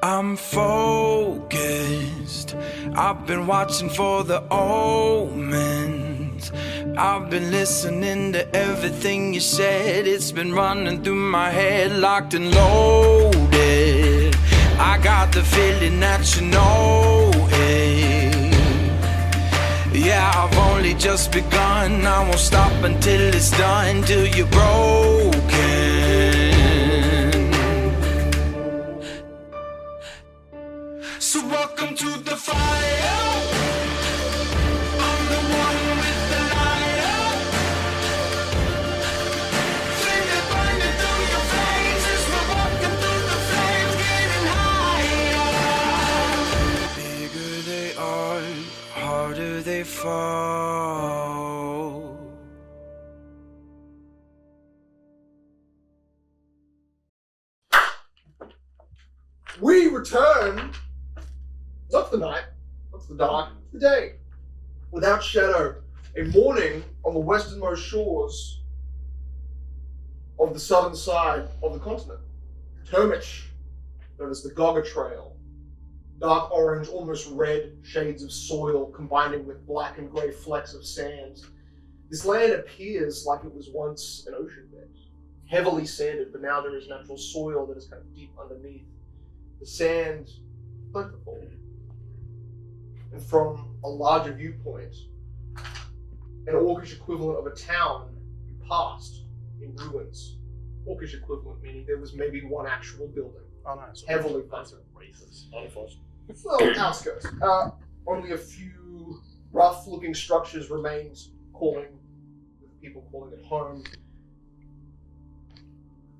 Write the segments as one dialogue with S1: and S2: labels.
S1: I'm focused. I've been watching for the omens. I've been listening to everything you said. It's been running through my head, locked and loaded. I got the feeling that you know it. Yeah, I've only just begun. I won't stop until it's done, till you're broken. So welcome to the fire. I'm the one with the lighter. Feel it burning through your veins as we're walking through the flames, getting higher. Bigger they are, harder they fall.
S2: We return, not the night, not the dark, the day. Without shadow, a morning on the westernmost shores of the southern side of the continent. Termish, known as the GOGGA Trail. Dark orange, almost red shades of soil combining with black and grey flecks of sand. This land appears like it was once an ocean bed, heavily sanded, but now there is natural soil that is kind of deep underneath. The sand, plentiful. And from a larger viewpoint, an orcish equivalent of a town you passed in ruins. Orcish equivalent, meaning there was maybe one actual building.
S3: Oh, nice.
S2: Heavily funded.
S3: Racist.
S2: Well, outskirts. Only a few rough-looking structures remained calling, with people calling it home.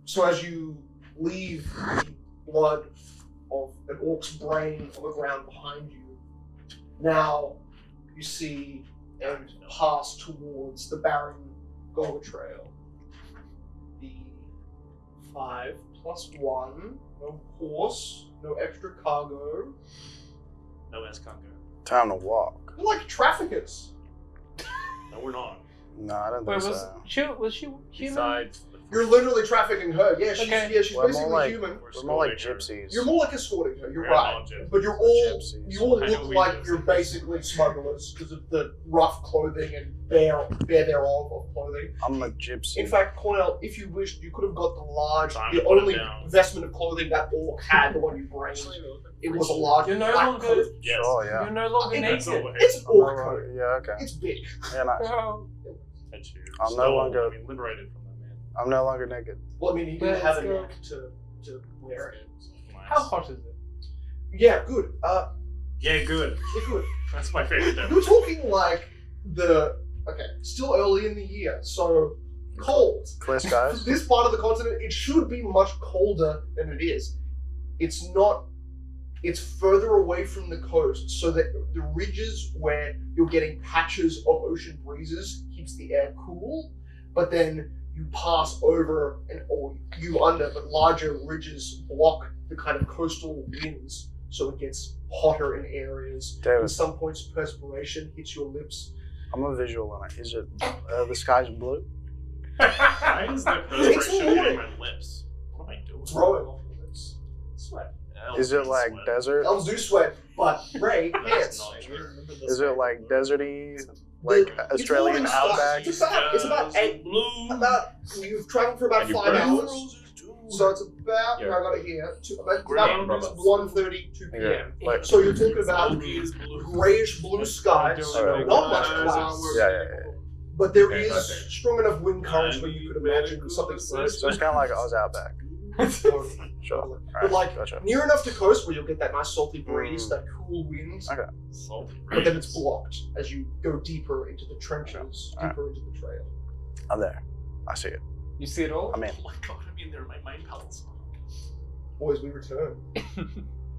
S2: So as you leave the blood of an orc's brain on the ground behind you, now you see and pass towards the barren GOGGA Trail. The 5+1, no horse, no extra cargo.
S3: No escargot.
S4: Time to walk.
S2: We're like traffickers.
S3: No, we're not.
S4: No, I don't think so.
S5: Was she human?
S3: Besides,
S2: You're literally trafficking her. Yeah, she's she's
S4: We're more
S2: basically
S4: like-
S2: human.
S4: We're more like gypsies.
S2: You're more like escorting her. You're
S3: We're
S2: right.
S3: not gypsies.
S2: But you
S4: We're
S2: all
S4: gypsies.
S2: look
S3: I know we
S2: like
S3: gypsies.
S2: you're basically smugglers because of the rough clothing and bare thereof of clothing.
S4: I'm a gypsy.
S2: In fact, Cornell, if you wished, you could have got
S3: Time
S2: the
S3: to put it
S2: only
S3: down.
S2: vestment of clothing that orc had, the one you brained. It was a large
S5: You're no
S2: black
S5: longer-
S2: coat.
S3: yes.
S4: Sure, yeah.
S5: You're no longer
S2: It's
S5: naked.
S2: It's an
S4: I'm no
S2: orc coat.
S4: longer- yeah, okay.
S2: It's big.
S4: Yeah, nice.
S5: Oh.
S3: And you
S4: I'm no
S3: stole,
S4: longer-
S3: I mean, liberated from that man.
S4: I'm no longer naked.
S2: Well, I mean, you didn't
S5: Let's
S2: have a
S5: go.
S2: neck to wear it.
S3: Nice.
S5: How hot is it?
S2: Yeah, good.
S3: Yeah, good.
S2: Yeah, good.
S3: That's my favorite
S2: You're
S3: temperature.
S2: talking like still early in the year, so cold.
S4: Clear skies.
S2: This part of the continent, it should be much colder than it is. It's not. It's further away from the coast, so that the ridges where you're getting patches of ocean breezes keeps the air cool, but then you pass over or but larger ridges block the kind of coastal winds, so it gets hotter in areas.
S4: David.
S2: At some points, perspiration hits your lips.
S4: I'm a visual on it. Is it the sky's blue?
S3: Why is the
S2: It's
S3: perspiration
S2: morning.
S3: in my lips? What am I doing?
S2: Throwing off your lips. Sweat.
S4: Is it like
S3: Sweat.
S4: desert?
S2: Elves do sweat, but Ray
S3: That's
S2: pants.
S3: not true.
S4: Is it like deserty, like Australian
S2: it's
S4: outback?
S2: It's about eight.
S3: Blue.
S2: You've traveled for about
S6: And you
S2: 5
S6: burn
S2: hours.
S3: Roses too.
S2: So it's about,
S6: Yeah.
S2: I got it here, about
S3: Green.
S2: 1:30, 2 p.m.
S4: Yeah. Like,
S2: So you're talking about
S3: Smoky is blue.
S2: grayish blue skies,
S4: Alright.
S2: not much clouds,
S4: yeah.
S2: but there
S6: Okay,
S2: is
S6: okay.
S2: strong enough wind currents where you could imagine something
S4: So it's kind of like Oz outback. Sure.
S2: But like
S4: Gotcha.
S2: near enough to coast where you'll get that nice salty breeze, that cool wind,
S4: Okay.
S3: Salty
S2: but then it's
S3: breeze.
S2: blocked as you go deeper into the trenches,
S4: Alright.
S2: deeper into the trail.
S4: I'm there. I see it.
S5: You see it all?
S4: I'm in.
S3: Oh my god, I'm in there, my mind palace.
S2: Boys, we return. Yeah,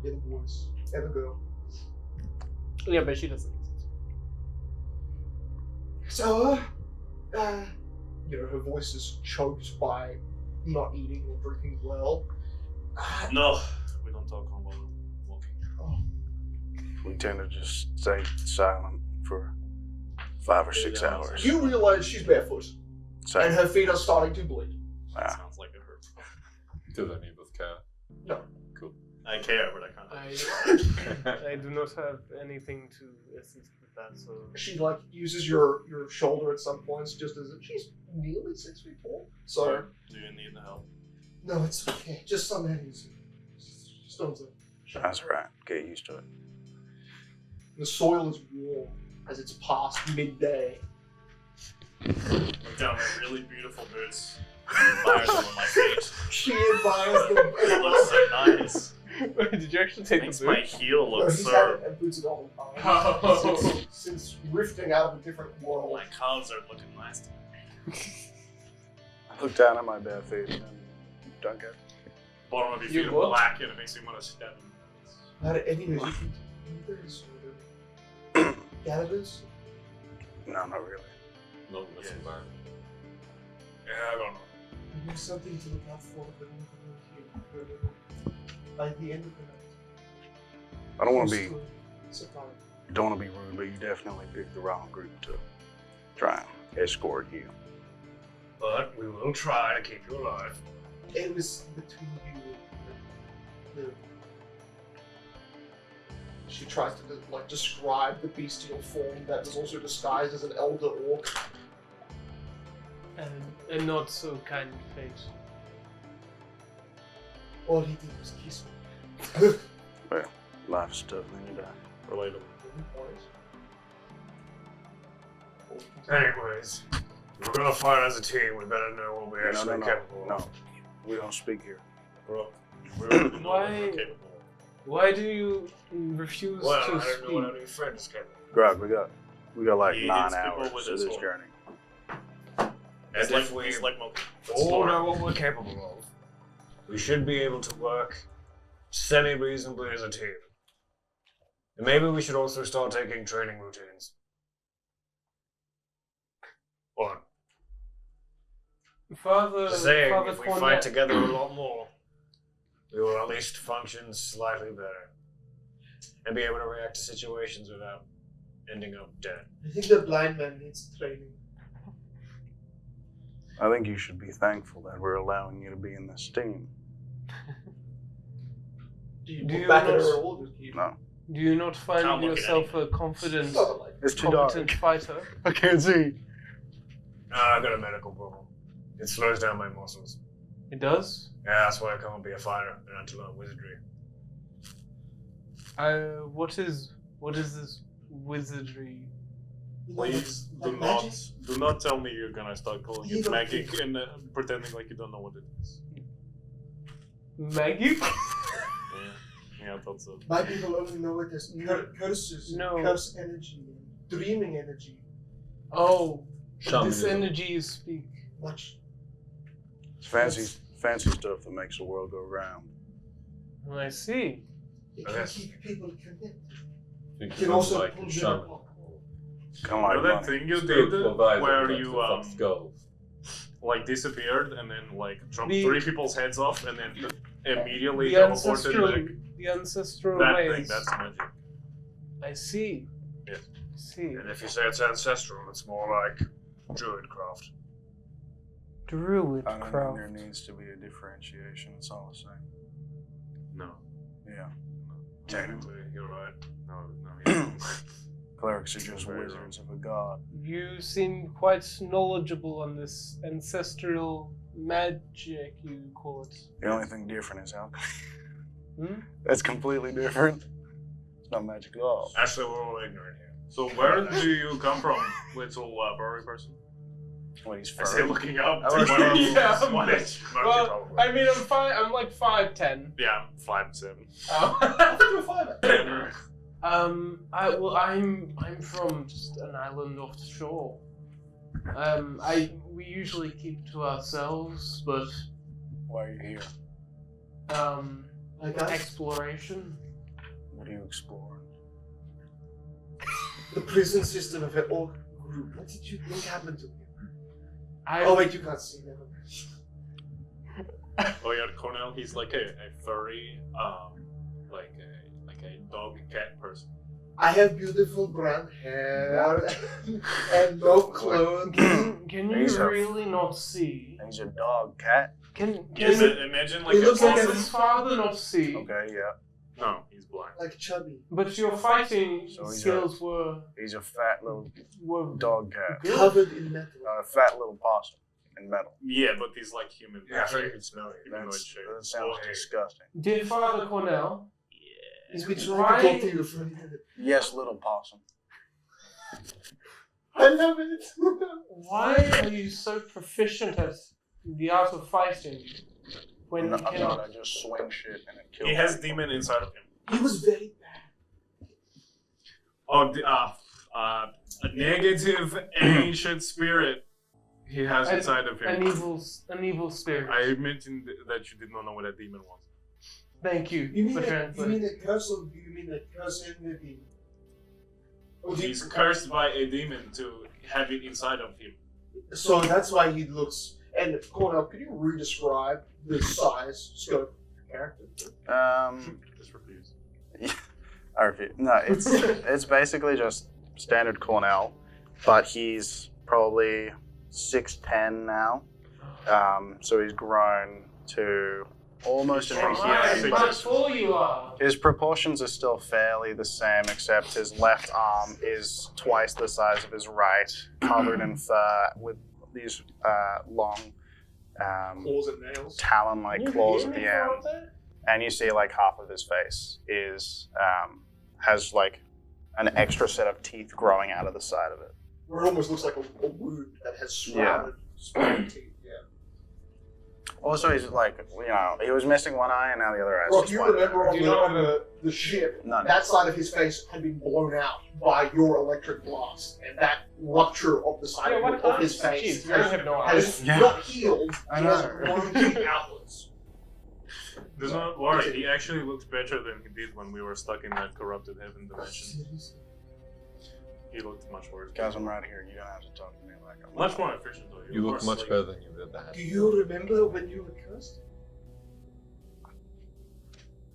S2: the boys and the girl.
S5: Yeah, but she doesn't.
S2: So, her voice is choked by not eating or drinking well.
S3: No, we don't talk on while walking.
S4: We tend to just stay silent for 5 or 6 hours.
S2: You realize she's barefoot, and
S4: Same.
S2: her feet are starting to bleed.
S4: Yeah.
S3: Sounds like it hurts.
S6: Does any of us care?
S2: No.
S6: Cool.
S3: I care, but I
S5: I do not have anything to assist with that, so...
S2: She like uses your shoulder at some points just as she's nearly 6 feet tall. So
S3: Do you need help?
S2: no, it's okay. Just some enemies. Just don't.
S4: That's right. Get used to it.
S2: The soil is warm as it's past midday.
S3: Look down at really beautiful boots. Admire them on my feet.
S2: She admires them.
S3: It looks so nice.
S5: Wait, did you actually take
S3: Makes
S5: the
S3: my
S5: boot?
S3: heel
S2: No,
S3: look
S2: he's
S3: so...
S2: had boots at all times.
S5: Oh.
S2: Since rifting out of a different world.
S3: My calves are looking nice.
S4: I look down at my bare feet and don't get.
S3: Bottom of your
S5: You
S3: feet are
S5: what?
S3: black and it makes me want to stab you.
S2: Not anyways, you can do this or Gallagher's.
S4: No, not really.
S3: No, that's environment. Yeah, I don't know.
S2: You have something to look out for, but by the end of the night.
S4: I don't want to be.
S2: Surprise.
S4: Don't want to be rude, but you definitely picked the wrong group to try and escort you.
S3: But we will try to keep you alive.
S2: It was between you and the. She tries to like describe the bestial form that was also disguised as an elder orc.
S5: And a not so kind face.
S2: All he did was kiss me.
S4: Well, life's tough, then you die.
S3: Relatable.
S6: Anyways, if we're gonna fight as a team, we better know what we're actually capable
S4: No,
S6: of.
S4: we don't speak here.
S3: Bro, we already know what
S5: Why-
S3: we're capable of.
S5: Why do you refuse
S6: Well,
S5: to
S6: I don't
S5: speak?
S6: know what our new friend is capable of.
S4: Grog, we got like
S3: He
S4: 9
S3: hits people
S4: hours
S3: with
S4: to
S3: his
S4: this
S3: sword.
S4: journey.
S6: As
S3: He's like,
S6: if we
S3: he's like Monkey.
S6: all know what we're capable of, we should be able to work semi-reasonably as a team. And maybe we should also start taking training routines. What?
S5: Father,
S6: Just saying,
S5: Father
S6: if we
S5: Cornet,
S6: fight together a lot more, we will at least function slightly better. And be able to react to situations without ending up dead.
S2: I think the blind man needs training.
S4: I think you should be thankful that we're allowing you to be in this team.
S2: Do you
S5: Do
S2: look
S5: you
S2: back at
S5: not-
S2: her at all? Just keep.
S4: No.
S5: do you not find
S3: Can't look at
S5: yourself a confident,
S2: Not like
S4: It's too dark.
S5: competent fighter?
S4: I can't see.
S6: I got a medical problem. It slows down my muscles.
S5: It does?
S6: Yeah, that's why I can't be a fighter and I had to learn wizardry.
S5: What is this wizardry?
S3: Please
S2: like
S3: do
S2: magic?
S3: not tell me you're gonna start calling
S2: You
S3: it
S2: don't
S3: magic
S2: think-
S3: and pretending like you don't know what it is.
S5: Magic?
S3: Yeah, I thought so.
S2: My people only know it as curses,
S5: No.
S2: curse energy, dreaming energy.
S5: Oh, this
S3: Shamanism.
S5: energy you speak.
S2: Much.
S4: It's fancy stuff that makes the world go round.
S5: I see.
S2: It can
S6: Okay.
S2: keep people connected.
S7: Think
S2: It can
S7: it
S2: also
S7: like
S2: pull
S7: a
S2: them
S7: shaman.
S2: apart.
S4: Kind of
S3: You know
S4: like
S3: that
S4: money.
S3: thing you
S7: Spiritual
S3: did
S7: advisor
S3: where
S7: like
S3: you
S7: to fuck skulls.
S3: like disappeared and then like chopped
S5: The-
S3: 3 people's heads off and then immediately
S5: The
S3: teleported
S5: ancestral,
S3: back?
S5: the ancestral
S3: That
S5: ways.
S3: thing, that's magic.
S5: I see.
S3: Yes.
S5: I see.
S6: And if you say it's ancestral, it's more like druidcraft.
S5: Druid
S4: I don't think
S5: craft.
S4: there needs to be a differentiation. It's all the same.
S3: No.
S4: Yeah.
S6: Technically, you're right.
S3: No.
S4: Clerics are just
S3: Very
S4: wizards of a god.
S5: You seem quite knowledgeable on this ancestral magic, you call it.
S4: The only thing different is alchemy.
S5: Hmm?
S4: That's completely different. It's not magic at all.
S6: Actually, we're all ignorant here.
S3: So where do you come from, little furry person?
S4: Well, he's
S3: I say
S4: furry.
S3: looking up.
S4: I was
S3: to
S4: wrong.
S5: Yeah.
S3: What?
S6: Murphy,
S5: Well,
S6: probably.
S5: I mean, I'm like 5'10".
S3: Yeah, I'm 5'7".
S2: I think you're fine.
S3: Denver.
S5: I'm from just an island off the shore. We usually keep to ourselves, but
S4: Why are you here?
S2: Like us?
S5: exploration.
S4: What are you exploring?
S2: The prison system of an orc group. What did you think happened to you?
S5: I
S2: Oh wait, you can't see that.
S3: Oh yeah, Cornell. He's like a furry, like a dog cat person.
S2: I have beautiful brown hair and no clothes.
S5: Can you
S4: He's a-
S5: really not see?
S4: He's a dog cat.
S5: Can
S3: Imagine like
S2: It
S3: a
S2: looks like
S5: can
S2: a-
S3: sausage.
S5: his father not see?
S4: Okay, yeah.
S3: No, he's blind.
S2: Like chubby.
S5: But your fighting
S4: So he's
S5: skills were
S4: He's a fat little dog cat.
S5: good.
S2: Covered in metal.
S4: A fat little possum in metal.
S3: Yeah, but he's like human.
S6: Yeah, I thought you could smell it.
S3: Humanoid
S4: That's,
S3: shape.
S4: that sounds
S3: Okay.
S4: disgusting.
S5: Dear Father Cornell,
S2: He's been trying
S5: Why-
S2: to talk to you for a minute.
S4: Yes, little possum.
S2: I love it.
S5: why are you so proficient at the art of fighting when
S4: No,
S5: you
S4: I'm
S5: cannot?
S4: not. I just swing shit and it kills
S3: He has
S4: people.
S3: demon inside of him.
S2: He was very bad.
S3: Oh, a negative ancient spirit he has
S5: An-
S3: inside of him.
S5: An evil spirit.
S3: I mentioned that you did not know what a demon was.
S5: Thank you,
S2: You mean
S5: for
S2: the
S5: translating.
S2: curse of? You mean the curse in the demon? Oh,
S3: He's cursed by a demon to have it inside of him.
S2: So that's why he looks. And Cornell, could you re-describe the size, scope, character?
S3: Just refuse.
S4: I refuse. No, it's basically just standard Cornell, but he's probably 6'10" now. So he's grown to almost an
S5: Oh my,
S4: human.
S5: how tall you are!
S4: His proportions are still fairly the same, except his left arm is twice the size of his right, covered in fur with these long
S2: Claws and nails.
S4: talon-like
S5: You
S4: claws
S5: hear
S4: at
S5: me
S4: the
S5: from
S4: end.
S5: up there?
S4: And you see like half of his face is has like an extra set of teeth growing out of the side of it.
S2: Where it almost looks like a wound that has sprouted teeth. Yeah.
S4: Also, he's like, you know, he was missing one eye and now the other eye's
S2: Well, if
S4: just
S2: you
S4: white.
S2: remember on
S5: Do you
S2: the ship,
S4: None.
S2: that side of his face had been blown out by your electric blast, and that rupture of the side
S5: Yeah,
S2: of,
S5: what
S2: of his
S5: happened?
S2: face
S5: Jeez, you don't have no
S2: has
S5: eyes.
S4: Yeah.
S2: not healed.
S4: I
S2: It has
S4: know.
S2: blown outwards.
S3: Do not worry, he actually looks better than he did when we were stuck in that corrupted heaven dimension. He looked much worse.
S4: Guys, I'm right here. You're gonna have to talk to me like I'm
S3: Much more efficient though.
S7: You look
S3: Of course,
S7: much
S3: like,
S7: better than you did that.
S2: Do you remember when you were cursed?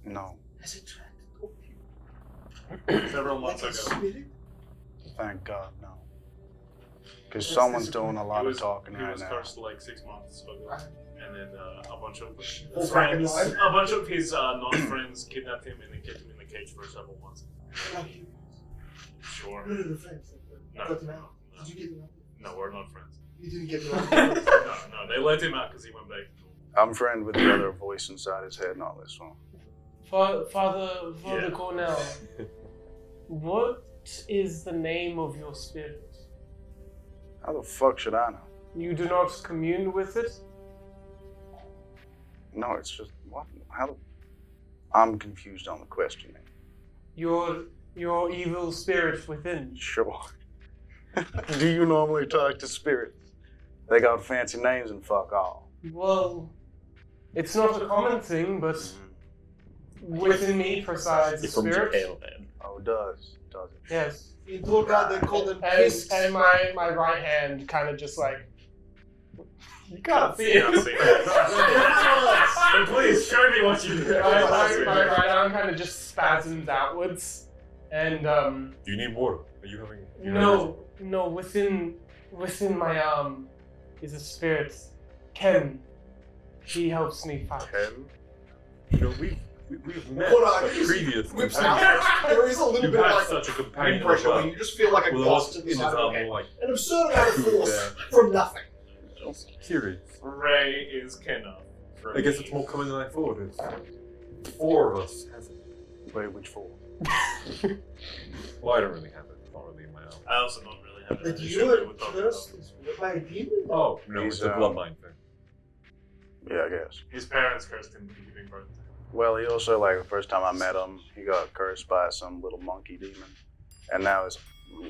S4: No,
S2: Has it tried to talk to you?
S3: Several
S2: Like
S3: months
S2: a
S3: ago.
S2: spirit?
S4: thank God, no. Because
S2: That's
S4: someone's
S2: disappointing.
S4: doing a lot
S3: He
S4: of
S3: was,
S4: talking
S3: he
S4: right
S3: was
S4: now.
S3: cursed like 6 months ago. And then a bunch of
S2: Full
S3: friends,
S2: fucking line.
S3: a bunch of his non-friends kidnapped him and they kept him in the cage for several months.
S2: Like you.
S3: Sure.
S2: No, the friends.
S3: No.
S2: Got him out. Did you get him out?
S3: No, we're not friends.
S2: You didn't get him out.
S3: No, they let him out because he went back to normal.
S4: I'm friend with the other voice inside his head, not this one.
S5: Father
S3: Yeah.
S5: Cornell, what is the name of your spirit?
S4: How the fuck should I know?
S5: You do not commune with it?
S4: No, it's just what? How? I'm confused on the questioning.
S5: Your evil spirit within.
S4: Sure. Do you normally talk to spirits? They got fancy names and fuck all.
S5: Well, it's not a common thing, but within me presides a spirit.
S7: then.
S4: Oh, it does it?
S5: Yes.
S2: In Tolkien, they call them
S5: And,
S2: kisks.
S5: and my right hand kind of just like. You can't see
S3: Yeah,
S5: it.
S3: see that. But please show me what you did.
S5: my right arm kind of just spasms outwards. And,
S7: Do you need water? Are you having?
S5: no, within my arm is a spirit, Ken. He helps me fight.
S7: Ken? You know, we've met
S2: Hold on, just
S7: previous
S2: whips
S7: companions.
S2: out. There is a little
S7: You've
S2: bit of
S7: had
S2: like
S7: such a companion as
S2: impression
S7: well.
S2: where you just feel like a
S7: With
S2: gust
S7: us
S2: in
S7: in
S2: the
S7: his
S2: side of your
S7: arm,
S2: head.
S7: like
S2: An absurd amount of force
S7: Yeah.
S2: from nothing.
S7: curious.
S3: Ray is Kenna.
S7: I guess it's more common than I thought. It's 4 of us has it.
S4: Wait, which four?
S7: Well, I don't really have it. It's not really in my arm.
S3: I also don't really have
S2: But
S3: an
S2: you
S3: issue
S2: were
S3: with talking
S2: cursed
S3: about.
S2: by a demon?
S7: Oh no,
S4: He's,
S7: it's a bloodline thing.
S4: Yeah, I guess.
S3: His parents cursed him giving birth.
S4: Well, he also, like, the first time I met him, he got cursed by some little monkey demon. And now his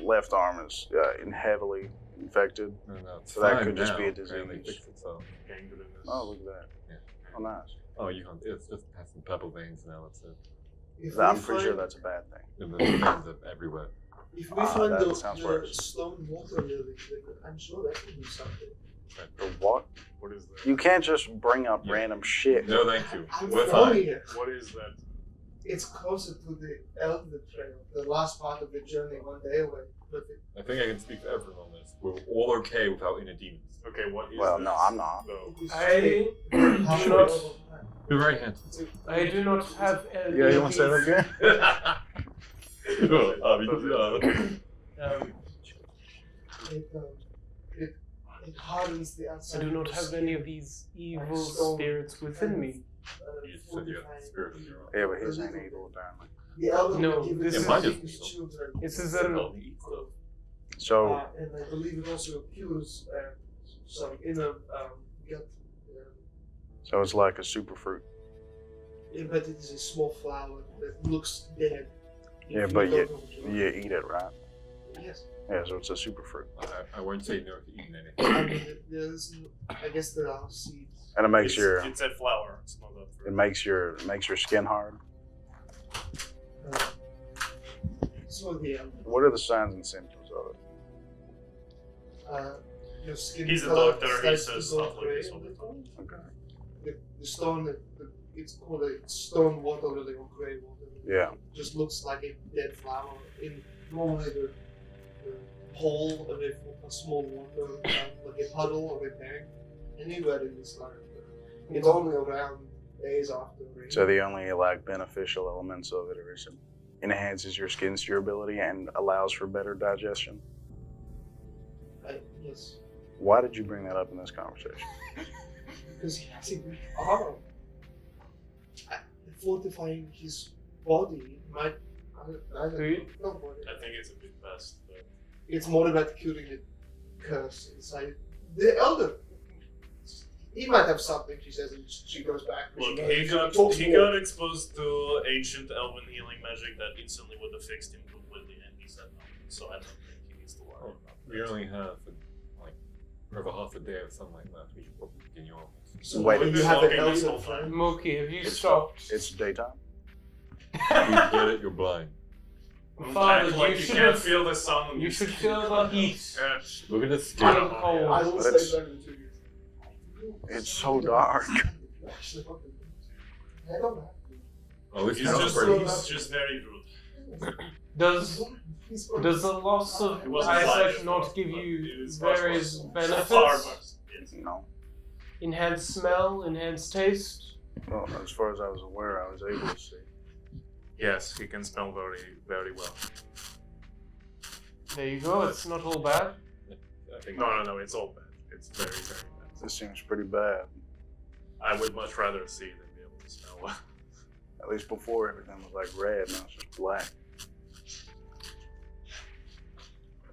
S4: left arm is heavily infected.
S7: No, it's
S4: So that
S7: fine
S4: could just
S7: now.
S4: be a
S7: Apparently
S4: disease.
S7: fixed itself.
S3: Gangrene.
S4: Oh, look at that.
S7: Yeah.
S4: Oh, nice.
S7: Oh, you can't. It's just has some purple veins now. That's it.
S2: If
S4: I'm
S2: we
S4: pretty sure
S2: find-
S4: that's a bad thing.
S7: And the veins are everywhere.
S2: If we find
S4: that
S2: the
S4: sounds worse.
S2: stone water lily, then I'm sure that will do something.
S4: The what?
S3: What is that?
S4: You can't just bring up
S7: Yeah.
S4: random shit.
S7: No, thank you.
S2: I'm
S7: We're
S2: from
S7: fine.
S2: here.
S3: What is that?
S2: It's closer to the Elder Trail, the last part of the journey, one day away. But
S7: I think I can speak for everyone on this. We're all okay without inner demons.
S3: Okay, what is
S4: Well,
S3: that?
S4: no, I'm not.
S3: No.
S2: it's
S5: I
S2: half
S5: do
S2: a
S5: not.
S2: level time.
S7: You're very handsome.
S5: I do not have any
S4: Yeah, you
S5: of
S4: want to say that
S5: these,
S4: again?
S2: It hardens the
S5: I
S2: outside.
S5: do not
S2: of
S5: have
S2: your
S5: any
S2: skin.
S5: of these evil spirits within me.
S7: You said you had the spirit of your own.
S4: Yeah, but his ain't evil, apparently.
S2: The elder
S5: No,
S2: would give
S5: this
S2: it
S5: is-
S2: to
S7: mine
S2: his
S7: is evil.
S2: children.
S5: This is
S4: So,
S2: And I believe it also cures some inner gut.
S4: so it's like a super fruit.
S2: But it is a small flower that looks dead.
S4: Yeah,
S2: If
S4: but
S2: don't know what
S4: You eat it, right?
S2: Yes.
S4: Yeah, so it's a super fruit.
S7: I won't say no to eating anything.
S2: I mean, I guess there are seeds.
S4: And it makes
S3: It's a flower. It's not a
S4: it
S3: fruit.
S4: makes your skin hard.
S2: So the
S4: What are the signs and symptoms of it?
S2: your skin
S3: He's a
S2: color
S3: doctor. He
S2: starts to
S3: says
S2: go
S3: stuff like
S2: gray
S3: this all the time.
S4: Okay.
S2: The stone, it's called a stone water lily or gray water lily.
S4: Yeah.
S2: It just looks like a dead flower. In normally the hole of a small water, like a puddle of a tank. Anywhere in this life, it's only around days after rain.
S4: So the only like beneficial elements of it are it enhances your skin's durability and allows for better digestion.
S2: Yes,
S4: Why did you bring that up in this conversation?
S2: because he has a good arm. Fortifying his body might. I don't
S5: Do you?
S2: know. Not body.
S3: I think it's a bit past. But
S2: It's more about curing the curse inside the elder. He might have something, she says, and she goes back.
S3: look,
S2: She talks
S3: he
S2: more.
S3: got exposed to ancient elven healing magic that instantly would have fixed him completely, and he said no. So I don't think he needs to worry about
S7: We only have like over half a day of sunlight left. We should probably begin your office.
S2: So
S4: Wait,
S2: when
S3: we've
S2: you
S3: been
S2: have an
S3: walking this
S2: elder
S3: whole time.
S2: friend,
S5: Moki, have you
S4: It's
S5: stopped?
S4: It's daytime.
S7: You get it, you're blind.
S5: Father,
S3: Act like
S5: you
S3: you
S5: should
S3: can't
S5: have.
S3: feel the sun. on
S5: You
S3: your
S5: should
S3: skin.
S5: feel the heat.
S3: Yes.
S7: Look at this
S5: I'm
S7: skin.
S5: cold.
S2: I will
S4: But
S2: stay
S4: it's-
S2: back in 2 years.
S4: It's so dark.
S2: Actually, fucking- I don't have
S7: Oh, this
S3: He's
S7: is
S3: just,
S7: pretty.
S3: he's just very rude.
S5: Does
S2: to.
S5: does the loss of
S3: It wasn't
S5: eyesight
S3: like
S5: not
S3: it,
S5: give
S3: but
S5: you
S3: it was much
S5: various
S3: worse.
S5: benefits?
S3: Far worse. Yes.
S4: No.
S5: Enhanced smell, enhanced taste.
S4: Well, as far as I was aware, I was able to see.
S3: Yes, he can smell very, very well.
S5: There you go. It's not all bad.
S7: I think
S3: No, it's all bad. It's very, very bad.
S4: This seems pretty bad.
S3: I would much rather see than be able to smell well.
S4: At least before everything was like red, now it's just black.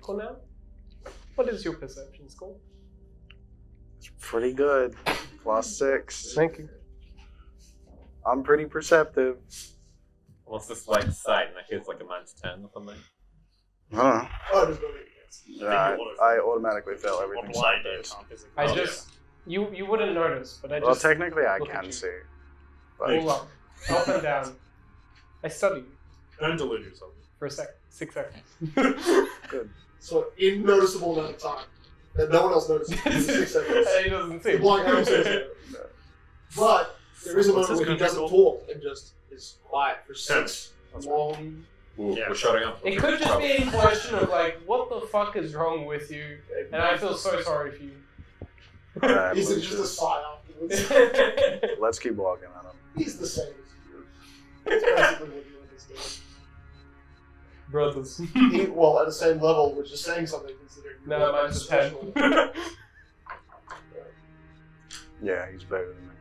S5: Cornell, what is your perception score?
S4: It's pretty good. +6.
S5: Thank you.
S4: I'm pretty perceptive.
S7: What's this like sight? In that case, like a -10 or something.
S4: Huh?
S2: Oh, just go ahead, yes.
S4: I automatically fail everything.
S3: What blind
S4: sideways.
S3: can't physically
S5: I
S3: see.
S5: just you wouldn't notice, but I
S4: Well,
S5: just
S4: technically I
S5: look at
S4: can
S5: you.
S4: see.
S5: hold
S4: But
S5: up and down. I studied
S3: Don't delude yourself.
S5: for a second, 6 seconds.
S2: So, in noticeable amount of time that no one else notices. 6 seconds.
S5: He doesn't see.
S2: The blind guy says it. But there is a
S3: What's
S2: moment
S3: his
S2: where he doesn't
S3: country
S2: talk and just is quiet for 6 long.
S7: Ooh,
S3: Yeah.
S7: we're shutting up.
S5: It could just be a question of like, what the fuck is wrong with you? And I feel so sorry for you.
S4: Alright,
S2: Is it
S4: let's
S2: just a
S4: just-
S2: sigh afterwards?
S4: let's keep walking on him.
S2: He's the same as you. That's basically what you understand.
S5: Brothers.
S2: Well, at the same level, which is saying something considering.
S5: No,
S2: you're
S5: mine's a
S2: special.
S5: 10.
S4: Yeah, he's better than me.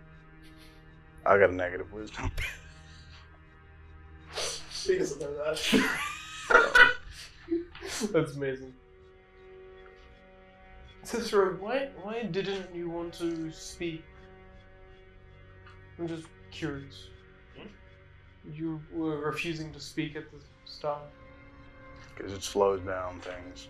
S4: I got a negative wisdom.
S2: He doesn't know that.
S5: That's amazing. Cicero, why didn't you want to speak? I'm just curious. You were refusing to speak at the start.
S4: Because it slows down things.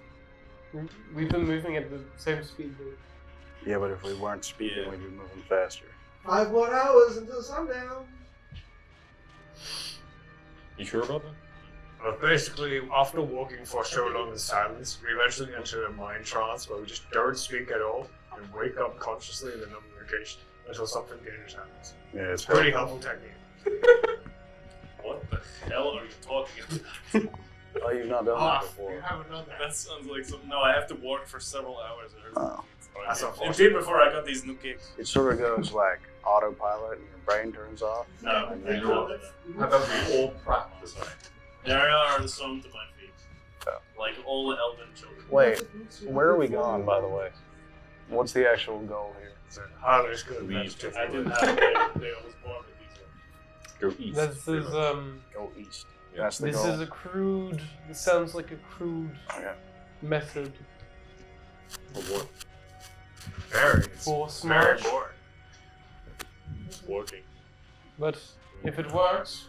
S5: We've been moving at the same speed, though.
S4: Yeah, but if we weren't speaking,
S3: Yeah.
S4: we'd be moving faster.
S2: 5 more hours until sundown.
S7: You sure about that?
S6: Basically, after walking for so long in silence, we eventually enter a mind trance where we just don't speak at all and wake up consciously in the location until something dangerous happens.
S4: Yeah, it's
S6: Pretty helpful technique.
S3: What the hell are you talking about?
S4: Oh, you've not done that before.
S2: You haven't done that.
S3: That sounds like some. No, I have to work for several hours. It hurts my
S4: Oh.
S3: feet.
S6: That's not
S3: It did before I got these new kicks.
S4: It sort of goes like autopilot and your brain turns off.
S3: No,
S4: And
S3: I
S4: you
S3: know
S4: know,
S3: that.
S7: How about we all practice?
S3: There are some to my feet.
S4: Oh.
S3: Like all the elven children.
S4: Wait, where are we going, by the way? What's the actual goal here?
S6: Harley's good.
S7: We used to.
S3: I didn't have they was born with these ones.
S7: Go east.
S5: This is
S4: Go east. That's the
S5: this
S4: goal.
S5: is a crude. This sounds like a crude
S4: Okay.
S5: method
S7: For what?
S6: Very.
S5: for
S6: Very
S5: smart.
S6: boring.
S3: It's working.
S5: But if it works,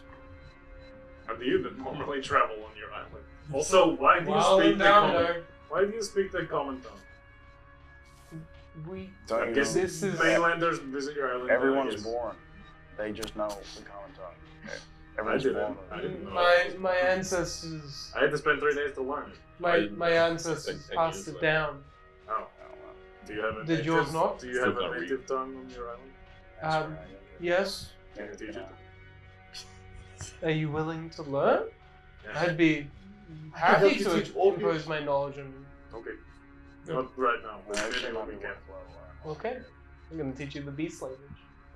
S3: How do you even normally travel on your island? Also, why do you
S5: while
S3: speak
S5: I'm
S3: the
S5: down
S3: common?
S5: there,
S3: Why do you speak the common tongue?
S5: we.
S4: Don't
S3: I
S4: you
S3: guess
S4: know?
S5: This is-
S3: mainlanders visit your island.
S4: Everyone's
S3: I guess.
S4: born. They just know the common tongue. Okay.
S3: I
S4: Everyone's
S3: didn't.
S4: born.
S3: I didn't know.
S5: My ancestors.
S3: I had to spend 3 days to learn it.
S5: My ancestors passed it down.
S3: Oh. Do you have a
S5: Did
S3: native,
S5: yours not?
S3: Do you have
S7: Still
S3: a
S7: can't
S3: native tongue on your island?
S5: Yes.
S3: Can you teach it?
S5: Are you willing to learn?
S3: Yeah.
S5: I'd be
S2: can
S5: happy
S2: help you
S5: to
S2: teach all
S5: impose my knowledge on you.
S3: Okay. Not right now, but
S4: Actually,
S3: maybe when we
S4: might
S3: can.
S4: be worthwhile.
S5: Okay. I'm gonna teach you the beast language.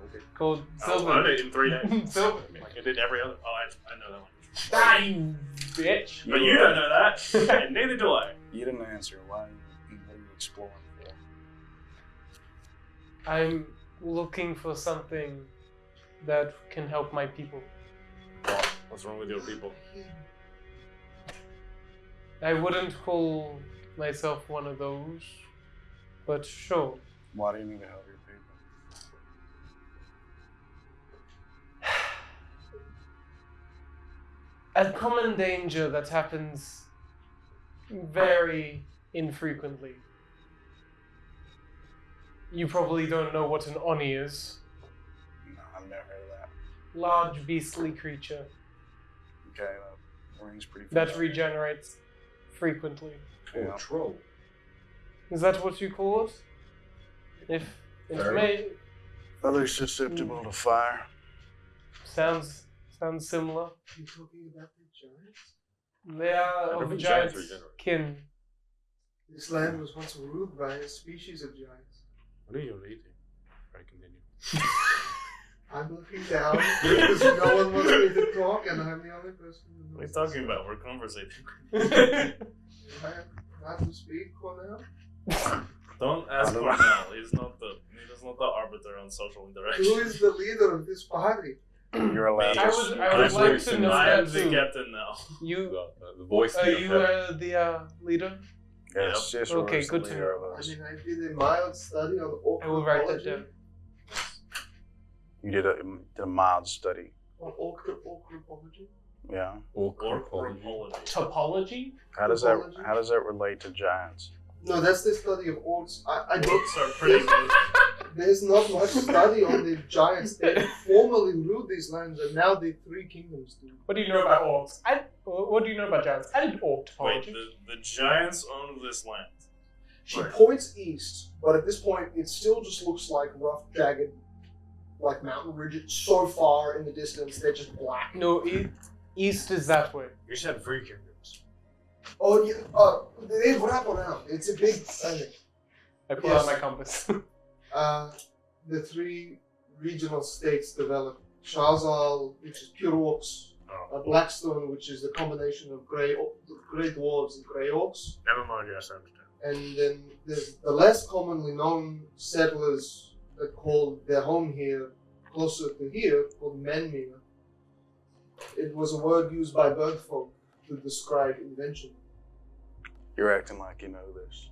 S3: Okay.
S5: Called
S3: I'll learn
S5: Sylvan.
S3: it in 3 days.
S5: Sylvan.
S3: Like I did every other. Oh, I know that one.
S5: Ah, you bitch.
S3: But you don't know that, and neither do I.
S4: You didn't answer. Why? What are you exploring for?
S5: I'm looking for something that can help my people.
S3: What's wrong with your people?
S5: I wouldn't call myself one of those, but sure.
S4: Why do you need to help your people?
S5: A common danger that happens very infrequently. You probably don't know what an Oni is.
S4: No, I've never heard of that.
S5: Large beastly creature
S4: Okay, that rings pretty
S5: that
S4: familiar.
S5: regenerates frequently.
S4: Yeah.
S7: Troll.
S5: Is that what you call it? If it
S7: Very.
S5: may
S4: Others susceptible to fire.
S5: sounds similar.
S2: You talking about the giants?
S5: They are
S7: I don't
S5: of
S7: think
S5: giant
S7: giants regenerate.
S5: kin.
S2: This land was once ruled by a species of giants.
S3: What are you reading? I continue.
S2: I'm looking down because no one wants me to talk, and I'm the only person who
S3: What are you
S2: knows.
S3: talking about? We're conversating.
S2: I am not to speak for now.
S3: Don't ask
S4: I don't
S3: Cornell. He's not the arbiter on social interaction.
S2: Who is the leader of this party?
S4: You're allowed
S5: I
S4: to.
S5: would
S3: I'm
S5: like to know
S3: I am
S5: that
S3: the
S5: too.
S3: captain now.
S5: You
S7: The voice.
S5: are
S7: of
S5: you
S7: heaven.
S5: the leader?
S4: Yes, Cicero
S5: Okay,
S4: is the
S5: good to
S4: leader
S5: know.
S4: of
S2: I
S4: us.
S2: mean, I did a mild study on
S5: I will write that
S2: orcology.
S5: down.
S4: You did a mild study.
S2: On orcology.
S4: Yeah.
S7: Or
S3: Or
S7: corpology.
S3: apology.
S5: Topology?
S4: How does that relate to giants?
S2: No, that's the study of orcs. I don't.
S3: Orcs are pretty good.
S2: There's not much study on the giants. They formerly ruled these lands, and now the three kingdoms do.
S5: What do you know about orcs? What do you know about giants? I did orc
S3: Wait,
S5: topology.
S3: the giants own this land.
S2: She
S3: Right.
S2: points east, but at this point, it still just looks like rough, jagged, like mountain ridges. So far in the distance, they're just black.
S5: No, east is that way.
S6: You said 3 kingdoms.
S2: Oh yeah, they wrap around. It's a big thing.
S5: I pull
S2: Yes.
S5: out my compass.
S2: The three regional states developed Shazal, which is pure orcs,
S6: Oh.
S2: Blackstone, which is the combination of grey dwarves and grey orcs,
S6: Never mind, yes, I understand.
S2: and then there's the less commonly known settlers that called their home here, closer to here, called Menmir. It was a word used by Bergfolk to describe invention.
S4: You're acting like you know this.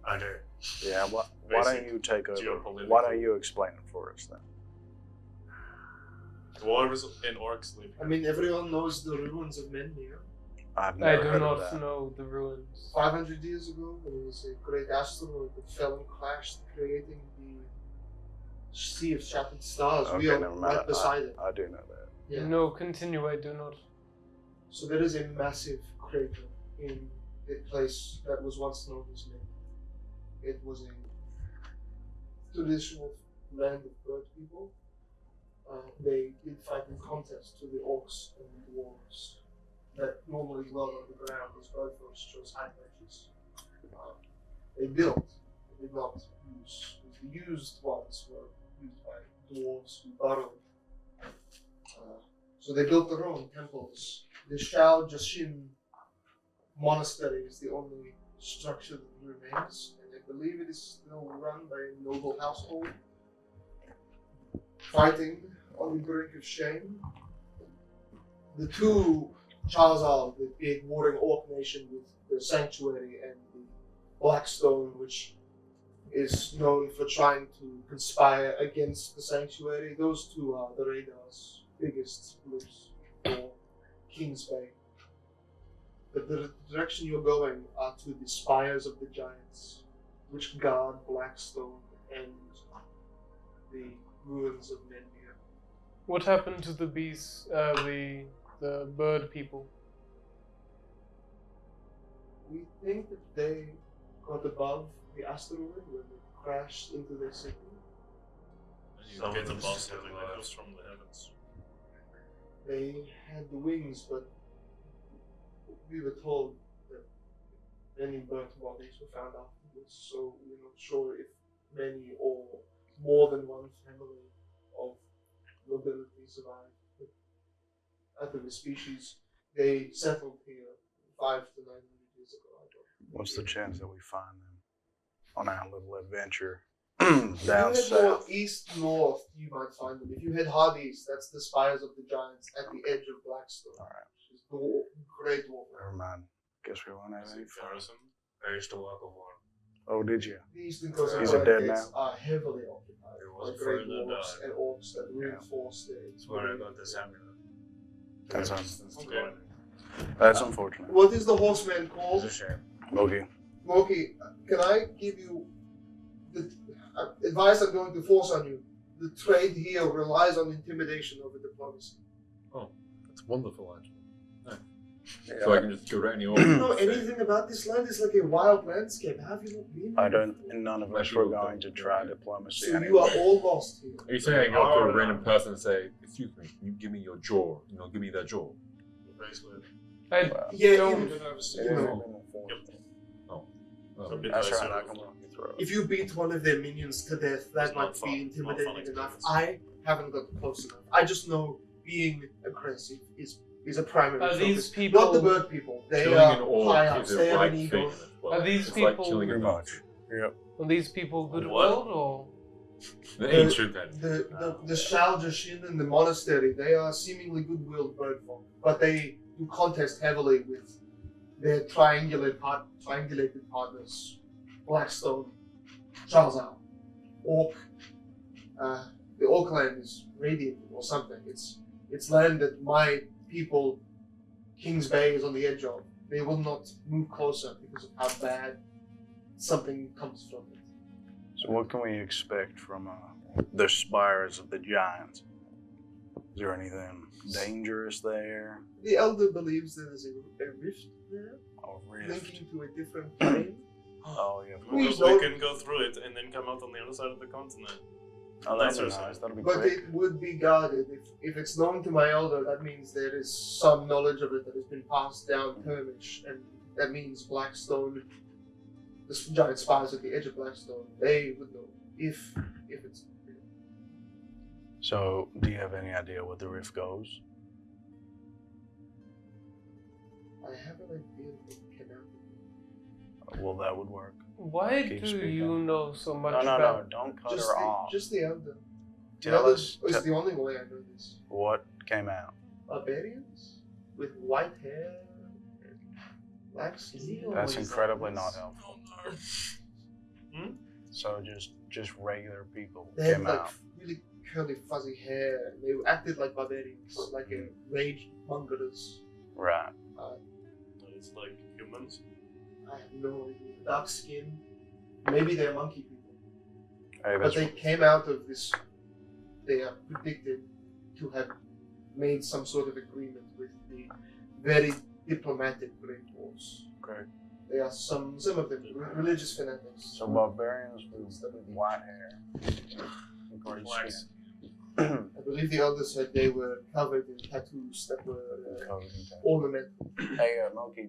S6: I do.
S4: Yeah. Why
S3: Basic
S4: don't you take over?
S3: geopolitical.
S4: Why don't you explain it for us then?
S3: Dwarves and orcs live
S2: I
S3: here.
S2: mean, everyone knows the ruins of Menmir.
S4: I've
S5: I
S4: never
S5: do
S4: heard of
S5: not
S4: that.
S5: know the ruins.
S2: 500 years ago, there was a great asteroid that fell and clashed, creating the Sea of Shattered Stars. We
S4: Okay,
S2: are
S4: never mind.
S2: right beside it.
S4: I do know that.
S2: Yeah.
S5: No, continue, I do not.
S2: So there is a massive crater in a place that was once known as Men. It was a traditional land of bird people. They did fight in contest to the orcs and the dwarves that normally dwell underground as bird folks chose high places. They built They did not use. The used ones were used by dwarves who burrowed. So they built their own temples. The Shao Jashin monastery is the only structure that remains, and I believe it is still run by a noble household, fighting on the brink of shame. The two Chazal, the big warring orc nation with the sanctuary, and the Blackstone, which is known for trying to conspire against the sanctuary. Those two are the radar's biggest groups for King's Bay. But the direction you're going are to the spires of the giants, which guard Blackstone and the ruins of Mendia.
S5: What happened to the beasts, the bird people?
S2: We think that they got above the asteroid when it crashed into their city.
S3: You get the boss having that goes from the heavens.
S2: They had the wings, but we were told that many burnt bodies were found afterwards, so we're not sure if many or more than one family of nobility survived. But out of the species, they settled here 500 to 900 years ago, I believe.
S4: What's the chance that we find them on our little adventure
S2: If you
S4: down
S2: head
S4: south?
S2: more east-north, you might find them. If you head hard east, that's the spires of the giants at the edge of Blackstone.
S4: Alright,
S2: Which is great dwarf.
S4: never mind. Guess we won't have
S3: Is
S4: any
S3: it
S4: fun.
S3: Garrison?
S6: I used to walk on one.
S4: Oh, did you?
S2: The eastern coast
S4: Is
S2: of
S4: it
S2: the
S4: dead
S2: gates
S4: now?
S2: are heavily occupied
S6: It
S2: by
S6: was
S2: great
S6: further
S2: dwarves
S6: down.
S2: and orcs that reinforce their.
S6: That's where I got this amulet.
S4: That's
S3: Okay.
S4: That's unfortunate.
S2: What is the horseman
S6: It's
S2: called?
S6: a shame.
S4: Okay.
S2: Moki, can I give you the advice I'm going to force on you? The trade here relies on intimidation over diplomacy.
S7: That's wonderful, actually.
S4: Yeah,
S7: So I can just direct you
S2: Do you
S7: over.
S2: know anything about this land? It's like a wild landscape. Have you not been?
S4: I
S2: here
S4: don't.
S2: before?
S4: None of us were going to try diplomacy
S2: So you
S4: anyway.
S2: are all lost here.
S7: Are you saying I go up to
S6: Oh,
S7: a
S6: no.
S7: random person and say, "Excuse me, can you give me your jaw? Give me that jaw."
S3: Basically.
S5: I
S2: Yeah,
S5: don't.
S2: you know,
S7: Oh,
S4: That's right. I can walk you through it.
S2: if you beat one of their minions to death, that
S3: It's
S2: might
S3: not fun.
S2: be
S3: Not fun
S2: intimidating enough.
S3: experience.
S2: I haven't got close enough. I just know being aggressive is a primary
S5: Are
S2: focus.
S5: these people?
S2: Not the bird people. They
S7: killing
S2: are
S7: an orc
S2: high
S7: is
S2: ups.
S7: a
S2: They have
S7: right
S2: an
S7: thing.
S2: ego.
S7: as well.
S5: Are these
S7: It's like
S5: people-
S7: killing a
S4: Pretty
S7: dog.
S4: much. Yep.
S5: Are these people good
S3: What?
S5: world or?
S7: The ancient then.
S2: The Shao Jashin and the monastery, they are seemingly good-willed bird folk, but they do contest heavily with their triangulated partners, Blackstone, Chazal, Orc. The Orc land is radiant or something. It's land that my people, King's Bay, is on the edge of. They will not move closer because of how bad something comes from it.
S4: So what can we expect from the spires of the giants? Is there anything dangerous there?
S2: The Elder believes there is a rift there,
S4: Or rift?
S2: linking to a different plane.
S4: Oh yeah.
S2: We
S3: We
S2: don't-
S3: can go through it and then come out on the other side of the continent.
S4: Oh, that'll be
S3: Nicer
S4: nice.
S3: side.
S4: That'll be
S2: But
S4: quick.
S2: it would be guarded. If it's known to my Elder, that means there is some knowledge of it that has been passed down Termish, and that means Blackstone, the giant spires at the edge of Blackstone, they would know if it's real.
S4: So, do you have any idea where the rift goes?
S2: I have an idea of what cannot.
S4: Well, that would work.
S5: Why
S4: Keep
S5: do
S4: speaking.
S5: you know so much
S4: No, no,
S5: about?
S4: no! Don't cut
S2: Just
S4: her off.
S2: the Elder. The
S4: Tell
S2: Elder
S4: us
S2: is the only way I know this.
S4: what came out.
S2: Barbarians with white hair and black skin.
S4: That's incredibly not helpful.
S3: Hmm?
S4: So just regular people
S2: They had
S4: came
S2: like
S4: out.
S2: really curly, fuzzy hair. And they acted like barbarians, like a rage mongers.
S4: Right.
S3: It's like humans.
S2: I have no idea. Dark skin. Maybe they're monkey people.
S4: Hey,
S2: But
S4: that's
S2: they came out of this. They are predicted to have made some sort of agreement with the very diplomatic Great Wars.
S4: great.
S2: They are some of them religious fanatics.
S4: So barbarians with white hair, and gray
S3: Black
S4: skin.
S2: I believe the Elder said they were covered in tattoos that were
S4: Covered in tattoos.
S2: ornamental.
S4: Hey, Moki,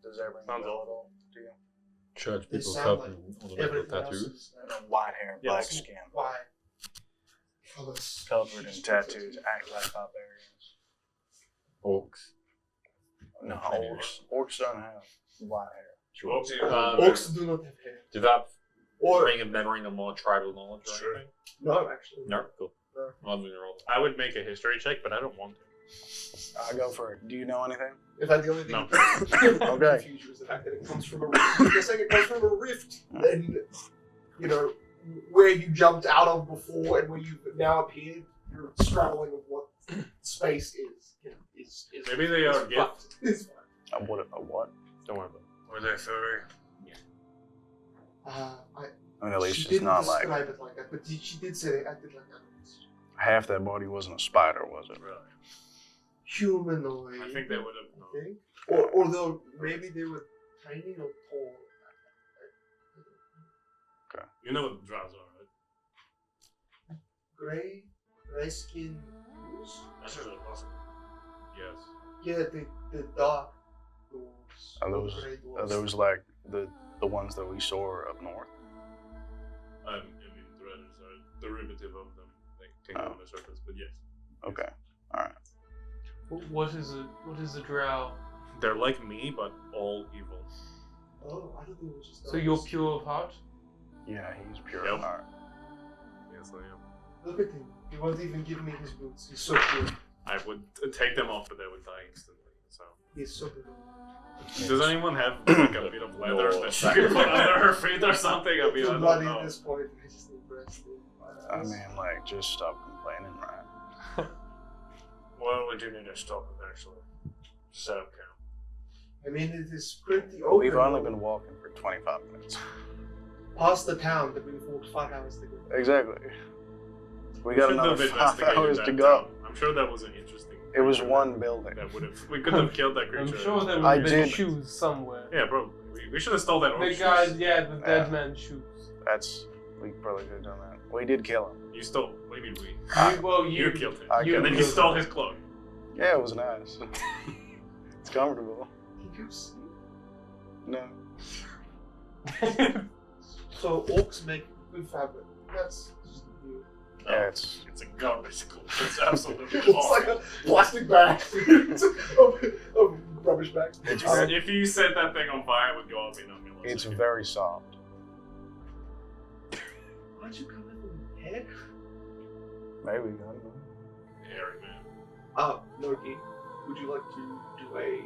S4: does that ring a
S3: Sounds
S4: bell
S3: awful.
S4: at all to you?
S7: Church
S2: They
S7: people
S2: sound
S7: covered
S2: like
S7: all the way with
S2: everything else
S7: tattoos.
S2: is
S4: White hair, black
S3: Yes.
S4: skin,
S2: why colors
S4: covered in tattoos, act like barbarians.
S7: Orcs.
S4: No, orcs don't have white hair.
S2: Orcs do not have hair.
S7: Did that
S2: Or
S7: ring a memory of more tribal knowledge or
S2: Sure.
S7: anything?
S2: no, actually.
S7: No, cool.
S2: No.
S7: I'm gonna roll.
S3: I would make a history check, but I don't want to.
S4: I go for it. Do you know anything?
S2: In fact, the only thing
S3: No.
S2: that
S4: Okay.
S2: confuse you is the fact that it comes from a rift. If you're saying it comes from a rift, then you know where you jumped out of before and where you've now appeared. You're straddling of what space is. Is
S3: Maybe they are
S2: fucked. It's fine.
S4: A what?
S3: Don't worry about it.
S6: Were they furry?
S4: I mean, at least
S2: She
S4: it's
S2: didn't
S4: not like
S2: describe it like that, but she did say they acted like animals.
S4: half that body wasn't a spider, was it?
S3: Really.
S2: Humanoid.
S3: I think they would have
S2: I
S3: known.
S2: think. Or although maybe they were tiny or tall.
S3: You know what the drows are, right?
S2: Gray skin.
S3: That's really possible. Yes.
S2: Yeah, the dark dwarves.
S4: Are those
S2: Grey dwarves.
S4: Are those like the ones that we saw up north?
S3: I mean, drows are derivative of them. They came on the surface, but yes.
S4: Okay. All right.
S5: What is a drow?
S3: They're like me, but all evil.
S2: Oh, I thought they were just.
S5: So you're pure of heart?
S4: Yeah, he's pure
S3: Yep.
S4: of heart.
S3: Yes, I am.
S2: Look at him. He won't even give me his boots. He's so pure.
S3: I would take them off, but they would die instantly. So,
S2: He's so pure.
S3: does anyone have like a bit of leather that she could put under her feet or something? I mean,
S2: It's
S3: I don't
S2: bloody
S3: know.
S2: at this point. I just need rest.
S4: I mean, like, just stop complaining, right?
S6: Well, we do need to stop eventually. Set up camp.
S2: I mean, it is pretty
S4: But
S2: open.
S4: we've only been walking for 25 minutes.
S2: past the town that we've walked 5 hours to go.
S4: Exactly. We
S3: We
S4: got
S3: should
S4: another
S3: have
S4: 5
S3: investigated
S4: hours
S3: that
S4: to go.
S3: town. I'm sure that was an interesting.
S4: It was
S3: creature
S4: one building.
S3: that would have. We could have killed that creature.
S5: I'm sure there would
S4: I
S5: have been
S4: did.
S5: shoes somewhere.
S3: Yeah, probably. We should have stole that.
S5: The
S3: orc
S5: guy,
S3: shoes.
S5: yeah, the
S4: Yeah.
S5: dead man's shoes.
S4: We probably could have done that. We did kill him.
S3: You stole. What do you mean we?
S5: You
S3: You killed him.
S4: I
S5: you
S3: And then you
S5: killed
S3: stole
S5: him.
S3: his cloak.
S4: Yeah, it was nice. It's comfortable.
S2: Did you see?
S4: No.
S2: So orcs make good fabric. That's just weird.
S4: Yeah, it's
S3: It's a garbage cloak. It's absolutely
S2: It's like
S3: awful.
S2: a plastic bag of rubbish bags.
S3: If you set that thing on fire, it would go up in a millisecond.
S4: it's very soft.
S2: Aren't you coming from head?
S4: Maybe, I don't know.
S3: Hairy man.
S2: Loki, would you like to do a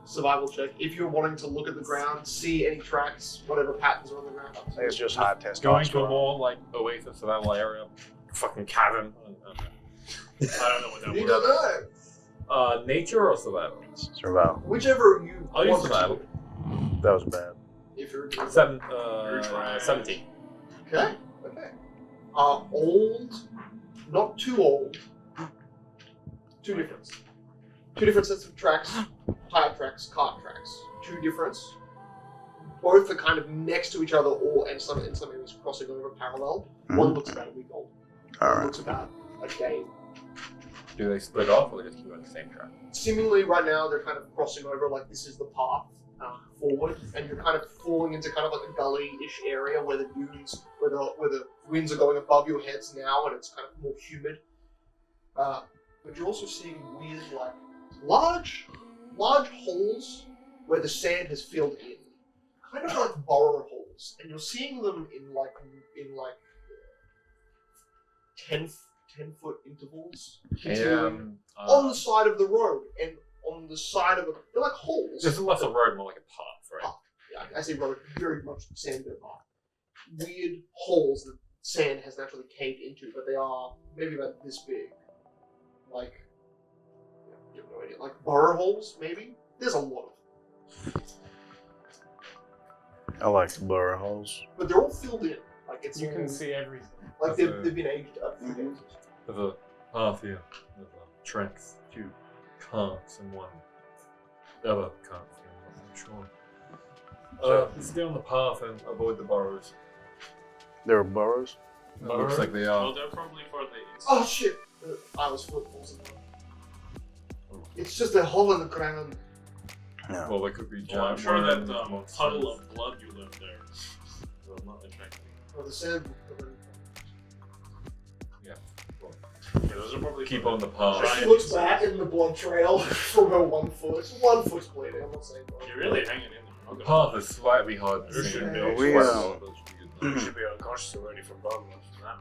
S2: survival check? If you're wanting to look at the ground, see any tracks, whatever patterns are on the ground.
S4: I think it's just high testosterone.
S7: Going to a more like oasis survival area, fucking cabin.
S3: I don't know what that
S2: You
S3: word
S2: don't
S3: is.
S2: know.
S7: Nature or survival?
S4: Survival.
S2: Whichever you
S7: I'll use
S2: want
S7: survival.
S2: to.
S4: That was bad.
S2: If you're
S7: 17.
S2: Okay. Old, not too old. Two different sets of tracks, tire tracks, cart tracks. Two difference. Both are kind of next to each other, or and some in some areas crossing over parallel. One looks about a week old. One
S4: Alright.
S2: looks about a day.
S7: Do they split off or they just keep on the same track?
S2: Seemingly, right now they're kind of crossing over, like this is the path forward, and you're kind of falling into kind of like a gully-ish area where the dunes, where the winds are going above your heads now, and it's kind of more humid. But you're also seeing weird, like large holes where the sand has filled in, kind of like burrow holes, and you're seeing them in like 10-foot intervals continuing on the side of the road and on the side of they're like holes.
S7: This is less a road, more like a path, right?
S2: Yeah, I say road, very much sand dirt path. Weird holes that sand has naturally caved into, but they are maybe about this big. Like, you have no idea. Like burrow holes, maybe? There's a lot of them.
S4: I like the burrow holes.
S2: But they're all filled in. Like, it's
S5: You
S2: all,
S5: can see everything.
S2: like they've been aged up.
S4: Mhm.
S7: There's a path here. There's tracks, 2 carts, and 1 other cart. I'm not sure. Let's stay on the path and avoid the burrows.
S4: There are burrows?
S7: It looks like they
S3: Well,
S7: are.
S3: they're probably for the.
S2: Oh shit! I was footballs. It's just a hole in the ground.
S4: No.
S7: Well, there could be
S3: Well, I'm
S7: giant
S3: sure that
S7: worms, monsters.
S3: puddle of blood you left there will not attract me.
S2: Oh, the sand.
S3: Yeah, those are probably
S7: Keep
S3: for
S7: on the path.
S2: She looks back in the blood trail from her 1 foot. 1 foot's bleeding, I'm not saying that.
S3: You're really hanging in there.
S7: The
S3: Okay.
S7: path is slightly hard to
S6: You
S7: see.
S6: should
S4: be- we,
S6: You should be unconscious already from bottom of that.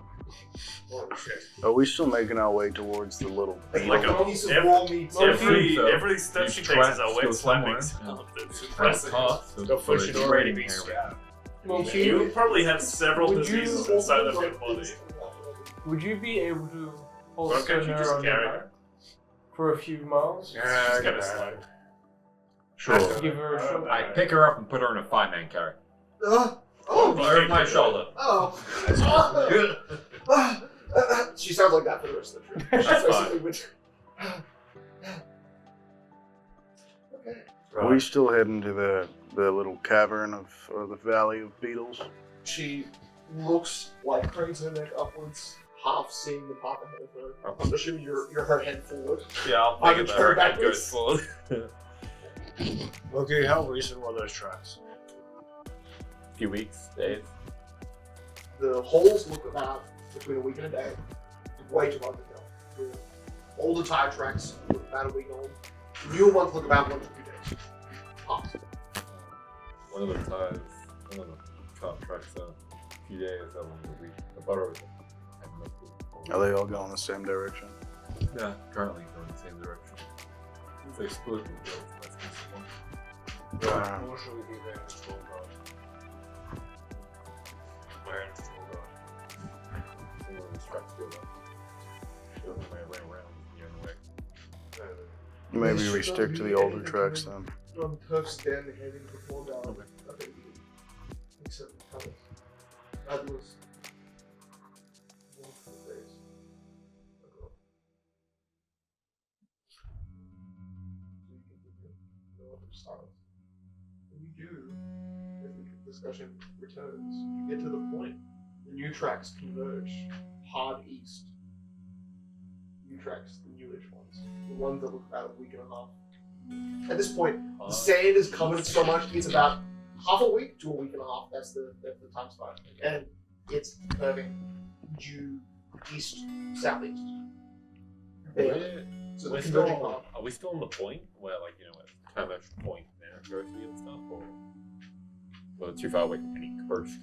S6: Holy shit.
S4: Are we still making our way towards the little
S2: Like,
S3: Like
S2: a
S3: a-
S2: piece of
S3: every-
S2: raw meat.
S3: Every
S7: so.
S3: every step
S7: These
S3: she takes is a
S7: tracks
S3: wet
S7: go
S3: slapping
S7: somewhere.
S3: sound. That's
S7: That
S3: impressive.
S7: path.
S6: The foot should already be stabbed.
S5: Well,
S3: You probably have several
S5: Would you-
S3: diseases inside of your body.
S5: would you be able to hold
S3: Why can't you
S5: her
S3: just
S5: on your
S3: carry
S5: back
S3: her?
S5: for a few miles?
S6: Yeah,
S3: She's
S6: I
S3: gonna
S6: got
S3: slide.
S6: that.
S7: Sure.
S5: Give her a shot.
S7: I pick her up and put her in a 5-man carry.
S2: Oh!
S7: Over my shoulder.
S2: Oh! She sounds like that for the rest of the trip. She's
S7: That's
S2: basically with. Okay.
S4: Are we still heading to the little cavern or the valley of beetles?
S2: She looks like cranes her neck upwards, half seeing the path ahead of her. I'm assuming you're her head forward.
S3: Yeah, I'll
S2: I
S3: make it
S2: would
S3: that her
S2: turn
S3: head goes
S2: backwards.
S3: forward.
S6: Okay, how recent were those tracks?
S7: A few weeks, days.
S2: The holes look about between a week and a day. Way too hard to tell. The older tire tracks look about a week old. The newer ones look about 1 to 2 days. Tops.
S7: One of the tires, one of the cart tracks are a few days, that one's a week. The burrows are no clue.
S4: Are they all going the same direction?
S7: Yeah, currently going in the same direction. They split with the that's the one.
S4: Right.
S6: Or should we be there in the full guard? Where in the full guard?
S7: Some of these tracks go up. The only way around is the only way.
S4: Maybe we stick to the older tracks then.
S2: On Turf's Den heading before down. I think except the colours. That was one of the days ago. So you can give no other styles. When you do, as the discussion returns, you get to the point. The new tracks converge hard east. New tracks, the newish ones. The ones that look about a week and a half. At this point, the sand is covered so much, it's about half a week to a week and a half. That's the time span. And it's curving due east, southeast. There. So the
S7: We're
S2: converging
S7: still,
S2: path.
S7: are we still on the point where, like, you know, a converge point there goes to and stuff, or well, too far away from any coast?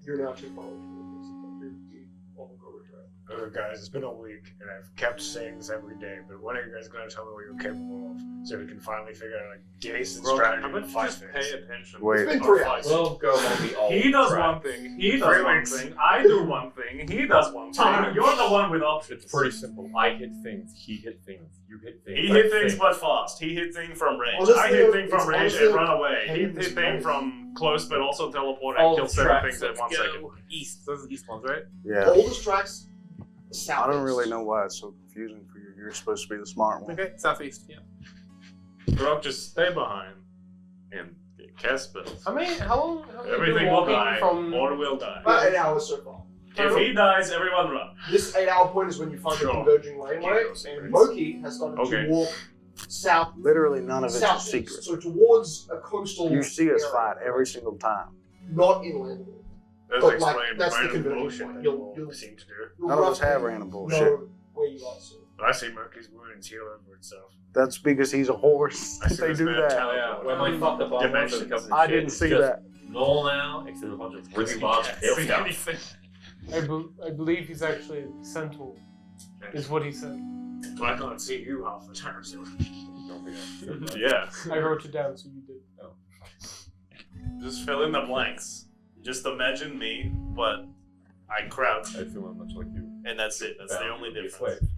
S2: You're now too far away from the on the GOGGA trail.
S6: Guys, it's been a week, and I've kept saying this every day, but when are you guys going to tell me what you're capable of, so we can finally figure out a decent
S3: Bro,
S6: strategy
S3: how about
S6: to
S3: you
S6: fight
S3: just
S6: this?
S3: pay attention?
S4: Wait.
S2: It's been
S3: Or
S2: 3
S3: fight.
S2: hours.
S7: We'll go on the old
S3: He does
S7: track.
S3: one thing, he does
S6: 3
S3: one
S6: weeks.
S3: thing, I do one thing, he does one thing.
S2: Time.
S3: You're the one with options.
S7: It's pretty simple. I hit things, he hit things, you hit things.
S3: He
S7: I
S3: hit things
S7: think.
S3: but fast. He hit thing from range.
S2: Honestly,
S3: I hit thing from
S2: it's
S3: range
S2: honestly
S3: and run away. He
S2: pain
S3: hit
S2: in
S3: thing
S2: the
S3: from close but also teleport and
S7: All
S3: kill
S7: the
S3: 7
S7: tracks,
S3: things at
S7: let's
S3: 1
S7: go
S3: second.
S7: East. Those are the east ones, right?
S4: Yeah.
S2: Oldest tracks, southeast.
S4: I don't really know why it's so confusing for you. You're supposed to be the smart one.
S7: Okay, southeast, yeah.
S3: Brock, just stay behind and cast spells.
S5: I mean, how long have you
S3: Everything
S5: been
S3: will
S5: walking
S3: die
S5: from?
S3: or will die.
S2: About 8 hours so far.
S3: If he dies, everyone run.
S2: This 8-hour point is when you find
S3: Sure.
S2: the converging laneway, and Moki has started
S3: Okay.
S2: to walk south.
S4: Literally none of it's a
S2: southeast,
S4: secret.
S2: so towards a coastal.
S4: You see us
S2: area,
S4: fight every single time.
S2: Not inland.
S6: That's
S2: But,
S6: explain
S2: like, that's the
S6: random
S2: conversion
S6: bullshit
S2: point.
S6: that
S2: You'll-
S6: you
S2: you'll-
S6: seem to do.
S2: You'll
S4: None of us
S2: roughly
S4: have random bullshit.
S2: know where you are, so.
S6: I see Murky's wounds heal over itself.
S4: That's because he's a horse.
S6: I see
S4: They
S6: this
S4: do
S6: man
S4: that.
S6: tell-
S7: Yeah, when I fucked up on
S6: Dimensions.
S7: the covenant
S4: I
S7: shit,
S4: didn't
S7: it's
S4: see
S7: just
S4: that.
S7: null now, except a bunch of really large tail
S3: See
S7: stuff.
S3: anything.
S5: I believe he's actually a centaur, is what he said.
S6: But I can't see you half the time, so.
S7: Don't forget.
S3: Yeah.
S5: I wrote it down, so you did.
S3: Just fill in the blanks. Just imagine me, but I crouch,
S7: I feel much like you.
S3: and that's it. That's the only
S7: Be a
S3: difference.
S7: slave.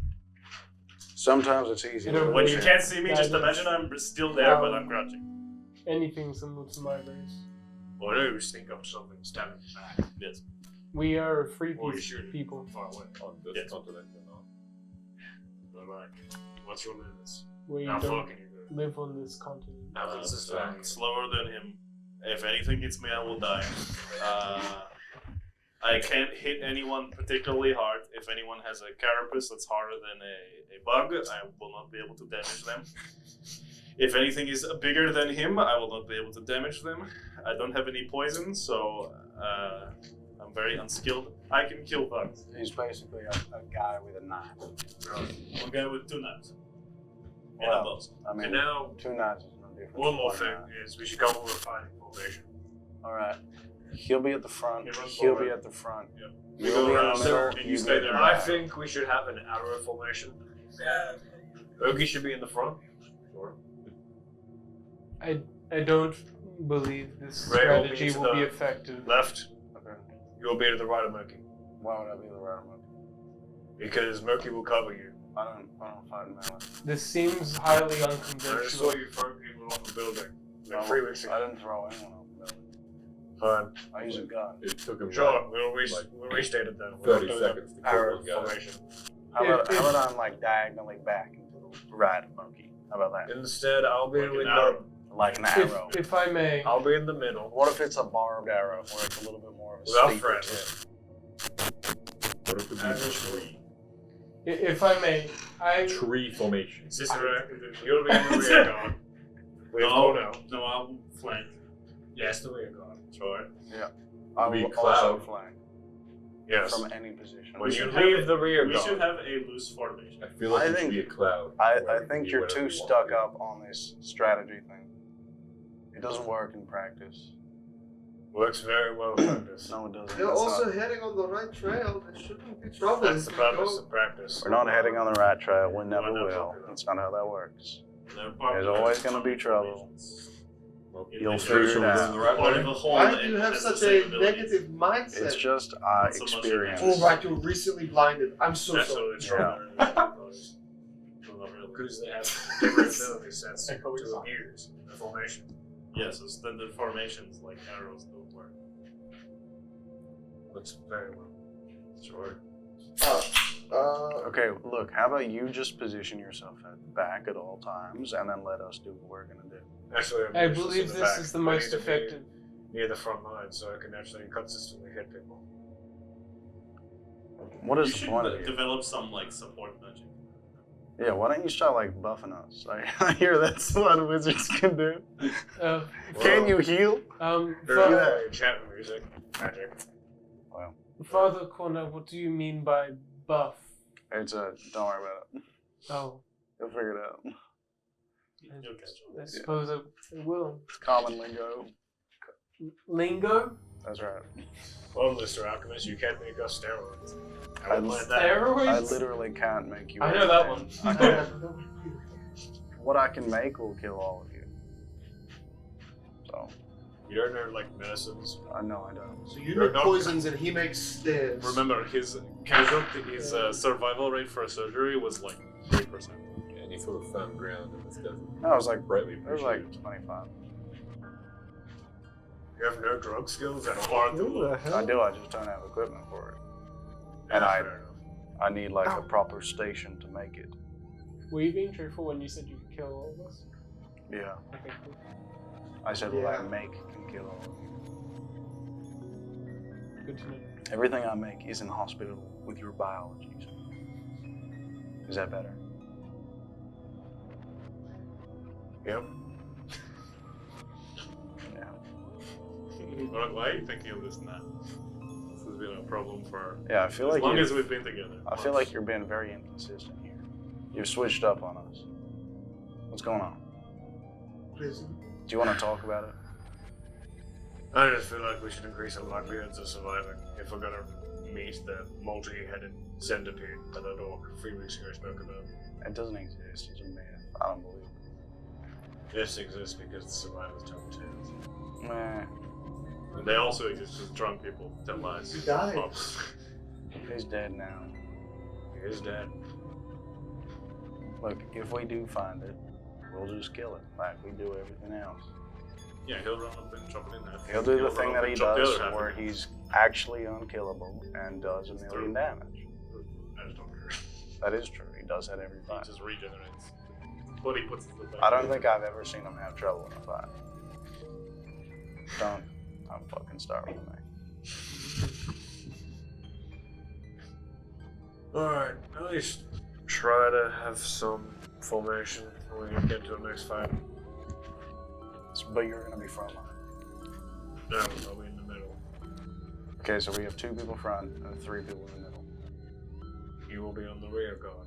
S4: Sometimes it's easy.
S5: You know,
S4: to
S3: When you
S4: lose.
S3: can't see me, just
S5: Yeah,
S3: imagine I'm still there, but I'm crouching.
S5: Anything similar to my race.
S6: Or I just think of something stabbing back.
S3: Yes.
S5: We are free
S6: Or you shoot
S5: people.
S6: far away.
S7: On this
S3: Yes.
S7: continent or not.
S6: But like, what's your limits?
S5: Where you
S6: How far
S5: don't
S6: can you go?
S5: live on this continent.
S6: How consistent?
S3: Slower than him. If anything hits me, I will die. I can't hit anyone particularly hard. If anyone has a carapace that's harder than a bug, I will not be able to damage them. If anything is bigger than him, I will not be able to damage them. I don't have any poison, so I'm very unskilled. I can kill bugs.
S4: He's basically a guy with a knife.
S3: One guy with 2 knives. And a
S4: Well,
S3: bow.
S4: I mean,
S6: And now,
S4: 2 knives is no different.
S6: one more
S4: from
S6: thing
S4: knife.
S6: is we should come up with a fighting formation.
S4: All right. He'll be at the front.
S3: He runs
S4: He'll be
S3: forward.
S4: at the front.
S3: Yep.
S6: We
S4: You'll
S6: go
S4: be in
S6: around,
S4: the middle.
S3: and you
S4: you
S3: stay
S4: be
S3: there.
S4: in the
S6: I
S4: back.
S6: think we should have an arrow formation. Ogie should be in the front.
S3: Sure.
S5: I don't believe this
S6: Ray will be
S5: strategy
S6: to
S5: will be
S6: the
S5: effective.
S6: Left,
S4: Okay.
S6: you'll be to the right of Murky.
S4: Why would I be the right one?
S6: Because Murky will cover you.
S4: I don't fight in melee.
S5: This seems highly
S6: I just
S5: unconventional.
S6: saw you throw people off a building like
S4: No,
S6: 3 weeks
S4: I
S6: ago.
S4: didn't throw anyone off the building.
S6: Fine.
S4: I use a gun.
S7: It took him
S6: Sure, we'll
S7: like
S6: restate it then.
S7: 30
S6: We'll do
S7: seconds to
S6: the arrow
S7: kill one guy.
S6: formation.
S4: How about,
S5: If-
S4: how about I'm like diagonally back into the right of Monkey? How about that?
S6: Instead, I'll be
S3: Like
S6: with
S3: an arrow.
S4: Like an arrow.
S5: If I may,
S6: I'll be in the middle.
S4: What if it's a barbed arrow where it's a little bit more of a
S6: Without
S4: steeper
S6: friends.
S4: tip?
S7: What if
S6: And
S7: it
S6: it's
S7: was
S6: free.
S5: if I may, I
S7: tree formation?
S6: Cicero, you'll be in the rear guard. We have Cornell.
S3: No, I'll flank.
S6: Yes, the rear guard.
S3: Sure.
S4: I
S7: Be
S4: will
S7: cloud.
S4: also flank
S6: Yes.
S4: from any position.
S6: When you
S3: should
S6: leave
S3: have
S6: the rear
S3: We
S6: guard,
S3: should have a loose formation.
S7: I feel like
S4: I
S7: it should
S4: think-
S7: be a cloud.
S4: I
S7: where we can
S4: think
S7: do
S4: you're
S7: whatever
S4: too
S7: we want.
S4: stuck up on this strategy thing. It doesn't work in practice.
S6: works very well in practice.
S4: No, it doesn't.
S2: They're
S4: That's
S2: also
S4: not-
S2: heading on the right trail. There shouldn't be trouble.
S6: That's the
S2: if we go-
S6: purpose of practice.
S4: We're not heading on the right trail. We never
S3: not
S4: will.
S3: popular.
S4: That's not how that works.
S3: They're
S4: There's always gonna be trouble.
S7: Well,
S3: You'll
S7: you're
S4: figure
S7: sure
S4: it
S7: we're
S4: out.
S7: going the right
S3: Part
S7: way?
S3: of a whole.
S2: Why do you have
S3: has the
S2: such
S3: same
S2: a
S3: abilities.
S2: negative mindset?
S4: It's just
S3: Not so much
S4: experience.
S2: Oh, right, you're recently blinded. I'm so
S3: That's
S2: sorry.
S3: what it's from.
S4: Yeah.
S3: Well, not really.
S6: Because they have different ability sets to abuse in the formation.
S3: Yeah, so standard formations like arrows don't work.
S6: Looks very well.
S3: Sure.
S4: Okay, look, how about you just position yourself at the back at all times and then let us do what we're gonna do.
S6: Actually, I'm
S5: I
S6: useless
S5: believe
S6: in the
S5: this
S6: back.
S5: is the
S6: I
S5: most
S6: need to be
S5: effective.
S6: near the front line, so I can actually consistently hit people.
S4: What
S3: You
S4: is the
S3: should
S4: point of it?
S3: develop some like support magic.
S4: Yeah, why don't you start like buffing us? I hear that's what wizards can do.
S5: Uh,
S4: Can you heal?
S6: There's
S5: Father,
S6: enchantment music, magic.
S5: Father Cornell, what do you mean by buff?
S4: It's a don't worry about it.
S5: Oh,
S4: You'll figure it out.
S3: You'll catch on.
S5: I suppose I will.
S4: It's common lingo.
S5: Lingo?
S4: That's right.
S6: Well, Mr. Alchemist, you can't make us steroids.
S4: I
S6: I will plan that.
S5: Steroids?
S4: I literally can't make you.
S5: I know that
S4: anything.
S5: one.
S4: I can't. What I can make will kill all of you. So
S6: You don't know, like, medicines.
S4: I know I don't.
S2: So you
S6: You're
S2: make
S6: not-
S2: poisons and he makes stairs.
S3: Remember, his casualty, his survival rate for a surgery was like 3%.
S7: Yeah, and you sort of found ground in this desert.
S4: I was like,
S7: Brightly
S4: it was like
S7: appreciated.
S4: 25.
S6: You have no drug skills at all.
S3: Hard to look.
S4: I do. I just don't have equipment for it, and
S6: Yeah, fair enough.
S4: I need like a proper station to make it.
S5: Were you being truthful when you said you could kill all of us?
S4: Yeah.
S5: Okay, cool.
S4: I said what I
S2: Yeah.
S4: make can kill all of you.
S5: Good to know.
S4: Everything I make is in hospital with your biologies. Is that better?
S6: Yep.
S4: Yeah.
S3: Why are you thinking of this now? This has been a problem for
S4: Yeah, I feel
S3: as
S4: like
S3: long
S4: you.
S3: as we've been together.
S4: I feel like you're being very inconsistent here. You've switched up on us. What's going on?
S2: Please.
S4: Do you want to talk about it?
S6: I just feel like we should increase our likelihoods of surviving if we're gonna meet the multi-headed centipede that the dog 3 weeks ago spoke about.
S4: It doesn't exist. It's a myth. I don't believe
S6: This exists because the survivors tell tales.
S4: it. Meh.
S3: And they also exist as drunk people tell lies.
S2: He died.
S3: Oh.
S4: He's dead now.
S6: He is dead.
S4: Look, if we do find it, we'll just kill it like we do everything else.
S3: Yeah, he'll run up and chop it in half.
S4: He'll do the
S3: run
S4: thing
S3: up
S4: that
S3: and
S4: he
S3: chop the
S4: does
S3: other half
S4: where
S3: in half.
S4: he's actually unkillable and does a
S3: It's
S4: million
S3: true.
S4: damage.
S3: I just don't care.
S4: That is true. He does that every
S3: He
S4: fight.
S3: just regenerates. What he puts in the back.
S4: I don't think I've ever seen him have trouble in a fight. Don't fucking start with me.
S6: Alright, at least try to have some formation when we get to the next fight.
S4: But you're gonna be front line.
S6: No, probably in the middle.
S4: Okay, so we have 2 people front and 3 people in the middle.
S6: You will be on the rear guard.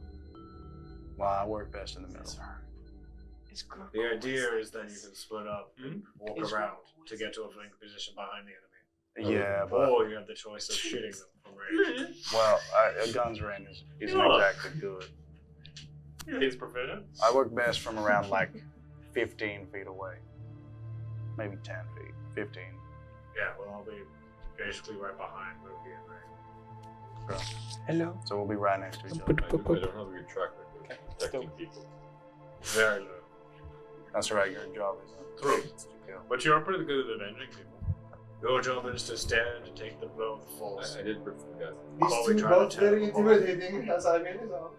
S4: Well, I work best in the middle.
S6: The idea is that you can split up and walk
S5: It's
S6: around to get to a flank position behind the enemy.
S4: Yeah, but
S6: Or you have the choice of shooting them from range.
S4: well, a gun's range isn't exactly good.
S3: He's proficient.
S4: I work best from around like 15 feet away, maybe 10 feet, 15.
S6: Yeah, well, I'll be basically right behind where we in range.
S5: Hello.
S4: So we'll be right next to each
S7: I
S4: other.
S7: don't have a good track record of protecting people.
S6: Very low.
S4: That's right. Your job is
S6: True.
S4: to kill.
S3: But you're pretty good at avenging people.
S6: Your job is to stand and take the blow of the force.
S7: I did rip some guys.
S2: These
S6: Probably
S2: two
S6: trying to
S2: both
S6: tell
S2: very
S6: them apart.
S2: intimidating as I'm in his arm.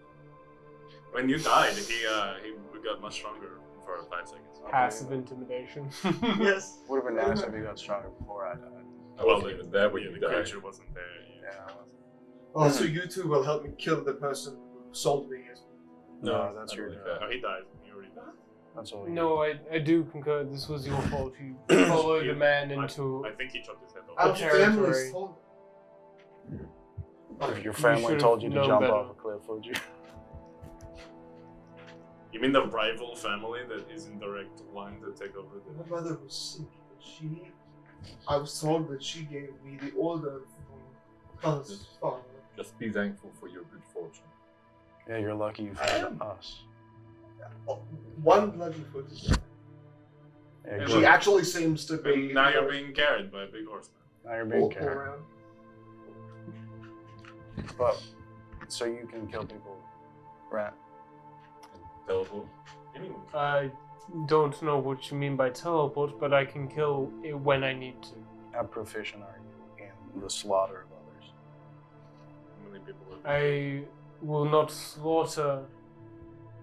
S3: When you died, he got much stronger for 5 seconds.
S5: Passive intimidation.
S2: Yes.
S4: Would have been nice if you got stronger before I died.
S7: I wasn't even there when
S3: yeah,
S7: you
S3: the
S7: died.
S3: creature wasn't there.
S4: Yeah.
S2: Oh, so you two will help me kill the person who sold me.
S4: No, that's
S7: not
S4: your
S7: really
S4: job.
S3: No, he died. He already died.
S4: That's all. You
S5: No, I do concur. This was your fault. You followed the man into
S3: I think he chopped his head off.
S2: Our
S5: territory.
S2: families told
S4: If your
S5: You
S4: family
S5: should've
S4: told you to
S5: known
S4: jump
S5: better.
S4: off a cliff, would you?
S3: You mean the rival family that is in direct line to take over
S2: my
S3: the...
S2: mother was sick. I was told that she gave me the order from Khan's father.
S7: Just be thankful for your good fortune.
S4: Yeah, you're lucky you found us.
S2: Oh, one bloody foot.
S4: Yeah,
S3: Yeah,
S2: She
S4: good.
S2: actually seems to be.
S3: And now you're being carried by a big horseman.
S4: Now you're
S2: all,
S4: being
S2: all
S4: carried.
S2: around.
S4: But so you can kill people, Brandt.
S7: Teleport.
S3: Anyone.
S5: I don't know what you mean by teleport, but I can kill it when I need to.
S4: How proficient are you in the slaughter of others?
S3: How many people would
S5: I will not slaughter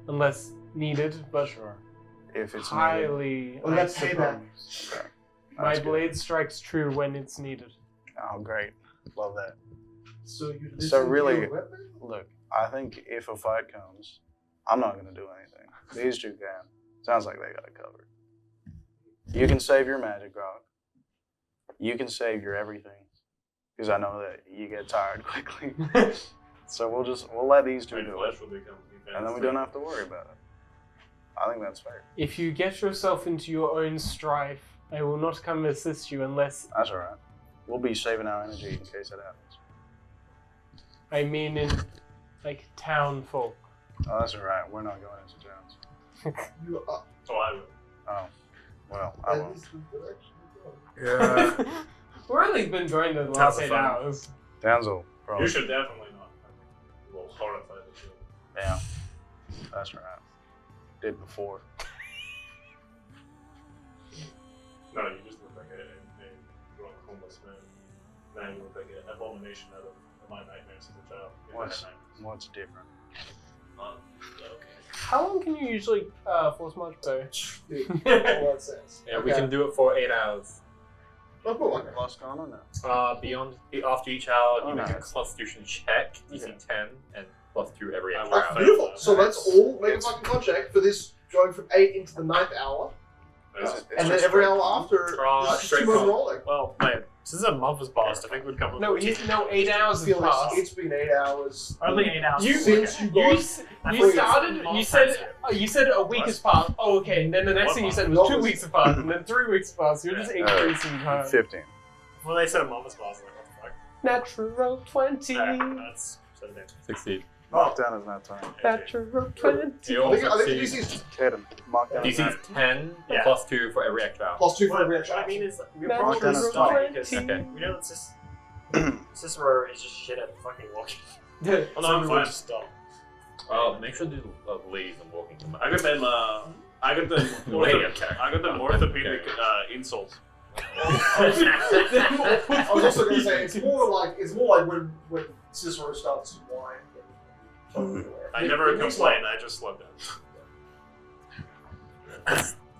S5: unless needed, but
S4: Sure. If it's needed.
S5: highly,
S2: Well,
S5: I
S2: let's say that.
S5: suppose.
S4: Okay.
S5: My
S4: That's good.
S5: blade strikes true when it's needed.
S4: Oh, great. Love that.
S2: So you listen
S4: So
S2: to
S4: really-
S2: your weapon?
S4: Look, I think if a fight comes, I'm not going to do anything. These two can. Sounds like they got it covered. You can save your magic rock. You can save your everything. Because I know that you get tired quickly. So we'll let these two
S3: My
S4: do
S3: flesh
S4: it.
S3: will become
S4: And then we don't have to worry about it. I think that's fair.
S5: If you get yourself into your own strife, I will not come assist you unless,
S4: That's alright. We'll be saving our energy in case it happens.
S5: I mean in, like, town folk.
S4: Oh, that's alright. We're not going into towns.
S2: You are.
S3: So I will.
S4: Oh. Well, I
S2: That
S4: won't.
S2: is the direction you're going.
S6: Yeah.
S5: We've only been joined in the
S6: Towns
S5: last
S6: are
S5: 8
S6: fun.
S5: hours.
S4: Towns will probably.
S3: You should definitely not. It will horrify the children.
S4: Yeah. That's right. Did before.
S3: No, you just look like a drunk homeless man. Now you look like an abomination out of my nightmares as a child. If I had nightmares.
S4: What's different?
S3: Okay.
S5: How long can you usually force march though?
S2: Dude, all that sense.
S6: Yeah, we
S2: Okay.
S6: can do it for 8 hours.
S2: Oh, cool. Okay.
S4: Plus con or no?
S6: Beyond after each hour,
S4: Oh,
S6: you make a
S4: nice.
S6: Constitution check, DC
S4: Okay.
S6: 10, and +2 every
S3: I
S6: extra
S3: will
S2: Ah,
S6: hour.
S3: fail.
S2: beautiful. So let's all make a
S6: It's-
S2: fucking con check for this going from 8 into the 9th hour.
S3: That's-
S2: And then every hour after,
S6: Draw
S2: just
S6: straight
S2: keep on
S6: con.
S2: rolling.
S6: Well, man, since a month has passed, I think we'd come up
S5: No,
S6: with
S5: 8 hours has
S2: Felix,
S5: passed.
S2: it's been 8 hours.
S6: only 8 hours.
S5: You,
S2: Since you
S5: you,
S2: got-
S5: s-
S6: I
S5: you
S6: thought
S5: started.
S6: it was
S5: You said.
S6: long
S5: You said a week has passed. Oh, okay. And then the next
S3: What
S5: thing you
S3: month?
S5: said was
S2: What
S5: 2
S2: was-
S5: weeks have passed, and then 3 weeks have passed. You're just increasing time.
S4: 15.
S6: Well, they said a month has passed. Like, what the fuck?
S5: Natural 20.
S6: That's 17.
S7: 16.
S4: Markdown is not time.
S5: Natural 20.
S7: You
S2: I think
S7: also
S2: DC
S7: see
S2: is
S4: Hit him. Markdown.
S7: DC is 10
S6: Yeah.
S7: +2 for every extra hour.
S2: +2 for
S6: What
S2: every
S6: I
S2: extra.
S6: mean is, we're
S5: Natural
S6: probably
S4: Natural
S6: stuck
S5: 20.
S6: because
S7: Okay.
S6: we know that Cicero is just shit at fucking walking.
S5: Yeah.
S3: Oh, no, I'm
S6: So we
S3: fine.
S6: would just stop.
S7: Make sure to leave and walking them.
S3: I got them. I got them.
S7: Wait, okay.
S3: I got them orthopedic insults.
S2: I was also going to say it's more like when Cicero starts to whine.
S3: I never complain. I just slow down.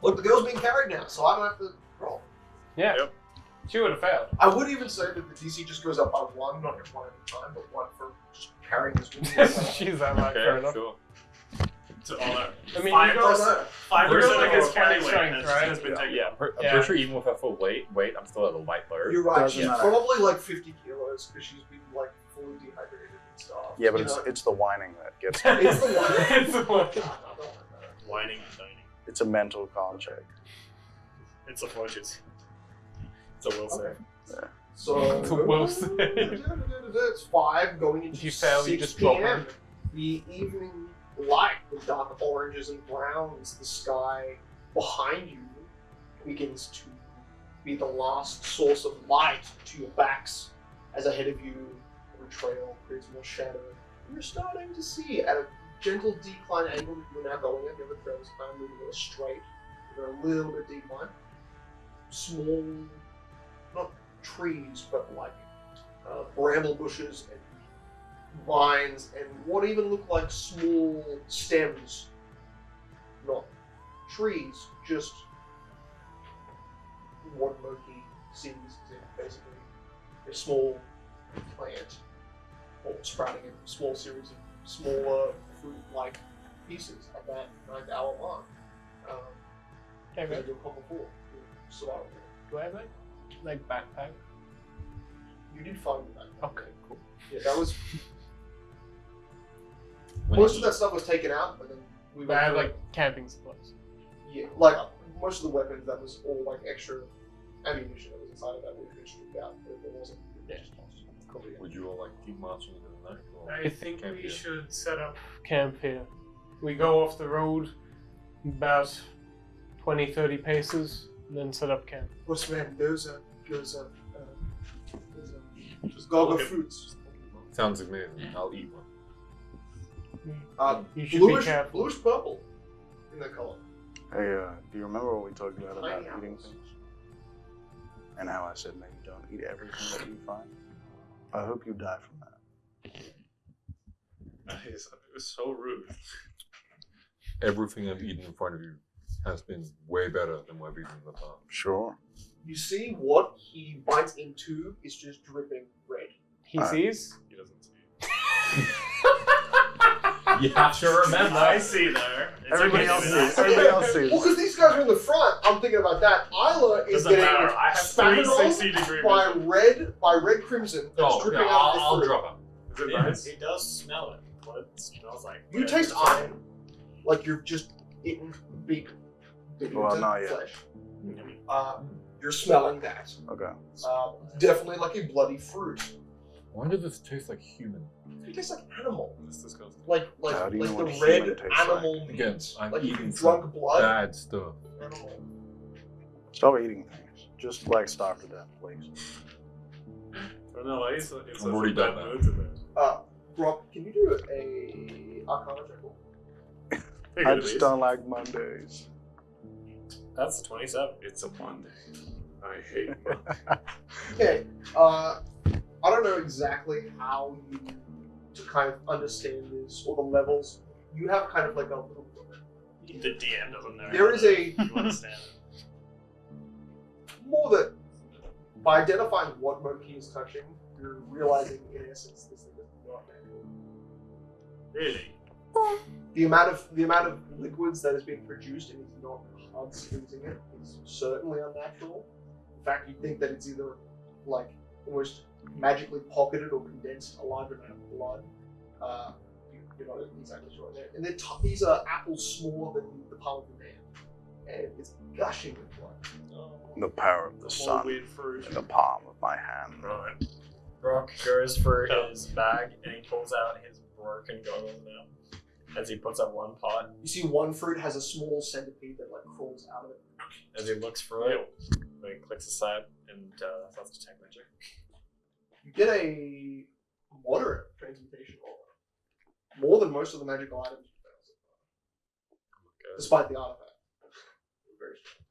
S2: Look, the girl's being carried now, so I don't have to roll.
S5: Yeah.
S3: Yep.
S5: She would have failed.
S2: I would even say that the DC just goes up by 1, not just 1 at a time, but 1 for just carrying this woman.
S5: She's that much, fair
S7: Okay,
S5: enough.
S7: sure.
S3: to all that.
S5: I mean,
S3: Five
S5: you guys,
S2: no.
S3: 5% against
S5: Five
S3: carry weight
S5: strength, right?
S3: has been taken.
S8: Yeah, I'm
S5: Yeah.
S8: pretty sure even with a full weight, I'm still at a light load.
S2: You're right.
S4: Doesn't
S2: She's
S4: matter.
S2: probably like 50 kilos because she's been like fully dehydrated and stuff.
S4: Yeah, but
S2: You
S4: it's
S2: know?
S4: it's the whining that gets.
S2: It's the one.
S5: It's the one.
S3: Whining and dining.
S4: It's a mental con check.
S6: It's a fortress. It's a will save.
S2: So
S5: It's a well said.
S2: It's 5 going into
S5: If you fail,
S2: 6
S5: you just drop
S2: p.m.
S5: one.
S2: The evening light with dark oranges and browns, the sky behind you begins to be the last source of light to your backs, as ahead of you the trail creates more shadow. You're starting to see at a gentle decline angle that you're now going at. The other trail is kind of moving a little straight. You're a little bit decline. Small, not trees, but like bramble bushes and vines and what even look like small stems. Not trees, just what Moki sees as basically a small plant or sprouting a small series of smaller fruit-like pieces at that 9th hour mark.
S5: Okay,
S2: Because I
S5: right.
S2: do a couple more survival.
S5: Do I have like backpack?
S2: You did find that.
S5: Okay, cool.
S2: Yeah, that was
S7: When
S2: most
S7: you-
S2: of that stuff was taken out, and then we
S5: I
S2: went
S5: have
S2: through
S5: like camping supplies.
S2: yeah, like most of the weapons that was all like extra ammunition that was inside of that would have been stripped out, but there wasn't. Cool.
S7: Would you all like keep marching into the night? Or
S6: I think
S7: camp
S6: we
S7: here?
S6: should set up.
S5: Camp here. We go off the road about 20-30 paces, and then set up camp.
S2: What's man? There's GOGGA fruits.
S7: Sounds amazing. I'll eat one.
S5: You should be
S2: Bluish,
S5: careful.
S2: bluish purple in that color.
S4: Hey, do you remember what we talked about
S2: Tiny
S4: eating
S2: apples.
S4: things? And how I said maybe don't eat everything that you find? I hope you die from that.
S3: It was so rude.
S7: Everything I've eaten in front of you has been way better than what I've eaten in the past.
S4: Sure.
S2: You see what he bites into is just dripping red.
S5: He
S4: Alright.
S5: sees.
S3: He doesn't see.
S8: You have to remember.
S3: I see there. It's
S4: Everybody
S3: okay,
S4: else
S3: dude.
S4: sees. Everybody else sees.
S2: Well, because these guys are in the front, I'm thinking about that. Isla is
S3: Doesn't
S2: getting
S3: matter. I have
S2: spattered
S3: 360-degree
S2: by
S3: vision.
S2: red crimson that's
S8: Oh,
S2: dripping
S8: yeah,
S2: out of the
S8: I'll
S2: fruit.
S8: drop it.
S3: Is it
S8: Yes.
S3: nice?
S6: He does smell it. What it smells like.
S2: You taste iron, like you've just eaten beef.
S4: Well, not yet.
S2: Flesh. You're smelling that.
S4: Okay.
S2: Definitely like a bloody fruit.
S7: Why does this taste like human?
S2: It tastes like animal.
S3: That's disgusting.
S2: Like
S4: How do you know
S2: the
S4: what
S2: red
S4: human tastes
S2: animal meat.
S7: Again, I'm
S2: like
S7: eating
S2: you've drunk blood.
S7: Bad stuff.
S2: Animal.
S4: Stop eating things. Just like starve to death, please.
S3: I don't know. It's
S7: I've already done
S3: bad
S7: that.
S3: mood today.
S2: Brock, can you do a Arcana check?
S4: I just don't like Mondays.
S6: That's 27.
S3: It's a Monday. I hate Monday.
S2: Okay. I don't know exactly how you to kind of understand this or the levels. You have kind of like a little book.
S6: The DM doesn't know.
S2: There is a
S6: You understand it.
S2: more that by identifying what Moki is touching, you're realizing in essence this thing is not natural.
S6: Really?
S2: The amount of liquids that is being produced and it's not hugs using it is certainly unnatural. In fact, you think that it's either like almost magically pocketed or condensed a large amount of blood. You're not exactly sure there. And these are apples smaller than the palm of your hand, and it's gushing with blood.
S4: The power of the
S3: More
S4: sun
S3: weird fruit.
S4: in the palm of my hand.
S6: Right. Brock goes for his bag and he pulls out his broken goggles now. As he puts up one pot,
S2: You see one fruit has a small centipede that like crawls out of it.
S6: as he looks through it, he clicks aside and starts to detect magic.
S2: You get a moderate transmutation roll. More than most of the magical items you found so far. Despite the artifact. Very strong.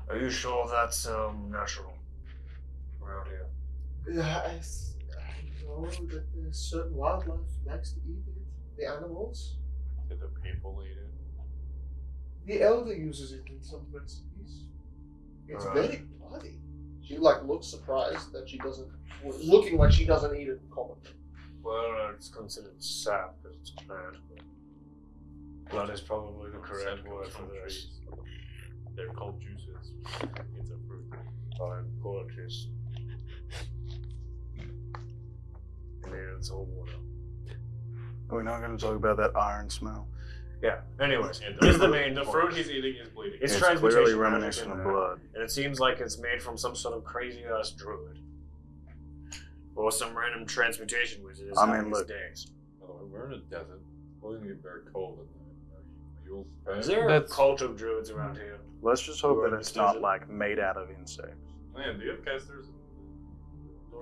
S6: Are you sure that's natural? Around here.
S2: Yeah, I know that there's certain wildlife likes to eat it. The animals.
S3: Did the people eat it?
S2: The elder uses it in some recipes. It's
S6: Right.
S2: very bloody. She looks surprised that she doesn't, looking like she doesn't eat it commonly.
S6: Well, it's considered sap because it's plant. Blood is probably the correct word for this.
S3: They're called juices. It's a fruit.
S6: Fine, gorgeous. And then it's all water.
S4: We're not going to talk about that iron smell.
S6: Yeah. Anyways,
S3: And
S6: here's the main
S3: the
S6: point.
S3: fruit he's eating is bleeding.
S6: It's
S4: It's
S6: transmutation
S4: clearly
S6: magic
S4: reminiscent
S6: in
S4: of
S6: there.
S4: blood.
S6: And it seems like it's made from some sort of crazy ass druid. Or some random transmutation wizard is
S4: I mean,
S6: having these
S4: look.
S6: days.
S7: By the way, we're in a desert. It's going to get very cold at night. Are you all prepared?
S6: Is there
S5: That's-
S6: a cult of druids around here?
S4: Let's just hope
S6: Or
S4: that
S6: this
S4: it's not
S6: desert.
S4: like made out of insects.
S3: Man, do you have casters?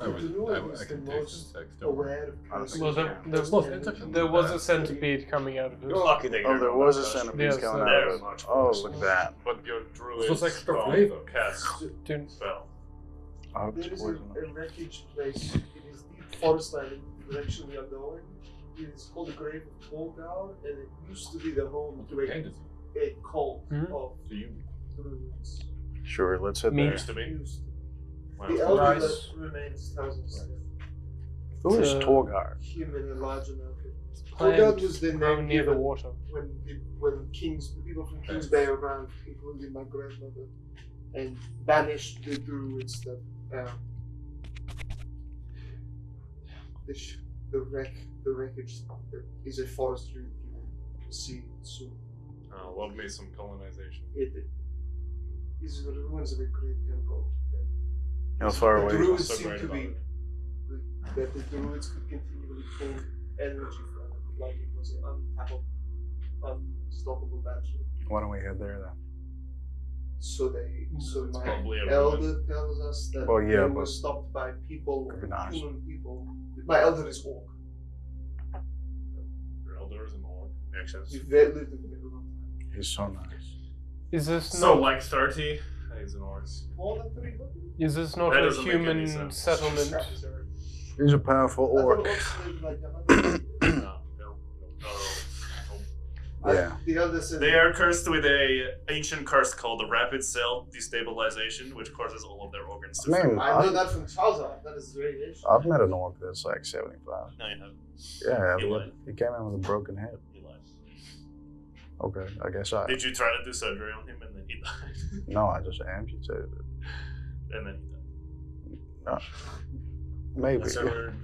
S7: I can taste insects. Don't worry.
S2: Aware of
S4: Honestly.
S5: Well,
S7: There's no insects in
S5: there
S7: the
S5: was a
S7: bag.
S5: centipede coming out of it.
S6: You're lucky that
S4: Oh,
S6: you're
S4: there
S6: not
S4: was a
S6: that
S4: centipede
S5: Yes,
S4: coming
S5: there
S4: out
S6: Very
S4: of it.
S6: much
S4: Oh,
S6: worse.
S4: look at that.
S3: But your druid
S7: It's like extra flavor.
S3: cast
S5: Dude,
S3: spell.
S4: I hope
S2: There
S4: it's
S2: is
S4: poison.
S2: a wreckage place. It is deep forest land in the direction we are going. It is called the Grave of Tolgar, and it used to be the home to
S7: Okay, does
S2: a cult
S5: Mhm.
S2: of
S3: Do you?
S2: druids.
S4: Sure, let's hit
S5: Me.
S4: there.
S3: Used to be.
S2: Used to.
S3: Wow.
S2: The elder
S5: Nice.
S2: that remains tells us that
S4: Who is
S5: Uh,
S4: Torgar?
S2: him and Elijah Malkin.
S5: plant
S2: Tolgar was the
S5: grown
S2: name
S5: near the
S2: given
S5: water.
S2: when the people from King's Bay around, including my grandmother, and banished the druids that the wreckage that is a forest you will see soon.
S3: Love me some colonization.
S2: It is the ruins of a great temple.
S4: How far
S2: The
S4: away?
S2: druids
S3: So
S2: seem
S3: great
S2: to
S3: about
S2: be
S3: it.
S2: that the druids could continually pull energy from it, like it was an unstoppable battery.
S4: Why don't we head there then?
S2: So
S3: It's
S2: my
S3: probably a
S2: elder tells us that
S4: Well, yeah,
S2: they
S4: but-
S2: were stopped by people,
S4: Could be nice.
S2: human people. My elder is orc.
S3: Your elder is an orc.
S6: Makes sense.
S2: He lived a very long time.
S4: He's so nice.
S5: Is this
S3: So
S5: not?
S3: like 30. He's an orc.
S2: More than 300?
S5: Is this not
S3: That
S5: a
S3: doesn't make any
S5: human
S3: sense.
S5: settlement?
S4: He's a powerful
S2: I thought
S4: orc.
S2: orcs lived like 100 years.
S3: No.
S4: Yeah.
S2: The elder said
S3: They are cursed with a ancient curse called the rapid cell destabilization, which causes all of their organs to
S4: I mean,
S2: I know
S4: I've,
S2: that from Charizard. That is radiation.
S4: I've met an orc that's like 75.
S3: No, you have.
S4: Yeah,
S3: You lied.
S4: he came in with a broken head.
S3: You lied.
S4: Okay, I guess I.
S3: Did you try to do surgery on him and then he died?
S4: No, I just amputated it.
S3: And then he died.
S4: No. Maybe.
S6: That's so weird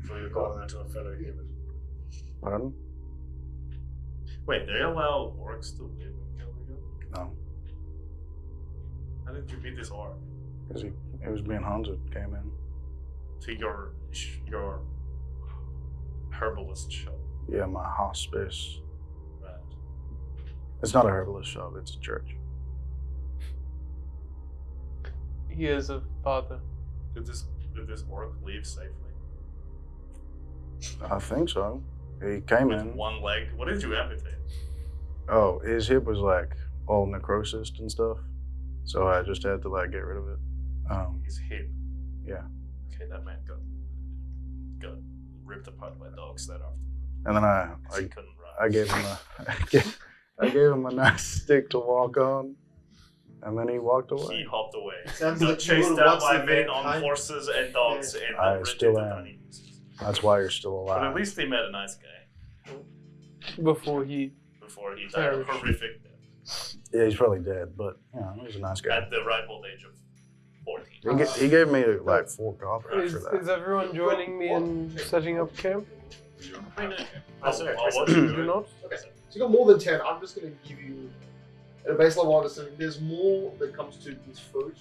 S6: for you to call that to a fellow human.
S4: Pardon?
S3: Wait, they allow orcs to live in Gilligan?
S4: No.
S3: How did you beat this orc?
S4: Because he was being hunted, came in.
S3: To your herbalist shop.
S4: Yeah, my hospice.
S3: Right.
S4: It's not a herbalist shop, it's a church.
S5: He is a father.
S3: Did this orc leave safely?
S4: I think so. He came
S3: With
S4: in.
S3: one leg? What did you amputate?
S4: Oh, his hip was like all necrosis and stuff. So I just had to like get rid of it.
S3: His hip.
S4: Yeah.
S3: Okay, that man got ripped apart by dogs that often.
S4: And then
S3: He couldn't run.
S4: I gave him I gave him a nice stick to walk on. And then he walked
S3: He
S4: away.
S3: hopped away.
S2: Sounds
S3: Got
S2: like you
S3: chased
S2: were
S3: down
S2: once
S3: by
S2: a very
S3: men on
S2: kind-
S3: horses and dogs and
S4: I
S3: ripped
S4: still
S3: into
S4: am.
S3: tiny pieces.
S4: That's why you're still
S3: But at
S4: alive.
S3: least he met a nice guy
S5: Before he.
S3: before he died a
S5: Perished.
S3: horrific death
S4: Yeah, he's probably dead, but you know, he was a nice guy.
S3: at the ripe old age of 14.
S4: He gave me like 4 copper
S5: Is,
S4: for that.
S5: is everyone joining me in setting up camp?
S3: I mean,
S6: That's it.
S3: what
S5: Do
S3: you
S5: you
S3: doing?
S5: not?
S2: Okay, so you got more than 10. I'm just going to give you, at a base level understanding, there's more that comes to this food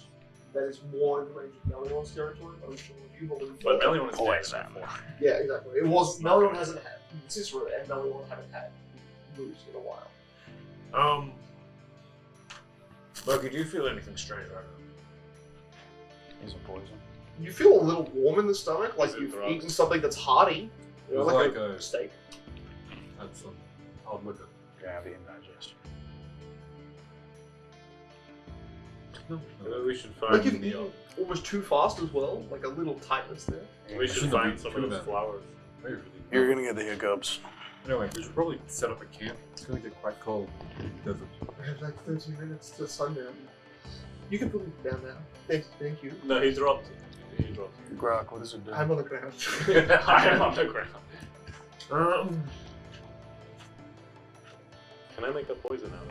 S2: that is more in the range of Melion's territory. I'm sure you believe.
S3: But Melion is
S4: Poison.
S3: dead.
S2: Yeah, exactly. It was, Melion hasn't had, Cicero and Melion haven't had moves in a while.
S6: Loki, do you feel anything strange right now?
S4: He's a poison.
S2: You feel a little warm in the stomach, like
S3: Is it
S2: you've
S3: drugs?
S2: eaten something that's hearty.
S7: It
S2: You know,
S7: was
S2: like
S7: like
S2: a
S7: a-
S2: steak.
S7: Had some hard liquor.
S4: You're gonna have the indigestion.
S7: No,
S3: Maybe we should
S2: Like
S3: find
S2: you've eaten almost too fast as well, like a little tightness there.
S3: we should
S7: Shouldn't
S3: find
S7: have
S3: some
S7: been
S3: of those
S7: too
S3: flowers.
S7: Maybe.
S4: You're gonna get the hiccups.
S7: Anyway, we should probably set up a camp. It's gonna get quite cold in the desert.
S2: I have like 30 minutes to sundown. You can put me down now. Thank you.
S3: No, he dropped it. He dropped
S4: Grok, what does it do?
S2: I'm on the ground.
S3: it. I am on the ground. Can I make a poison out of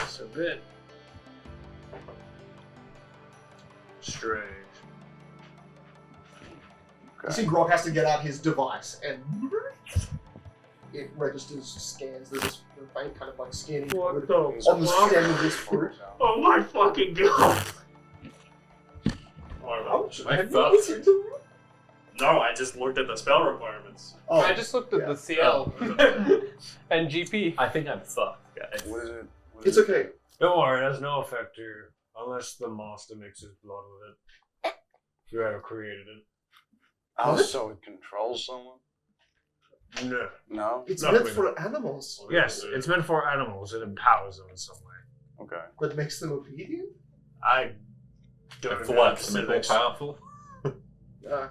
S3: it?
S6: So good. Strange.
S2: You see Grog has to get out his device and it registers, scans the vein, kind of like scanning
S6: What
S2: fluid on the stem of this fruit.
S6: Oh my fucking god!
S2: Have you listened to it?
S3: No, I just looked at the spell requirements.
S2: Oh,
S5: I just looked at
S2: yeah.
S5: the CL and GP.
S8: I think I'm fucked, guys.
S4: What is it?
S2: It's okay.
S6: Don't worry, there's no effect here. Unless the master mixes blood with it. Whoever created it.
S4: Oh, so it controls someone?
S6: No.
S4: No?
S2: It's
S6: Not
S2: meant
S6: really.
S2: for animals,
S6: Yes, it's meant for animals. It empowers them in some way.
S4: Okay.
S2: but makes them obedient?
S6: I don't
S8: It
S6: know
S8: flux and more
S6: specifics.
S8: powerful.
S3: Oh,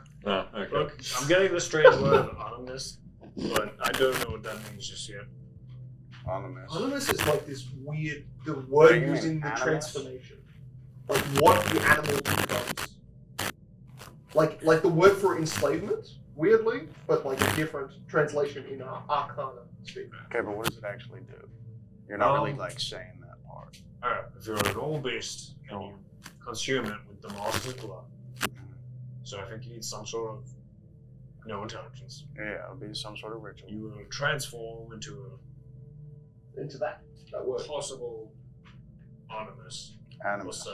S3: okay.
S6: Look, I'm getting the strange word animus, but I don't know what that means just yet.
S4: Animus.
S2: Animus is like this weird, the
S4: What
S2: word
S4: do you
S2: used
S4: mean,
S2: in the
S4: animus?
S2: transformation. Like what the animal becomes. Like the word for enslavement, weirdly, but like a different translation in Arcana speak.
S4: Okay, but what does it actually do? You're not really like saying that part.
S6: Alright, if you're a normal beast and you consume it with the master's blood, so I think you need some sort of no intelligence.
S4: Yeah, it'll be some sort of ritual.
S6: You will transform into
S2: Into that
S6: a
S2: word.
S6: possible animus
S4: Animus.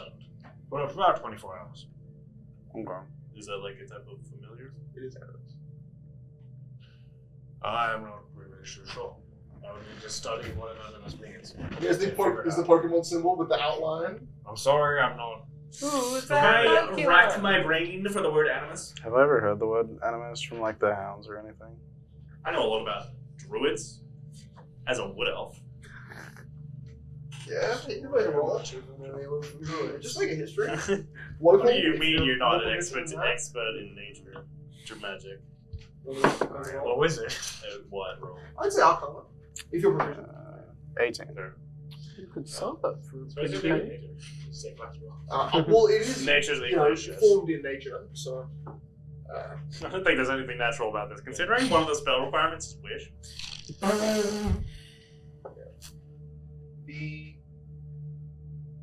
S6: for about 24 hours.
S4: Okay.
S3: Is that like a type of familiar?
S2: It is animus.
S6: I'm not really sure. I would need to study what an animus means.
S2: There's the, there's the Pokemon symbol with the outline.
S6: I'm sorry, I'm not.
S5: Ooh, is
S8: Can I
S5: that
S8: rack my brain for the word animus?
S4: Have I ever heard the word animus from like the hounds or anything?
S8: I know a lot about druids as a wood elf.
S2: Yeah, you made a roll. Just make a history.
S3: What do you mean you're not an
S2: local
S3: expert
S2: history map.
S3: in nature? Magic.
S6: What is it?
S3: What role?
S2: I'd say Arcana, if you're proficient.
S4: 18.
S5: You could sell that for
S3: Especially
S5: pretty
S3: in
S5: penny.
S3: nature. Same class role.
S2: Well, it is
S3: Nature's
S2: you know,
S3: English. Yes.
S2: formed in nature, so.
S3: I don't think there's anything natural about this, considering one of the spell requirements is wish.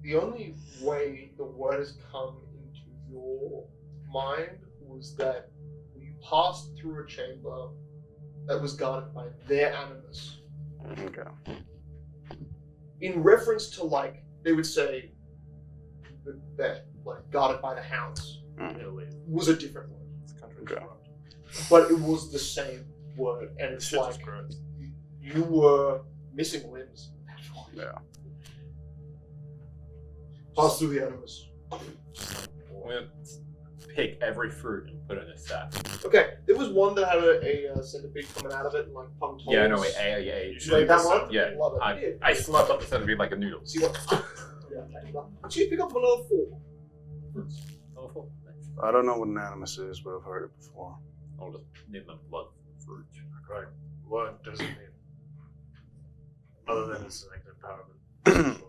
S2: The only way the word has come into your mind was that you passed through a chamber that was guarded by their animus.
S4: Okay.
S2: In reference to, like, they would say that like guarded by the hounds was a different word.
S3: This country
S4: Okay.
S2: But it was the same word, and
S3: This
S2: it's
S3: shit is
S2: like
S3: gross.
S2: you were missing limbs.
S4: Yeah.
S2: Pass through the animus.
S8: I'm gonna pick every fruit and put it in a sack.
S2: Okay, there was one that had a centipede coming out of it and like pumped holes.
S8: Yeah, no, yeah.
S2: You like that one?
S8: Yeah,
S2: Love it.
S8: I slapped up the centipede like a noodle.
S2: See what? Yeah, so you pick up another 4.
S8: Awful.
S4: I don't know what an animus is, but I've heard it before.
S8: I'll just name them blood fruit.
S6: Right. What does it mean? Other than it's like an empowerment.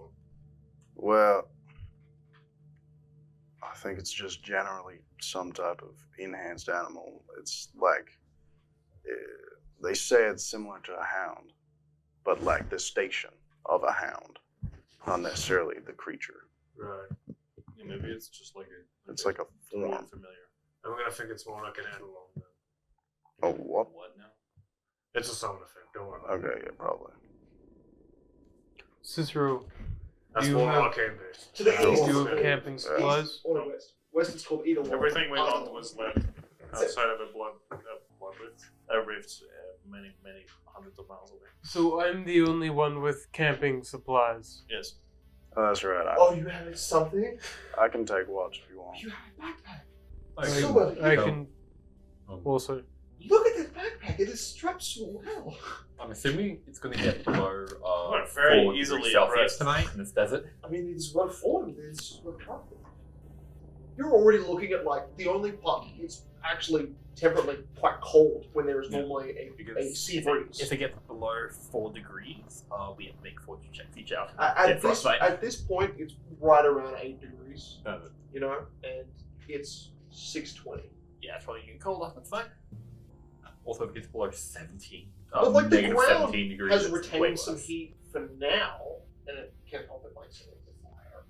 S4: Well, I think it's just generally some type of enhanced animal. It's like, they say it's similar to a hound, but like the station of a hound, not necessarily the creature.
S6: Right.
S3: Yeah, maybe it's just like a.
S4: It's like a form.
S3: Familiar.
S6: I'm gonna think it's more like an animal then.
S4: Oh, what?
S3: What now?
S6: It's a summon effect, don't worry about it.
S4: Okay, yeah, probably.
S5: Cicero,
S6: That's
S5: You
S6: more
S5: have-
S6: arcane based.
S2: To the
S5: do
S2: east.
S5: you have camping supplies?
S2: Or the west. West is called Edelweiss.
S3: Everything we want was left outside of a blood rift. A rift many hundreds of miles away.
S5: So I'm the only one with camping supplies.
S3: Yes.
S4: Oh, that's right.
S2: Oh, you have something?
S4: I can take watch if you want.
S2: You have a backpack.
S5: I
S2: Super.
S5: can, I can
S7: Um,
S5: also.
S2: Look at this backpack. It is strapped so well.
S8: I'm assuming it's going to get below
S3: very
S8: 4
S3: easily
S8: degrees Celsius
S3: impressed.
S8: tonight in this desert.
S2: I mean, it's well formed. It's well crafted. You're already looking at like the only part. It's actually temperately quite cold when there is normally a sea breeze.
S8: If it gets below 4 degrees, we have to make fortune checks each out.
S2: At this point, it's right around 8 degrees.
S8: No,
S2: You know, and it's 6:20.
S8: yeah, it's probably getting colder. That's fine. Also, if it gets below 17,
S2: But like the
S8: negative
S2: ground
S8: 17 degrees,
S2: has
S8: it's way
S2: retained some
S8: worse.
S2: heat for now, and it can help it like settle the fire.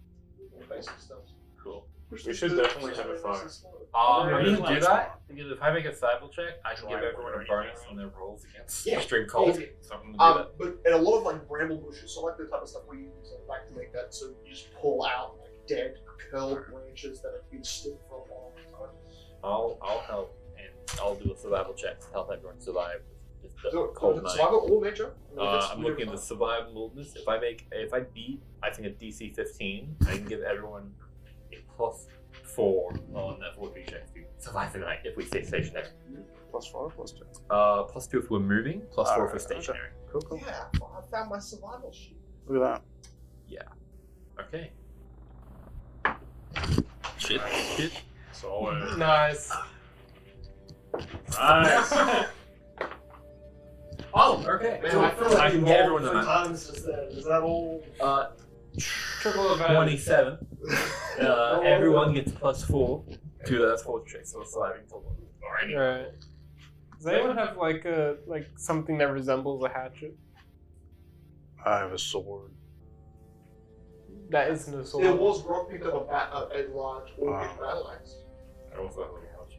S2: All basic stuff.
S8: Cool.
S3: We should definitely have a fire.
S8: I'm
S3: Yeah,
S8: going to
S3: yeah.
S8: do that because if I make a survival check, I can give everyone a bonus on their rolls against
S2: Yeah.
S8: extreme cold.
S2: Yeah.
S8: So I'm going to do that.
S2: But and a lot of like bramble bushes, so like the type of stuff we use like to make that, so you just pull out like dead, curled branches that have been stiff for a long time.
S8: I'll help, and I'll do a survival check to help everyone survive with the
S2: So,
S8: cold night.
S2: survival or nature?
S8: I'm looking at the survival and wilderness. If I beat, I think a DC 15, I can give everyone a +4 on that fortitude check to survive the night if we stay stationary.
S4: +4, +2.
S8: +2 if we're moving, +4 if we're
S4: Alright,
S8: stationary.
S4: Cool, cool.
S2: Yeah, I found my survival sheet.
S4: Look at
S8: Okay. Shit.
S6: Solid.
S5: Nice.
S6: Nice.
S8: Oh, okay.
S2: Man, I feel like
S8: I can
S2: you
S8: get
S2: rolled
S8: everyone to
S2: 3
S8: that.
S2: times just then. Is that all?
S5: Triple advantage.
S8: 27. Everyone gets +4 to that fortitude check, so surviving till one.
S5: Right. Does anyone have like something that resembles a hatchet?
S4: I have a sword.
S5: That isn't a sword.
S2: There was Grog picked up a large orc battle axe.
S8: I also have a couch.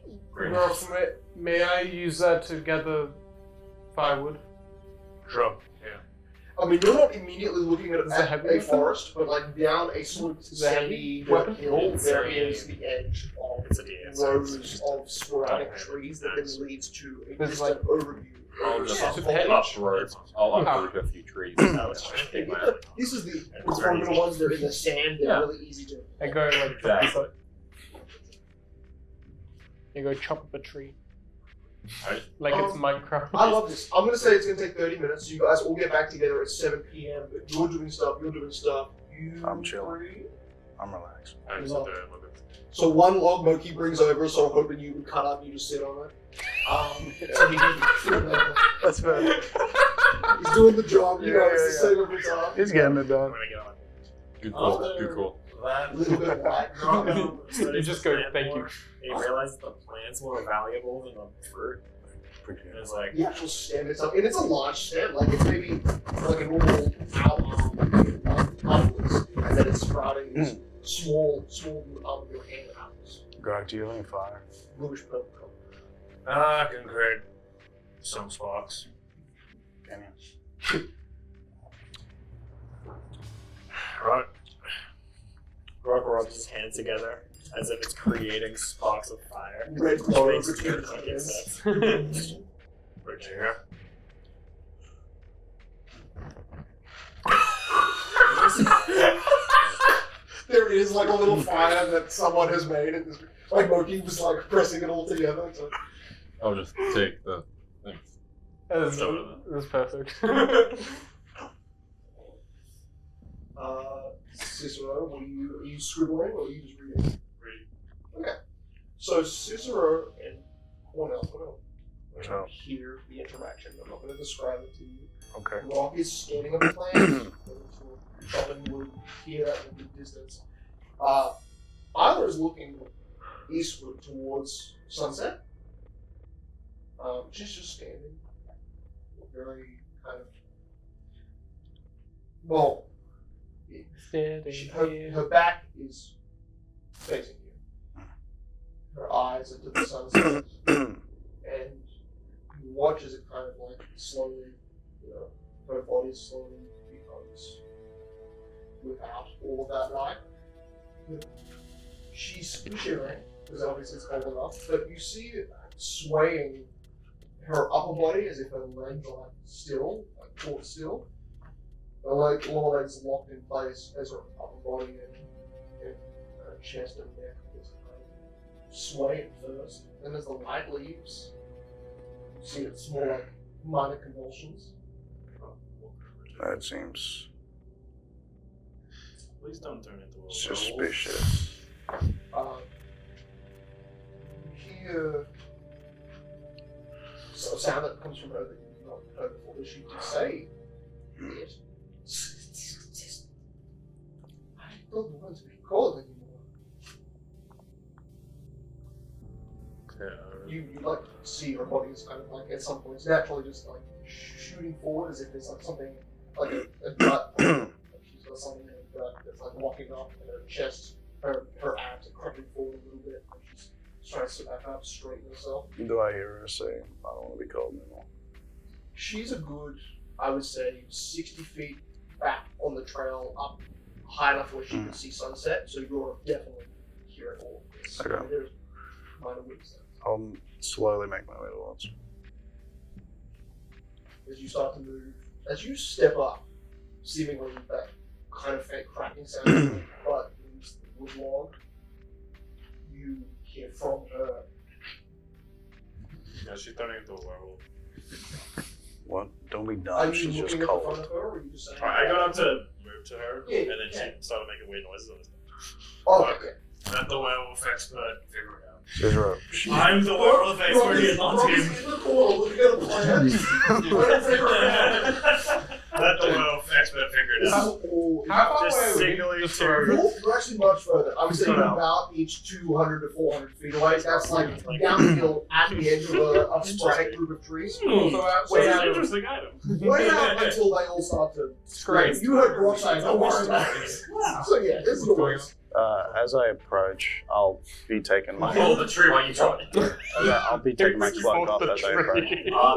S5: Ross, may I use that to gather firewood?
S6: Sure.
S2: I mean, you're not immediately looking at
S5: Is it a heavy
S2: a
S5: weapon?
S2: forest, but like down a sort of
S5: Is it a
S2: sandy
S5: heavy weapon?
S2: hill,
S6: It's
S2: there
S6: a-
S2: is the edge of
S6: It's a DS.
S2: rows of sporadic
S6: Okay.
S2: trees that then leads to a
S5: There's,
S2: distant overview.
S8: I'll
S2: over
S8: just
S2: some
S5: Super
S2: foliage.
S8: uproot. I'll uproot a few trees.
S2: This is the formula ones that are in the sand. They're
S8: Yeah.
S2: really easy to.
S5: I go like
S8: Exactly.
S5: you go chop up a tree.
S8: Right.
S5: Like it's Minecraft.
S2: I love this. I'm gonna say it's gonna take 30 minutes. So you guys all get back together at 7 p.m. But you're doing stuff. You're doing stuff.
S4: I'm chilling.
S2: three.
S4: I'm relaxed.
S6: I'm just there. Look at
S2: So one log Moki brings over, so I'm hoping you would cut up and you just sit on it. So
S4: That's fair.
S2: he's doing the job, you know,
S4: Yeah,
S2: it's the
S4: yeah,
S2: same every time.
S4: He's getting it
S6: I'm
S4: done.
S6: gonna get on.
S8: Good call. Good call.
S6: That
S2: A little bit white.
S5: You just go, "Thank you."
S6: He realized the plant's more valuable than the fruit. And it's like,
S2: The actual stand itself, and it's a large stand, like it's maybe like a normal outwards, and then it's sprouting these small your hand apples.
S4: Grog, do you have any fire?
S2: Bluish purple color.
S6: I can create some sparks.
S4: Can you?
S6: Right. Rock rubs his hands together as if it's creating sparks of fire.
S2: Red
S6: Which
S2: glow
S6: makes
S2: between
S6: it
S2: his
S6: like
S2: hands.
S6: it's right here.
S2: There is like a little fire that someone has made, and like Moki was like pressing it all together. So.
S7: I'll just take the things.
S5: That's perfect.
S2: Cicero, are you scribbling or are you just reading? Okay. So Cicero and Cornell
S4: So-
S2: hear the interaction. I'm not going to describe it to you.
S4: Okay.
S2: Rock is scanning on the plan. Chopping wood, hear that in the distance. Isla is looking eastward towards sunset. She's just standing. Very kind of. Well, her back is facing you. Her eyes are to the sunset. And you watch as it kind of like slowly, her body slowly becomes without all of that light. She's shivering, because obviously it's cold enough, but you see it swaying her upper body as if her legs are like still, like caught still. Her lower legs locked in place as her upper body and her chest and neck is kind of sway at first. Then as the light leaves, you see it's more like minor convulsions.
S4: That seems
S3: Please don't turn into a
S4: suspicious.
S2: You hear a sound that comes from her that you've not heard before. That she did say it. I don't want to be called anymore. you like see her body is kind of like at some points naturally just like shooting forward as if there's like something like a gut. She's got something in her gut that's like locking up in her chest. Her abs are crumpling forward a little bit. And she's trying to sit back up, straighten herself.
S4: Do I hear her say, I don't want to be called anymore?
S2: She's a good, I would say, 60 feet back on the trail, up high enough where she can see sunset. So you're definitely hearing all of this.
S4: Okay.
S2: There's minor wind sounds.
S4: I'll slowly make my way towards.
S2: As you start to move, as you step up, seemingly that kind of faint cracking sound, but it's the wood log, you hear from her.
S3: Yeah, she's turning into a werewolf.
S4: What? Don't be
S2: Are
S4: dumb.
S2: you
S4: She's
S2: looking
S4: just
S2: at the front
S4: cold.
S2: of her, or are you just saying?
S3: I got up to move to her,
S2: Yeah,
S3: and then
S2: yeah.
S3: she started making weird noises on this thing.
S2: Oh, okay.
S6: Let the werewolf expert figure it out.
S4: She's right.
S3: I'm the werewolf expert here, not him.
S2: in the corner looking at a plan. Trying to figure it out.
S6: Let the werewolf expert figure it
S2: This is
S6: out.
S2: all.
S5: How far
S6: Just
S5: away are we?
S6: singularly
S5: Just
S6: to-
S5: for-
S2: You're actually much further. I would say
S6: Go
S2: you're
S6: down.
S2: about each 200 to 400 feet away. That's like downhill at the edge of a sporadic group of trees.
S5: So out,
S3: Way
S5: way
S3: an
S5: out.
S3: interesting item.
S2: Way out until they all start to scream. You heard Grok saying, "Don't worry about it." So yeah, this is the worst.
S4: As I approach, I'll be taking my
S8: Pull the tree while you try it.
S4: I'll be taking my cloak off as I approach.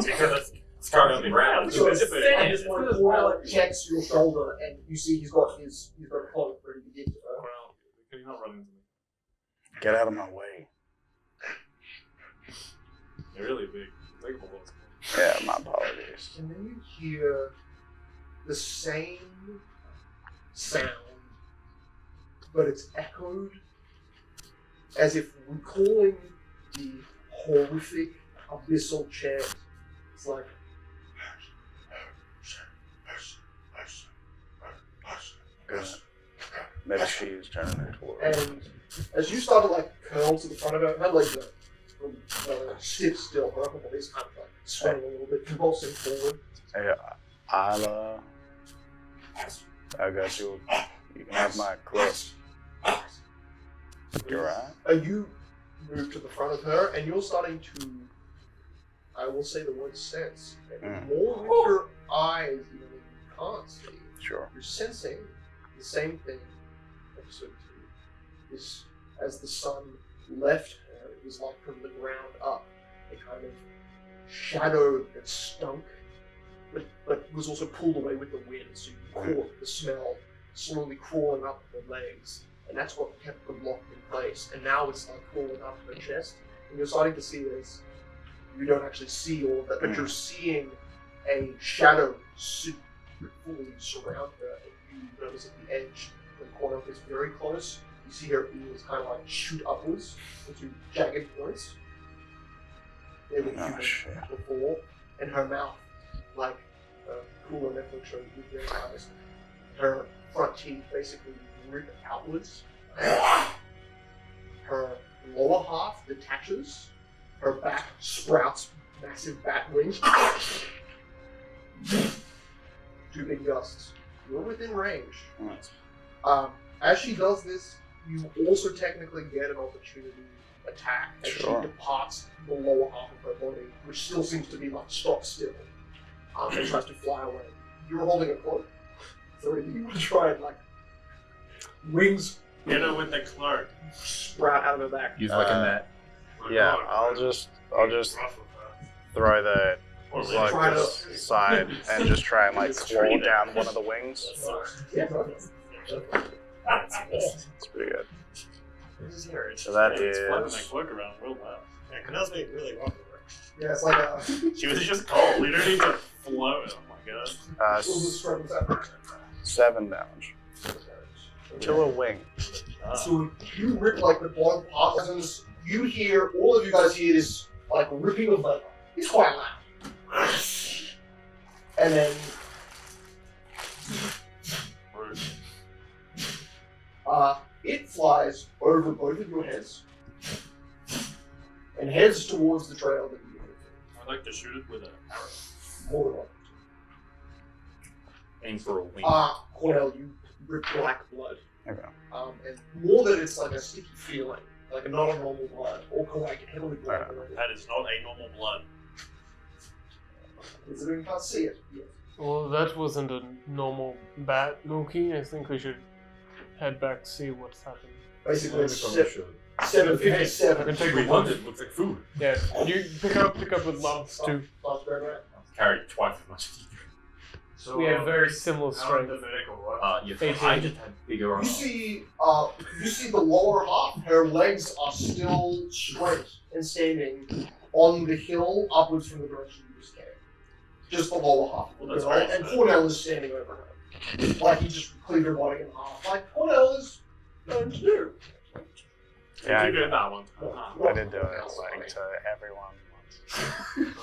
S8: Because it's currently on the ground.
S2: So
S8: It's
S2: at this point, Krueler checks your shoulder, and you see he's got a cloak ready to give to her.
S3: Well, can you not run into me?
S4: Get out of my way.
S3: You're really big. Like a balloon.
S4: Yeah, my apologies.
S2: And then you hear the same sound, but it's echoed as if recalling the horrific abyssal chant. It's like,
S4: Good. Maybe she's turning her towards.
S2: and as you start to like curl to the front of her, her legs are stiff still, her upper body's kind of like swaying a little bit, convulsing forward.
S4: Hey, I'll, I got you. You can have my cloak. You're right.
S2: You move to the front of her, and you're starting to, I will say the word sense. And more with your eyes, even when you can't see,
S4: Sure.
S2: you're sensing the same thing. Episode 2 is as the sun left her, it was like from the ground up, a kind of shadow that stunk, but was also pulled away with the wind, so you caught the smell slowly crawling up her legs, and that's what kept them locked in place. And now it's like crawling up her chest, and you're starting to see this. You don't actually see all of that, but you're seeing a shadow fully surround her, and you notice at the edge, the corner is very close. You see her ears kind of like shoot upwards into jagged points. They were
S4: Oh,
S2: human
S4: shit.
S2: before, and her mouth, like Crueler Netflix show with their eyes, her front teeth basically rip outwards. Her lower half detaches. Her back sprouts massive bat wings. 2 big gusts. You're within range. As she does this, you also technically get an opportunity attack as
S4: Sure.
S2: she departs the lower half of her body, which still seems to be like stopped still, and tries to fly away. You're holding a cloak, so if you want to try and like wings
S3: Hit her with the cloak.
S2: sprout out of her back.
S8: Use like a net.
S4: Yeah, I'll just throw the
S3: Or
S4: like
S2: Try to-
S4: this side and just try and like claw down one of the wings.
S2: Yeah.
S4: It's pretty good.
S6: It's
S4: So that
S3: It's flapping
S4: is
S3: that cloak around real loud.
S6: Yeah, Canal's being really rough with her.
S2: Yeah, it's like a
S3: She was just cold. We don't need to float. Oh my god.
S2: struggle that.
S4: 7 damage. To a wing.
S2: So you rip like the bottom parts. You hear, all of you guys hear this like ripping of leather. It's quite loud. And then
S3: Rude.
S2: it flies over both of your heads and heads towards the trail that you were
S3: I'd like to shoot it with an arrow.
S2: more than likely.
S8: Aim for a wing.
S2: Cornell, you rip black blood.
S4: Okay.
S2: And more than it's like a sticky feeling, Like a not a normal blood, or like heavily blood.
S3: That is not a normal blood.
S2: Considering you can't see it yet.
S5: Well, that wasn't a normal bat milking. I think we should head back to see what's happening.
S2: Basically, it's
S7: Probably should.
S2: 7:57.
S5: I can take a
S7: 300 looks like food.
S5: Yeah, you pick up with lumps too.
S8: Carried twice as much as you.
S6: So,
S5: We have very similar
S6: how
S5: strength.
S6: the medical what?
S8: Yes,
S5: 18.
S8: I just had bigger
S2: You
S8: arms.
S2: see the lower half. Her legs are still straight and standing on the hill upwards from the direction you just came. Just the lower half.
S3: Well, that's
S2: girl,
S3: very
S2: and
S3: sad.
S2: Cornell is standing over her. Like he just cleaved her body in half. Like Cornell is known to do.
S4: Yeah,
S3: You did that one.
S4: I did do it like to everyone once.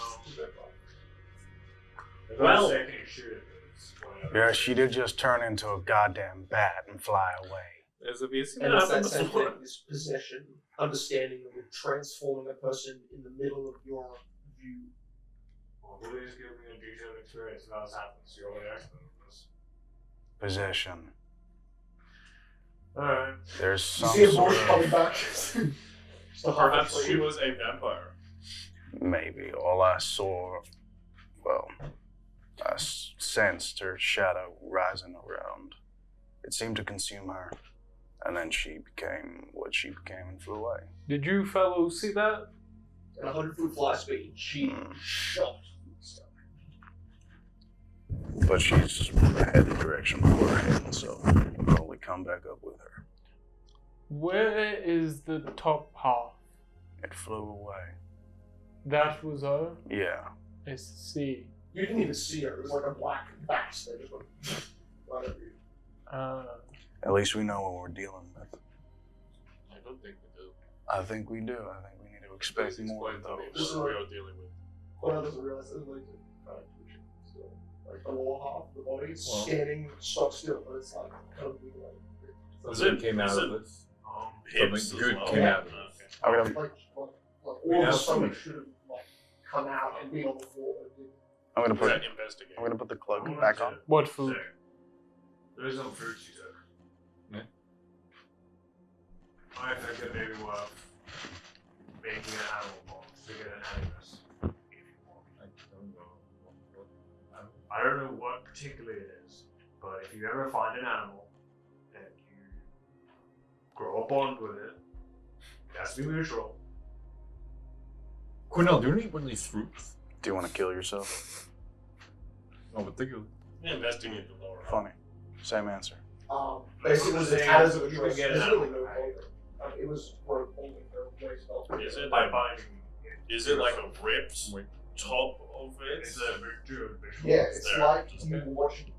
S3: Well-
S6: Second shoot it.
S4: Yeah, she did just turn into a goddamn bat and fly away.
S3: There's a VC
S2: And
S3: that
S2: it's that
S3: happened
S2: same
S3: before.
S2: thing, this possession, understanding that we're transforming a person in the middle of your view.
S6: Well, please give me a detailed experience of how this happens. You're the expert on this.
S4: Possession.
S6: Alright.
S4: There's
S2: You
S4: some
S2: see a
S4: sort
S2: bush coming
S4: of
S2: back. Just a
S3: Perhaps
S2: half
S3: she was a vampire.
S4: maybe. All I saw, well, I sensed her shadow rising around. It seemed to consume her, and then she became what she became and flew away.
S5: Did you fellows see that?
S2: At 100-foot fly speed, she
S4: Hmm.
S2: shot through the sky.
S4: But she's headed the direction we're heading, so we'll probably come back up with her.
S5: Where is the top half?
S4: It flew away.
S5: That was her?
S4: Yeah.
S5: I see.
S2: You didn't even see her. It was like a black bat that just went right over you.
S4: At least we know what we're dealing with.
S3: I don't think we do.
S4: I think we do. I think we need to expect
S3: Please
S4: more of
S3: explain to me
S4: those.
S3: what we are dealing with.
S2: Cornell doesn't realize there's like a kind of twitching still. Like the lower half of the body is
S7: Well.
S2: standing stock still, but it's like kind of wiggling.
S7: Something came out
S3: is
S7: of
S3: it
S7: this.
S3: hips
S7: Something good
S3: as well?
S7: came out of
S3: Okay.
S7: this.
S4: I'm gonna,
S2: Like
S7: We
S2: all of
S7: have
S2: a sudden
S7: food.
S2: should have like come out and be on the floor.
S4: I'm gonna
S3: We
S4: put,
S3: gotta investigate.
S4: I'm gonna put the cloak back on.
S5: What food?
S6: There is no food she took.
S7: Yeah.
S6: I think it may be worth making an animal box to get an animus, if you want.
S7: I don't know.
S6: I don't know what particularly it is, but if you ever find an animal and you grow a bond with it, it has to be mutual.
S7: Cornell, do you want to eat one of these fruits?
S4: Do you want to kill yourself?
S7: No, particularly.
S3: Investigate the lower.
S4: Funny. Same answer.
S2: Basically, it was
S6: Saying
S2: as of a
S6: you
S2: choice.
S6: can get
S2: There's
S6: an
S2: really
S6: animal,
S2: no
S6: right?
S2: clothing. It was for only her waist belt.
S3: Is it
S6: By
S3: like,
S6: binding
S3: is it like a ripped
S7: Wait.
S3: top of it?
S6: it's a virtual visual.
S2: Yeah, it's
S3: There.
S2: like you were watching.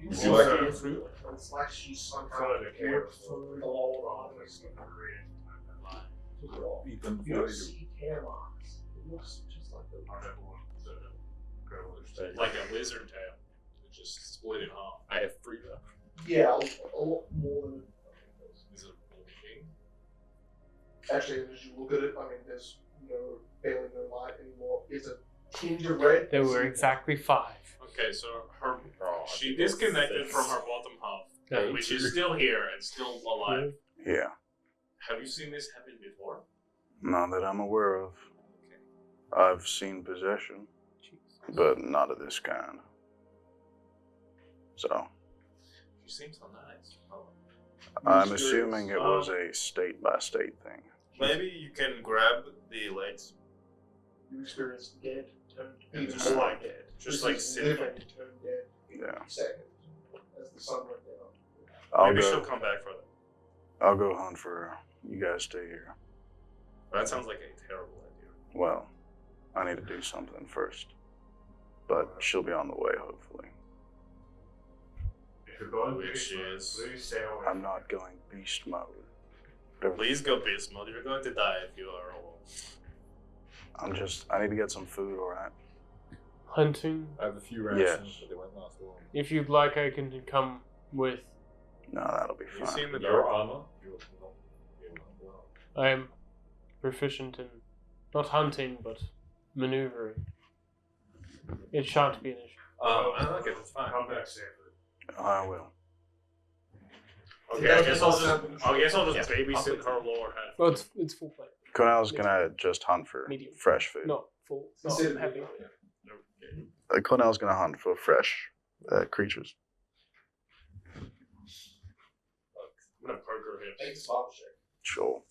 S7: Would
S2: see
S7: you like
S2: her
S7: to eat
S2: face,
S7: fruit?
S2: but it's like she's some
S6: Follow
S2: kind
S6: the
S2: of
S6: camera.
S2: ripped through the lower arm.
S7: Eat them
S2: You
S7: before
S2: don't
S7: you do.
S2: see hair marks. It looks just like a.
S3: Like a lizard tail. It just split in half.
S8: I have three left.
S2: Yeah, a lot more than.
S3: Is it blinking?
S2: Actually, as you look at it, I mean, there's barely no light anymore. It's a tinge of red.
S5: There were exactly 5.
S3: Okay, so her
S8: Oh,
S3: she disconnected from her bottom half,
S5: Yeah.
S3: which is still here and still alive.
S4: Yeah.
S3: Have you seen this happen before?
S4: Not that I'm aware of.
S3: Okay.
S4: I've seen possession, but not of this kind. So,
S3: You seem so nice. Oh.
S4: I'm assuming it was a state-by-state thing.
S3: Maybe you can grab the legs.
S2: You experienced dead, turned
S3: And
S2: even
S3: just
S2: more
S3: like-
S2: dead.
S3: just
S2: This
S3: like
S2: is
S3: sitting.
S2: living turned dead in
S4: Yeah.
S2: seconds as the sun went down.
S4: I'll
S3: Maybe she'll
S4: go.
S3: come back for that.
S4: I'll go hunt for her. You guys stay here.
S3: That sounds like a terrible idea.
S4: Well, I need to do something first. But she'll be on the way, hopefully.
S6: If you're going
S3: Which
S6: beast mode,
S3: is-
S6: please stay away.
S4: I'm not going beast mode. Whatever-
S3: Please go beast mode. You're going to die if you are a wolf.
S4: I need to get some food, alright?
S5: Hunting.
S7: I have a few rations,
S4: Yes.
S7: but they won't last long.
S5: If you'd like, I can come with.
S4: No, that'll be
S3: You
S4: fine.
S3: seen the
S7: Your
S3: dark?
S7: armor? You're not well.
S5: I am proficient in not hunting, but maneuvering. It shan't be an issue.
S3: I like it. It's fine.
S6: Come back safely.
S4: I will.
S6: Okay, I guess I'll just babysit her lower half.
S5: Well, it's full plate.
S4: Cornell's gonna just hunt for
S5: Medium.
S4: fresh food.
S5: Not full. Not
S2: Consider
S5: heavy.
S4: Cornell's gonna hunt for fresh creatures.
S6: I'm gonna poke her hips.
S2: Make a spot check.
S4: Sure.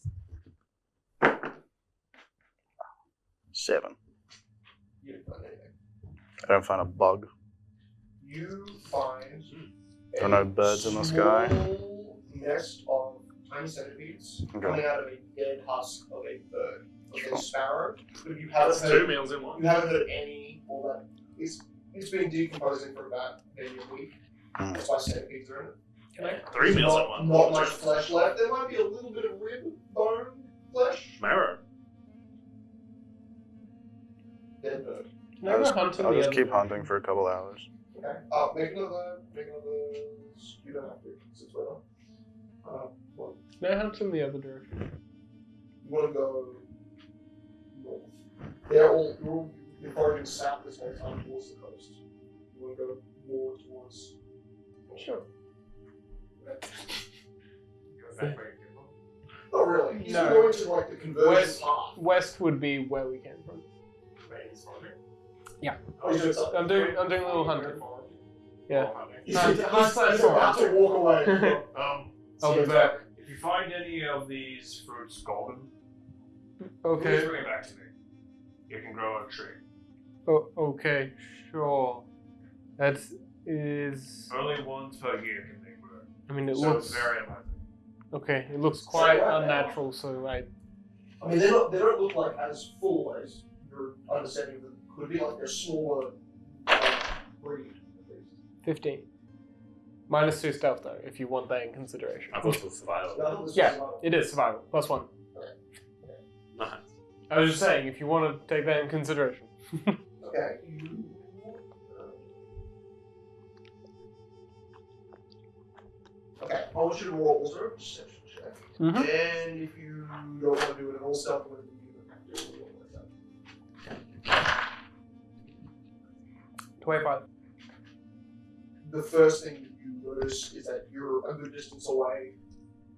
S4: 7.
S2: You didn't find anything.
S4: I don't find a bug.
S2: You find
S4: There are no birds in the sky.
S2: small nest of tiny centipedes coming out of a dead husk of a bird, of
S4: Sure.
S2: a sparrow. But you haven't
S6: That's 2
S2: heard,
S6: meals in one.
S2: you haven't heard any all that. It's been decomposing for about maybe a week.
S4: Mm.
S2: That's why centipedes are in it.
S5: Can I?
S6: 3 meals in
S2: Not,
S6: one.
S2: not much flesh left. There might be a little bit of rib, bone, flesh.
S6: Marrow.
S2: Dead bird.
S5: Can I go hunt in
S4: I'll
S5: the
S4: just
S5: other
S4: keep
S5: direction?
S4: hunting for a couple hours.
S2: Okay. Make another. You don't have to. 'Cause it's weather. What?
S5: Can I hunt in the other direction?
S2: You want to go north. You're foraging south this whole time towards the coast. You want to go more towards.
S5: Sure.
S2: Not really. He's
S5: No.
S2: going to like the conversion path.
S5: West would be where we came from. Yeah.
S2: Oh, he's doing something.
S5: I'm doing a little hunting. Yeah.
S2: He's,
S5: No,
S2: he's
S5: that's
S2: about to walk away.
S5: I'll be back.
S6: If you find any of these fruits golden, please
S5: Okay.
S6: bring it back to me. You can grow a tree.
S5: Oh, okay. Sure. That is.
S6: Only once per year can they grow.
S5: I mean, it
S6: So
S5: looks
S6: it's very unlikely.
S5: okay. It looks quite unnatural. So I.
S2: I mean, they don't look like as full as your understanding of them could be. Like they're smaller breed, at least.
S5: 15. -2 stealth though, if you want that in consideration.
S8: I thought it was survival.
S2: The other was
S5: Yeah,
S2: survival.
S5: it is survival. +1.
S8: Nice.
S5: I was just saying, if you want to take that in consideration.
S2: Okay. Okay, I want you to roll also a perception check.
S5: Mhm.
S2: And if you don't want to do it at all stuff, I'm going to give you a roll like that.
S5: 25.
S2: The first thing you notice is that you're a good distance away,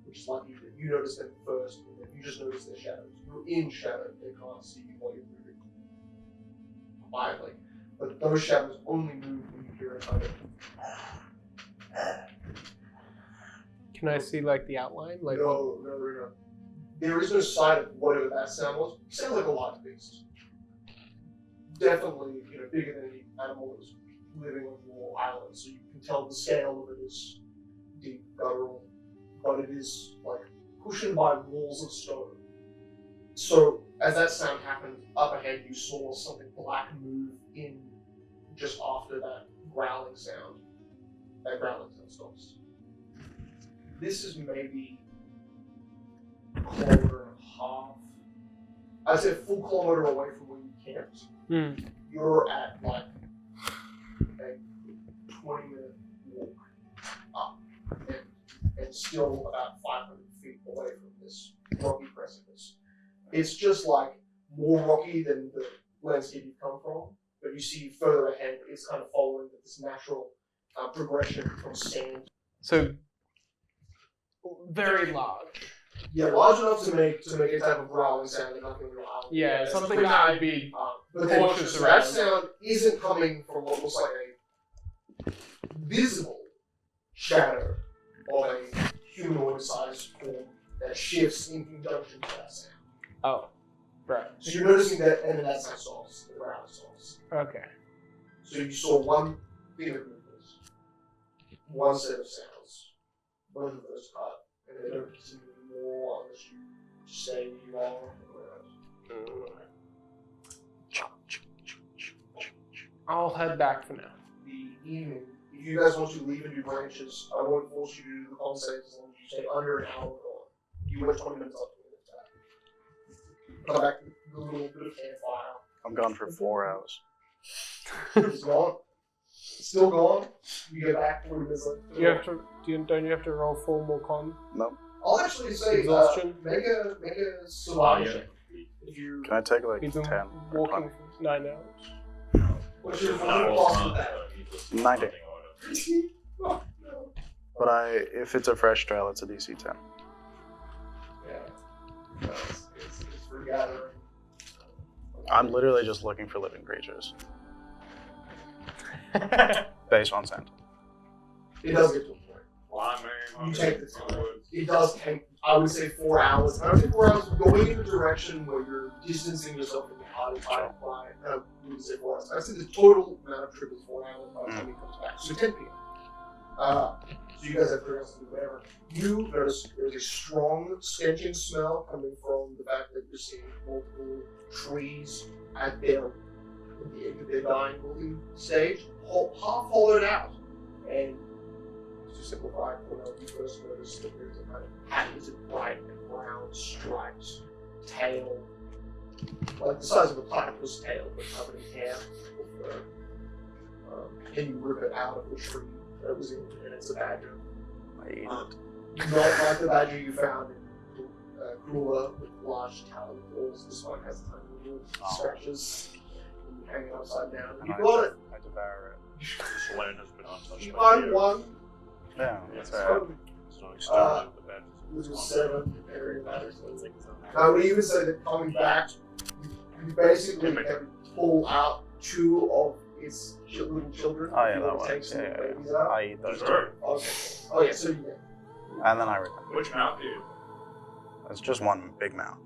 S2: which is lucky that you notice them first, and then you just notice their shadows. You're in shadow, they can't see you while you're moving quietly. But those shadows only move when you hear a kind of
S5: Can I see like the outline? Like what?
S2: no. There is no sight of whatever that sound was. It sounds like a large beast. Definitely, bigger than any animal that was living on your island. So you can tell the scale of it is deep, guttural, but it is like cushioned by walls of stone. So as that sound happened, up ahead you saw something black move in just after that growling sound. That growling sound stops. This is maybe a kilometer and a half. I'd say a full kilometer away from where you camped.
S5: Hmm.
S2: You're at like a 20-minute walk up and still about 500 feet away from this rocky precipice. It's just like more rocky than the landscape you've come from, but you see further ahead it's kind of following this natural progression from sand.
S5: So very large.
S2: Yeah, large enough to make a type of growling sound that nothing real out.
S5: Yeah, something that I'd be
S2: But then
S5: cautious
S2: that
S5: around.
S2: sound isn't coming from what looks like a visible shadow of a humanoid-sized form that shifts in conjunction to that sound.
S5: Oh, right.
S2: So you're noticing that, and then that sound stops, the growling stops.
S5: Okay.
S2: So you saw one thing of movement, one set of sounds, both of those cut, and they don't continue anymore unless you stay where you are on the ground.
S5: I'll head back for now.
S2: The evening, if you guys want to leave and do branches, I won't force you to do the conversation as long as you stay under an hour gone. You went 20 minutes up, 20 minutes back. Come back, do a little bit of campfire.
S4: I'm gone for 4 hours.
S2: It's gone. It's still gone. You get back 40 minutes later.
S5: Do you have to? Don't you have to roll 4 more con?
S4: No.
S2: I'll actually say,
S5: Exhaustion?
S2: make a survival check. If you,
S4: Can I take like
S5: He's
S4: 10
S5: been
S4: or
S5: walking
S4: 20?
S5: for 9 hours.
S2: what's your
S8: No,
S2: cost with that?
S4: 90.
S2: Oh, no.
S4: But if it's a fresh trail, it's a DC 10.
S2: Yeah. No, it's for gathering.
S4: I'm literally just looking for living creatures. Based on scent.
S2: It does get to a point.
S3: Climbing.
S2: You take the time. It does take, I would say, 4 hours. I don't think 4 hours going in a direction where you're distancing yourself from the party by I would say 4 hours. I'd say the total amount of trip is 4 hours by the time he comes back. So 10 p.m. So you guys have curiosity, whatever. You notice there's a strong stenching smell coming from the fact that you're seeing multiple trees at the edge of their dying building stage, half hollowed out. And to simplify, you first notice that there's a kind of patterns of bright and brown stripes, tail, like the size of a platypus tail, but covered in hair or fur. And you rip it out of the tree that it was in, and it's a badger.
S4: I eat it.
S2: Not like the badger you found in Krueler with large talon claws. This one has tiny little scratches hanging upside down. You got it.
S4: I devour it.
S3: This land has been untouched
S2: You
S3: by
S2: find
S3: fear.
S2: one.
S4: Yeah, that's
S3: Yeah.
S4: right.
S3: So exterminate the badges.
S2: Which was 7 area matters.
S3: I think it's on there.
S2: I would even say that coming back, you basically can pull out 2 of its little children.
S4: Oh, yeah,
S2: if you
S4: that
S2: want to take
S4: works.
S2: some
S4: Yeah, yeah,
S2: babies
S4: yeah.
S2: out.
S4: I eat those too.
S3: Sure.
S2: Okay. Oh yeah, so you get.
S4: And then I read them.
S3: Which mount do you?
S4: It's just one big mouth.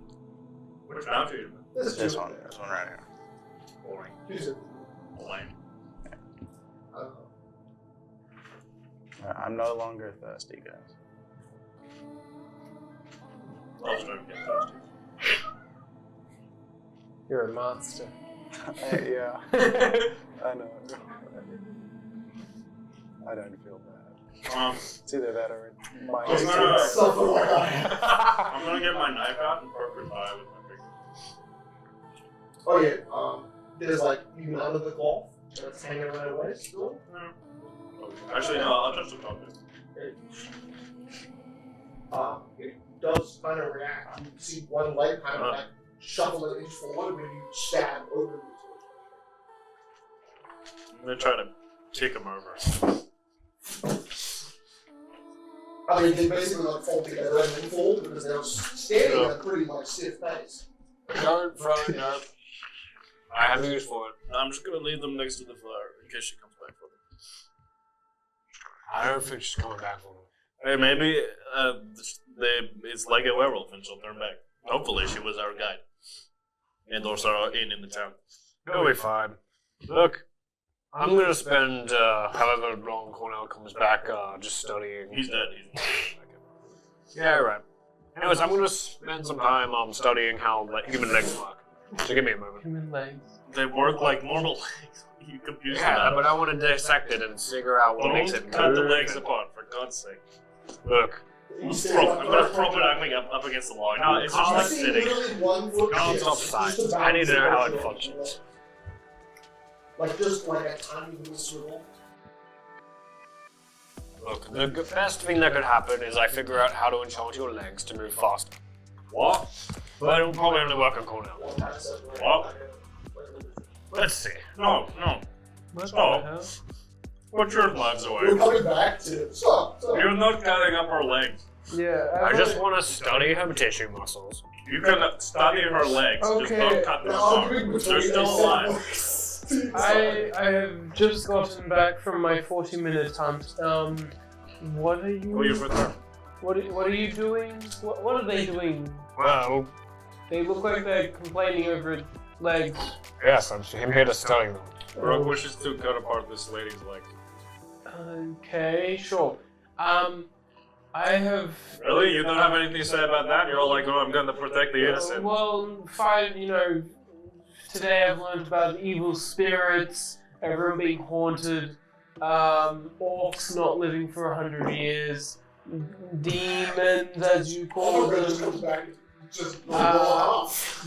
S3: Which mount do you?
S2: There's
S4: This
S2: 2
S4: one,
S2: there.
S4: this one right here.
S3: Boring.
S2: Who's it?
S3: Lame.
S4: I'm no longer thirsty, guys.
S3: I'll start getting thirsty.
S5: You're a monster.
S4: Yeah, I know. I don't feel bad. It's either that or my
S3: I'm gonna-
S2: Suffer like I have.
S3: I'm gonna get my knife out and poke her thigh with my finger.
S2: Oh yeah, there's like even under the cloth that's hanging around her waist still.
S3: Actually, no, I'll just talk to
S2: It does kind of react. You see one leg kind of like shuffle an inch forward when you stab over the
S3: I'm gonna try to kick him over.
S2: I mean, they basically like fall together and then fold because they're standing in a pretty like stiff pace.
S6: Don't throw it, no. I have use for it.
S3: I'm just gonna leave them next to the fire in case she comes back for them.
S6: I don't think she's coming back for me.
S3: Hey, maybe it's like a werewolf and she'll turn back. Hopefully, she was our guide. And also our inn in the town.
S6: It'll be fine. Look, I'm gonna spend however long Cornell comes back just studying.
S3: He's dead. He's
S6: Yeah, right. Anyways, I'm gonna spend some time studying how human legs work. So give me a moment.
S5: Human legs.
S3: They work like normal legs. You confused
S6: Yeah,
S3: about
S6: but I want to dissect it and figure out what makes it
S3: Don't cut the
S6: move
S3: legs
S6: and-
S3: apart, for God's sake.
S6: Look,
S2: You
S3: I'm gonna prop it up against the wall. No, it's just like
S2: see
S3: sitting.
S2: literally 1 foot.
S6: No, it's
S2: shift,
S6: not
S2: just
S6: science.
S2: to
S6: I need to know how it
S2: balance
S6: functions.
S2: Like just like a tiny little swivel.
S6: look, the best thing that could happen is I figure out how to enchant your legs to move faster.
S3: What?
S6: But it'll probably only work on Cornell.
S3: What?
S6: Let's see.
S3: No.
S5: What
S3: Stop.
S5: the hell?
S3: Put your legs
S2: We're
S3: away.
S2: coming back to stop.
S3: You're not cutting up her legs.
S5: Yeah,
S6: I just want to study her tissue muscles.
S3: You can study her legs. Just
S5: Okay.
S3: don't cut them apart. They're still alive.
S5: I have just gotten back from my 40-minute hunt. What are
S3: Go your
S5: you?
S3: foot there.
S5: What are you doing? What are they doing?
S6: Well,
S5: They look like they're complaining over legs.
S6: yes, I'm here to study them.
S3: Brooke wishes to cut apart this lady's legs.
S5: Okay, sure. I have.
S3: Really? You don't have anything to say about that? You're all like, oh, I'm going to protect the innocent.
S5: Well, today I've learned about evil spirits, everyone being haunted, orcs not living for 100 years, demons, as you call
S2: All just
S5: them.
S2: comes back. Just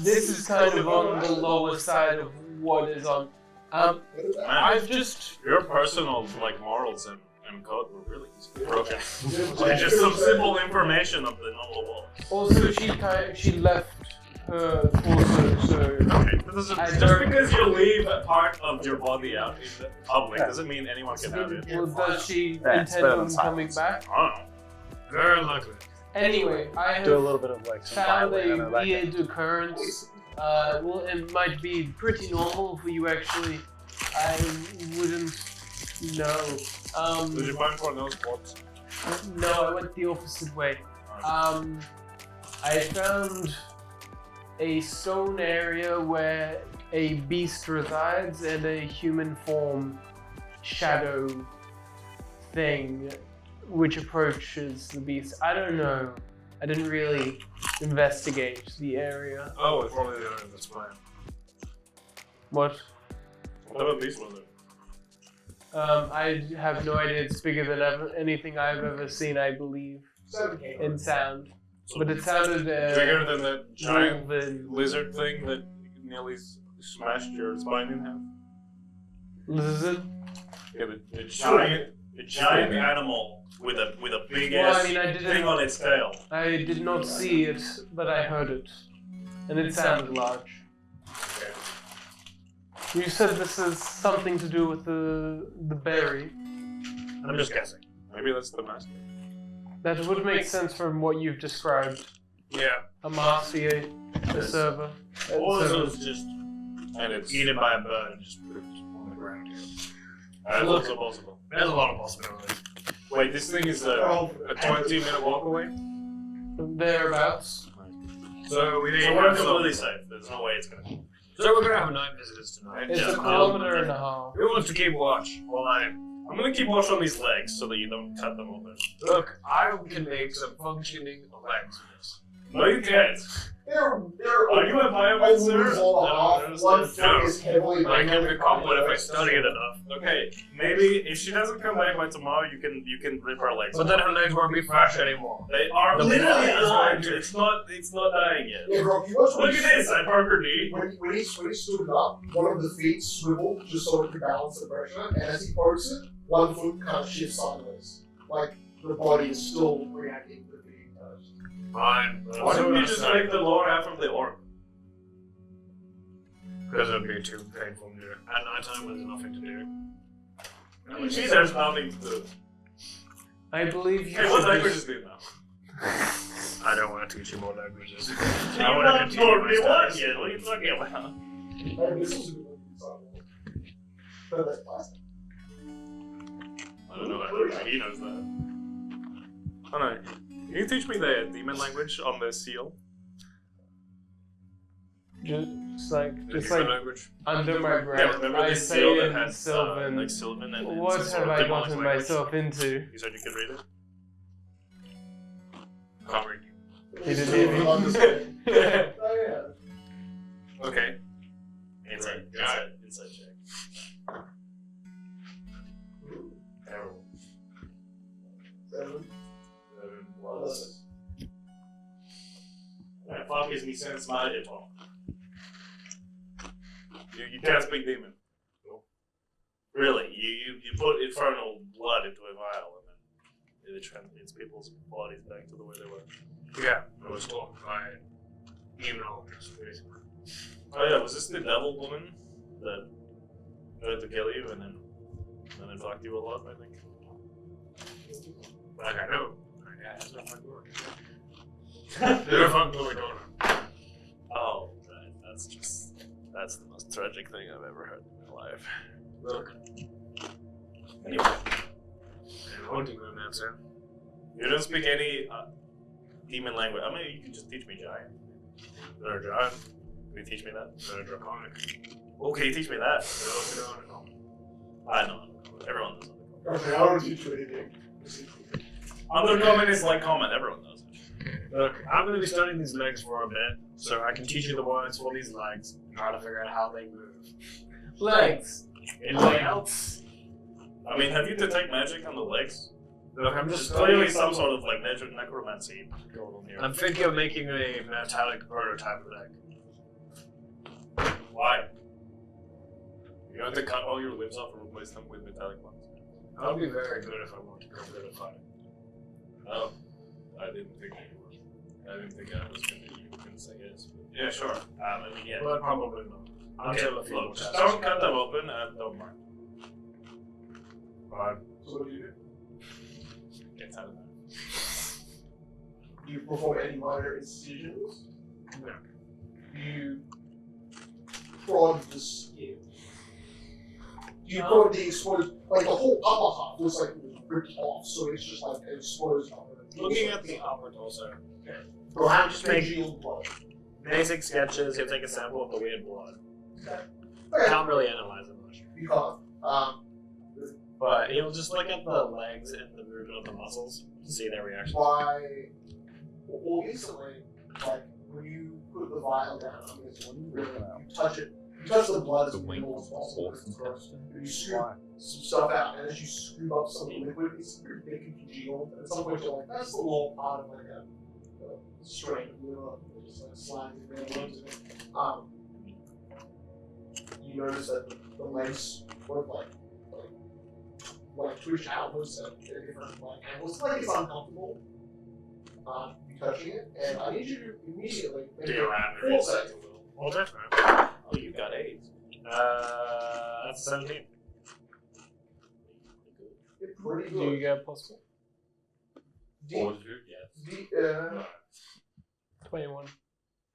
S5: This is kind of on the lower side of what is on. I've just.
S3: Your personal morals and code were really broken. Like just some simple information of the normal world.
S5: Also, she left her also, so
S3: Okay, this is,
S5: I
S3: just
S5: don't-
S3: because you leave a part of your body out in the public doesn't mean anyone can have it.
S5: well, does she
S4: Yeah, it's
S5: intend
S4: better
S5: on
S4: than
S5: coming
S4: silence.
S5: back?
S3: I don't know.
S6: Very unlikely.
S5: Anyway, I have
S4: Do a little bit of like some
S5: found
S4: violin
S5: a
S4: or that
S5: weird occurrence. Well, it might be pretty normal for you actually. I wouldn't know.
S3: Did you find Cornell's corpse?
S5: No, I went the opposite way. I found a stone area where a beast resides and a human form shadow thing which approaches the beast. I don't know. I didn't really investigate the area.
S6: Oh, it's probably the owner that's fine.
S5: What?
S3: What about beast was it?
S5: I have no idea. It's bigger than anything I've ever seen, I believe,
S2: 7K.
S5: in sound. But it sounded
S3: Bigger than that giant
S5: wolven.
S3: lizard thing that nearly smashed your spine in half?
S5: Lizard?
S3: Yeah, but a giant animal with a big
S5: Well,
S3: ass
S5: I mean, I
S3: thing
S5: didn't.
S3: on its tail.
S5: I did not see it, but I heard it, and it sounded large. You said this is something to do with the berry.
S6: I'm just guessing.
S3: Maybe that's the master.
S5: That would make sense from what you've described.
S6: Yeah.
S5: A Marcier, a server.
S6: Also, it's just
S3: And it's
S6: eaten by a bird and just pooped on the ground here.
S3: that's also possible.
S6: There's a lot of possibilities.
S3: Wait, this thing is a 20-minute walk away?
S5: Thereabouts.
S6: So we need
S3: So we're completely safe. There's no way it's gonna be.
S6: So we're gonna have night visitors tonight.
S5: It's
S3: Yeah.
S5: a kilometer and a half.
S6: Who wants to keep watch while
S3: I'm gonna keep watch on these legs so that you don't cut them open.
S6: look? I can make some functioning legs with this.
S3: No, you can't.
S2: They're
S3: Are you a biomancer?
S2: all
S3: I don't
S2: half. One
S3: understand.
S2: foot is heavily
S6: I can become one if I study it enough.
S3: Okay, maybe if she doesn't come back by tomorrow, you can rip her legs.
S6: But then her legs won't be fresh anymore.
S3: They are
S6: The
S3: literally
S6: body is
S3: alive.
S6: going to-
S3: It's not dying yet.
S2: Yeah, bro, you watch
S3: Look at this. I broke her knee.
S2: When he stood up, one of the feet swiveled just so it could balance the pressure, and as he pokes it, one foot kind of shifts sideways. Like the body is still reacting to the being touched.
S6: Fine.
S3: Why don't you just make the lower half of the orc?
S6: Because it would be too painful to do. At night time when there's nothing to do.
S3: She there's nothing to do.
S5: I believe you
S3: Hey, what
S5: should
S3: languages do you know?
S6: I don't want to teach you more languages.
S3: You're
S6: I want
S3: not
S6: to continue
S3: told
S6: my
S3: me what
S6: studies.
S3: yet. What are you talking about?
S2: Maybe this was a good looking sidewalk. But that's plastic.
S3: I don't know that. He knows that. Oh no. Can you teach me the demon language on the seal?
S5: just like
S6: Human language.
S5: under my
S3: Yeah,
S5: breath.
S3: remember
S5: I
S3: the
S5: say
S3: seal that
S5: in
S3: had
S5: Sylvan.
S3: like Sylvan and
S5: What
S3: some sort
S5: have
S3: of
S5: I
S3: demonic
S5: gotten
S3: language?
S5: myself into?
S3: You said you could read it?
S6: Can't read.
S5: He didn't hear me.
S2: Understand. Oh, yeah.
S3: Okay. Inside check. Terrible.
S2: 7.
S3: 7 plus. That fuck gives me sense my info. You can't speak demon.
S6: No.
S3: Really? You put infernal blood into a vial and then it transmits people's bodies back to the way they were.
S6: Yeah, I was taught by demonologists, basically.
S3: Oh yeah, was this the devil woman that tried to kill you and then fucked you a lot, I think?
S6: Like I know. Yeah, that's not my word. They're fucking going on.
S3: Oh, right. That's the most tragic thing I've ever heard in my life.
S6: Look,
S3: Anyway,
S6: I'm haunting them, that's it.
S3: you don't speak any demon language. I mean, you can just teach me giant.
S6: They're giant.
S3: Can you teach me that?
S6: They're draconic.
S3: Oh, can you teach me that?
S6: They're also draconic.
S3: I know. Everyone knows.
S2: Okay, I don't teach you anything.
S3: Undercommon is like common. Everyone knows it.
S6: Look, I'm going to be studying these legs for a bit, so I can teach you the words for these legs and try to figure out how they move.
S5: Legs.
S6: It helps.
S3: I mean, have you detect magic on the legs?
S6: Look, I'm
S3: There's
S6: just
S3: clearly
S6: studying
S3: some sort of like necromancy going on here.
S6: I'm thinking of making a metallic prototype leg.
S3: Why? You have to cut all your limbs off and replace them with metallic ones.
S6: That would be very good if I wanted to go good at fighting.
S3: Oh, I didn't think you were. I didn't think I was going to
S8: legs, I guess.
S3: Yeah, sure.
S8: I mean, yeah.
S6: But probably not. Until a few
S3: Look,
S6: more
S3: just
S6: tests.
S3: don't cut them open and don't mind.
S6: Fine.
S2: So what do you do?
S3: Gets out of there.
S2: Do you perform any minor incisions?
S6: No.
S2: You prod the skin. Do you prod the exposed, like the whole upper half looks like it was ripped off, so it's just like an exposed upper.
S6: Looking at the upper torso,
S2: Well, how
S6: just
S2: much
S6: make-
S2: congealed blood?
S6: basic sketches, he'll take a sample of the weird blood.
S2: Okay.
S6: Can't really analyze it much.
S2: You can't.
S6: But he'll just look at the legs and the movement of the muscles to see their reaction.
S2: Why? Well, recently, like when you put the vial down, I mean, it's when you really you touch it, you touch the blood as minimal as possible. Because it's gross. And you scoop some stuff out, and as you scoop up some of the liquid, it's very thick and congealed. And at some point, you're like, that's a little part of like a strain of liver, that just like slides in there, worms in it. You notice that the legs were like twitch outwards at different like angles. It's like it's uncomfortable. You touching it, and I need you to immediately make
S6: Do
S2: a
S6: you ram
S2: full save.
S6: Well, definitely.
S8: Oh, you got AIDS.
S6: That's a 17.
S2: It's pretty
S5: Do you
S2: good.
S5: get possible?
S8: Or did you? Yes.
S5: 21.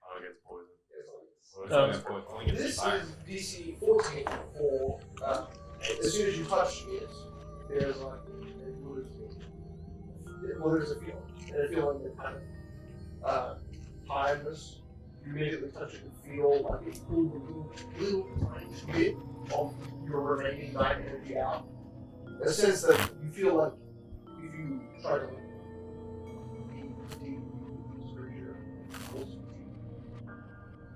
S3: Oh, it gets poisoned.
S8: Well, it's
S5: Um,
S8: only poison. Only gets
S2: This
S8: fire.
S2: is DC 14 for as soon as you touch it, there's like there's a feeling. And a feeling that kind of tiredness. You immediately touch it and feel like it pulls a little tiny bit of your remaining night energy out. In a sense that you feel like if you try to deep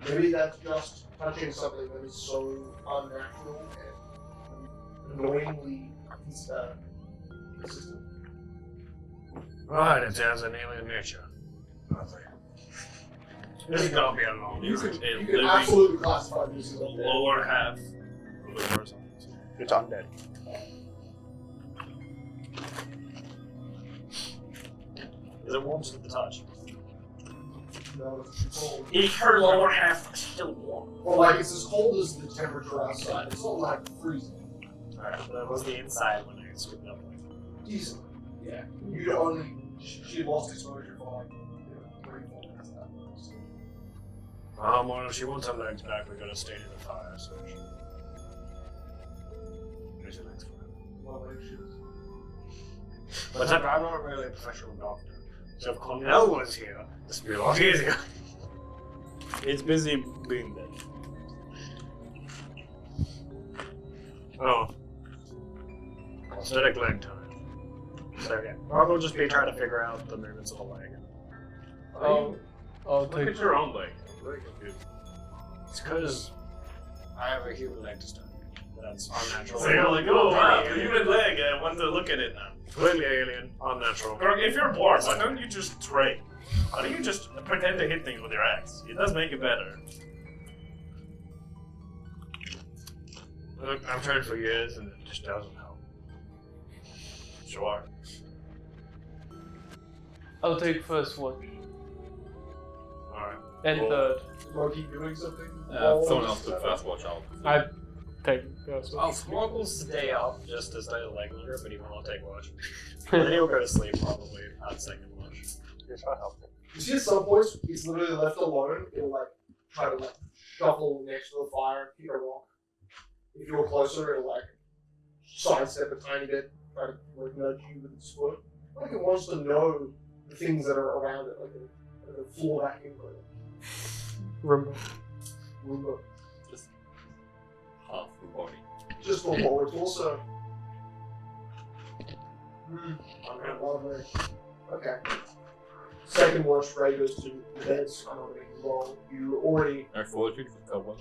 S2: maybe that's just touching something that is so unnatural and annoyingly consistent.
S6: Right, it has an alien nature. This is gonna be a long
S2: You
S6: visit.
S2: can absolutely classify this as a
S3: Lower half of the person.
S4: It's undead.
S6: Is it warm to the touch?
S2: No, it's cold.
S6: If her lower half is still warm.
S2: Well, like it's as cold as the temperature outside. It's not like freezing.
S6: Alright, that was the inside when I scooped up.
S2: Decent. Yeah. You only she lost exposure for like 3-4 minutes at most.
S6: Well, if she wants her legs back, we gotta stay in the fire, so she... Here's your legs for her.
S2: Well, like she was.
S6: But I'm not really a professional doctor. So if Cornell was here, this would be a lot easier. It's busy being dead. Oh. Prosthetic leg time. So yeah, Mark will just be trying to figure out the movements of the leg.
S5: I'll
S3: Look
S5: take.
S3: at your own leg. I'm very confused.
S6: It's because I have a human leg to stand. That's unnatural.
S3: So you're like, oh wow, a human leg. I want to look at it now.
S6: Completely alien, unnatural.
S3: Girl, if you're bored, why don't you just train? Why don't you just pretend to hit things with your axe? It does make it better.
S6: Look, I've tried for years and it just doesn't help.
S3: Sure.
S5: I'll take first watch.
S3: Alright.
S5: And
S3: Well,
S5: third.
S2: Monkey doing something?
S7: Someone else took fast watch out.
S5: I take first watch.
S6: Oh, Smog will stay up just to stay the leg longer, but he will not take watch. And then he'll go to sleep probably at second watch.
S4: You're so helpful.
S2: You see at some points it's literally left alone, it'll like try to like shuffle next to the fire and pick a rock. If you're closer, it'll like sidestep a tiny bit, try to like nudge you with its foot. Like it wants to know the things that are around it, like a floor vacuum cleaner.
S5: Remember.
S2: Roomba.
S7: Just half the body.
S2: Just for lower torso. Lovely. Okay. Second watch, Ray goes to the bed's coming along. You already
S7: Our fortitude for cover.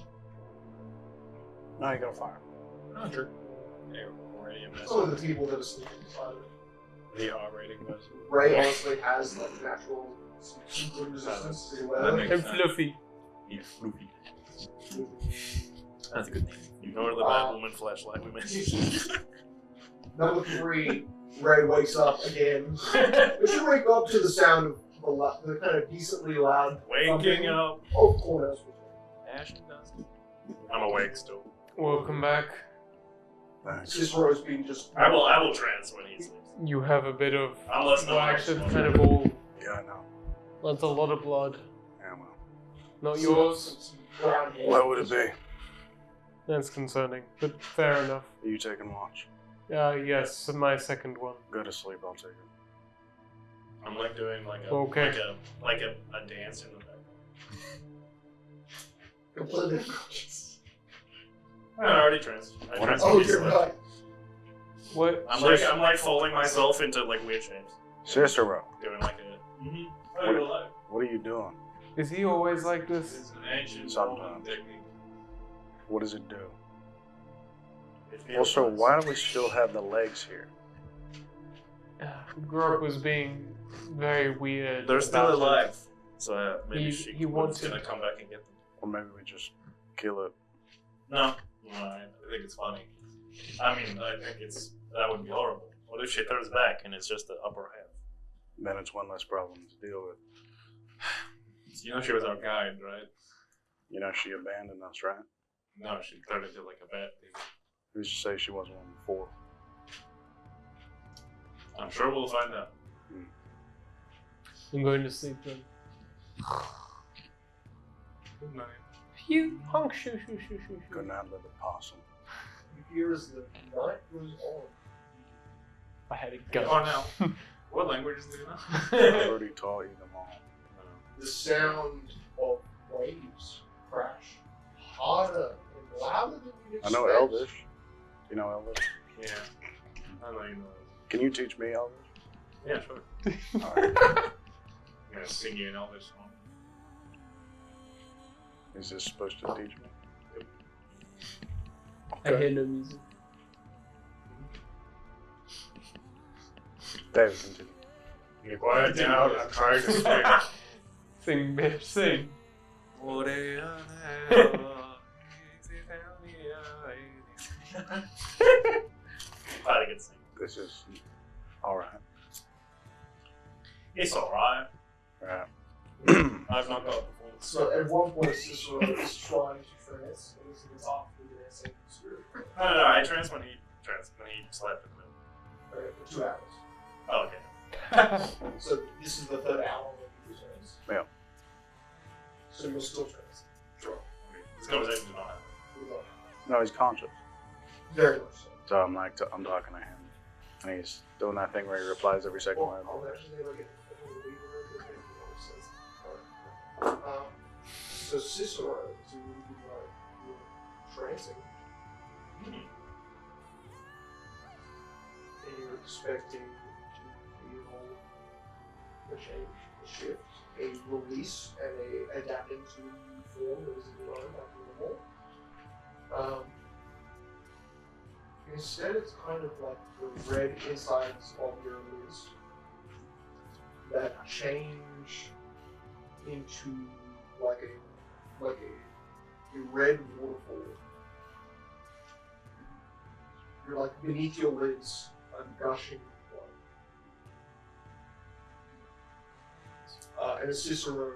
S4: No, you got a fire.
S6: Oh, true. They're already a mess.
S2: some of the people that are sleeping inside of it.
S6: The R rating was.
S2: Ray honestly has like natural super resistance to
S7: That
S2: weather.
S7: makes
S5: And
S7: sense.
S5: Fluffy.
S7: Yeah, Floofy. That's a good name.
S3: Ignore the bad woman flashlight we mentioned.
S2: Number 3, Ray wakes up again. You should wake up to the sound of the kind of decently loud
S3: Waking
S2: thumping
S3: up.
S2: of Cornell's return.
S3: Ash and dust. I'm awake still.
S5: Welcome back.
S4: Thanks.
S2: Cicero's been just.
S3: I will trance when he sleeps.
S5: You have a bit of
S3: Unless no
S5: wax
S3: one
S5: and kind of all.
S4: Yeah, I know.
S5: That's a lot of blood.
S4: Yeah, well.
S5: Not yours.
S2: Brown hair.
S4: What would it be?
S5: That's concerning, but fair enough.
S4: Are you taking watch?
S5: Yes, my second one.
S4: Go to sleep, I'll take it.
S3: I'm like doing like a
S5: Okay.
S3: like a dance in the back.
S2: Completely unconscious.
S3: I already trans. I trans.
S2: Oh, you're right.
S5: What?
S3: I'm like folding myself into like weird shapes.
S4: Cicero,
S3: Doing like a. Mm-hmm. Oh, you're alive.
S4: what are you doing?
S5: Is he always like this?
S3: It's an ancient
S4: Sometimes.
S3: technique.
S4: What does it do?
S3: It feels
S4: Also,
S3: nice.
S4: why do we still have the legs here?
S5: Grok was being very weird.
S3: They're still
S5: about it.
S3: alive, so maybe
S5: He
S3: was
S5: wanted-
S3: gonna come back and get them.
S4: Or maybe we just kill it.
S3: No, I think it's funny. I mean, I think that would be horrible. What if she turns back and it's just the upper half?
S4: Then it's one less problem to deal with.
S3: You know she was our guide, right?
S4: You know, she abandoned us, right?
S3: No, she turned into like a bat.
S4: Who's to say she wasn't one before?
S3: I'm sure we'll find out.
S5: I'm going to sleep then.
S3: Good night.
S5: You honk shoo shoo shoo shoo shoo.
S4: Good night, little possum.
S2: You hear as the night goes on.
S5: I had a gun.
S3: Oh no. What languages do you know?
S4: I already taught you them all.
S2: The sound of waves crash harder and louder than you'd
S4: I
S2: expect.
S4: know Elvish. You know Elvish?
S3: Yeah. I know you know.
S4: Can you teach me Elvish?
S3: Yeah, sure.
S4: Alright.
S3: I'm gonna sing you an Elvis song.
S4: Is this supposed to teach me?
S5: I hear no music.
S4: David, continue.
S6: You quiet down. I'm trying to speak.
S5: Sing, bitch, sing.
S3: Glad I can sing.
S4: This is alright.
S3: It's alright.
S4: Right.
S3: I've not got it before.
S2: So at one point, Cicero is trying to trance, and this is after the dancing spirit
S3: No, I trans when he slept in the middle.
S2: for 2 hours.
S3: Oh, okay.
S2: So this is the 3rd hour when he returns.
S4: Yeah.
S2: So you're still trance.
S3: Sure. I mean, this conversation did not happen.
S4: No, he's conscious.
S2: Very much so.
S4: So I'm talking to him. And he's doing that thing where he replies every second word.
S2: I'll actually never get so Cicero is a really good you're trancing. And you're expecting to feel a change, a shift, a release, and a adapting to a new form that is environment after normal. Instead, it's kind of like the red insides of your lids that change into like a red waterfall. You're like beneath your lids, gushing blood. And Cicero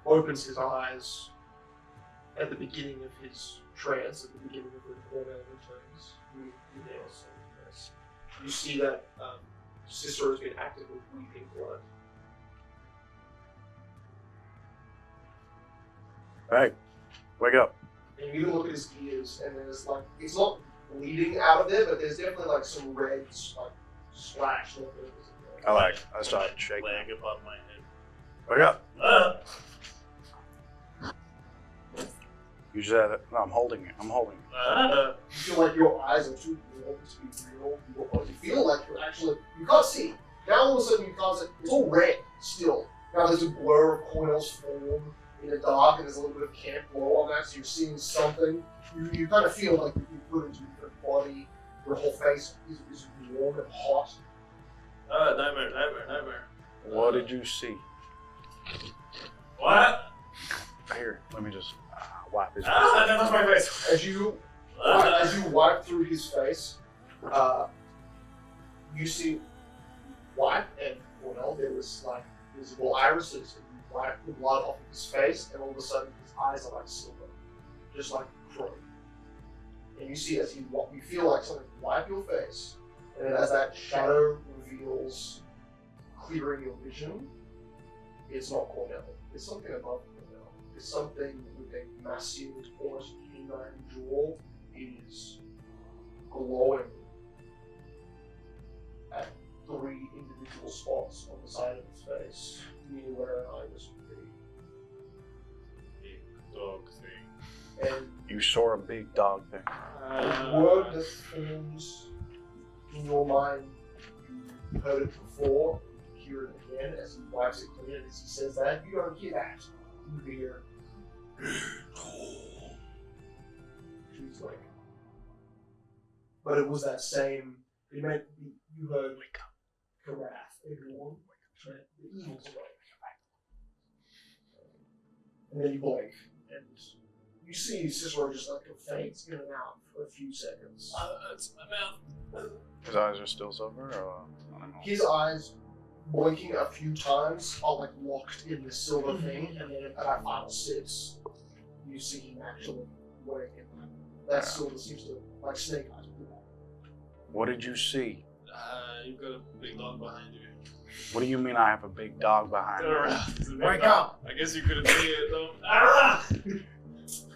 S2: opens his eyes at the beginning of his trance, at the beginning of when Cornell returns. You see that Cicero has been actively weeping blood.
S4: Hey, wake up.
S2: And you can look at his ears, and there's like, it's not bleeding out of there, but there's definitely like some red, like, splash left over.
S4: I started shaking.
S3: Leg above my head.
S4: Wake up.
S3: Ah!
S4: You said it. No, I'm holding it.
S2: You feel like your eyes are too warm to be real. You feel like you're actually, you can't see. Now all of a sudden you can't see. It's all red still. Now there's a blur of Cornell's form in the dark, and there's a little bit of camp glow on that, so you're seeing something. You kind of feel like you put into your body, your whole face is warm and hot.
S3: Nightmare.
S4: What did you see?
S3: What?
S4: Here, let me just wipe his
S3: That's my face.
S2: As you wipe through his face, you see white, and Cornell, there was like invisible irises, and you wipe the blood off of his face, and all of a sudden his eyes are like silver, just like crow. And you see as you feel like something wipe your face, and then as that shadow reveals, clearing your vision, it's not Cornell. It's something above Cornell. It's something with a massive, almost canine jaw. It is glowing at 3 individual spots on the side of his face, near where an iris would be.
S3: Big dog thing.
S2: And
S4: You saw a big dog thing.
S2: the word that forms in your mind, you heard it before, you hear it again as he wipes it clean, and as he says that, you don't hear that. You hear she's like, but it was that same, it meant you heard Karath, everyone, the evil's awake. And then you blink, and you see Cicero just like faints in and out for a few seconds.
S3: It's my mouth.
S4: His eyes are still silver, or I don't know.
S2: His eyes, blinking a few times, are like locked in this silver thing, and then at that final 6, you see him actually wearing it. That silver seems to, like snake eyes.
S4: What did you see?
S3: You've got a big dog behind you.
S4: What do you mean I have a big dog behind me?
S2: Wake up!
S3: I guess you couldn't see it though. Ah!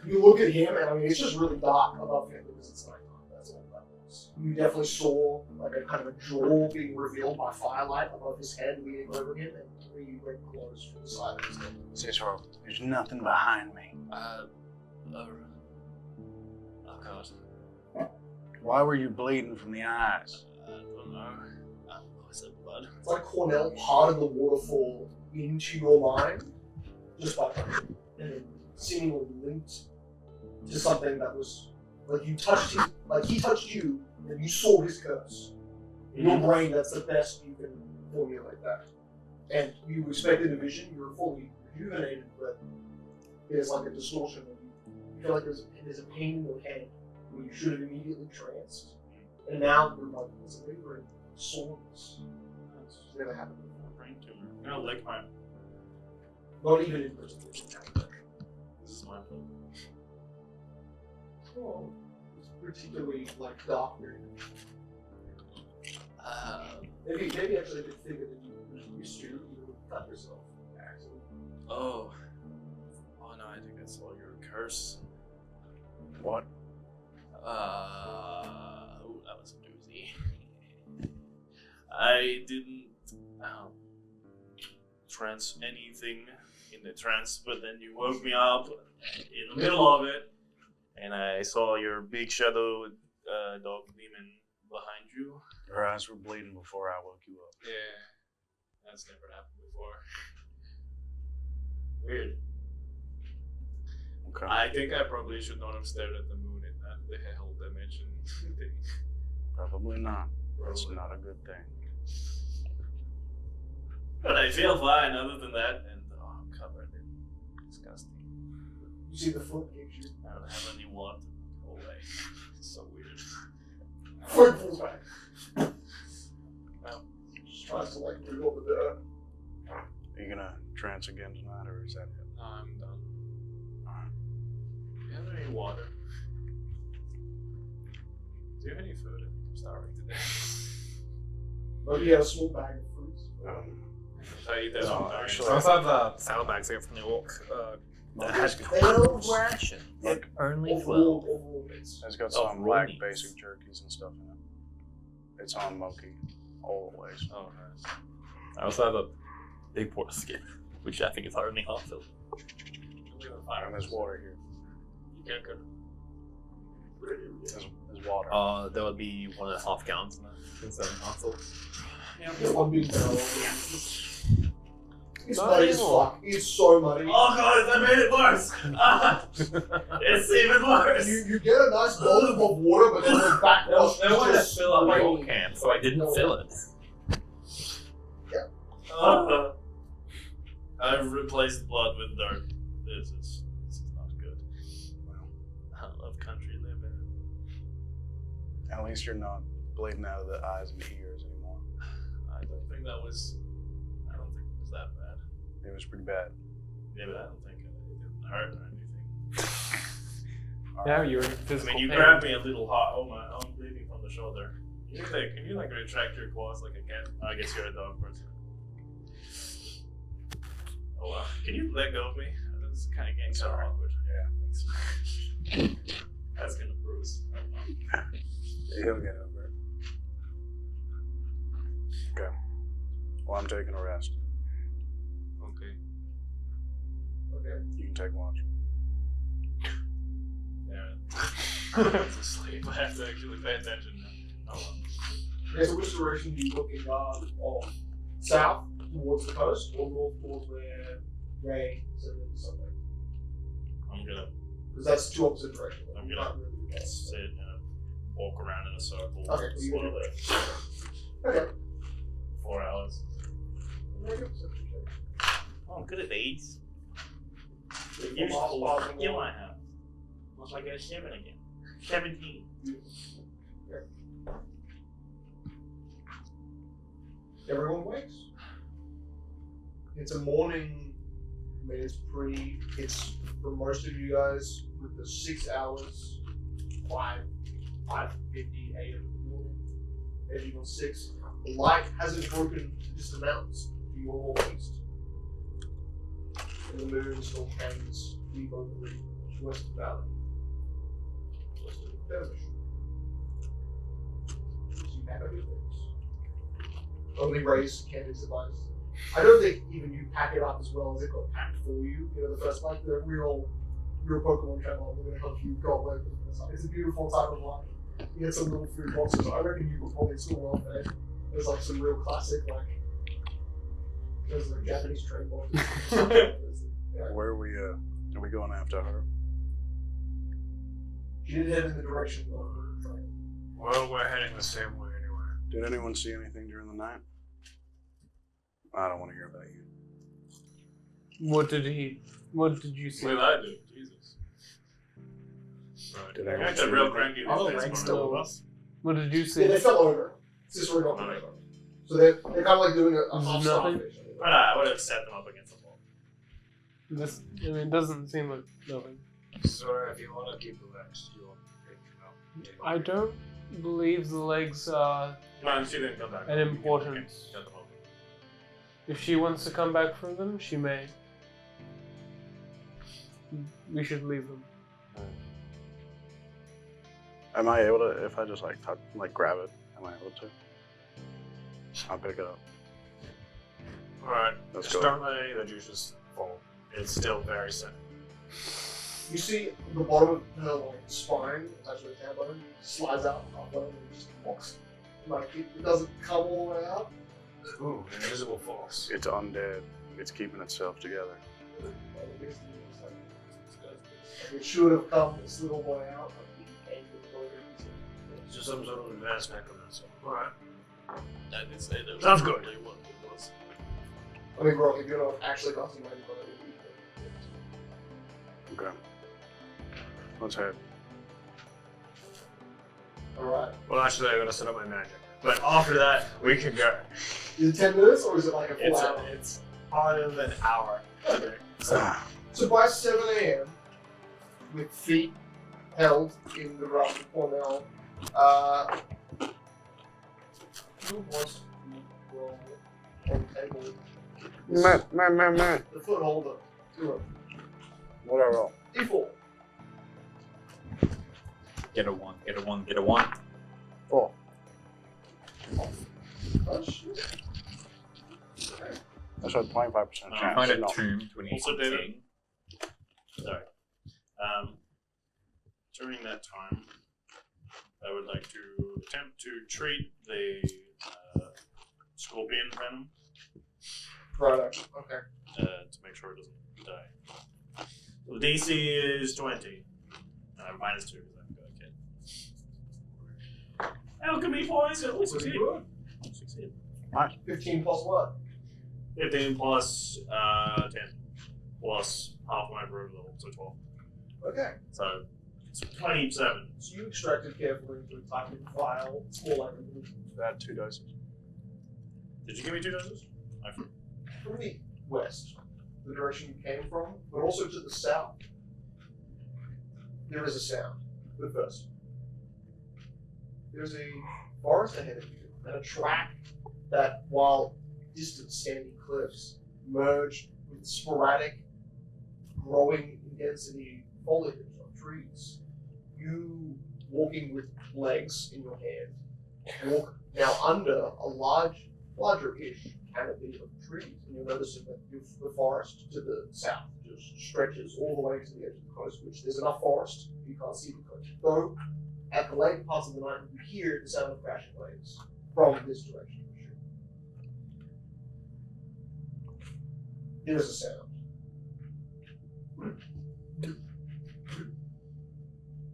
S2: You look at him, and I mean, it's just really dark above him because it's nighttime. That's all that was. You definitely saw like a kind of a jaw being revealed by firelight above his head, leaning over him, and 3 red claws from the side of his head.
S4: Cicero, there's nothing behind me.
S3: Oh god.
S4: Why were you bleeding from the eyes?
S3: I don't know. Was it blood?
S2: It's like Cornell parted the waterfall into your mind, just by touching, and then seemingly linked to something that was like you touched him, like he touched you, and you saw his curse. In your brain, that's the best you can formulate that. And you expected a vision, you were fully rejuvenated, but there's like a distortion. You feel like there's a pain in your head where you should have immediately tranced. And now you're like, it's a lingering soreness. It's never happened before.
S3: Brain tumor. I'm gonna lick my.
S2: Not even in presentation.
S3: This is my fault.
S2: Oh, it's particularly like dark green. Maybe actually a bit thicker than you used to, even cut yourself. Actually.
S3: Oh no, I think I saw your curse.
S4: What?
S3: That was a doozy. I didn't trance anything in the trance, but then you woke me up in the middle of it, and I saw your big shadow dog demon behind you.
S4: Your eyes were bleeding before I woke you up.
S3: Yeah, that's never happened before. Weird.
S4: Okay.
S3: I think I probably should not have stared at the moon in the hell dimension thing.
S4: Probably not. That's
S3: Probably.
S4: not a good thing.
S3: But I feel fine other than that, and I'm covered in disgusting.
S2: You see the foot gives you.
S3: I don't have any water. Go away. It's so weird.
S2: Foot pulls back. Just tries to like wiggle the dirt.
S4: Are you gonna trance again tonight, or is that it?
S3: No, I'm done.
S4: Alright.
S3: Do you have any water? Do you have any food? I think I'm starving today.
S2: Maybe you have a small bag of fruits.
S3: I eat that
S4: No,
S3: sometimes.
S4: actually-
S3: I also have saddlebags here from New York. That has
S2: 12
S8: ration.
S4: Look,
S8: Only
S2: Overall bits.
S4: It's got
S8: Oh,
S4: some like
S8: rollies.
S4: basic jerkies and stuff in it. It's on Moki, always.
S3: Oh, nice.
S8: I also have a big port skin, which I think is only half filled.
S4: And there's water here.
S3: You can't go.
S4: There's water.
S8: There would be 1.5 gallons in that, since I'm half full.
S2: Get one big barrel. It's muddy as fuck. It's so muddy.
S3: Oh god, that made it worse! It's even worse!
S2: You get a nice volume of water, but then the backwash
S8: I wanted to
S2: just
S8: fill up my
S2: raining.
S8: old can, so I didn't fill it.
S3: I've replaced blood with dirt. This is not good.
S4: Well,
S3: I love country living.
S4: at least you're not bleeding out of the eyes and ears anymore.
S3: I don't think it was that bad.
S4: It was pretty bad.
S3: Yeah, but I don't think it didn't hurt or anything.
S5: Now you're in
S3: I
S5: physical
S3: mean, you
S5: pain.
S3: grabbed me a little hard. Oh my, I'm bleeding from the shoulder. Can you retract your claws like a cat? I guess you're a dog person. Oh wow. Can you let go of me? This is kind of getting so awkward. Yeah. Thanks. That's gonna bruise.
S4: He'll get over it. Okay. Well, I'm taking a rest.
S3: Okay.
S2: Okay.
S4: You can take watch.
S3: Yeah. I'm asleep. I have to actually pay attention now. Oh well.
S2: Okay, so which direction do you look in south towards the coast or north towards where Ray is in the sunlight?
S3: I'm gonna
S2: Because that's two opposite directions.
S3: I'm
S2: You're
S3: gonna
S2: not really the best.
S3: sit and walk around in a circle
S2: Okay, so you're
S3: slowly.
S2: Okay.
S3: 4 hours.
S2: Very good. So,
S3: Oh, I'm good at these.
S2: You're just
S3: You might have. Once I get 7 again. 17.
S2: Everyone wakes. It's a morning. I mean, it's for most of you guys with the 6 hours, 5:50 a.m. in the morning, edging on 6. The light hasn't broken distant mountains to your northeast. And the moon still hangs deep over the western valley. Western Dervish. So you have everything. Only Ray's Candy's device. I don't think even you pack it up as well as it got packed for you. You know, the first, like, the real Pokemon came on, they're going to help you go away with this. It's a beautiful time of life. You get some little food boxes. I reckon you were probably still well fed. There's like some real classic, like, there's like Japanese train boxes. Yeah.
S4: Where are we going after her?
S2: She did head in the direction of her train.
S6: Well, we're heading the same way anyway.
S4: Did anyone see anything during the night? I don't want to hear about you.
S5: What did you see?
S3: What did I do? Jesus.
S6: Right.
S4: Did
S3: I
S4: anyone
S3: got
S4: see
S3: a real
S4: anything?
S3: cranky
S5: All the
S3: these days,
S5: ranks
S3: but
S5: still
S3: all of
S5: with
S3: us.
S5: What did you
S2: Yeah,
S5: see?
S2: they fell over. Cicero knocked them over. So they're kind of like doing a half
S5: Nothing?
S2: starfish.
S3: But I would have set them up against the wall.
S5: This, I mean, it doesn't seem like nothing.
S6: So if you want to keep the legs, you want to pick them up.
S5: I don't believe the legs are.
S3: No, she didn't come back.
S5: An
S3: You can-
S5: important-
S3: you can shut them open.
S5: If she wants to come back for them, she may. We should leave them.
S4: Am I able to, if I just grab it, am I able to? I'll pick it up.
S6: Alright,
S4: Let's
S6: just
S4: go.
S6: don't let any of the juices fall. It's still very thin.
S2: You see the bottom of her like spine, attached to the tailbone, slides out halfway and just walks. Like it doesn't come all the way out.
S6: Ooh, an invisible force.
S4: It's undead. It's keeping itself together.
S2: It should have come this little way out. But it came with the
S6: It's just some sort of advanced mechanism. Alright.
S3: I did say that.
S6: Sounds good.
S3: Really what it was.
S2: I mean, bro, if you're not actually casting magic on it, it would be
S4: Okay. Let's head.
S2: alright.
S6: Well, actually, I gotta set up my magic. But after that, we can go.
S2: Is it 10 minutes or is it like a full hour?
S6: It's part of an hour. Okay.
S2: So by 7 a.m., with feet held in the ground of Cornell, who wants to roll on the table? The foot holder. Do it.
S4: What I roll?
S2: D4.
S8: Get a 1, get a 1, get a 1.
S4: 4.
S2: Oh, shit.
S4: I said 25% chance.
S8: Find a
S4: No.
S8: tomb to an
S3: Also,
S8: ancient
S3: David.
S8: king.
S3: Sorry. During that time, I would like to attempt to treat the scorpion venom
S2: Right, okay.
S3: to make sure it doesn't die. So the DC is 20. Minus 2 because I've got a kid. Alchemy poison!
S2: Was it good?
S3: Succeed.
S2: 15 plus what?
S3: 15 plus 10 plus half my brew level, so 12.
S2: Okay.
S3: So it's 27.
S2: So you extracted carefully into a type of vial. It's more like a little
S4: Add 2 doses.
S3: Did you give me 2 doses? I forgot.
S2: from the west. the direction you came from, but also to the south. There is a sound. But first, there's a forest ahead of you, and a track that, while distant standing cliffs, merge with sporadic growing in density foliage of trees. You, walking with legs in your hand, walk now under a larger-ish canopy of trees, and you'll notice that the forest to the south just stretches all the way to the edge of the coast, which there's enough forest you can't see the coast. Though, at the late parts of the night, you hear the sound of crashing waves from this direction. There's a sound.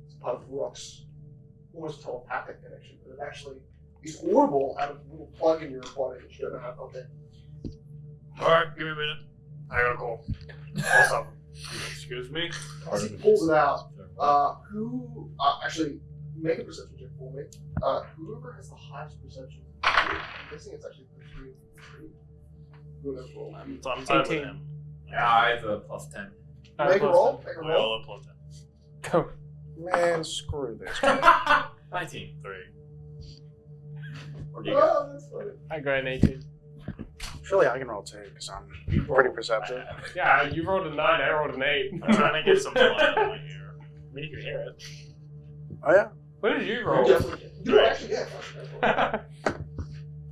S2: It's part of Rock's almost telepathic connection, but it actually is audible out of a little plug in your body that you don't know how to built in.
S6: Alright, give me a minute. I gotta call. Call something.
S7: Excuse me?
S2: As he pulls it out, actually, make a perception check for me. Whoever has the highest perception, I'm guessing it's actually the 3. Whoever roll.
S3: I'm tied with
S5: 18.
S3: him.
S8: Yeah, I have a +10.
S2: Make a roll. Make a
S3: We
S2: roll.
S3: all have +10.
S5: Go.
S4: Man, screw this.
S8: 19.
S3: 3.
S8: What do you got?
S2: Oh, that's funny.
S5: I got an 18.
S4: Surely I can roll too, because I'm pretty perceptive.
S5: Yeah, you rolled a 9, I rolled an 8.
S3: I'm trying to get some light out of my ear. I mean, you can hear it.
S4: Oh yeah?
S5: What did you
S2: You
S5: roll?
S2: definitely can. You actually get it.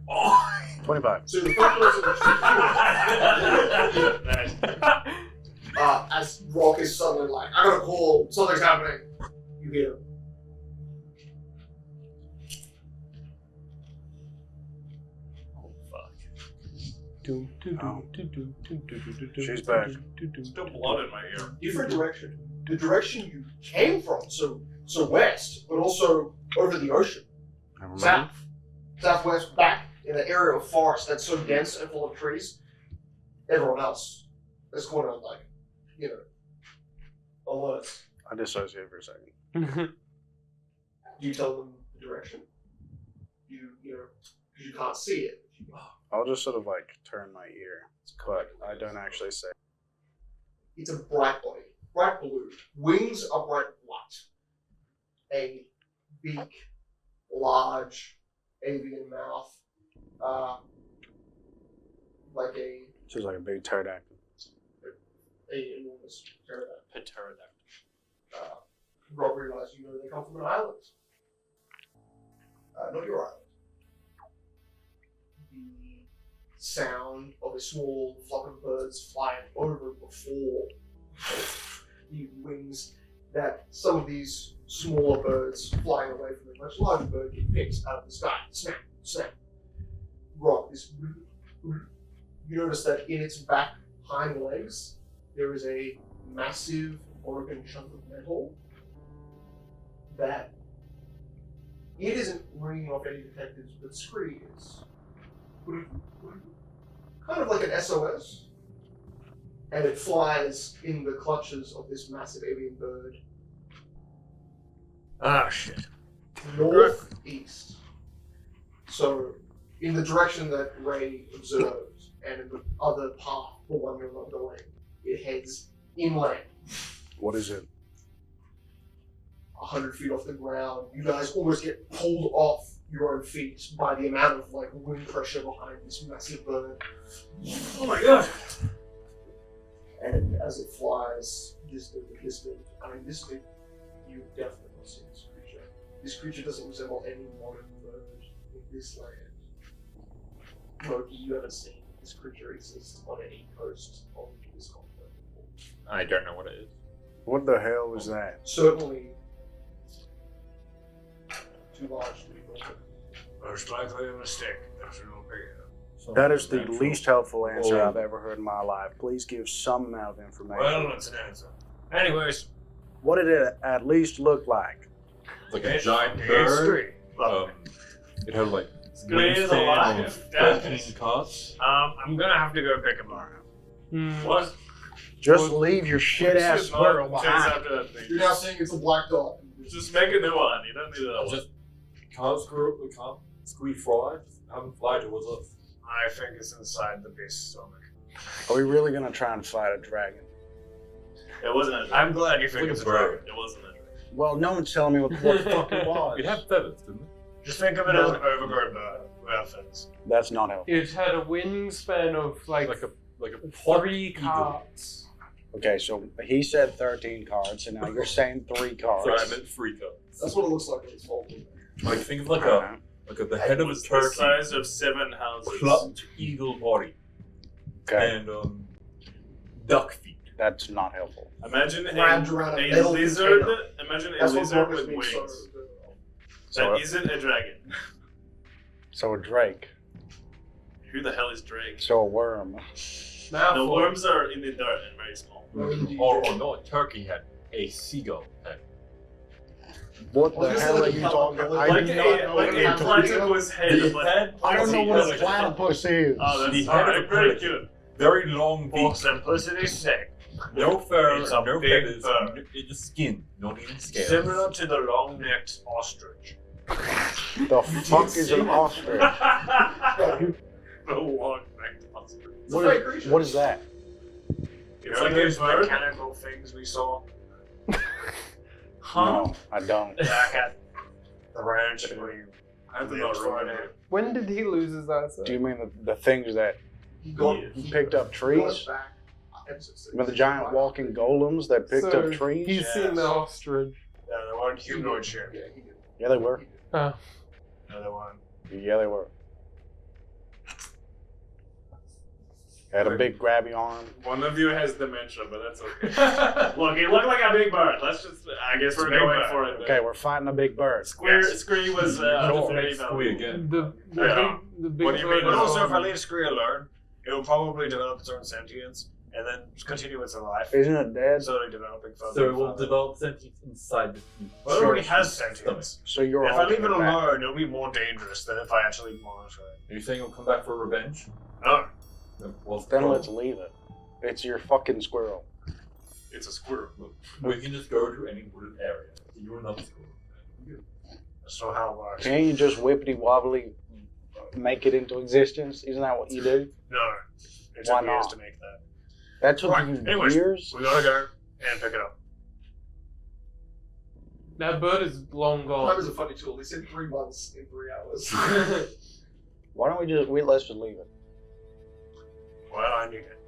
S3: Oh!
S4: 25.
S2: So the first person
S3: Nice.
S2: as Rock is suddenly like, I gotta call, something's happening. You hear.
S3: Oh, fuck.
S4: She's back.
S3: Still blood in my ear.
S2: Different direction. The direction you came from, so west, but also over the ocean.
S4: Never mind.
S2: South. Southwest, back in an area of forest that's so dense and full of trees. Everyone else is going to, like, alerts.
S4: I dissociate for a second.
S2: You tell them the direction. Because you can't see it.
S4: I'll just sort of like turn my ear, but I don't actually say.
S2: It's a bright body, bright blue. Wings are bright white. A beak, large, avian mouth, like a
S4: She's like a big pterodactyl.
S2: enormous pterodactyl.
S3: Pterodactyl.
S2: Rob realized they come from an island. Not your island. The sound of a small flock of birds flying over before the wings that some of these smaller birds flying away from a much larger bird get picked out of the sky. Snap, snap. Rock, you notice that in its back hind legs, there is a massive broken chunk of metal that it isn't ringing off any detectives, but Scree is. Kind of like an SOS. And it flies in the clutches of this massive avian bird.
S6: Ah, shit.
S2: Northeast. So, in the direction that Ray observed, and in the other path, the one you're not going, it heads inland.
S4: What is it?
S2: 100 feet off the ground. You guys almost get pulled off your own feet by the amount of wind pressure behind this massive bird.
S6: Oh my god!
S2: And as it flies distant, you definitely not see this creature. This creature doesn't resemble any modern bird in this land. Loki, you haven't seen this creature exist on any coast of this continent before.
S8: I don't know what it is.
S4: What the hell was that?
S2: Certainly too large to be broken.
S6: Most likely a mistake. That's real big.
S4: That is the least helpful answer I've ever heard in my life. Please give some amount of information.
S6: Well, it's an answer. Anyways,
S4: What did it at least look like?
S7: It's like a giant
S6: it's
S7: bird.
S6: Scree.
S7: It had like
S3: Scree is
S7: wingspan
S3: alive.
S7: of
S3: That's
S7: 13 cuts.
S6: I'm gonna have to go pick him up.
S3: What?
S4: Just leave your shit ass squirrel
S3: Chase
S4: behind.
S3: after that thing.
S2: You're now saying it's a black dog.
S3: Just make a new one. You don't need that one.
S7: Just can't squeeze fly. Just have him fly towards us.
S6: I think it's inside the beast's stomach.
S4: Are we really gonna try and fight a dragon?
S3: It wasn't a dragon.
S6: I'm glad you think it's a dragon.
S3: It wasn't a dragon.
S4: Well, no one's telling me what the fuck it was.
S7: It had feathers, didn't it?
S6: Just think of it as an overgrown bird without feathers.
S4: That's not helpful.
S5: It had a wingspan of like
S7: Like a
S5: 3
S7: eagle.
S5: cards.
S4: Okay, so he said 13 cards, and now you're saying 3 cards.
S7: Sorry, I meant 3 cards.
S2: That's what it looks like when it's folded.
S7: Like think of like a the head
S3: It
S7: of a
S3: was the
S7: turkey,
S3: size of 7 houses.
S7: clubbed eagle body,
S4: Okay,
S7: and duck feet.
S4: that's not helpful.
S3: Imagine
S2: Wrapped around a
S3: a
S2: metal
S3: lizard.
S2: container.
S3: Imagine a
S2: That's what
S3: lizard
S2: Marcus
S3: with
S2: means.
S3: wings.
S4: So-
S3: That isn't a dragon.
S4: So a drake.
S3: Who the hell is Drake?
S4: So a worm.
S3: The
S5: Mouthful.
S3: worms are in the dirt and very small.
S7: Or no, a turkey head, a seagull head.
S4: What
S2: Well,
S4: the
S2: this
S4: hell
S2: is
S4: are
S2: like
S4: you
S2: a
S4: talking
S2: couple-
S4: about?
S3: Like
S4: I do
S3: a
S4: not know what you're talking about.
S3: platypus head. But
S4: I don't know what a platypus is.
S3: Oh, that's
S7: The head
S3: alright.
S7: of a
S3: Pretty
S7: pelican.
S3: cute.
S7: Very long
S6: For
S7: beak,
S6: simplicity's sake,
S7: no fur,
S6: It's a
S7: no
S6: big
S7: feathers,
S6: bird.
S7: just skin, not even scales.
S6: similar to the long-necked ostrich.
S4: The fuck is an ostrich?
S3: The long-necked ostrich.
S2: It's a fake creature.
S4: What is that?
S6: You
S3: It's
S6: know
S3: like
S6: those
S3: a bird.
S6: mechanical things we saw
S4: No, I don't.
S6: back at the ranch where you
S3: I do
S6: lived
S3: not
S6: for a
S3: remember.
S6: day?
S5: When did he lose his eyesight?
S4: Do you mean the things that
S2: Going
S4: picked up trees?
S2: back. Episode 6.
S4: You mean the giant walking golems that picked
S5: So,
S4: up trees?
S5: He's seen the ostrich.
S6: Yeah, they weren't humanoid shape.
S2: Yeah, he did.
S4: Yeah, they were.
S5: Oh.
S6: No, they weren't.
S4: Yeah, they were. Had a big grabby arm.
S3: One of you has dementia, but that's okay. Look, he looked like a big bird. Let's just, I guess we're
S6: Big
S3: going
S6: bird.
S3: for it.
S4: Okay, we're fighting a big bird.
S3: Scree was
S7: Sure.
S3: very
S7: Squee
S3: valuable.
S7: again.
S3: Yeah.
S5: The big
S3: What do you
S5: bird
S3: mean?
S6: But
S5: is
S6: also, if I
S5: on-
S6: leave Scree alone, it will probably develop its own sentience and then continue its life.
S4: Isn't it dead?
S6: Slowly developing further.
S7: So it
S6: and
S7: will
S6: further.
S7: develop sentience inside the feet.
S6: Well, it already has sentience.
S4: So you're
S6: If I leave it
S4: holding back.
S6: alone, it'll be more dangerous than if I actually monitor it.
S7: Are you saying it'll come back for revenge?
S6: No.
S7: No. Well,
S4: Then let's leave it. It's your fucking squirrel.
S3: It's a squirrel.
S7: we can just go to any wooded area. You're another squirrel.
S6: That's not how it works.
S4: Can't you just whippity wobbly make it into existence? Isn't that what you do?
S6: No. It
S4: Why
S6: took years
S4: not?
S6: to make that.
S4: That took
S6: Right,
S4: you
S6: anyways.
S4: years?
S6: We gotta go and pick it up.
S5: That bird is long
S2: Time
S5: gone.
S2: is a funny tool. They said 3 months in 3 hours.
S4: Why don't let's just leave it?
S6: Well, I need it.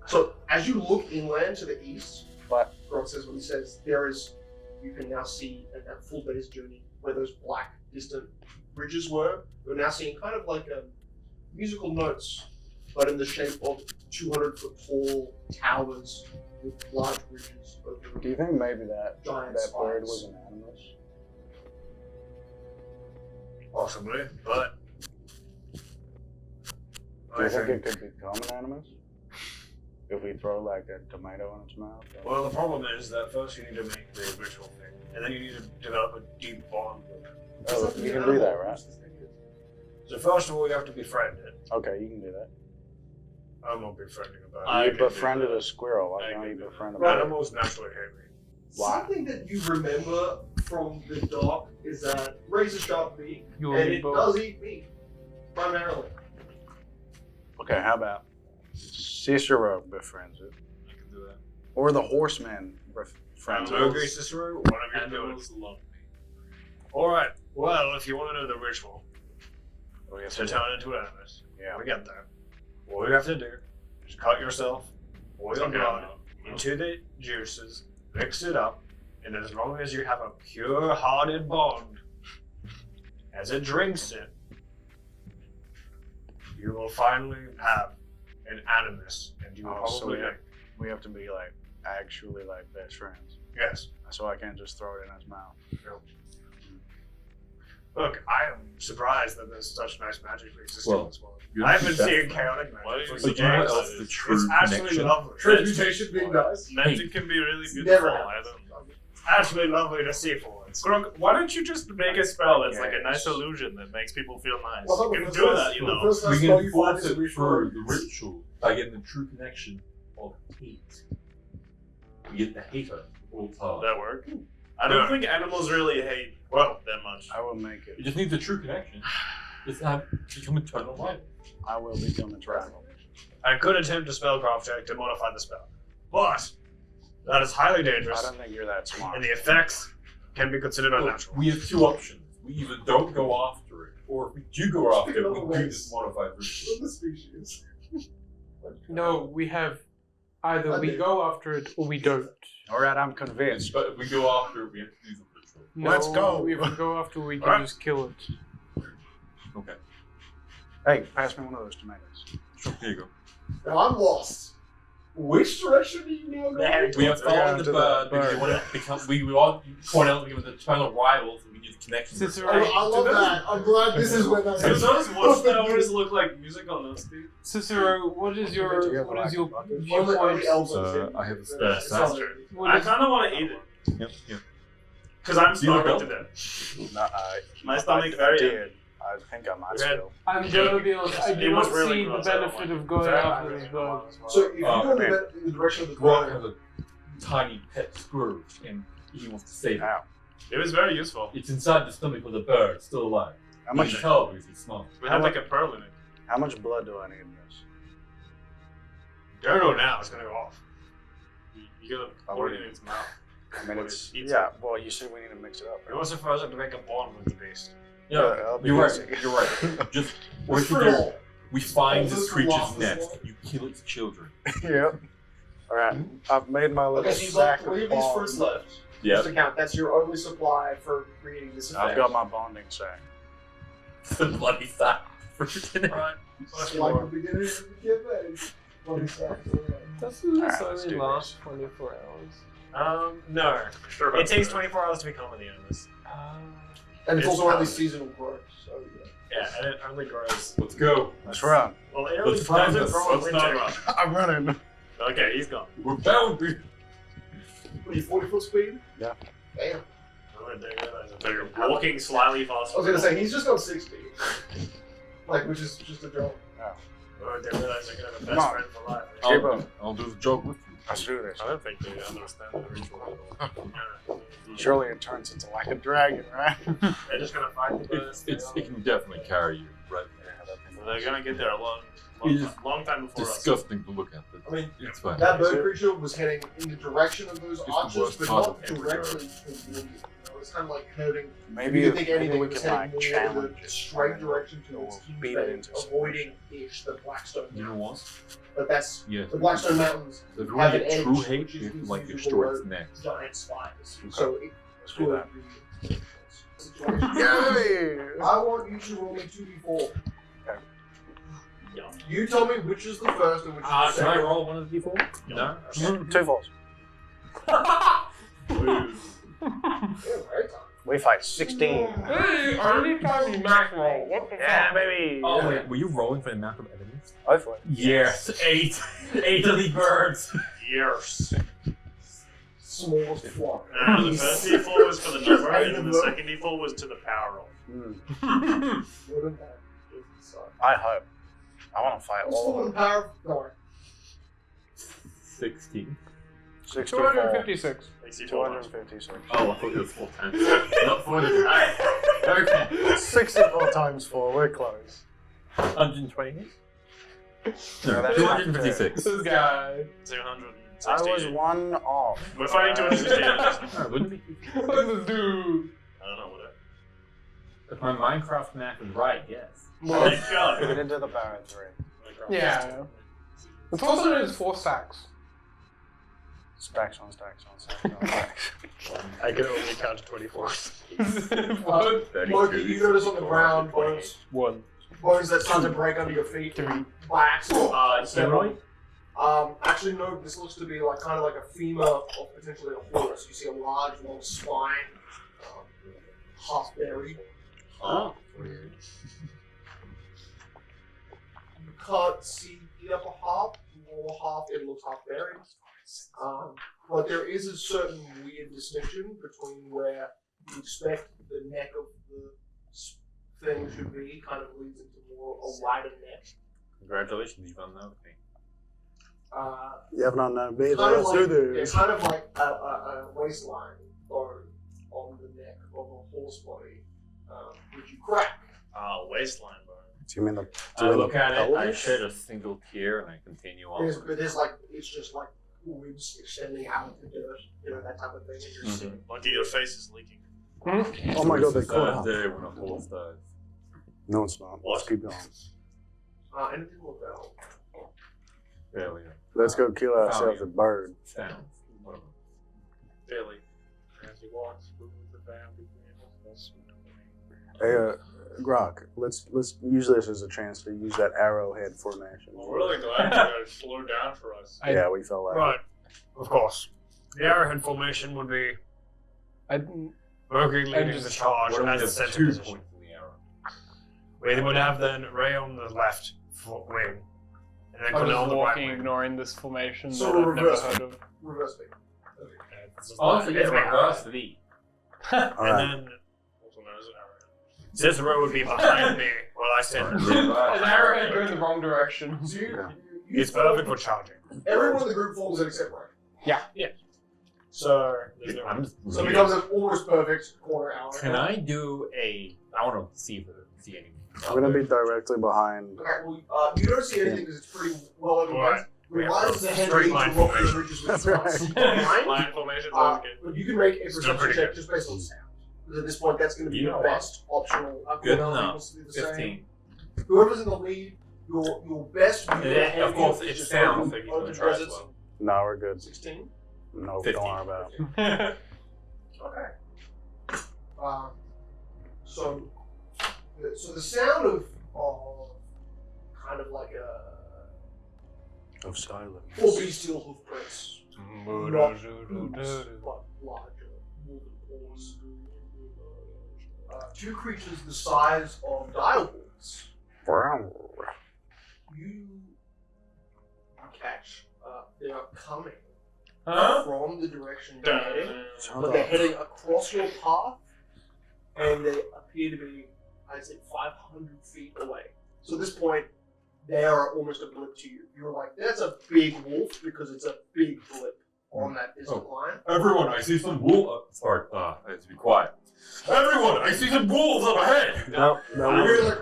S2: So as you look inland to the east,
S4: But
S2: Grog says what he says, you can now see at that full day's journey where those black distant ridges were. You're now seeing kind of like musical notes, but in the shape of 200-foot tall towers with large ridges over
S4: do you think maybe that
S2: giant
S4: bird
S2: spires.
S4: was an animus?
S6: Possibly, but
S4: Do you
S6: I
S4: think
S6: think.
S4: it could become an animus? If we throw like a tomato in its mouth?
S6: Well, the problem is that first you need to make the ritual thing, and then you need to develop a deep bond with it.
S4: Oh, you can do that, right?
S6: So first of all, you have to befriend it.
S4: Okay, you can do that.
S6: I'm not befriending about
S3: I
S4: You
S3: can do
S4: befriended
S3: that.
S4: a squirrel. Why
S3: I
S4: can't
S3: can
S4: you
S3: do that.
S4: befriend a
S6: it.
S4: bird?
S6: Animals naturally hate me.
S4: Wow.
S2: Something that you remember from the dock is that razor sharp meat,
S5: You'll
S2: and
S5: eat
S2: it
S5: both.
S2: does eat meat, primarily.
S4: Okay, how about Cicero befriends it?
S3: I can do that.
S4: Or the horseman befriends it?
S3: Animals-
S6: Ogre Cicero, one of you do it.
S3: Animals love me.
S6: Alright, well, if you want to know the ritual
S4: Oh, yes,
S6: to turn into an animus,
S4: yeah.
S6: we get there. All you have to do is cut yourself or your
S3: Okay,
S6: blood
S3: no.
S6: into the juices, mix it up, and as long as you have a pure-hearted bond, as it drinks it, you will finally have an animus, and you will
S4: Oh, so
S6: probably
S4: we have to be like actually like best friends.
S6: yes.
S4: So I can't just throw it in his mouth.
S6: Look, I am surprised that there's such nice magic existing
S7: Well,
S6: in this world.
S7: you
S6: I've
S7: have
S6: been
S7: to be
S6: seeing
S7: best
S6: chaotic
S3: Why
S6: magic
S3: do
S6: for
S3: you
S7: But you know what
S3: Yes,
S7: else
S6: years.
S7: the
S3: it's
S7: true
S6: It's actually
S7: connection?
S6: lovely.
S2: Transmutation being nice.
S3: Magic can be really
S2: It's
S3: beautiful.
S2: never
S3: I
S2: happened.
S3: don't.
S6: Actually lovely to see for once.
S3: Grog, why don't you just make a spell that's like a nice
S4: Yes.
S3: illusion that makes people feel nice?
S2: Well,
S3: You can
S2: the
S3: do
S2: first-
S3: that, you
S2: the
S3: know.
S2: first
S7: We
S2: nice spell
S7: can
S2: you find
S7: force
S2: is a
S7: it
S2: ritual.
S7: through the ritual by getting the true connection of hate. We get the hater all the time.
S3: That work? I don't
S6: No.
S3: think animals really hate
S6: Well,
S3: that much.
S4: I will make
S7: You
S4: it.
S7: just need the true connection. Just have become eternal life.
S4: I will become its rival.
S6: I could attempt a spellcraft check to modify the spell, but that is highly dangerous,
S4: I don't think you're that smart.
S6: and the effects can be considered unnatural.
S7: We have two options. We either don't go after it, or if we do go after it, we do this modified version.
S2: the species.
S5: No, we have either we go after it or we don't.
S4: Alright, I'm convinced.
S7: But if we go after it, we have to do the ritual.
S5: No,
S4: Let's go.
S5: If we go after, we can
S6: Alright.
S5: just kill it.
S7: Okay.
S4: Hey, pass me one of those tomatoes.
S7: Sure, here you go.
S2: Now I'm lost. Which direction are you now going?
S7: We are following
S4: to
S7: the
S4: the
S7: bird because we
S4: bird.
S7: want to become. We want point out that we were the eternal rivals and we need a connection.
S5: Cicero,
S2: I love that. I'm glad this is where that's
S3: Do those watchtowers look like music on those two?
S5: Cicero, what is your
S2: Only
S5: viewpoint?
S2: elves
S7: I have a
S3: Yeah,
S7: spare
S3: sounds true.
S5: What
S3: I
S5: is-
S3: kind of want to eat it
S7: Yep, yep.
S3: because I'm
S7: Do you
S3: starving to
S7: know?
S3: death.
S4: No,
S3: My stomach's very
S4: did. I think I might still.
S5: I'm gonna be honest, I do
S3: It was
S5: not
S3: really
S5: see the
S3: gross, I don't
S5: benefit
S3: like
S5: of going after this bird.
S2: So if you
S7: Oh,
S2: go in
S4: man.
S2: the direction of the
S7: Grant
S2: bird,
S7: has a tiny pet squirrel and he wants to save it.
S4: Ow.
S3: It was very useful.
S7: It's inside the stomach of the bird, still alive.
S4: How
S7: You can
S4: much,
S7: tell because he's small.
S3: We had like a pearl in it.
S4: how much blood do I need in this?
S6: Don't know now. It's gonna go off.
S3: You gotta
S4: I
S3: pour it
S4: already-
S3: in its mouth.
S4: I mean, it's.
S3: Eats
S4: Yeah, well, you said we need to mix it up.
S6: It
S4: Right?
S6: was supposed to make a bond with the beast.
S4: Yeah, I'll be
S7: you're right.
S4: easy.
S7: You're right. Just what
S2: What's
S7: you
S2: for
S7: do?
S2: all?
S7: We find
S2: Is
S7: this
S2: this the
S7: creature's
S2: last
S7: nest.
S2: one?
S7: You kill its children.
S4: Yep. Alright, I've made my little
S2: Okay, so you've got
S4: sack
S2: 3
S4: of
S2: of these
S4: bombs.
S2: fruits left.
S7: Yeah.
S2: Just to count, that's your only supply for creating this effect.
S4: I've got my bonding sack.
S7: The bloody fat fruit in it.
S6: Alright.
S2: It's like the beginning of the campaign. What is that?
S5: Doesn't this
S4: Alright, let's
S5: only
S4: do
S5: last 24 hours?
S6: No.
S3: Sure about
S6: It takes
S3: that.
S6: 24 hours to become one of the owners.
S2: And it's
S3: It's
S2: also only
S3: valid.
S2: seasonal growth, so yeah.
S6: Yeah, and it only grows.
S7: Let's go.
S4: Let's run.
S6: Well, it only
S7: Let's find
S6: doesn't
S7: us.
S6: grow in
S3: Let's not
S6: winter.
S3: run.
S4: I'm running.
S3: Okay, he's gone.
S7: We're bound.
S2: What are you, 40-foot speed?
S4: Yeah.
S2: Damn.
S6: Oh, I didn't realize that.
S3: So you're walking slightly faster.
S2: I was gonna say, he's just got 60. Like, which is just a joke.
S6: Oh, I didn't realize I could have a
S4: Come
S6: best
S4: on.
S6: friend for life.
S4: Keep up.
S7: I'll do the joke with you.
S4: Let's do this.
S3: I don't think they understand the ritual.
S4: Surely it turns into like a dragon, right?
S6: They're just gonna fight the birds.
S7: It can definitely carry you, right?
S3: They're gonna get there a
S7: It is
S3: long time before us.
S7: Disgusting to look at, but
S2: I mean,
S7: it's fine.
S2: that bird creature was heading in the direction of those
S7: the
S2: archers,
S7: worst
S2: but
S7: part
S2: not
S7: of every
S2: directly toward you. It's kind of like hurting.
S4: Maybe,
S2: You think
S4: maybe
S2: anything
S4: we
S2: was
S4: can
S2: heading
S4: like
S2: more in
S4: challenge
S2: the
S4: it.
S2: straight direction towards
S4: Or
S2: King's
S4: beat
S2: Bay,
S4: it into
S2: avoiding ish the Blackstone
S7: You know
S2: Mountains.
S7: what?
S2: But that's
S7: Yes.
S2: the Blackstone Mountains
S7: So if you
S2: have
S7: want
S2: an
S7: to get true
S2: edge,
S7: hate,
S2: which is
S7: you have to
S2: these
S7: like
S2: usual
S7: destroy its
S2: road
S7: neck.
S2: giant spiders.
S4: Okay.
S2: So it
S4: Let's do that.
S2: situation.
S4: Yay!
S2: I want you to roll me 2d4.
S4: Okay.
S3: Yeah.
S2: You tell me which is the first and which is the
S8: Can I
S2: second.
S8: roll one of the d4? No?
S4: 2 falls.
S2: Yeah, right.
S4: We fight 16.
S5: Hey, only time you max roll. What the
S4: Yeah,
S5: fuck?
S4: baby.
S8: Oh, wait, were you rolling for the amount of enemies?
S4: Hopefully.
S8: Yes, 8. 8 of the birds.
S3: Years.
S2: Smallest flock.
S3: The first d4 was for the number, and then the second d4 was to the power roll.
S2: Wouldn't that just suck?
S4: I hope. I want to fight
S2: What's
S4: all
S2: the
S4: of
S2: one
S4: them.
S2: power? No.
S7: 16.
S4: 64.
S5: 256.
S3: 64.
S4: 256.
S7: Oh, I thought it was 4 times. Not 4
S8: Okay.
S4: 64 times 4. We're close.
S8: 120.
S7: No,
S4: that's
S7: 256.
S5: This guy.
S3: 260.
S4: I was 1 off.
S3: We're fighting 260 enemies.
S7: Oh, wouldn't it be?
S5: Look at this dude.
S3: I don't know what it
S8: If my Minecraft math is right, yes.
S3: Oh my god.
S4: Get into the Baron 3.
S5: Yeah. It's also known as 4 stacks.
S4: Stacks on stacks on stacks on stacks.
S6: I can only count to 24.
S5: What?
S2: Loki, you notice on the ground bones,
S8: 1.
S2: bones that start to break under your feet. Backs.
S8: Humanoid?
S2: Actually, no. This looks to be like kind of like a femur of potentially a horse. You see a large, long spine, half buried.
S8: Oh.
S7: Weird.
S2: You can't see the upper half, the lower half. It looks half buried. But there is a certain weird distinction between where you expect the neck of the thing should be, kind of leads into more a wider neck.
S8: Congratulations, you've unknown me.
S4: You have not known me,
S2: Kind of
S4: let's
S2: like,
S4: do
S2: it's
S4: this.
S2: kind of like a waistline bone on the neck of a horse body, which you crack.
S3: Waistline bone.
S4: Do you mean the?
S8: I look at it, I
S4: pelvis?
S8: shed a single tear, and I continue on.
S2: There's like, it's just like ribs extending out of the dirt, that type of thing. And you're seeing.
S3: Lucky your face is leaking.
S4: Oh my god, they
S8: It's
S4: caught
S8: that
S4: up.
S8: day when a horse dies.
S4: No, it's not. Let's keep going.
S2: Anything will go.
S8: Failure.
S4: Let's go kill ourselves a bird.
S8: Sounds. Whatever.
S3: Fairly.
S6: As he walks through the valley, that's
S4: Hey, Grok, let's use this as a chance to use that arrowhead formation.
S6: I'm really glad you guys slowed down for us.
S4: Yeah, we felt like
S6: Right, of course. The arrowhead formation would be Berkey leading the charge
S8: What are
S6: as the
S8: the
S6: center
S8: 2
S6: position.
S8: points in the arrow?
S6: We would have then Ray on the left wing, and then
S5: I'm
S6: Cornell on
S5: just
S6: the right
S5: walking,
S6: wing.
S5: ignoring this formation
S2: So
S5: that I've never
S2: reverse
S5: heard of.
S2: Reverse me.
S8: Oh, so you
S6: It's
S8: reverse V.
S4: All
S6: And
S4: right.
S6: then also known as an arrowhead. Cicero would be behind me while I stand.
S5: An arrowhead going the wrong direction.
S2: So you
S6: It's perfect for charging.
S2: everyone in the group forms it except Ray.
S6: So there's no
S8: I'm just.
S2: So it becomes an almost perfect corner hour.
S8: Can I do a? I want to see anything.
S4: I'm gonna be directly behind.
S2: Okay, well, you don't see anything because it's pretty well organized.
S6: Right.
S2: Reminds the head
S6: Straight
S2: to
S6: line
S2: walk the
S6: formation.
S2: bridges with
S4: That's
S2: the
S4: right.
S2: Fine.
S6: line formation. Sounds good.
S2: But you can make a
S6: Still
S2: perception
S6: pretty
S2: check
S6: good.
S2: just based on sound. Because at this point, that's going to be
S8: You
S2: the
S8: know
S2: best optional.
S8: Good
S2: Cornell
S8: enough.
S2: equals to be the same.
S8: 15.
S2: Whoever's in the lead, your best view
S8: Yeah, of course,
S2: is
S8: it
S2: just
S8: sounds
S2: open-
S8: like he's
S2: open
S8: gonna try as
S2: presence.
S8: well.
S4: No, we're good.
S2: 16.
S4: No, don't
S8: 15.
S4: worry about it.
S2: Okay. So the sound of kind of like a
S4: Of silence.
S2: full bestial hoof prints, not hooves, but larger, more than paws. Two creatures the size of direwolves. You catch. They are coming from the direction you're heading. But they're heading across your path, and they appear to be, I'd say, 500 feet away. So at this point, they are almost a blip to you. You're like, that's a big wolf because it's a big blip on that distant line.
S8: Everyone, I see some wolves. Sorry, I have to be quiet. Everyone, I see some wolves up ahead.
S4: No,
S2: You're
S4: no,
S2: like,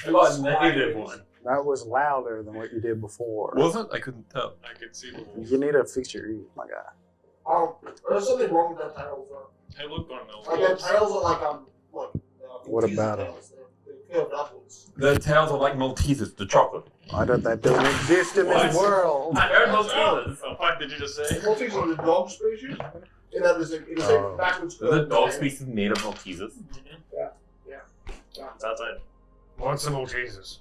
S8: I got a negative one.
S4: that was louder than what you did before.
S8: Was it? I couldn't tell.
S6: I can see the wolf.
S4: You need to fix your ears, my guy.
S2: there's something wrong with their tails though.
S6: Hey, look, Cornell.
S2: Like their tails are like
S4: What
S2: teaser
S4: about 'em?
S2: tails. They're curved upwards.
S8: The tails are like Maltesers, the chocolate.
S4: I don't. That doesn't exist in this world.
S8: I heard Maltesers.
S6: The fuck did you just say?
S2: Maltese are the dog species, and that is a
S4: Oh.
S2: backwards
S8: Is
S2: curve.
S8: the dog species made of Maltesers?
S6: It's outside. What's some Maltesers?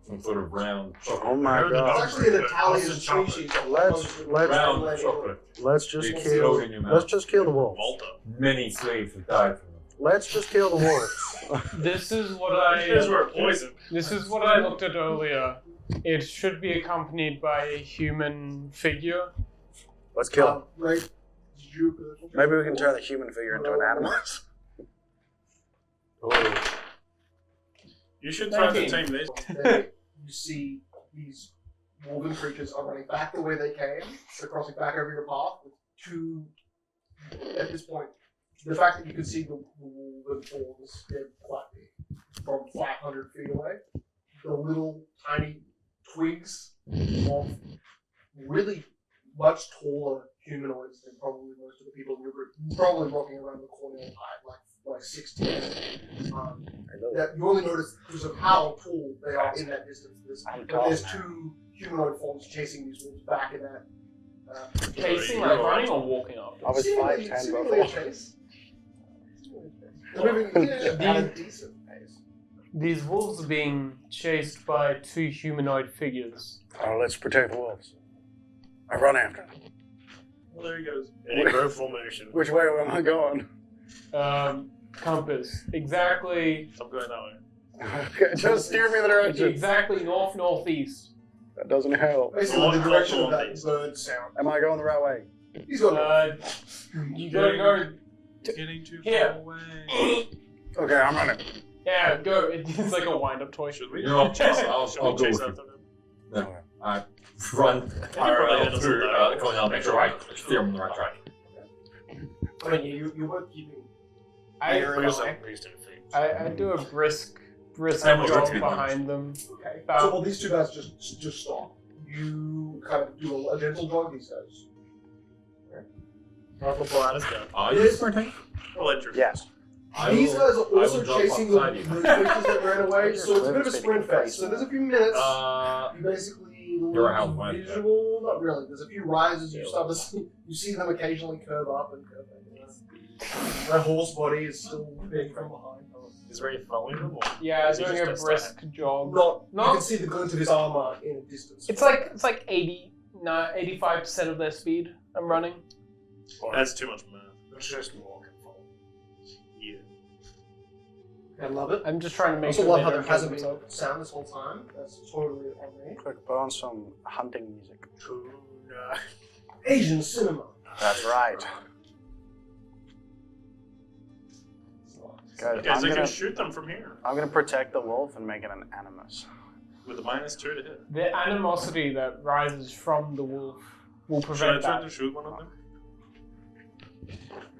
S8: Some sort of round chocolate.
S4: Oh my
S2: It's
S4: god.
S2: actually an Italian
S6: What's in chocolate?
S2: species.
S4: Let's
S8: Round chocolate.
S4: let's just
S8: They
S4: kill.
S8: explode in your mouth.
S4: Let's just kill the wolves.
S6: Malta.
S8: Many slaves have died from them.
S4: Let's just kill the wolves.
S5: This is what
S6: These were poison.
S5: This is what I looked at earlier. It should be accompanied by a human figure.
S4: Let's kill them.
S2: Right?
S4: Maybe we can turn the human figure into an animal.
S6: You should try to
S5: 19.
S6: tame this.
S2: You see these woven creatures are running back the way they came. They're crossing back over your path with two. At this point, the fact that you can see the woven forms they're quite big from 500 feet away. The little tiny twigs of really much taller humanoids than probably most of the people in your group. Probably walking around the corner height, like 16. That you only notice because of how tall they are in that distance. There's two humanoid forms chasing these wolves back in that.
S5: Chasing, like running or walking after?
S4: I was
S2: Seemingly-
S4: 5'10"
S2: seemingly a
S4: before.
S2: chase. They're moving at a decent pace.
S5: These wolves are being chased by two humanoid figures.
S4: Oh, let's protect the wolves. I run after them.
S6: Well, there he goes. And he broke formation.
S4: Which way am I going?
S5: Compass. Exactly.
S6: I'm going that way.
S4: Okay, just steer me the direction.
S5: Exactly north-northeast.
S4: That doesn't help.
S2: Basically, the direction of that bird sound.
S4: Am I going the right way?
S2: He's going.
S5: You gotta go.
S6: Getting too
S5: Here.
S6: far away.
S4: Okay, I'm running.
S5: Yeah, go. It's like a wind-up toy.
S6: Should we?
S8: You know, I'll
S6: Should we
S8: go
S6: chase
S8: with
S6: after them?
S8: I run parallel through the Cornell, make sure I steer them in the right track.
S2: I mean, you were keeping.
S5: I
S6: We're just like wasting feet.
S5: I do a brisk brisk
S3: I'm
S5: jog
S3: okay.
S5: behind them.
S2: Okay.
S5: About-
S2: So well, these two guys just stop. You kind of do a gentle jog. These guys.
S3: Let's go.
S7: Are you sprinting?
S3: I'll let you.
S4: Yes.
S2: These guys are
S7: I
S2: also
S7: will drop
S2: chasing the
S7: outside you.
S2: creatures that ran away, so it's a bit of a sprint fest. So there's a few minutes.
S7: Uh,
S2: You basically
S7: You're a
S2: lose
S7: halfway.
S2: visual. Not really. There's a few rises. You start to see. You see them occasionally curve up and curve down. That horse body is still big from behind.
S3: Is Ray following them? Or
S5: Yeah,
S3: is he
S5: doing
S3: just
S5: a
S3: dead
S5: brisk jog.
S2: Not. You
S5: No.
S2: can see the glint of his armor in a distance.
S5: It's like 85% of their speed. I'm running.
S3: That's too much math.
S6: Let's just walk and follow.
S3: Yeah.
S2: I love it.
S5: I'm just trying to
S2: I
S5: make
S2: also
S5: sure
S2: love
S5: they
S2: how
S5: don't
S2: there hasn't been
S5: kill themselves.
S2: sound this whole time. That's totally on me.
S4: Quick, put on some hunting music.
S2: Asian cinema.
S4: That's right. Good.
S3: Guys, I
S4: I'm
S3: can shoot them from here
S4: gonna protect the wolf and make it an animus.
S3: with a -2 to hit.
S5: The animosity that rises from the wolf will
S3: Should I
S5: prevent
S3: try
S5: that.
S3: to shoot one of them?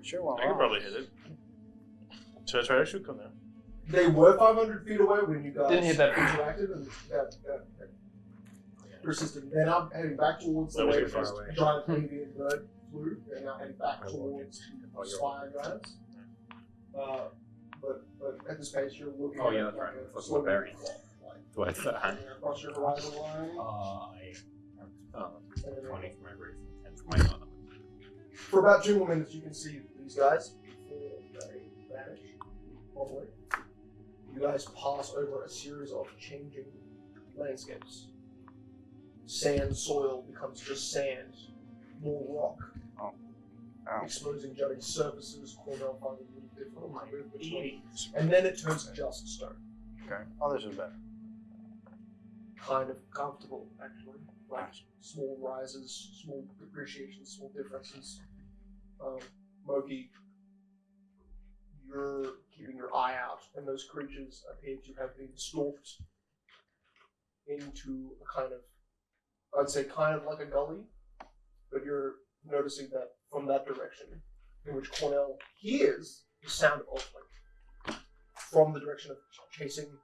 S4: Sure, why
S3: I can
S4: not?
S3: probably hit it. Should I try to shoot one there?
S2: They were 500 feet away when you guys
S5: Didn't hit that.
S2: interacted, and that persisted. They're now heading back towards the
S3: That was
S2: way
S3: too far
S2: this
S3: away.
S2: giant avian bird flew. They're now heading back towards the spire giants. But at this pace, you're looking
S8: Oh,
S2: at
S8: yeah,
S2: it
S8: that's
S2: like
S8: right.
S2: a
S8: That's
S2: slow
S8: what berry.
S2: like
S8: What's that?
S2: hanging across your horizon line.
S8: I 20 for my brace and 10 for my gun.
S2: For about 2 more minutes, you can see these guys before they vanish. Probably. You guys pass over a series of changing landscapes. Sand, soil becomes just sand, more rock.
S4: Oh.
S2: Exposing jutting surfaces, Cornell finding really difficult to move between. And then it turns just stone.
S4: Okay. Oh, this is better.
S2: Kind of comfortable, actually. Like small rises, small depreciations, small differences. Mogi, you're keeping your eye out, and those creatures appear to have been stalked into a kind of, I'd say kind of like a gully, but you're noticing that from that direction, in which Cornell hears the sound of like from the direction of chasing.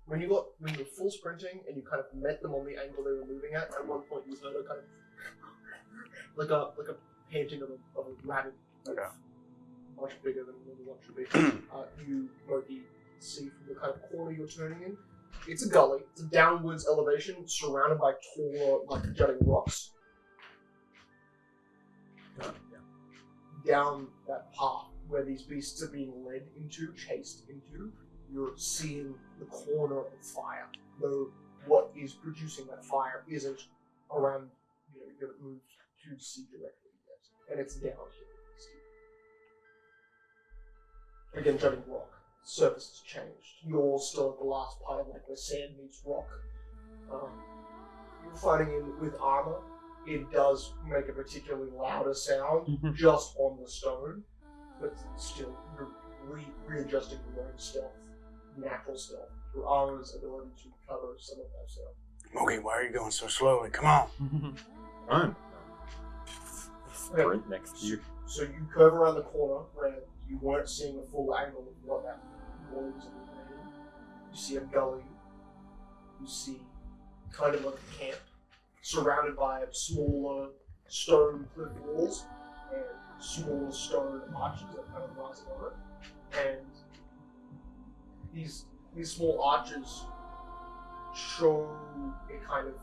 S2: When you were full sprinting and you kind of met them on the angle they were moving at one point you heard a kind of like a painting of a rabbit.
S4: Okay.
S2: Much bigger than one should be. You Mogi see from the kind of corner you're turning in. It's a gully. It's a downwards elevation surrounded by taller, like jutting rocks. Down that path where these beasts are being led into, chased into, you're seeing the corner of fire. Though what is producing that fire isn't around, you haven't moved to see directly yet. And it's down here. Again, jutting rock. Surface has changed. You're still at the last part of like where sand meets rock. You're fighting in with armor. It does make a particularly louder sound just on the stone, but still, you're readjusting your own stealth, natural stealth, your armor's ability to cover some of that sound.
S4: Okay, why are you going so slowly? Come on.
S7: Run.
S8: Sprint next to you.
S2: So you curve around the corner where you weren't seeing the full angle of what that wall was illuminating. You see a gully. You see kind of like a camp, surrounded by smaller stone cliff walls and smaller stone arches that kind of rise above it. And these small arches show a kind of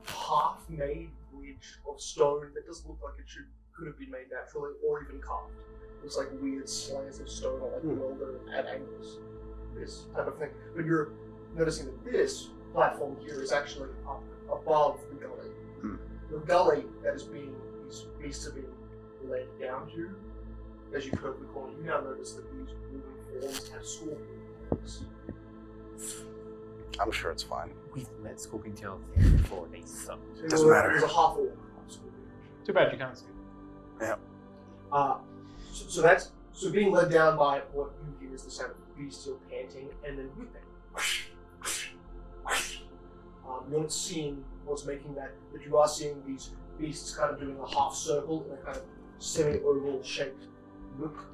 S2: half-made bridge of stone that doesn't look like it could have been made naturally or even carved. Looks like weird slants of stone or like welded at angles. This type of thing. But you're noticing that this platform here is actually up above the gully. The gully that is being, these beasts are being led down to, as you curve the corner, you now notice that these moving forms have scorpion tails.
S4: I'm sure it's fine.
S8: We've met scorpion tails before, they suck.
S4: Doesn't matter.
S2: There's a half orc scorpion.
S5: Too bad you can't see.
S2: So being led down by what you hear is the sound of the beast still panting and then whipping. You're not seeing what's making that, but you are seeing these beasts kind of doing a half circle in a kind of semi-oval shaped look.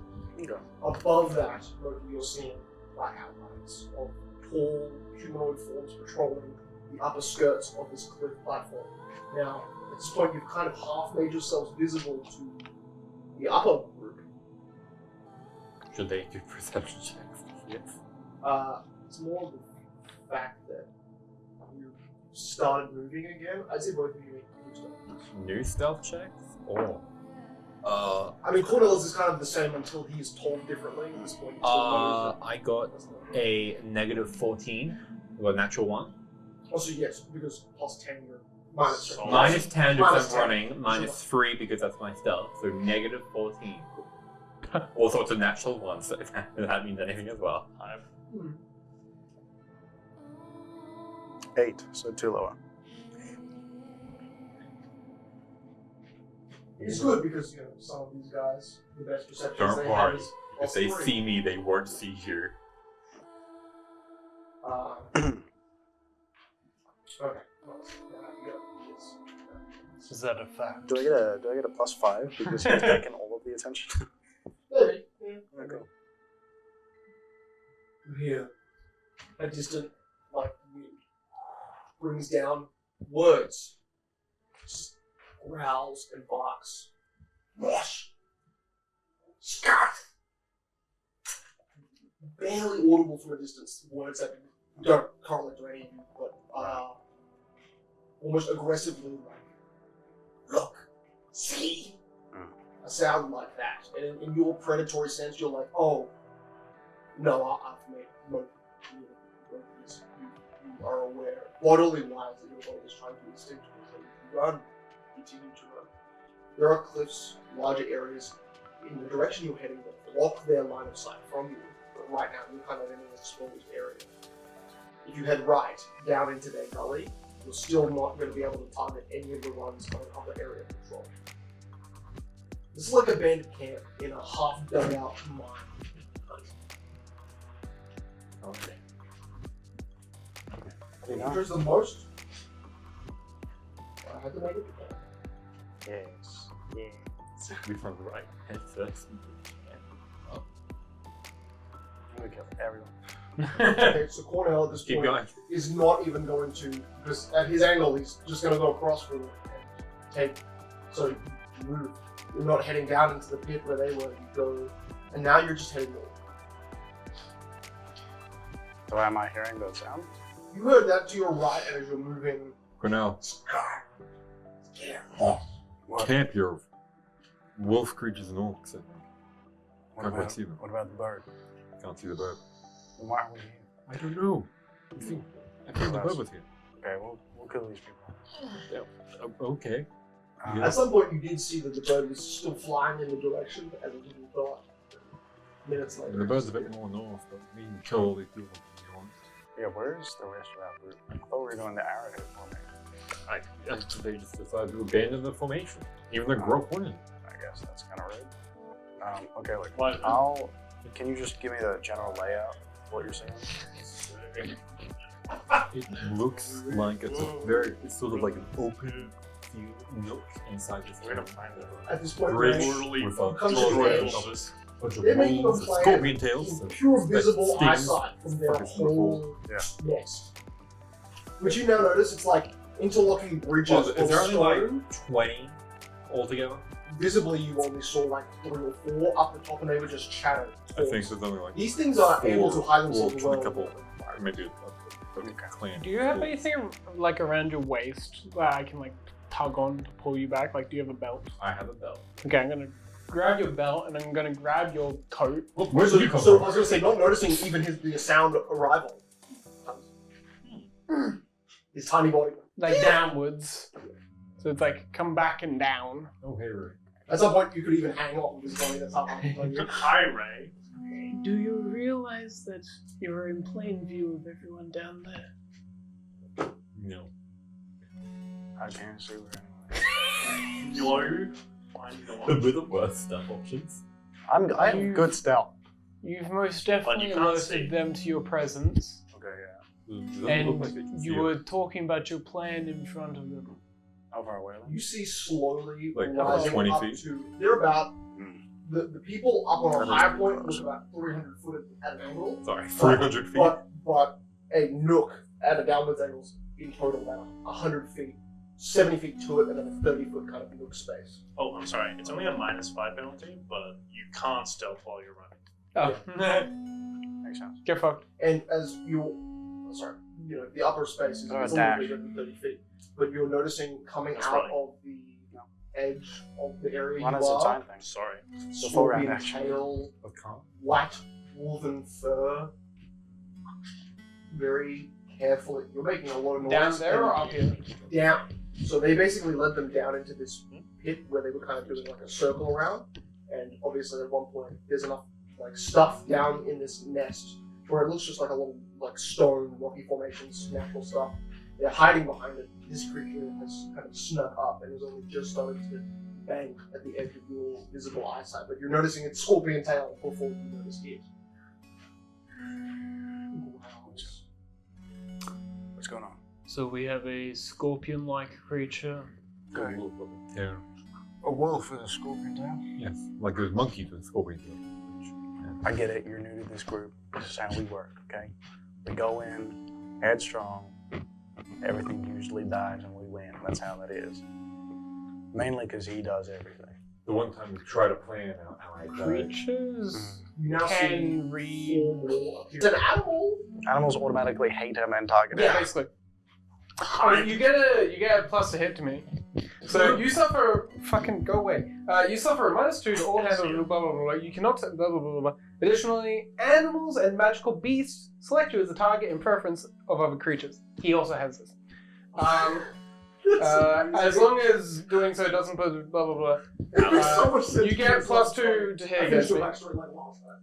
S2: Above that, you're seeing black outlines of tall humanoid forms patrolling the upper skirts of this cliff platform. Now, at this point, you've kind of half made yourselves visible to the upper group.
S8: Should they do perception checks? Yes.
S2: It's more of the fact that you started moving again. I'd say both of you make new stealth.
S8: New stealth checks? Or
S2: I mean, Cornelius is kind of the same until he's told differently at this point. He still knows that-
S8: I got a negative 14 with a natural 1.
S2: Also, yes, because plus 10, you're minus 10.
S8: Minus 10 because
S2: Minus
S8: I'm
S2: 10.
S8: running, minus 3 because that's my stealth, so negative 14. Also, it's a natural 1, so if that means anything as well.
S2: Hmm.
S4: 8, so 2 lower.
S2: It's good because, you know, some of these guys, the best perceptions
S8: Don't
S2: they
S8: worry.
S2: have is
S8: If
S2: plus
S8: they
S2: 3.
S8: see me, they won't see you.
S2: Okay. Well, now you go. Yes.
S5: Is that a fact?
S4: Do I get a plus 5 because he's taken all of the attention?
S2: Maybe. Yeah.
S4: Okay.
S2: You hear a distant, like, wind brings down words, just growls and barks. Wash. Scat. Barely audible from a distance. Words that don't correlate to any of you, but almost aggressively like, look, see. A sound like that, and in your predatory sense, you're like, oh, no, I've made no. You are aware, bodily wise, that your body is trying to instinctually, so you can run, continue to run. There are cliffs, larger areas in the direction you're heading that block their line of sight from you, but right now you're kind of in an exposed area. If you head right down into their gully, you're still not going to be able to target any of the ones on other area control. This is like a bandit camp in a half dug out mine.
S8: Okay.
S2: Who's the most? I had to make it.
S4: Yes. Yes.
S8: We from the right head first.
S4: I'm gonna kill everyone.
S2: Okay, so Cornell at this
S8: Keep
S2: point
S8: going.
S2: is not even going to, because at his angle, he's just going to go across from it and take. So you move. You're not heading down into the pit where they were. You go, and now you're just heading north.
S4: So am I hearing that sound?
S2: You heard that to your right, and as you're moving.
S7: Cornell,
S2: Yeah.
S7: camp your wolf creatures and orcs.
S4: What
S7: Can't quite
S4: about,
S7: see them.
S4: what about the bird?
S7: Can't see the bird.
S4: Then why are we here?
S7: I don't know. I think the bird was here.
S4: Okay, we'll kill these people.
S7: Okay.
S4: Uh,
S2: At some point, you did see that the bird was still flying in the direction as it didn't go up. Minutes later.
S7: The bird's a bit more north, but we can kill all these people if you want.
S4: Yeah, where's the rest of that group? I thought we were doing the arrowhead formation.
S7: They just decided to abandon the formation. Even the growth wanted.
S4: I guess that's kind of rude. Okay, look.
S6: What?
S4: Can you just give me the general layout of what you're saying?
S7: It looks like it's sort of like an open nook inside this
S6: We're gonna find it.
S2: At this point,
S7: bridge
S2: Ray,
S7: with a
S2: comes to the edge.
S7: bunch of
S2: They're making a
S7: wolves,
S2: plan
S7: scorpion tails,
S2: in
S7: and
S2: pure visible
S7: stings.
S2: eyesight from their
S7: Fucking
S2: whole
S4: Yeah.
S2: nest. Which you now notice, it's like interlocking bridges
S8: Well,
S2: of
S8: is there only
S2: stone.
S8: like 20 altogether?
S2: Visibly, you only saw like 3 or 4 up the top, and they were just shadows.
S7: I think there's only like
S2: These things are able to hide themselves
S7: orcs
S2: well.
S7: and a couple, maybe a clan.
S5: Do you have
S7: wolves.
S5: anything like around your waist that I can like tug on to pull you back? Like, do you have a belt?
S8: I have a belt.
S5: Okay, I'm gonna grab your belt and I'm gonna grab your coat.
S7: Where's
S2: So,
S7: you come
S2: so I
S7: from?
S2: was going to say, not noticing even the sound arrival. His tiny body.
S5: Like downwards. So it's like come back and down.
S7: Oh, hey, Ray.
S2: At some point, you could even hang off of his body. That's how hard he's on you.
S6: Hi, Ray.
S5: Do you realize that you're in plain view of everyone down there?
S7: No.
S4: I can't see where anyone is.
S6: No. Why not?
S8: With the worst stuff options.
S4: I have good stealth.
S5: You've most
S6: But
S5: definitely
S6: you can't see.
S5: alerted them to your presence.
S4: Okay, yeah.
S7: It doesn't
S5: And
S7: look like they can see
S5: you were talking about your plan in front of them.
S4: How far away are
S2: You see slowly
S7: Like,
S2: rising
S7: 20
S2: up
S7: feet?
S2: to. They're about the people up on a higher point look about 300 foot at an angle.
S7: Sorry, 300 feet.
S2: But a nook at a downwards angle is in total about 100 feet, 70 feet to it, and then a 30 foot kind of nook space.
S3: Oh, I'm sorry. It's only a -5 penalty, but you can't stealth while you're running.
S5: Oh.
S4: Makes sense.
S5: Get fucked.
S2: And as the upper space is
S4: Oh,
S2: it's a
S4: dash.
S2: little bigger than 30 feet, but you're noticing coming
S3: That's
S2: out
S3: right.
S2: of the edge of the area
S4: One
S2: you
S4: is its
S2: are,
S4: own thing.
S3: Sorry.
S4: The full round
S2: scorpion
S4: action.
S2: tail,
S7: I can't.
S2: white woven fur, very carefully. You're making a lot of noise.
S5: Down there or up here?
S2: Down. So they basically led them down into this pit where they were kind of doing like a circle around, and obviously at one point there's enough like stuff down in this nest where it looks just like a little like stone, rocky formations, natural stuff. They're hiding behind it. This creature has kind of snuck up and is only just starting to bang at the edge of your visible eyesight, but you're noticing its scorpion tail before you notice it.
S4: What's going on?
S5: So we have a scorpion-like creature.
S7: A wolf with a tail.
S9: A wolf with a scorpion tail?
S7: Yes, like those monkeys with scorpion tail.
S4: I get it. You're new to this group. This is how we work, okay? We go in, headstrong. Everything usually dies and we win. That's how that is. Mainly because he does everything.
S7: The one time we tried to plan out how I died.
S5: Creatures
S2: You now
S5: can
S2: see
S5: read.
S2: 4 more. It's an animal.
S4: Animals automatically hate him and target him.
S5: Yeah, basically. Oh, you get a plus to hit to me. So you suffer fucking go away. You suffer a -2 to all handles blah blah blah. You cannot blah blah blah blah. Additionally, animals and magical beasts select you as a target in preference of other creatures. He also has this. As long as doing so doesn't put blah blah blah.
S2: It makes so much sense
S5: You get
S2: because last
S5: +2 to
S2: time-
S5: hit
S2: I
S5: against
S2: finished
S5: me.
S2: your backstory like last time.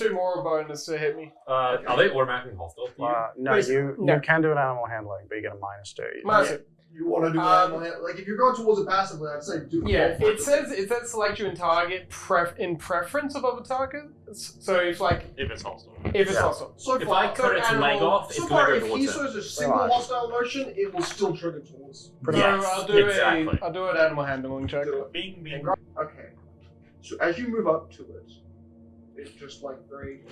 S5: +2 more bonus to hit me.
S8: Are they automatically hostile to you?
S4: No, you
S5: No.
S4: can do an animal handling, but you get a -2.
S5: -2.
S2: You want to do like if you're going towards it passively, I'd say do.
S5: Yeah,
S2: both.
S5: it says select you in target in preference of other targets. So if
S3: If it's hostile.
S5: it's hostile.
S2: So
S8: If
S2: far,
S8: I cut its
S5: animal-
S8: leg off,
S2: so
S8: it's
S2: far,
S8: going to
S2: if
S8: go
S2: he
S8: towards it.
S2: shows a single
S4: Right.
S2: hostile motion, it will still trigger towards.
S5: So
S8: Yes,
S5: I'll do
S8: exactly.
S5: I'll do an animal handling check.
S3: Bing, bing.
S2: Okay. So as you move up to it, it's just like very,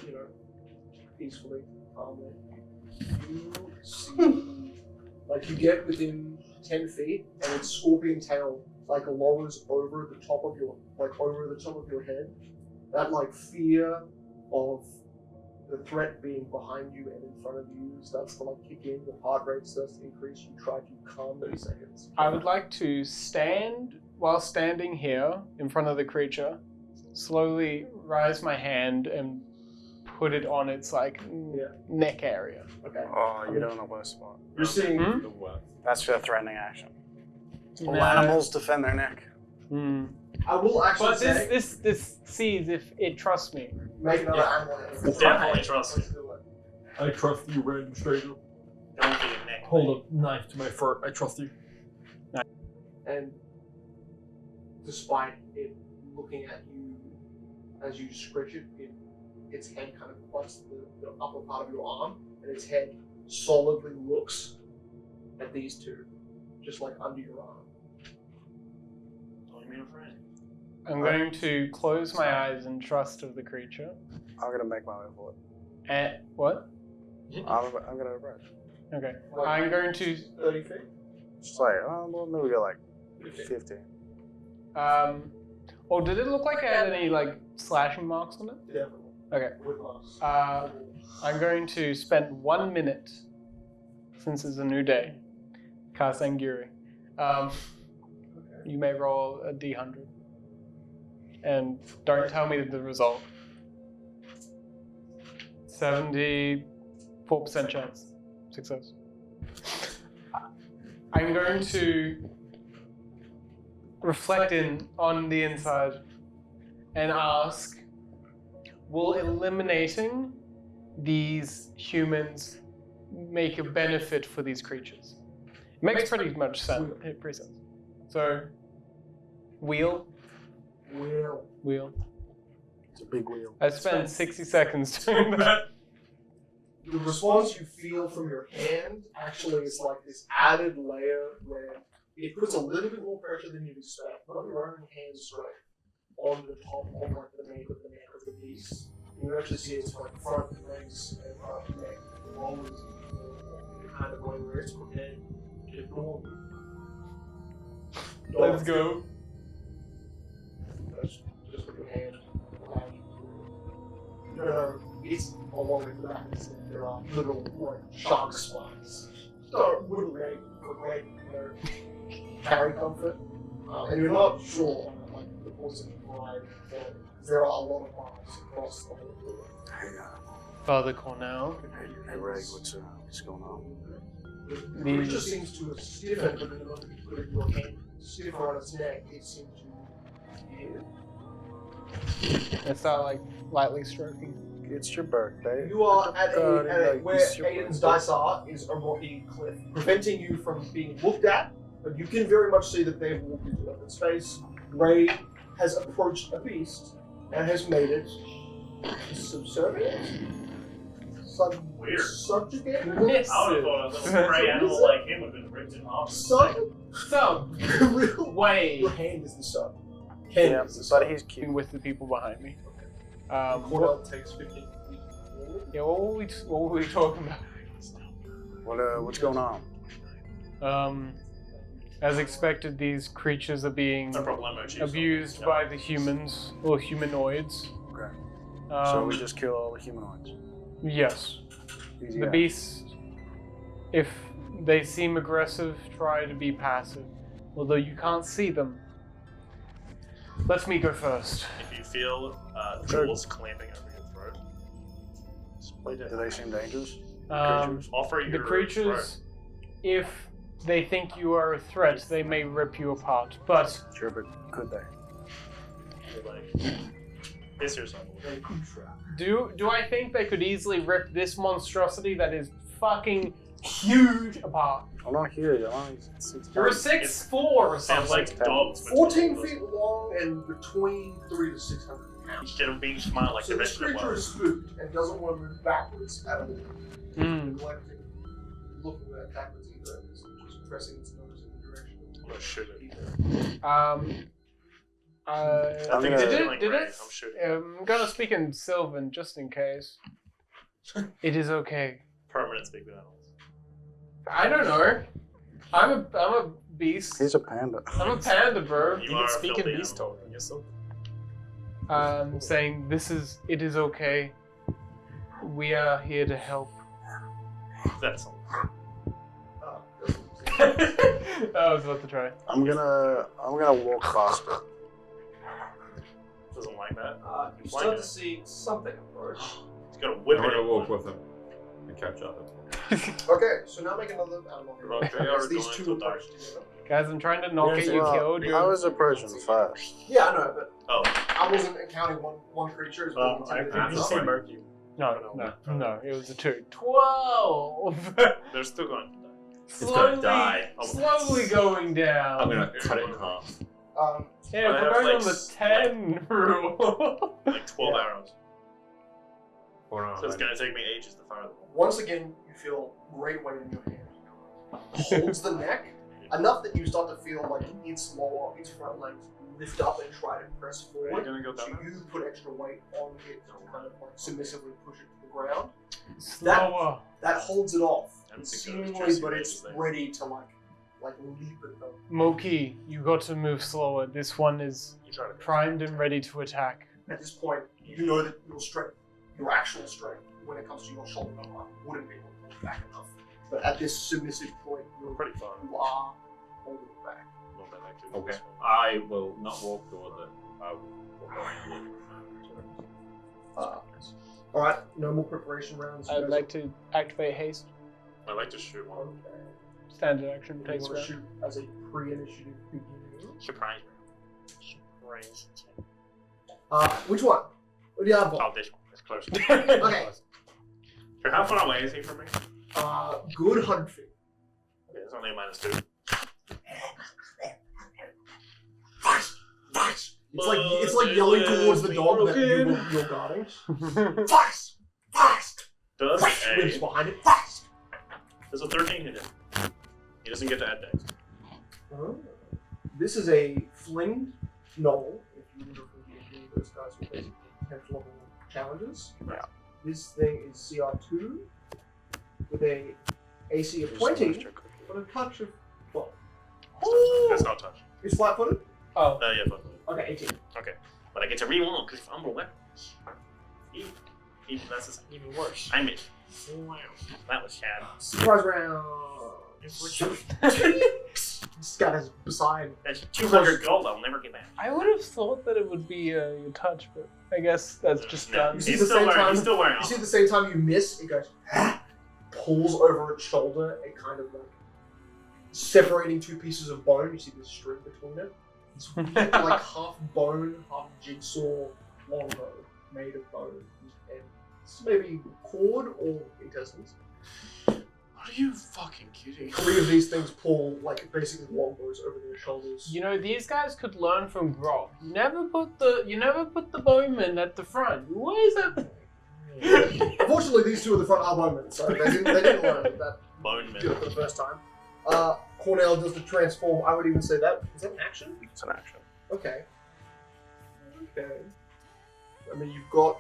S2: peacefully, calmly. You see, like you get within 10 feet, and its scorpion tail like lowers over the top of your head. That like fear of the threat being behind you and in front of you starts to like kick in. Your heart rate starts to increase. You try to calm 30 seconds.
S5: I would like to stand while standing here in front of the creature, slowly rise my hand and put it on its neck area.
S2: Okay.
S4: Oh, you're doing the worst spot.
S2: You're seeing.
S5: Hmm?
S7: The worst.
S4: That's a threatening action. All
S5: Nah.
S4: animals defend their neck.
S5: Hmm.
S2: I will actually
S5: But
S2: say.
S5: this sees if it trusts me.
S2: Make another animal handling.
S3: Definitely trust
S2: Let's do it.
S7: I trust you, random stranger.
S3: Don't get your neck.
S7: Hold a knife to my throat. I trust you.
S2: And despite it looking at you as you scratch it, its head kind of butts the upper part of your arm, and its head solidly looks at these two, just like under your arm.
S3: Don't you mean a friend?
S5: I'm going to close my eyes in trust of the creature.
S4: I'm gonna make my way forward.
S5: And what?
S4: I'm gonna approach.
S5: Okay. I'm going to
S2: 30 feet?
S4: Just like, well, maybe we go like 15.
S5: Or did it look like it had any slashing marks on it?
S2: Definitely.
S5: Okay.
S2: With us.
S5: I'm going to spend 1 minute, since it's a new day, cast Anguri. You may roll a d100. And don't tell me the result. 74% chance. Success. I'm going to reflect on the inside and ask, will eliminating these humans make a benefit for these creatures? It makes pretty much sense. So, wheel.
S4: It's a big wheel.
S5: I spent 60 seconds doing that.
S2: The response you feel from your hand actually is like this added layer where it puts a little bit more pressure than you'd expect, not your own hand strength, on the top of like the neck of the beast. And you actually see its like front legs and neck rolls kind of going where it's prepared to ignore you.
S5: Let's go.
S2: Just put your hand behind you. No, it's along with the back of his neck. There are little like shark spines. So it wouldn't really great, carry comfort. And you're not sure on like the positive ride for it. There are a lot of miles across the whole field.
S9: Hey,
S5: Father Cornell.
S9: hey, Ray, what's going on?
S2: The creature seems to have stiffened, but the moment you put your hand stiffer on its neck, it seems to
S5: I start like lightly stroking.
S4: It's your birthday.
S2: You are at a
S4: like,
S2: where
S4: it's your
S2: Aiden's
S4: birthday.
S2: dice are is a rocky cliff, preventing you from being looked at, but you can very much see that they've walked into open space. Ray has approached a beast and has made it subservient.
S3: Weird.
S2: Subjugated?
S3: I would have thought a little prey animal like him would have been ripped in half.
S5: Sub.
S2: Real
S5: Way.
S2: Your hand is the sub. Ken
S4: Yeah,
S2: is the sub.
S4: but he's cute.
S5: With the people behind me.
S2: Cornell takes 15 feet.
S5: Yeah, what were we talking about?
S4: What's going on?
S5: As expected, these creatures are being
S3: No problemo, chief.
S5: abused by the humans or humanoids.
S4: Okay. So we just kill all the humanoids.
S5: Yes.
S4: Easy
S5: The
S4: out.
S5: beasts, if they seem aggressive, try to be passive. Although you can't see them. Let me go first.
S3: If you feel jewels clamping over your throat, just play dead.
S4: Do they seem dangerous?
S3: Offer your
S5: The creatures, if they think you are a threat, they may rip you apart. But
S4: Sure, but could they?
S3: throat. Like, piss yourself.
S5: do I think they could easily rip this monstrosity that is fucking huge apart?
S4: I'm not here. You're only 6
S5: You're a 6'4" or
S3: Sounds
S5: something.
S3: like dogs. with
S2: 14
S3: tails.
S2: feet long and between 300 to 600 pounds.
S3: Instead of being smart like
S2: So
S3: the
S2: this
S3: rest of the
S2: creature
S3: world.
S2: is spooked and doesn't want to move backwards at all.
S5: Mm.
S2: Neglecting looking backwards either, it's just pressing its nose in the direction of
S3: I'm gonna shoot it.
S2: either.
S3: I think it's
S5: did
S3: killing
S5: it?
S3: Ray. I'm shooting.
S5: I'm gonna speak in Sylvan just in case. It is okay.
S3: Permanent speak with animals.
S5: I don't know. I'm a beast.
S4: He's a panda.
S5: I'm a panda, bro.
S3: You are a
S6: speak in
S3: filthy
S6: beast
S3: animal.
S6: talk. Yourself.
S5: Saying it is okay. We are here to help.
S3: That's all.
S5: I was about to try.
S4: I'm gonna walk faster.
S3: Doesn't like that.
S2: You start to see something approach.
S3: He's got a whip
S7: I'm
S3: in
S7: gonna
S3: it.
S7: walk with him and catch up.
S2: Okay, so now make another animal.
S3: Well, they
S2: As
S3: are
S2: these
S3: going
S2: two
S3: to die.
S2: approach together.
S5: Guys, I'm trying to not get you
S4: Well,
S5: killed.
S4: I was approaching fast.
S2: Yeah, I know, but
S3: Oh,
S2: I wasn't counting one creature as being
S6: I
S2: intimidating.
S6: think
S3: fine.
S6: he murked you.
S5: No, it was a 2. 12!
S3: they're still going to die.
S8: gonna die.
S5: Slowly going down.
S8: I'm gonna cut it in half.
S5: Yeah,
S3: I
S5: we're
S3: have,
S5: going
S3: like,
S5: on the 10 rule.
S3: Like 12
S2: Yeah.
S3: arrows.
S6: Hold on.
S3: So it's going to take me ages to fire them.
S2: Once again, you feel great weight in your hand. Holds the neck enough that you start to feel like its front legs lift up and try to press
S3: Are you
S2: forward.
S3: going to go
S2: So
S3: down?
S2: you put extra weight on it to kind of like submissively push it to the ground.
S5: Slower.
S2: That holds it off,
S3: I don't think there was
S2: seemingly,
S3: Jesse
S2: but
S3: Davis
S2: it's
S3: there.
S2: ready to like leap at them.
S5: Moki, you got to move slower. This one is
S3: You try to
S5: primed and ready to attack.
S2: At this point, you know that your strength, your actual strength, when it comes to your shoulder arm, wouldn't be able to pull back enough. But at this submissive point,
S3: We're pretty far.
S2: you are holding it back.
S3: Not that active.
S8: Okay. I will not walk toward it. I will walk
S2: All right, no more preparation rounds.
S5: I'd like to activate haste.
S3: I like to shoot one.
S2: Okay.
S5: Standard action
S2: You
S5: takes
S2: want to
S5: round.
S2: shoot as a pre-initiative beginning.
S3: Surprise.
S2: Which one? What do you have?
S3: Oh, this one. It's close.
S2: Okay.
S3: So how far away is he from me?
S2: Good 100 feet.
S3: Okay, it's only a -2.
S2: It's like yelling towards the dog that you're guarding. Fast! Fast!
S3: Does
S2: Whips
S3: a
S2: behind it. Fast!
S3: does a 13 hit him? He doesn't get to add dex.
S2: This is a flinged knoll. If you remember from those guys were basically 10th level challenges.
S4: Yeah.
S2: This thing is CR2 with a AC of 20, but a touch of 12.
S3: That's not touch.
S2: It's flat-footed?
S5: Oh.
S3: Yeah, fuck.
S2: Okay, 18.
S3: Okay. But I get to reroll because I'm a weapon. Even that's even worse. I missed. Wow. That was sad.
S2: Surprise round! This guy is beside.
S3: That's 200 gold I'll never get back.
S5: I would have thought that it would be your touch, but I guess that's just
S3: No,
S5: done.
S2: You see
S3: he's
S2: the
S3: still
S2: same
S3: wearing.
S2: time-
S3: He's still wearing.
S2: You see,
S3: armor.
S2: at the same time you miss, it goes, pulls over its shoulder, and kind of like separating two pieces of bone. You see this string between it. It's weird, like half bone, half jigsaw longbow made of bone. And it's maybe cord or intestines.
S3: Are you fucking kidding?
S2: 3 of these things pull like basically longbows over their shoulders.
S5: You know, these guys could learn from Grog. You never put the bowmen at the front. You always have.
S2: Unfortunately, these two at the front are bowmen, so they didn't learn that
S3: Bone
S2: do it for
S3: man.
S2: the first time. Cornell does the transform. I would even say that is that an action?
S4: It's an action.
S2: Okay. Okay. I mean, you've got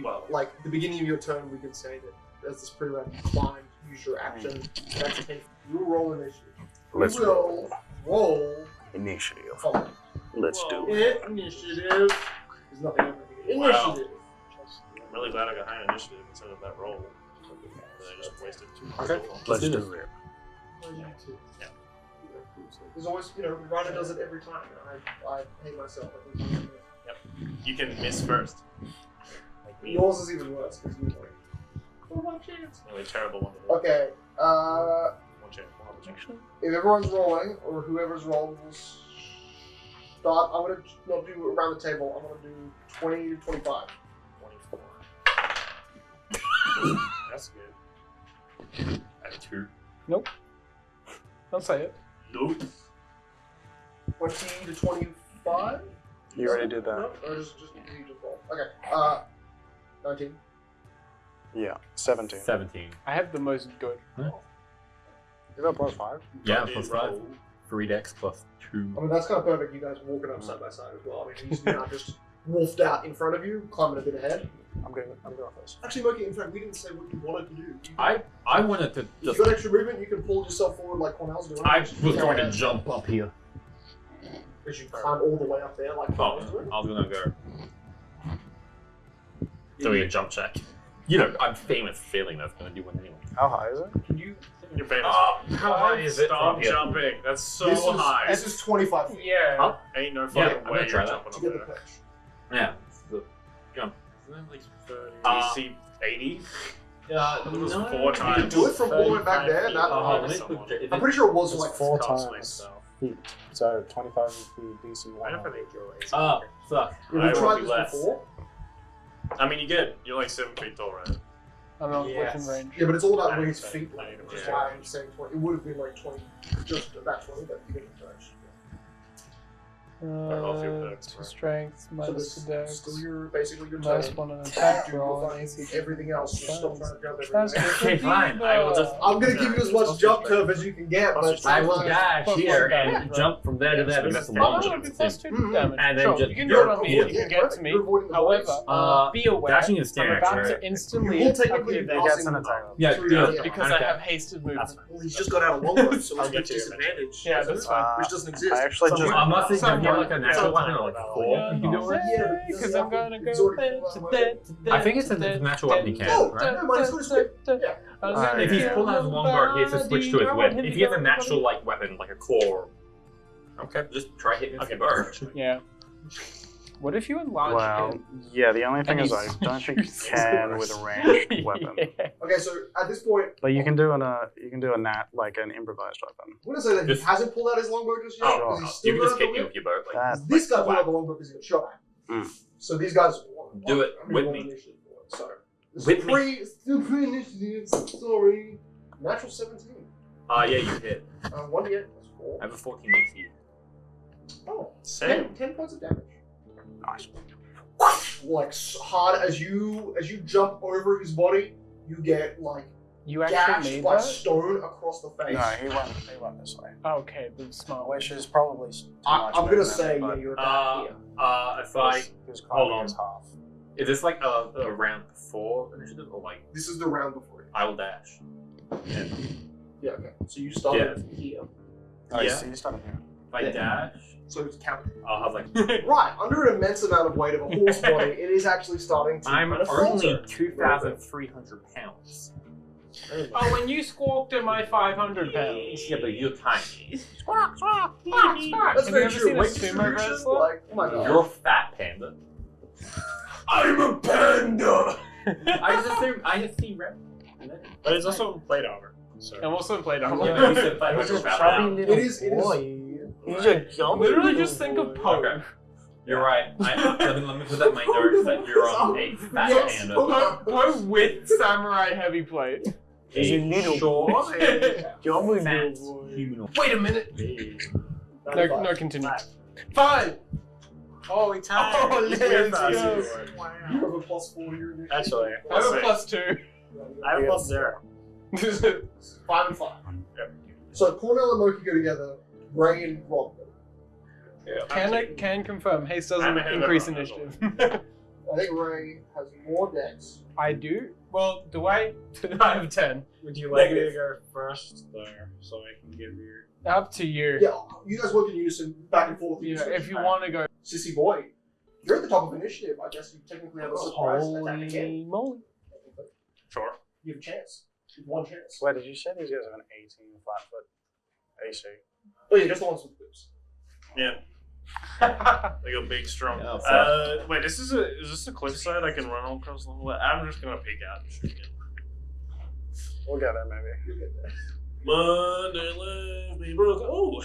S3: Well,
S2: like the beginning of your turn. We can say that as this pretty rapid climb, use your action. That's a you roll initiative.
S4: Let's
S2: you will roll
S4: Initiative.
S2: column.
S4: Let's do it.
S2: Initiative. There's nothing over here.
S3: Wow.
S2: Initiative.
S3: I'm really glad I got high initiative instead of that roll. But I just wasted 2
S2: Okay.
S4: Let's do it.
S3: Yeah.
S2: There's always, Ryder does it every time. And I hate myself. I think
S3: You can miss first. Like me.
S2: yours is even worse because you win. One chance.
S3: No, a terrible one. To roll.
S2: Okay.
S3: One chance. One other chance.
S2: If everyone's rolling, or whoever's rolling will start, I'm going to not do around the table. I'm going to do 20 to 25.
S3: 24. That's good. I have 2.
S5: Don't say it.
S3: Nope.
S2: 20 to 25?
S4: You already did that.
S2: No? Or just you just roll. Okay. 19.
S4: Yeah, 17.
S8: 17.
S5: I have the most good.
S4: You got +5?
S8: Yeah,
S3: Did
S8: plus
S3: roll.
S8: 5. 3 dex plus 2.
S2: I mean, that's kind of perfect. You guys walking up side by side as well. I mean, he's now just wolfed out in front of you, climbing a bit ahead.
S4: I'm good with this.
S2: Actually, Moki, in fact, we didn't say what you wanted to do.
S8: I wanted to
S2: If
S8: just.
S2: you've got extra movement, you can pull yourself forward like Cornell's doing.
S8: I was
S2: Go
S8: going to
S2: ahead.
S8: jump up here.
S2: As you climb all the way up there like Cornell's doing.
S8: I was gonna go doing a jump check. You know, I'm famous for failing. That's gonna do one anyway.
S4: How high is it?
S2: Can you...
S3: You're famous.
S8: How high is it
S3: Stop
S8: from here?
S3: jumping. That's so
S2: This is,
S3: high.
S2: this is 25 feet.
S5: Yeah.
S8: Huh?
S3: Ain't no
S8: Yeah,
S3: fucking
S8: I'm
S3: way
S8: gonna
S3: you're
S8: try that.
S3: jumping
S2: To
S3: up
S2: get the
S3: there.
S2: perch.
S8: Yeah. The jump.
S3: Isn't that like 30?
S8: Uh,
S3: you see 80?
S8: It
S3: was
S8: no.
S3: 4 times.
S2: Do it from all the way back there. That,
S8: Let me
S3: someone.
S8: put-
S2: I'm pretty sure it was
S9: It's
S2: like
S9: 4
S3: Cost
S9: times
S3: myself.
S9: feet. So 25 feet DC
S3: I don't
S9: 1.
S3: think you're right.
S8: Oh, fuck.
S2: Have
S3: I
S2: you
S3: will
S2: tried
S3: be
S2: this
S3: less.
S2: before?
S3: I mean, you're like 7 feet tall, right?
S5: I'm not
S8: Yes.
S5: within range.
S2: Yeah, but it's all about where his
S3: Yeah.
S2: feet land, which is
S3: Yeah.
S2: why I'm saying 20. It would have been like 20, just about 20, but you didn't touch.
S3: off your perks,
S5: To
S3: right?
S5: strength,
S2: So
S5: minus
S2: this
S5: to
S2: is
S5: dex,
S2: still your, basically your
S5: minus
S2: turn.
S5: 1 on attack
S2: Do
S5: roll,
S2: your
S5: and
S2: fucking
S5: AC.
S2: everything else. Just stop trying to jump
S5: That's
S2: everywhere.
S8: Okay, fine. I will just.
S2: I'm gonna give you as much jump turf as you can get, but
S8: I will
S2: sometimes-
S8: dash
S5: Plus
S8: here
S5: 1 damage,
S8: and
S5: right?
S8: jump from there to there because that's a
S5: Oh,
S8: long
S5: no,
S8: jump.
S5: it'd be plus 2
S2: Mhm.
S5: damage.
S8: And then
S5: Sure,
S8: just
S5: you can do it on me if you
S2: Yeah,
S5: can get
S2: perfect.
S5: to me.
S2: You're avoiding the
S5: However,
S2: bullets.
S5: be aware,
S8: dashing is
S5: I'm
S8: standard
S5: about
S8: action,
S5: to
S8: right?
S5: instantly
S2: You will technically
S5: appear
S2: be
S9: He
S5: there
S9: gets an attack.
S8: Yeah,
S2: Through
S8: do
S2: the-
S8: it.
S5: because
S8: Okay.
S5: I have hasted movement.
S2: Well, he's just got out of longbow, so
S3: I'll
S2: it's
S3: get to you
S2: disadvantage.
S5: Yeah, that's fine.
S2: Which doesn't exist.
S4: I actually just.
S8: I'm not saying you
S5: Somewhere.
S8: get like a natural one or like 4. You can do it.
S2: Yeah,
S5: Because I'm gonna
S2: He's
S5: go
S2: already-
S8: I think it's a natural weapon you can,
S2: Oh,
S8: right?
S2: never mind, it's going to squid. Yeah.
S8: If he's pulling out his longbow, he has to switch to his whip. If he has a natural like weapon, like a claw, okay, just try hitting with your bow.
S5: Yeah. What if you enlarge
S4: Well,
S5: him?
S4: yeah, the only thing
S5: And
S4: is I
S5: he's-
S4: don't think you can with a ranged weapon.
S5: Yeah.
S2: Okay, so at this point,
S4: But you can do an improvised weapon.
S2: I'm going to say that he
S8: Just-
S2: hasn't pulled out his longbow just yet,
S8: Oh,
S2: because he's
S8: you
S2: still
S8: can
S2: got
S8: just
S2: out the
S8: hit me
S2: whip.
S8: with your bow. Like,
S4: That,
S2: This guy pulled out the longbow because he got shot at.
S4: Mm.
S2: So these guys...
S8: Do it
S2: I mean,
S8: with
S2: roll
S8: me.
S2: initiative for it, So, this
S8: With
S2: is
S8: me.
S2: still pre-initiative, sorry. Natural 17.
S8: yeah, you hit.
S2: 1d8 plus 4.
S8: I have a 14 AC.
S2: Oh,
S3: Same.
S2: 10 points of damage.
S4: nice.
S2: Like hard as you jump over his body, you get like
S5: You actually
S2: gashed
S5: made
S2: by
S5: that?
S2: stone across the face.
S4: No, he went this way.
S5: Okay, the smart
S4: Which is probably too much
S2: I'm gonna
S4: movement,
S2: say,
S4: but
S2: you're back here.
S8: If I
S4: he was
S8: hold
S4: climbing
S8: on.
S4: his half.
S8: is this like a round before initiative or like
S2: This is the round before you.
S8: I will dash?
S2: Yeah, okay. So you started here.
S4: Oh,
S8: Yeah.
S4: you started here.
S8: If I
S2: Yeah.
S8: dash,
S2: So it's counted.
S8: I'll have like
S2: Right, under an immense amount of weight of a horse body, it is actually starting to
S8: I'm
S2: kind of
S8: only
S2: falter.
S8: 2,300 pounds.
S5: Oh, when you squawked at my 500 pounds.
S8: Yeah, but you're tiny.
S5: Squawk!
S2: That's
S5: Have you
S2: very
S5: ever
S2: true.
S5: seen a
S2: Weight
S5: sumo
S2: distribution,
S5: wrestler?
S2: like, oh my god.
S8: You're a fat panda.
S2: I'm a panda!
S8: I just see red.
S6: But it's also plate armor. So
S5: I'm also played
S8: Yeah,
S5: on
S8: but you said 500 pounds.
S2: It is.
S9: He's a jump.
S5: Literally just think of Poe.
S8: Okay. You're right. Let me put that in my notes that you're on a fat
S2: Yes.
S8: panda.
S5: Poe with samurai heavy plate.
S9: He's a little
S8: short,
S9: Jump
S8: fat
S9: boy.
S8: humanoid.
S5: Wait a minute. No, continue. 5!
S6: Oh, we tied.
S5: Oh,
S6: He's
S5: let's
S6: with us.
S5: go.
S2: You have a plus 4 here.
S6: Actually,
S5: I have a +2.
S6: I have a plus 0.
S2: 5 and 5. So Cornell and Moki go together. Ray and Rob.
S5: Can confirm. Haste doesn't
S6: I'm ahead of
S5: increase
S6: everyone,
S5: initiative.
S2: I think Ray has more decks.
S5: I do? Well, do I? I have 10.
S6: Would you like me to go first there so I can give you?
S5: Up to you.
S2: Yeah, you guys work in unison, back and forth.
S5: You know, if you want to go.
S2: Sissy boy, you're at the top of initiative. I guess you technically have a surprise attack again.
S5: Holy moly.
S6: Sure.
S2: You have a chance. You have one chance.
S4: Wait, did you say these guys have an 18 flat foot AC?
S2: Oh yeah, just the ones with boobs.
S3: Yeah. Like a big strong.
S8: Yeah, so-
S3: Wait, is this a cliffside I can run all across the whole way? I'm just gonna peek out and shoot again.
S4: We'll get there maybe.
S2: You get there.
S3: Monday left me broke. Oh,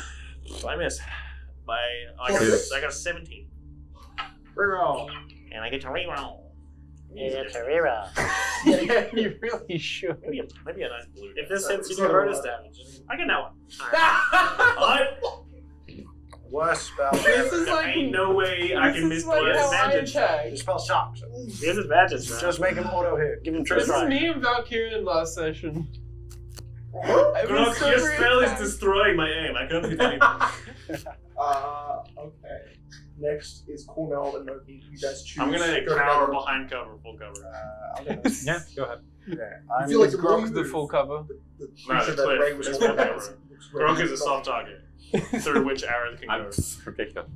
S3: I missed. I got a 17.
S6: Reroll.
S3: And I get to reroll.
S5: Yeah, you really should.
S3: Maybe a nice blue.
S6: If this hits, you do bonus damage.
S3: I get that one.
S4: Worst spell
S5: This
S4: ever.
S5: is like
S3: Ain't no way I can miss
S5: like
S3: the
S5: how I
S3: advantage.
S5: attack.
S4: Your spell shocks.
S6: He has advantage, man.
S4: Just make him auto hit. Give him true
S5: This is
S4: strike.
S5: me and Valkyrian last session.
S3: Grok, your spell is destroying my aim. I can't hit anything.
S2: Okay. Next is Cornell and Moki. You guys choose.
S3: I'm gonna
S2: Go
S3: cower
S2: together.
S3: behind cover, full cover.
S4: I'll get this.
S8: Yeah, go ahead.
S4: Yeah,
S2: I
S4: I'm
S2: feel like the more
S5: Grok
S2: you
S5: the
S2: move,
S5: full cover.
S2: the
S3: No,
S2: creature
S3: the
S2: that
S3: cliff
S2: Ray was
S3: is
S2: holding
S3: full
S2: out
S3: cover.
S2: looks
S3: Grok
S2: really
S3: is a soft target through which arrows can
S8: I'm
S3: go.
S8: ridiculous.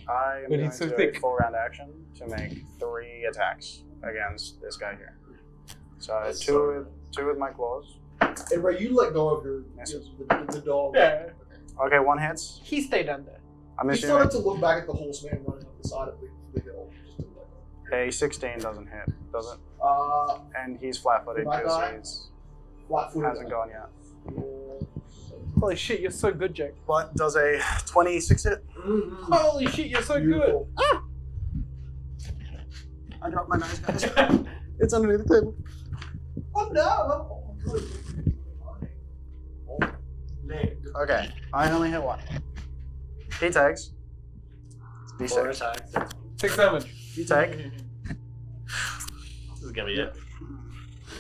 S4: I am
S5: But
S4: going
S5: he's so
S4: to
S5: thick.
S4: a full round action to make 3 attacks against this guy here. So
S2: That's
S4: two with my claws.
S2: And Ray, you let go of the dog.
S5: Yeah.
S4: Okay, 1 hits.
S5: He stayed under.
S4: I'm
S2: He
S4: assuming
S2: started to look back at the horseman running up the side of the hill. Just to like,
S4: a 16 doesn't hit, does it? And he's flat-footed
S2: My
S4: because
S2: guy?
S4: he's
S2: flat-footed.
S4: hasn't gone yet.
S5: Holy shit, you're so good, Jake.
S4: But does a 26 hit?
S2: Mm-hmm.
S5: Holy shit, you're so
S2: Beautiful.
S4: I dropped my knife, guys. It's underneath the table.
S2: Oh no!
S6: Leg.
S4: Okay, I only hit 1. He takes.
S6: 4
S4: D6.
S6: attacks.
S5: 6 damage.
S4: You take.
S3: This is gonna be it.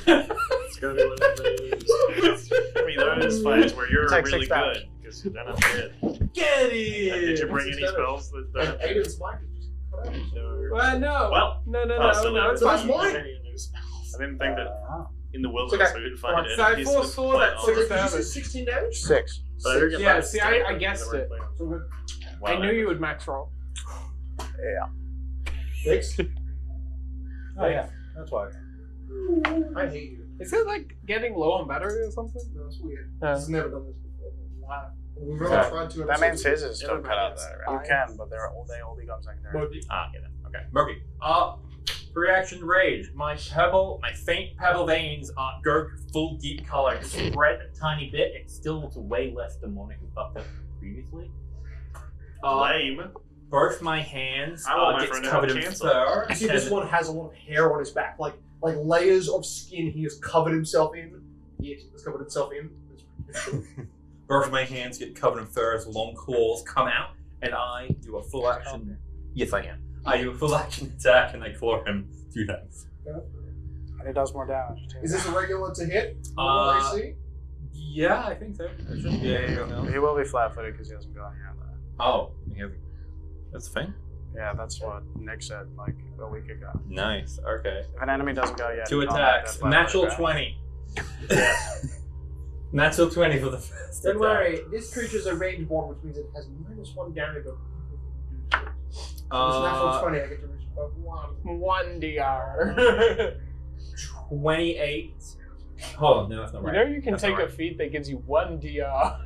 S6: It's gonna be one of those.
S3: I mean, those fights where you're
S4: Take
S3: really
S4: 6 damage.
S3: good. Because then I'm good.
S5: Get
S3: Did you bring
S6: What's
S3: any
S6: his
S3: spells that
S2: And Aiden's mic is just cut out.
S5: Well, no.
S3: Well,
S5: No,
S3: so
S5: it's
S2: So that's
S5: fine.
S2: mine.
S3: I didn't think that
S4: Oh.
S3: in the wilderness we could find it.
S5: So I
S3: He's
S5: foresaw
S3: the
S5: that
S3: player.
S5: six
S2: Did you say
S5: damage.
S2: 16 damage?
S4: 6.
S6: But I didn't get
S5: Yeah,
S6: bonus
S5: see,
S6: damage.
S5: I guessed it.
S2: So good.
S3: Wow,
S5: I knew you would max roll.
S4: Yeah.
S2: 6?
S9: Oh yeah, that's why.
S2: I hate you.
S5: Is it like getting low on battery or something?
S2: No, it's weird.
S5: No.
S2: He's never done this before.
S5: Wow.
S2: We've only
S4: Yeah.
S2: tried 2
S4: That means
S2: episodes.
S4: his is still cut out there. You
S5: I-
S4: can, but they all become secondary.
S8: Ah, get it. Okay. Murky. Reaction rage. My faint pebble veins go full deep color. Spread a tiny bit. It still looks way less demonic and fucked up than previously.
S3: Lame.
S8: Both my hands
S3: I want my
S8: gets
S3: friend to
S8: covered
S3: have
S8: in
S3: cancer.
S8: fur.
S2: You see, this one has a lot of hair on his back, like layers of skin he has covered himself in. It has covered himself in.
S8: Both of my hands get covered in fur as long claws come out, and I do a full action. Yes, I am. I do a full action attack, and I claw him 2 times.
S4: And it does more damage too.
S2: Is this a regular to hit?
S8: Uh,
S2: AC?
S8: Yeah, I think so. It shouldn't be anything else.
S4: He will be flat-footed because he hasn't gone yet though.
S8: Oh, that's the thing?
S4: Yeah, that's what Nick said like a week ago.
S8: Nice, okay.
S4: If an enemy doesn't go yet,
S8: 2
S4: in combat,
S8: attacks.
S4: they're
S8: Natural
S4: flat-footed.
S8: 20. Natural 20 for the first
S2: Don't
S8: attack.
S2: worry, this creature's a range one, which means it has -1 damage. So it's natural 20, I get to reach above 1.
S5: 1 DR.
S8: 28. Oh, no, that's not
S5: You
S8: right.
S5: know you can
S8: That's
S5: take
S8: not
S5: a
S8: right.
S5: feat that gives you 1 DR.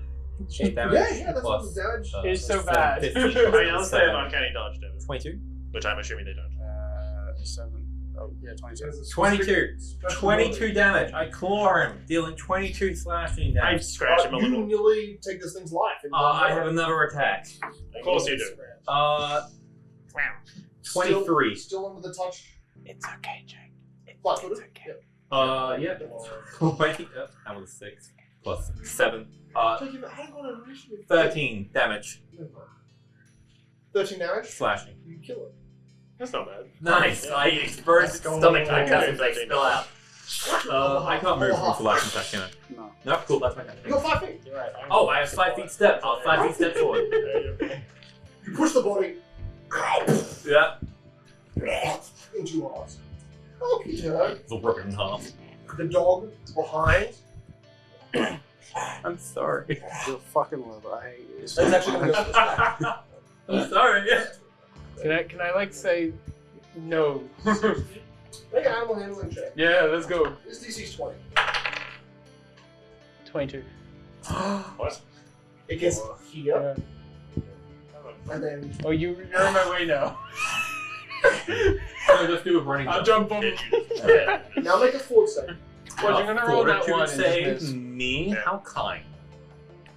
S8: 8 damage.
S2: Yeah, that's
S8: plus,
S2: what the damage.
S5: It's so
S8: 7,
S5: bad.
S8: 15,
S3: I mean, I'll say an
S8: 7,
S3: uncanny dodge damage,
S8: 22?
S3: which I'm assuming they don't.
S4: 7. Oh, yeah, 22.
S8: 22. 22 damage. I claw him, dealing 22 slashing
S3: I
S8: damage.
S3: scratch him a
S2: You
S3: little.
S2: nearly take this thing's life. in one
S8: I
S2: go.
S8: have another attack.
S3: Of course you do.
S8: 23.
S2: Still under the touch.
S5: It's okay, Jake.
S2: Flat-footed? Yep.
S8: Yeah. 20. That was 6. Plus 7.
S2: Take him, hang on an initiative.
S8: 13 damage.
S2: 13 damage?
S8: Slashing.
S2: You kill it.
S3: That's not bad.
S8: Nice. I explode stomach attack as they spill out. I can't move from last attack, can I?
S4: No.
S8: No, cool, that's my turn.
S2: You got 5 feet.
S6: You're right.
S8: Oh, I have 5 feet step. I'll 5 feet step forward.
S2: You push the body
S8: Yeah.
S2: into your arms. Okay, Peter.
S8: It'll rip it in half.
S2: The dog behind.
S8: I'm sorry.
S4: You're fucking little. I hate you.
S2: It's actually going to go to this guy.
S8: I'm sorry.
S5: Can I like say no?
S2: Make an animal handling check.
S5: Yeah, let's go.
S2: This DC's 20.
S5: 22.
S3: What?
S2: It gets here,
S5: Yeah.
S2: and then
S5: Oh, you're on my way now.
S8: So just do a running
S5: I'll
S8: jump.
S5: jump on.
S2: now make a fort save.
S5: Well, you're gonna roll that
S8: Fortitude
S5: one and
S8: save
S5: just miss.
S8: me?
S3: Yeah.
S8: How kind.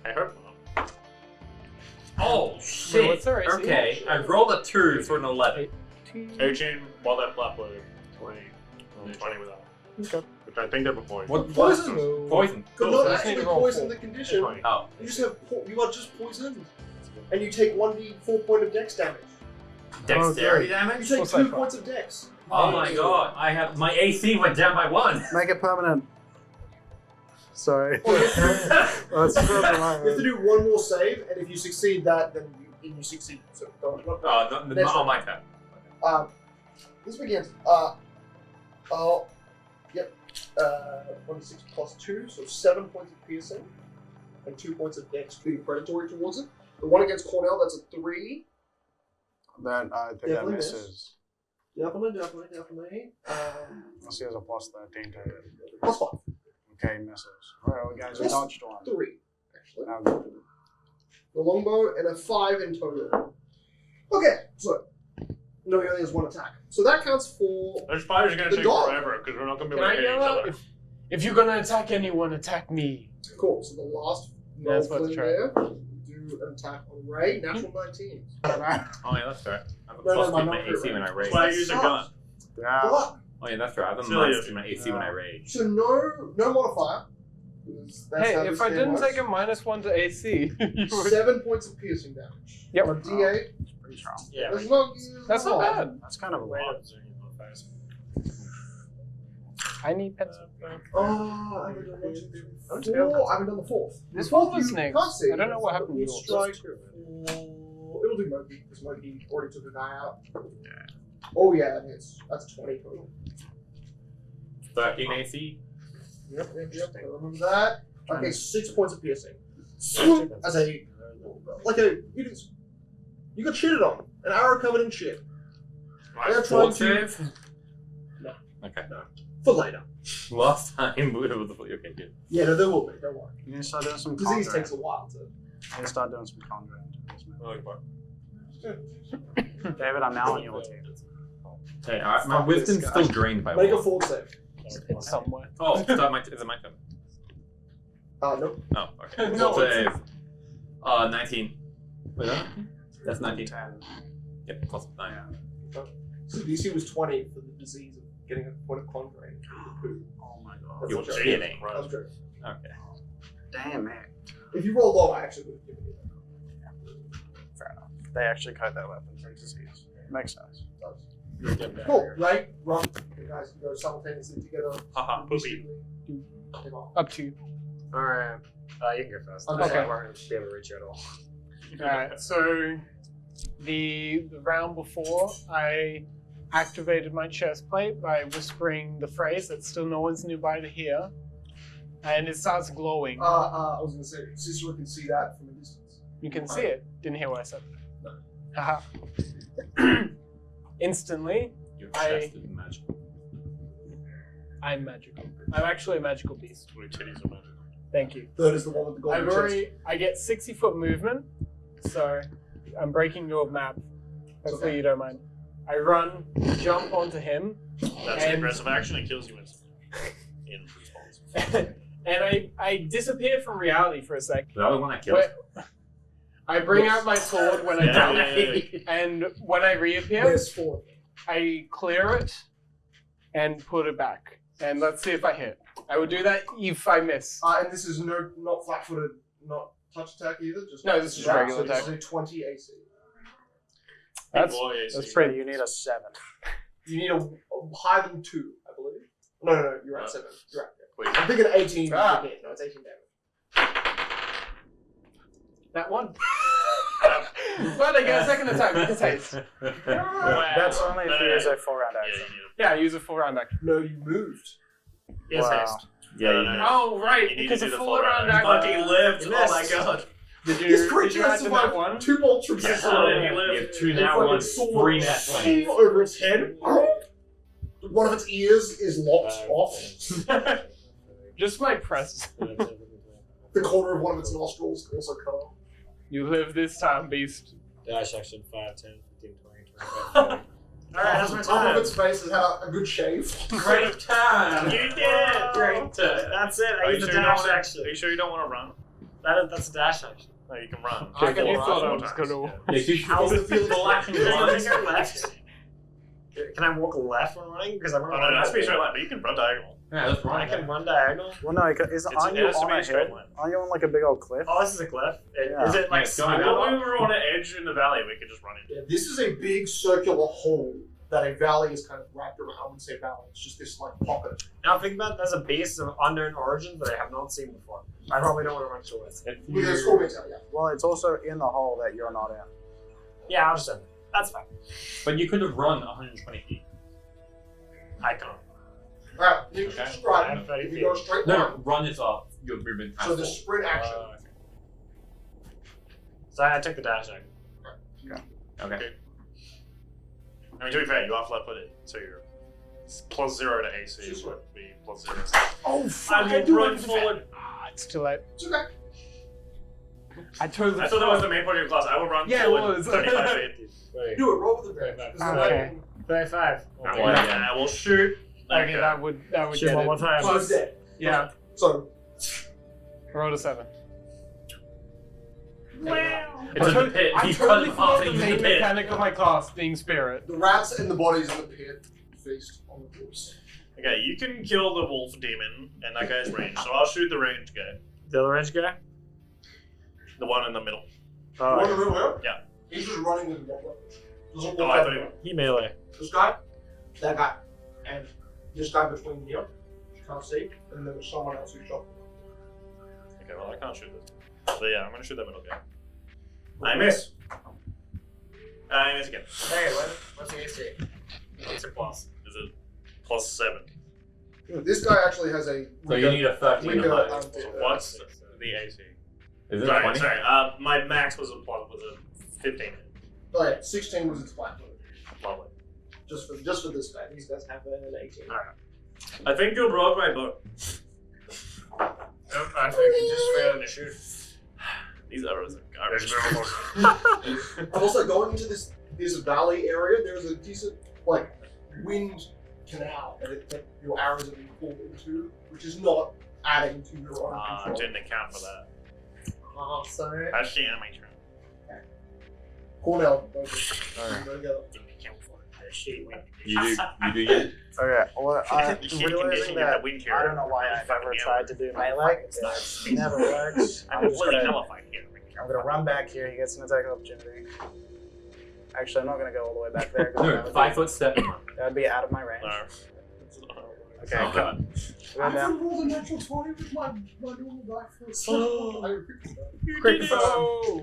S3: I hope not.
S8: Oh, shit.
S5: what's their AC?
S8: Okay, I rolled a 2 for an 11.
S3: 18 while that flat blade. 20 without.
S5: Okay.
S3: Which I think they're before.
S8: What?
S2: Poison.
S8: Poison.
S2: But
S8: Cool.
S2: not
S5: I just need
S2: actually
S5: to roll
S2: poison
S5: 4.
S2: the condition.
S8: Oh.
S2: You just have you are just poisoned, and you take 1d4 point of dex damage.
S8: Dexterity
S2: You
S8: damage?
S2: take
S5: What's
S2: 2
S5: that for?
S2: points of dex.
S8: Oh my god, I have my AC went down by 1.
S4: Make it permanent. Sorry.
S2: Well, you
S4: That's
S2: you have to do one more save, and if you succeed that, then you succeed. So don't.
S8: Not on my turn.
S2: This begins. Yep. 26 plus 2, so 7 points of piercing, and 2 points of dex being predatory towards it. The one against Cornell, that's a 3.
S4: That I think that
S2: Definitely
S4: misses.
S2: Definitely.
S4: Unless he has a plus 13 to it.
S2: Plus 5.
S4: Okay, misses. Alright, guys, we
S2: Plus
S4: dodged one.
S2: 3, actually.
S4: Now go.
S2: The longbow, and a 5 in total. Okay, so. No, he only has 1 attack. So that counts for.
S3: This fight is going
S2: The
S3: to take
S2: dog.
S3: forever because we're not going to be
S5: Can
S3: able
S5: I
S3: to hit each
S5: yell out?
S3: other.
S5: If you're gonna attack anyone, attack me.
S2: Cool, so the last
S5: That's
S2: roll
S5: what's
S2: clean
S5: right.
S2: there. Do an attack on Ray, natural 19.
S4: I don't know.
S8: Oh yeah, that's fair. I have a
S2: No,
S8: plus
S2: no,
S8: 2
S2: my
S8: my
S2: number,
S8: AC when I
S2: right?
S8: rage.
S3: That's why I use a gun.
S4: Yeah.
S2: But,
S8: Oh yeah, that's fair. I have a
S3: Silly
S8: minus
S3: of
S8: 2
S3: you.
S8: my AC when I rage.
S2: so no modifier. Because that's
S5: Hey,
S2: how
S5: if
S2: this
S5: I
S2: game
S5: didn't
S2: works.
S5: take a -1 to AC, you would.
S2: 7 points of piercing damage.
S5: Yep.
S2: On a D8.
S4: Pretty strong.
S3: Yeah.
S2: That's not,
S5: That's not bad.
S4: That's kind of a lot.
S5: I need pencil.
S2: Oh, I haven't done 1, 2, 3, 4. I haven't done the 4th.
S5: This
S2: The 4th
S5: one was
S2: you
S5: next.
S2: can't see.
S5: I don't know what happened to
S2: It
S5: yours.
S2: strike for... It'll do Moki, because Moki already took a guy out. Oh yeah, that hits. That's 20 total.
S8: 13 AC.
S2: Yep, I remember that. Okay, 6 points of piercing. As a, like a, you got shitted on. An arrow covered in shit. They're trying
S8: Fort
S2: to,
S8: save?
S2: No.
S8: Okay.
S2: for later.
S8: Last time it was okay, good.
S2: Yeah, no, there will be, don't worry.
S4: You need to start doing some
S2: Disease
S4: conjuring.
S2: takes a while to...
S4: You need to start doing some conjuring.
S8: Okay.
S4: David, I'm now on your team.
S8: Hey, my
S2: Fuck
S8: wisdom's
S2: this guy.
S8: still drained by
S2: Make a
S8: 1.
S2: fort save.
S5: It's somewhere.
S8: Oh, is it my turn?
S2: No.
S8: Oh, okay.
S5: No,
S8: Fort
S5: it's-
S8: save. 19. Wait, that's 19.
S4: 10.
S8: Yep, plus 9.
S2: So DC was 20 for the disease of getting a point of conjuring.
S4: Oh my god.
S2: That's
S8: You're
S2: a joke.
S8: kidding.
S2: That's a joke.
S8: Okay.
S4: Damn it.
S2: If you roll low, I actually would have given you that.
S4: Fair enough. They actually code their weapons for disease. Makes sense.
S6: You'll get back
S2: Cool.
S6: here.
S2: Right? Run. You guys can go simultaneously together.
S3: Haha, poopy.
S2: Take off.
S5: Up to you.
S6: Alright. You can go first.
S2: Okay.
S6: Okay. I won't be able to reach you at all.
S5: Alright, so the round before, I activated my chest plate by whispering the phrase that still no one's nearby to hear, and it starts glowing.
S2: I was gonna say, Cicero can see that from a distance.
S5: You can see it. Didn't hear what I said.
S2: No.
S5: Haha. Instantly,
S7: Your
S5: I-
S7: chest is magical.
S5: I'm magical. I'm actually a magical beast.
S3: Your titties are magical.
S5: Thank you.
S2: Third is the one with the golden chest.
S5: I get 60-foot movement, so I'm breaking your map. Hopefully you don't mind. I run, jump onto him,
S3: That's an
S5: And-
S3: aggressive action. It kills you in response.
S5: and I disappear from reality for a sec.
S8: The other one I killed.
S5: Where- I bring out my sword when I
S3: Yeah,
S5: jump,
S3: yeah, yeah.
S5: and when I reappear,
S2: Where's 4?
S5: I clear it and put it back. And let's see if I hit. I would do that if I miss.
S2: And this is not flat-footed, not touch attack either. Just
S5: No, this is
S2: Yeah,
S5: regular
S2: so this
S5: attack.
S2: is a 20 AC.
S5: That's
S3: Boy, AC.
S5: that's pretty.
S4: You need a 7.
S2: You need a higher than 2, I believe. No, you're at 7. You're at.
S3: Wait.
S2: I'm thinking 18.
S5: Ah.
S2: No, it's 18 damage.
S5: That one. But I get a second attack because haste.
S4: That's only if you use a 4-round
S3: Yeah,
S4: action.
S3: you need
S5: Yeah, I use a full round action.
S2: No, you moved.
S6: Yes,
S4: Wow.
S6: haste.
S3: Yeah, you know.
S5: Oh right,
S3: You need
S5: because
S3: to
S5: a
S3: do the
S5: full
S3: full
S5: round
S3: round.
S5: action.
S3: Fucking lived.
S6: You
S3: Oh my
S6: missed.
S3: god.
S5: Did you?
S2: This
S5: Did
S2: creature
S5: you
S2: has
S5: add to that
S2: survived
S5: one?
S2: 2 bolts from
S3: Yeah,
S2: Cicero.
S3: he
S8: You
S3: lived.
S8: have 2
S2: A
S8: now
S2: fucking
S8: ones,
S2: sword
S8: 3 net
S2: swinging
S8: 20s.
S2: over its head. One of its ears is lopped off.
S5: Just my press.
S2: The corner of one of its nostrils also cut off.
S5: You live this time, beast.
S6: Dash action 5, 10, 15, 20, 25, 30. Alright, that's my
S2: Half of
S6: time.
S2: its face has had a good shave.
S8: Great time.
S3: You did.
S6: Great. That's it. I
S3: Are you
S6: used
S3: sure
S6: the
S3: you don't
S6: dash
S3: want to?
S6: action.
S3: Are you sure you don't want to run?
S6: That's a dash action.
S3: No, you can run.
S2: I can
S5: You
S2: run
S5: thought I
S3: four
S5: was
S3: times,
S5: gonna.
S3: yeah.
S8: Yeah, you
S2: How's the feeling?
S8: full action
S6: Can I
S8: runs.
S6: go left? Can I walk left when running? Because I'm
S3: Oh, no, it has to be straight line, but you can run diagonal.
S8: Yeah, that's
S6: I
S8: right.
S6: can run diagonal.
S4: Well, no, aren't you
S3: it has to
S4: on
S3: be
S4: a
S3: a straight
S4: hill?
S3: line.
S4: Aren't you on like a big old cliff?
S6: Oh, this is a cliff.
S4: Yeah.
S6: Is it like
S8: Yeah, going
S6: smooth?
S8: down.
S3: When we were on an edge in the valley, we could just run into it.
S2: Yeah, this is a big circular hole that a valley is kind of wrapped around. I wouldn't say valley, it's just this like pocket.
S6: Now think about it, there's a beast of unknown origin that I have not seen before. I probably don't want to run towards it.
S2: With a scorpion tail, yeah.
S4: Well, it's also in the hole that you're not in.
S6: Yeah, I'll just end it. That's fine.
S8: But you could have run 120 feet.
S6: I can't.
S2: Alright, you
S8: Okay.
S2: can just ride.
S6: I have 30
S2: If you
S6: feet.
S2: go straight
S8: No,
S2: line,
S8: no, run is off. Your movement
S2: so
S8: has
S2: the
S8: full.
S2: sprint action.
S6: So I took the dash action.
S8: Okay.
S3: I mean, to be fair, you are flat-footed, so you're plus 0 to AC
S2: Just
S3: would be plus 0.
S2: Oh
S3: I
S2: fuck! I
S3: will
S2: do
S3: run
S2: have to
S3: forward.
S5: Ah, it's too late.
S2: It's okay.
S5: I chose the.
S3: I thought that was the main point of your class. I will run
S5: Yeah, it
S3: forward
S5: was.
S3: 35 feet.
S6: Wait.
S2: Do it. Roll with advantage. 'cause
S5: Okay.
S2: then-
S6: 35.
S3: And I will shoot.
S5: Okay, that would
S6: Shoot
S5: get
S6: one more
S5: it.
S6: time.
S2: So it's dead.
S5: Yeah,
S2: So
S5: roll a 7.
S3: It's in the pit.
S5: I
S3: He
S5: totally
S3: cut off
S5: forgot the
S3: into the
S5: main
S3: pit.
S5: mechanic of my class being spirit.
S2: the rats and the bodies in the pit feast on the corpse.
S3: Okay, you can kill the wolf demon, and that guy's ranged, so I'll shoot the ranged guy.
S6: The other range guy?
S3: The one in the middle.
S2: You want to move him?
S3: Yeah.
S2: He's just running with one weapon. Doesn't
S3: Oh,
S2: walk
S3: I
S2: out
S3: thought
S2: the
S3: you-
S2: door.
S6: He melee.
S2: This guy, that guy, and this guy between here. You can't see, and there was someone else who shot.
S3: Okay, well, I can't shoot this. So yeah, I'm gonna shoot that middle guy. I miss. I miss again.
S6: Hey, what's the AC? What's your plus?
S3: Is it plus 7?
S2: This guy actually has a.
S8: So you need a 13
S2: weaker,
S8: to hit.
S2: um,
S3: So what's the AC?
S8: Is it
S3: Sorry,
S8: 20?
S3: sorry. My max was a 15.
S2: Oh yeah, 16 was its flat footed.
S3: Lovely.
S2: Just for this guy. These guys have an 18.
S3: I think you broke my bow.
S6: I think you just failed to shoot.
S3: These arrows are garbage.
S2: Also, going into this valley area, there's a decent wind canal that your arrows are being pulled into, which is not adding to your own
S3: I
S2: control.
S3: didn't account for that.
S2: Sorry.
S3: That's the animation.
S2: Cornell, go
S4: Alright.
S2: together.
S3: Didn't account for it.
S7: You do you.
S4: Okay, well, I'm
S3: The heat
S4: realizing
S3: condition,
S4: that
S3: the wind here.
S4: I don't know why I've ever tried to do melee. It never works.
S3: I'm
S4: I'm just
S3: fully
S4: gonna,
S3: nullified here.
S4: I'm gonna run back here. He gets an attack opportunity. Actually, I'm not going to go all the way back there. 'cause
S8: No, 5 foot step.
S4: That would be out of my range.
S3: No.
S4: Okay,
S8: Oh, God.
S4: go
S2: I
S4: down.
S2: rolled a natural 20 with my normal die for a
S3: Oh.
S2: I repeat that.
S5: Quick confirm.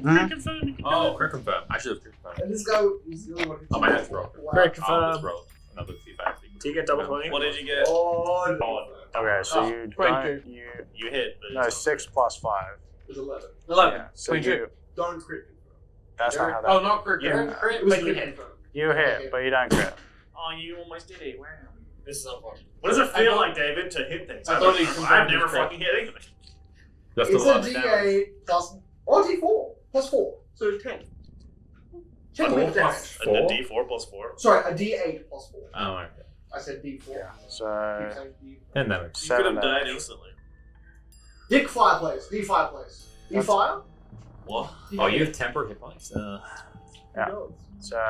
S4: Mhm.
S8: Oh, crit confirm. I should have crit confirmed.
S2: And this guy was the only one who
S8: Oh, my head's broken.
S2: Wow.
S5: Quick
S8: I'll
S5: confirm.
S8: just roll another C5.
S6: Do you get double 20?
S3: What did you get?
S2: Oh,
S4: Okay, so
S3: Oh,
S4: you
S5: 22.
S4: don't, you
S3: You hit. But
S4: no
S3: it's
S4: 6 plus 5.
S2: it's 11.
S5: 11.
S4: Yeah, so
S5: 22.
S4: you
S2: Don't crit.
S4: that's not how that.
S5: Oh, not crit.
S3: Yeah.
S5: Crit,
S2: It was
S5: but you
S2: crit
S5: hit.
S2: confirm.
S4: You hit, but you don't crit.
S3: Oh, you almost did it. Wow.
S6: This is unfortunate.
S3: What does it
S5: I
S3: feel
S5: thought-
S3: like, David, to hit things?
S5: I thought he
S3: I've
S5: confirmed
S3: never
S5: his crit.
S3: fucking hit anything.
S8: Just
S2: It's a
S8: 11 damage.
S2: D8 plus or D4 plus 4, so 10. 10
S8: 4
S2: points damage.
S8: plus
S3: A
S8: 4?
S3: D4 plus 4.
S2: Sorry, a D8 plus 4.
S8: Oh, okay.
S2: I said D4.
S4: Yeah.
S2: Keep
S4: So
S2: saying D4.
S8: 10 damage.
S3: You could
S4: 7
S3: have died
S4: damage.
S3: instantly.
S2: Dick fireplace. D fireplace. D fire.
S3: What?
S8: Oh, you have temper hit points?
S4: Yeah. So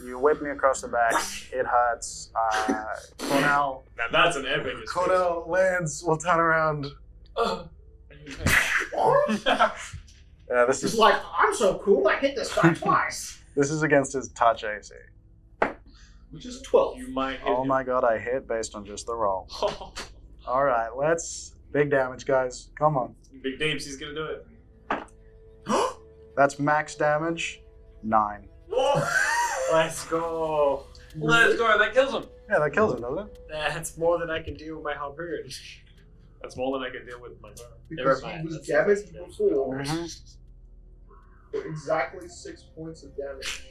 S4: you whip me across the back. It hurts. Cornell.
S6: Now that's an epic.
S4: Cornell lands. We'll turn around. Yeah, this
S2: He's
S4: is
S2: like, I'm so cool, I hit this guy twice.
S4: this is against his touch AC.
S2: Which is 12.
S6: You might hit
S4: Oh
S6: him.
S4: my god, I hit based on just the roll. All right, let's big damage, guys. Come on.
S6: Big Deeps, he's gonna do it.
S4: That's max damage. 9.
S6: Let's go.
S5: Let's go. That kills him.
S4: Yeah, that kills him, doesn't it?
S6: That's more than I can deal with my harpoon. That's more than I can deal with my bow.
S2: Because
S6: Never
S2: he
S6: mind.
S2: was
S6: That's-
S2: damaged
S6: that's-
S2: before
S4: Mhm.
S2: for exactly 6 points of damage.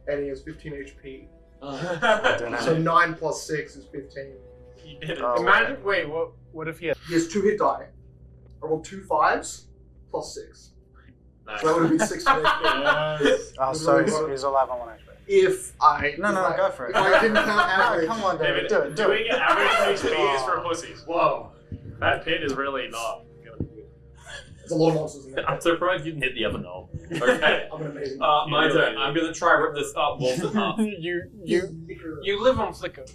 S2: And he has 15 HP. So 9 plus 6 is 15.
S6: He did it.
S4: Oh,
S5: Imagine. Wait. What if he had?
S2: He has 2 hit die. I rolled 2 5s plus 6.
S6: Nice.
S2: So that would have been 6 HP.
S6: Yes.
S4: Oh, so he's 11 on HP.
S2: If I.
S4: No, no, go for it.
S2: If I didn't count average.
S4: Come on,
S3: David,
S4: David, do it.
S3: doing average HP is for
S4: Oh.
S3: pussies. Whoa. That pit is really not gonna be good.
S2: There's a lot of monsters in there.
S8: I'm surprised you didn't hit the other knob. Okay.
S2: I'm an amazing.
S8: My turn. I'm gonna try rip this up, bolt it up.
S5: You live on Flickr.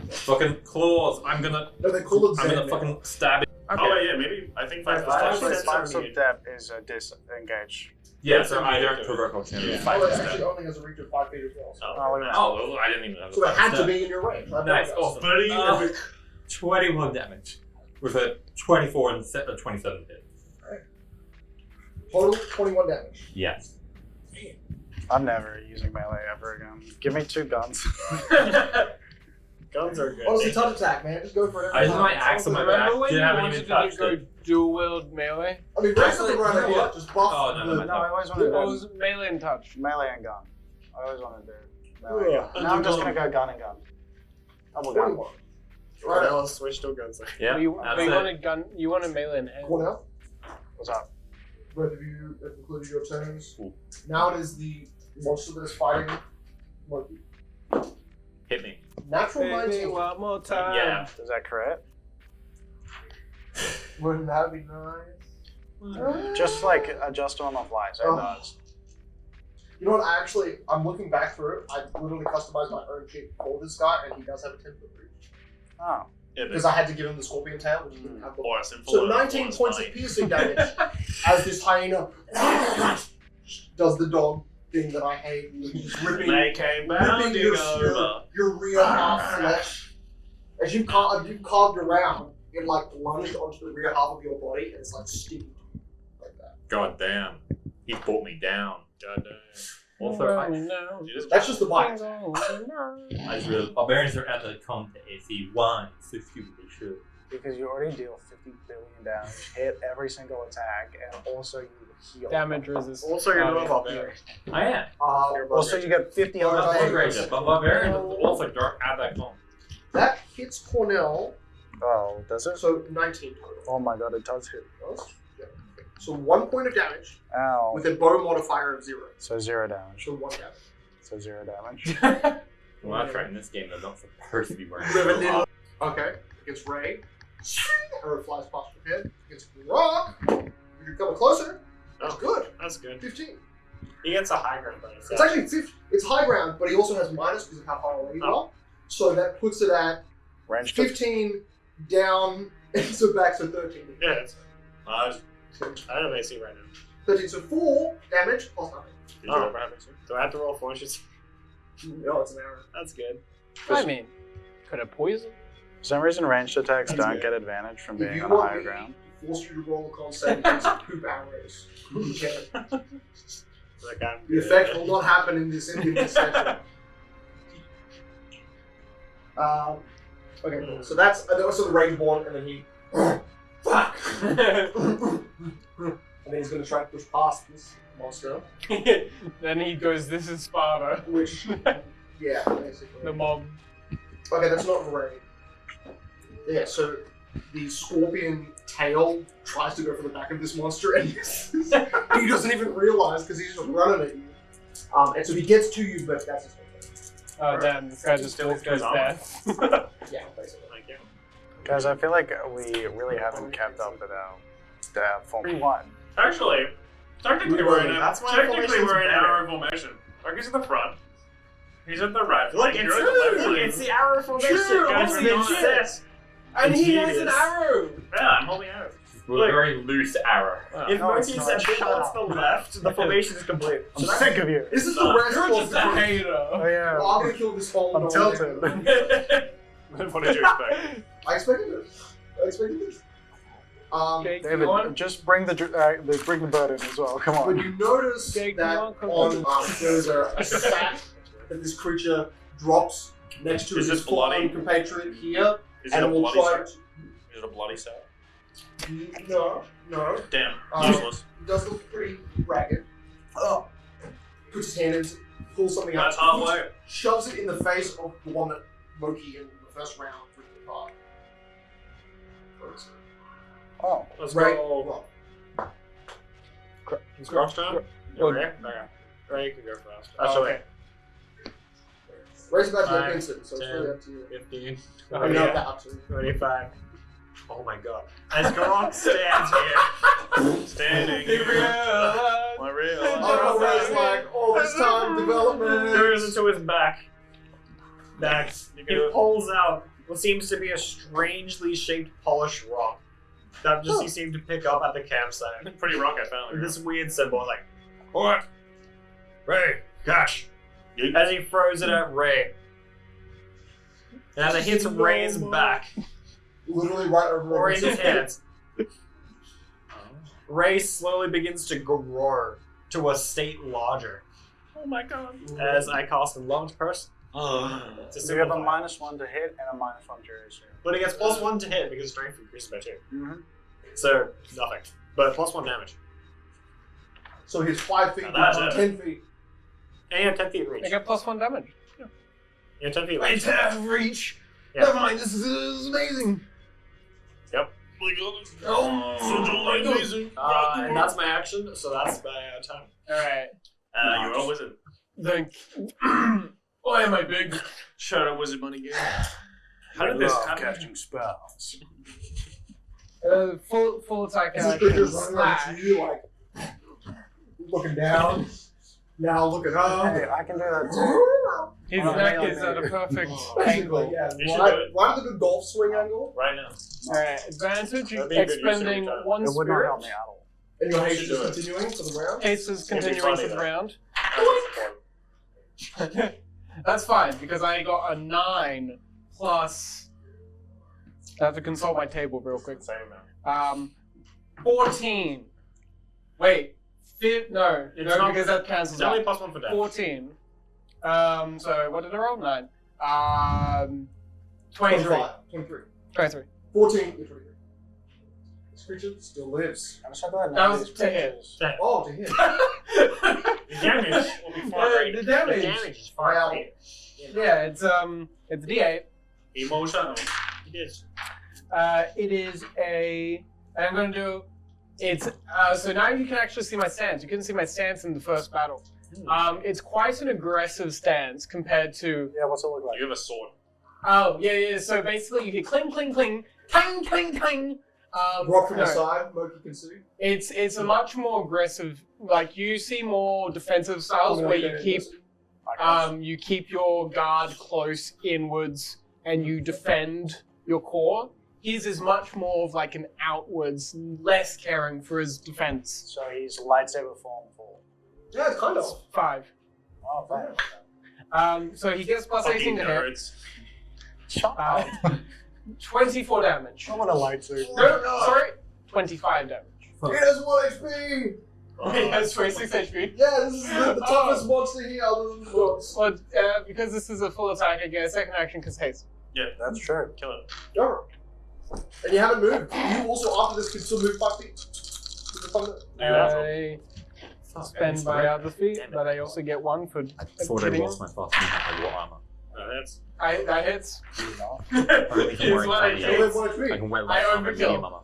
S8: Fucking claws. I'm gonna
S2: No, they call it
S8: I'm gonna
S2: Zen.
S8: fucking stab it.
S3: Oh, yeah, maybe. I think 5 plus 5
S4: Actually,
S3: is
S4: 5 sub depth is a disengage.
S8: Yeah, so I don't provoke opportunity.
S3: Yeah.
S2: Oh, it actually only has a reach of 5 feet as well. So,
S4: Oh, look at that.
S8: Oh, well, I didn't even have
S2: so it had to
S8: step.
S2: be in your range. I
S8: Nice,
S2: know
S8: awesome.
S3: Buddy,
S8: 21 damage. With a 24 and 27 hit.
S2: Total 21 damage.
S8: Yes.
S4: I'm never using melee ever again. Give me 2 guns.
S6: Guns are good.
S2: Honestly, touch attack, man. Just go for it.
S8: I used my axe on my back.
S5: Remember when you
S8: Didn't have
S5: wanted
S8: even
S5: to
S8: touched
S5: go
S8: it.
S5: dual wield melee?
S2: I mean, rest of the
S8: Actually,
S2: run
S8: you know
S2: idea,
S8: what?
S2: just buff
S8: Oh, no,
S2: the...
S4: No, I always wanted
S5: Or
S4: to
S5: was it melee and touch?
S4: do melee and gun. I always wanted to do melee and gun. Now I'm just gonna go gun and gun. Double gun.
S2: 21.
S6: Right, I'll switch to gunslinger.
S8: Yeah,
S5: But you
S8: that's it.
S5: wanted gun. You wanted melee and hand.
S2: Cornell,
S4: What's up?
S2: both of you have concluded your turns.
S8: Cool.
S2: Now it is the monster that is fighting Monkey.
S8: Hit me.
S2: Natural
S5: Hit me
S2: 19.
S5: one more time.
S8: Yeah.
S4: Does that crit?
S2: Wouldn't that be nice?
S4: Just like adjust on the fly, so it
S2: Oh.
S4: does.
S2: You know what, I'm looking back through it. I literally customized my own shape for this guy, and he does have a 10-foot reach.
S4: Oh.
S2: Because I had to give him the scorpion tail, which didn't have the...
S3: Or a simple
S2: So 19 points of piercing damage as this hyena does the dog thing that I hate. Just ripping
S3: They came bounding
S2: your,
S3: over.
S2: your rear half flesh. As you've carved around, it like lunged onto the rear half of your body, and it's like sticky like that.
S8: God damn. He brought me down.
S3: God damn.
S8: Also,
S2: That's just the bite.
S8: I just realized barbarians are at the comp to AC 1, so stupidly should.
S4: Because you already deal 50 billion damage, hit every single attack, and also you heal.
S5: Damage resist.
S6: Also, you're not a barbarian.
S8: I am.
S4: Also, you get 50 other
S8: I'm a
S4: things.
S8: ranger, but barbarians also don't have that comp.
S2: That hits Cornell,
S4: Oh, does it?
S2: so 19 total.
S4: Oh my god, it does hit.
S2: Yeah. So 1 point of damage
S4: Ow.
S2: with a bow modifier of 0.
S4: So 0 damage.
S2: So 1 damage.
S4: So 0 damage.
S8: Well, that's right. In this game, they're not supposed to be wearing
S2: Riveted. Okay. Against Ray. Arrow flies past your head. Against Rock. If you're coming closer, that's good.
S6: That's good.
S2: 15.
S6: He gets a high ground bonus.
S2: It's actually 50. It's high ground, but he also has minus because of how far away you are. So that puts it at
S4: Range
S2: 15 down, so back to 13.
S6: Yeah, it's, I don't AC right now.
S2: 13, so 4 damage plus nothing.
S3: Did you ever have it?
S6: Do I have to roll fortitude?
S2: No, it's an arrow.
S6: That's good.
S5: I mean, could have poison.
S4: For some reason, ranged attacks don't get advantage from
S2: If
S4: being
S2: you
S4: on
S2: want
S4: higher
S2: me
S4: ground.
S2: to force you to roll a con save against poop arrows, you can. The effect will not happen in this session. Okay, cool. So that's also the range one, and then he. Fuck! And then he's going to try to push past this monster.
S5: Then he goes, "This is Sparta."
S2: Which, yeah, basically.
S5: The mob.
S2: Okay, that's not range. Yeah, so the scorpion tail tries to go for the back of this monster, and he doesn't even realize because he's just running at you. And so he gets to you, but that's his turn.
S5: Oh damn! This guy just walked to his death.
S2: Yeah, basically.
S6: Thank you.
S4: Guys, I feel like we really haven't kept up with our Formula 1.
S3: Actually, technically we're in arrow formation. Marcus at the front. He's at the right.
S6: Look,
S3: you're at the left.
S6: it's the arrow formation.
S3: True,
S6: Guys,
S3: holy
S6: we don't
S3: shit.
S6: sit.
S5: And he
S3: Genius.
S5: has an arrow.
S3: Yeah, I'm holding arrows.
S8: With a very loose arrow.
S6: If
S4: No, it's
S6: Marky's
S4: not.
S6: a bit
S4: Shut
S6: on the left, the formation is complete.
S4: I'm sick of you.
S2: This is the rest
S5: You're
S2: of
S5: just
S2: the
S5: a hater.
S4: Oh yeah.
S2: Well, I'm gonna kill this whole.
S4: I'm tilted.
S3: What did you expect?
S2: I expected this.
S5: Okay,
S4: David,
S5: you want?
S4: just bring the bird in as well. Come
S2: But
S4: on.
S2: you notice
S5: Okay,
S2: that
S5: come on.
S2: there's a sack that this creature drops next to
S3: Is
S2: his
S3: this bloody?
S2: fallen compatriot here,
S3: Is it
S2: and
S3: a
S2: it will
S3: bloody
S2: try.
S3: sack? Is it a bloody sack?
S2: No.
S3: Damn,
S2: Um,
S3: useless.
S2: It does look pretty ragged. Puts his hand in, pulls something out,
S3: That's halfway.
S2: shoves it in the face of the one that Loki in the first round ripped apart.
S4: Oh.
S6: Let's
S2: Right.
S6: go.
S2: Well,
S6: It's Grok's turn?
S5: Gro-
S6: Okay. Ray, you can go first. Actually,
S2: Ray's about to go
S6: 5,
S2: against it, so it's
S6: 10.
S2: really up to you.
S6: 15.
S2: I mean, not that up to you.
S6: 25. Oh my god. As Grok stands here.
S3: Standing.
S5: He realized.
S3: I realize.
S2: Oh, Ray's like, all this time development.
S6: Turns into his back.
S3: You
S6: He
S3: can
S6: pulls out what seems to be a strangely shaped polished rock that just he seemed to pick up at the campsite.
S3: pretty rock I found.
S6: This weird symbol, like, what? Ray, catch! As he throws it at Ray. And as it hits Ray's back,
S2: Literally right over
S6: or in
S2: his
S6: his hands, Ray slowly begins to grow to a state larger.
S3: Oh my god.
S6: As I cast a loved person. To
S4: So you have a
S6: simplify.
S4: -1 to hit and a -1 duration.
S6: But it gets +1 to hit because strength increases by 2.
S4: Mm-hmm.
S6: So, nothing. But +1 damage.
S2: So he's 5 feet,
S3: Now that's
S2: down,
S3: it.
S2: 10 feet.
S6: And you have 10 feet reach.
S5: I get +1 damage.
S6: You have 10 feet reach.
S2: reach.
S6: Yeah.
S2: Never mind, this is amazing.
S3: Oh, amazing.
S6: And that's my action, so that's my time.
S5: Alright.
S3: You're a wizard.
S5: Thank. Why am I big?
S3: Shadow wizard money game. How did this happen?
S4: casting spells.
S5: Full attack
S2: This is
S5: action.
S2: creature's running around
S5: Slash.
S2: to you, like, looking down, now looking up.
S4: Hey, I can do that too.
S5: His
S4: Oh,
S5: neck
S4: nailed
S5: is
S4: it.
S5: at a perfect
S2: Basically,
S5: angle.
S2: yeah.
S3: You should
S2: Right,
S3: do it.
S2: right at the good golf swing angle,
S3: Right now.
S5: Alright, advantage,
S3: That'd be a good use
S5: expending
S3: every time.
S5: 1
S4: It would not
S5: spirit.
S4: help me at all.
S2: and your
S3: You
S2: haste
S3: should
S2: is
S3: do it.
S2: continuing for the round.
S5: Haste is
S3: It'd be
S5: continuing
S3: funny,
S5: for the
S3: though.
S5: round. That's fine, because I got a 9 plus. I have to consult my table real quick.
S3: Same amount.
S5: 14. Wait, no,
S3: It's
S5: no,
S3: not-
S5: because that
S3: It's
S5: cancels
S3: only
S5: out.
S3: +1 for damage.
S5: 14. So what did I roll? 9. 23.
S2: 23.
S5: 23.
S2: 14, you're 23. This creature still lives.
S4: I'm so glad
S5: That
S4: none of
S5: was
S4: these
S5: to hit.
S4: creatures-
S2: Oh, to hit.
S3: The damage will be far greater.
S5: The damage.
S6: is far
S2: Well,
S6: greater.
S5: Yeah, it's D8.
S3: Emotional.
S6: It is.
S5: It is a. And I'm gonna do. It's so now you can actually see my stance. You couldn't see my stance in the first battle. It's quite an aggressive stance compared to.
S4: Yeah, what's it look like?
S3: You have a sword.
S5: Oh yeah. So basically, you hear cling, cling, cling, clang, clang, clang.
S2: Rock from the
S5: no.
S2: side, Moki can see.
S5: It's a much more aggressive. Like you see more defensive styles where you keep your guard close inwards and you defend your core. His is much more of like an outwards, less caring for his defense.
S4: So he's lightsaber form full.
S2: Yeah, it's kind of.
S5: 5.
S9: Oh, fine.
S5: So he gets plus 18
S3: Fucking
S5: to hit.
S3: nerds.
S9: Shut up.
S5: 24 damage.
S9: I want a lightsaber.
S5: No, sorry. 25 damage.
S2: He has 1 HP!
S5: He has 26 HP.
S2: Yeah, this is the toughest monster here other than the dogs.
S5: Well, because this is a full attack, I get a second action because haste.
S3: Yeah,
S9: That's true.
S3: kill it.
S2: Go. And you haven't moved. You also, after this, can still move 5 feet. With the thunder.
S5: I spend my other feet, but I also get 1 for
S8: I thought I
S5: hitting
S8: lost
S5: him.
S8: my fast movement by war armor.
S3: That's
S5: That hits.
S8: I can wear
S5: what I
S8: tiny
S5: did.
S2: You
S8: armor.
S2: have 1 HP.
S8: I can wear
S5: I
S8: light armor,
S5: overkill.
S8: medium armor.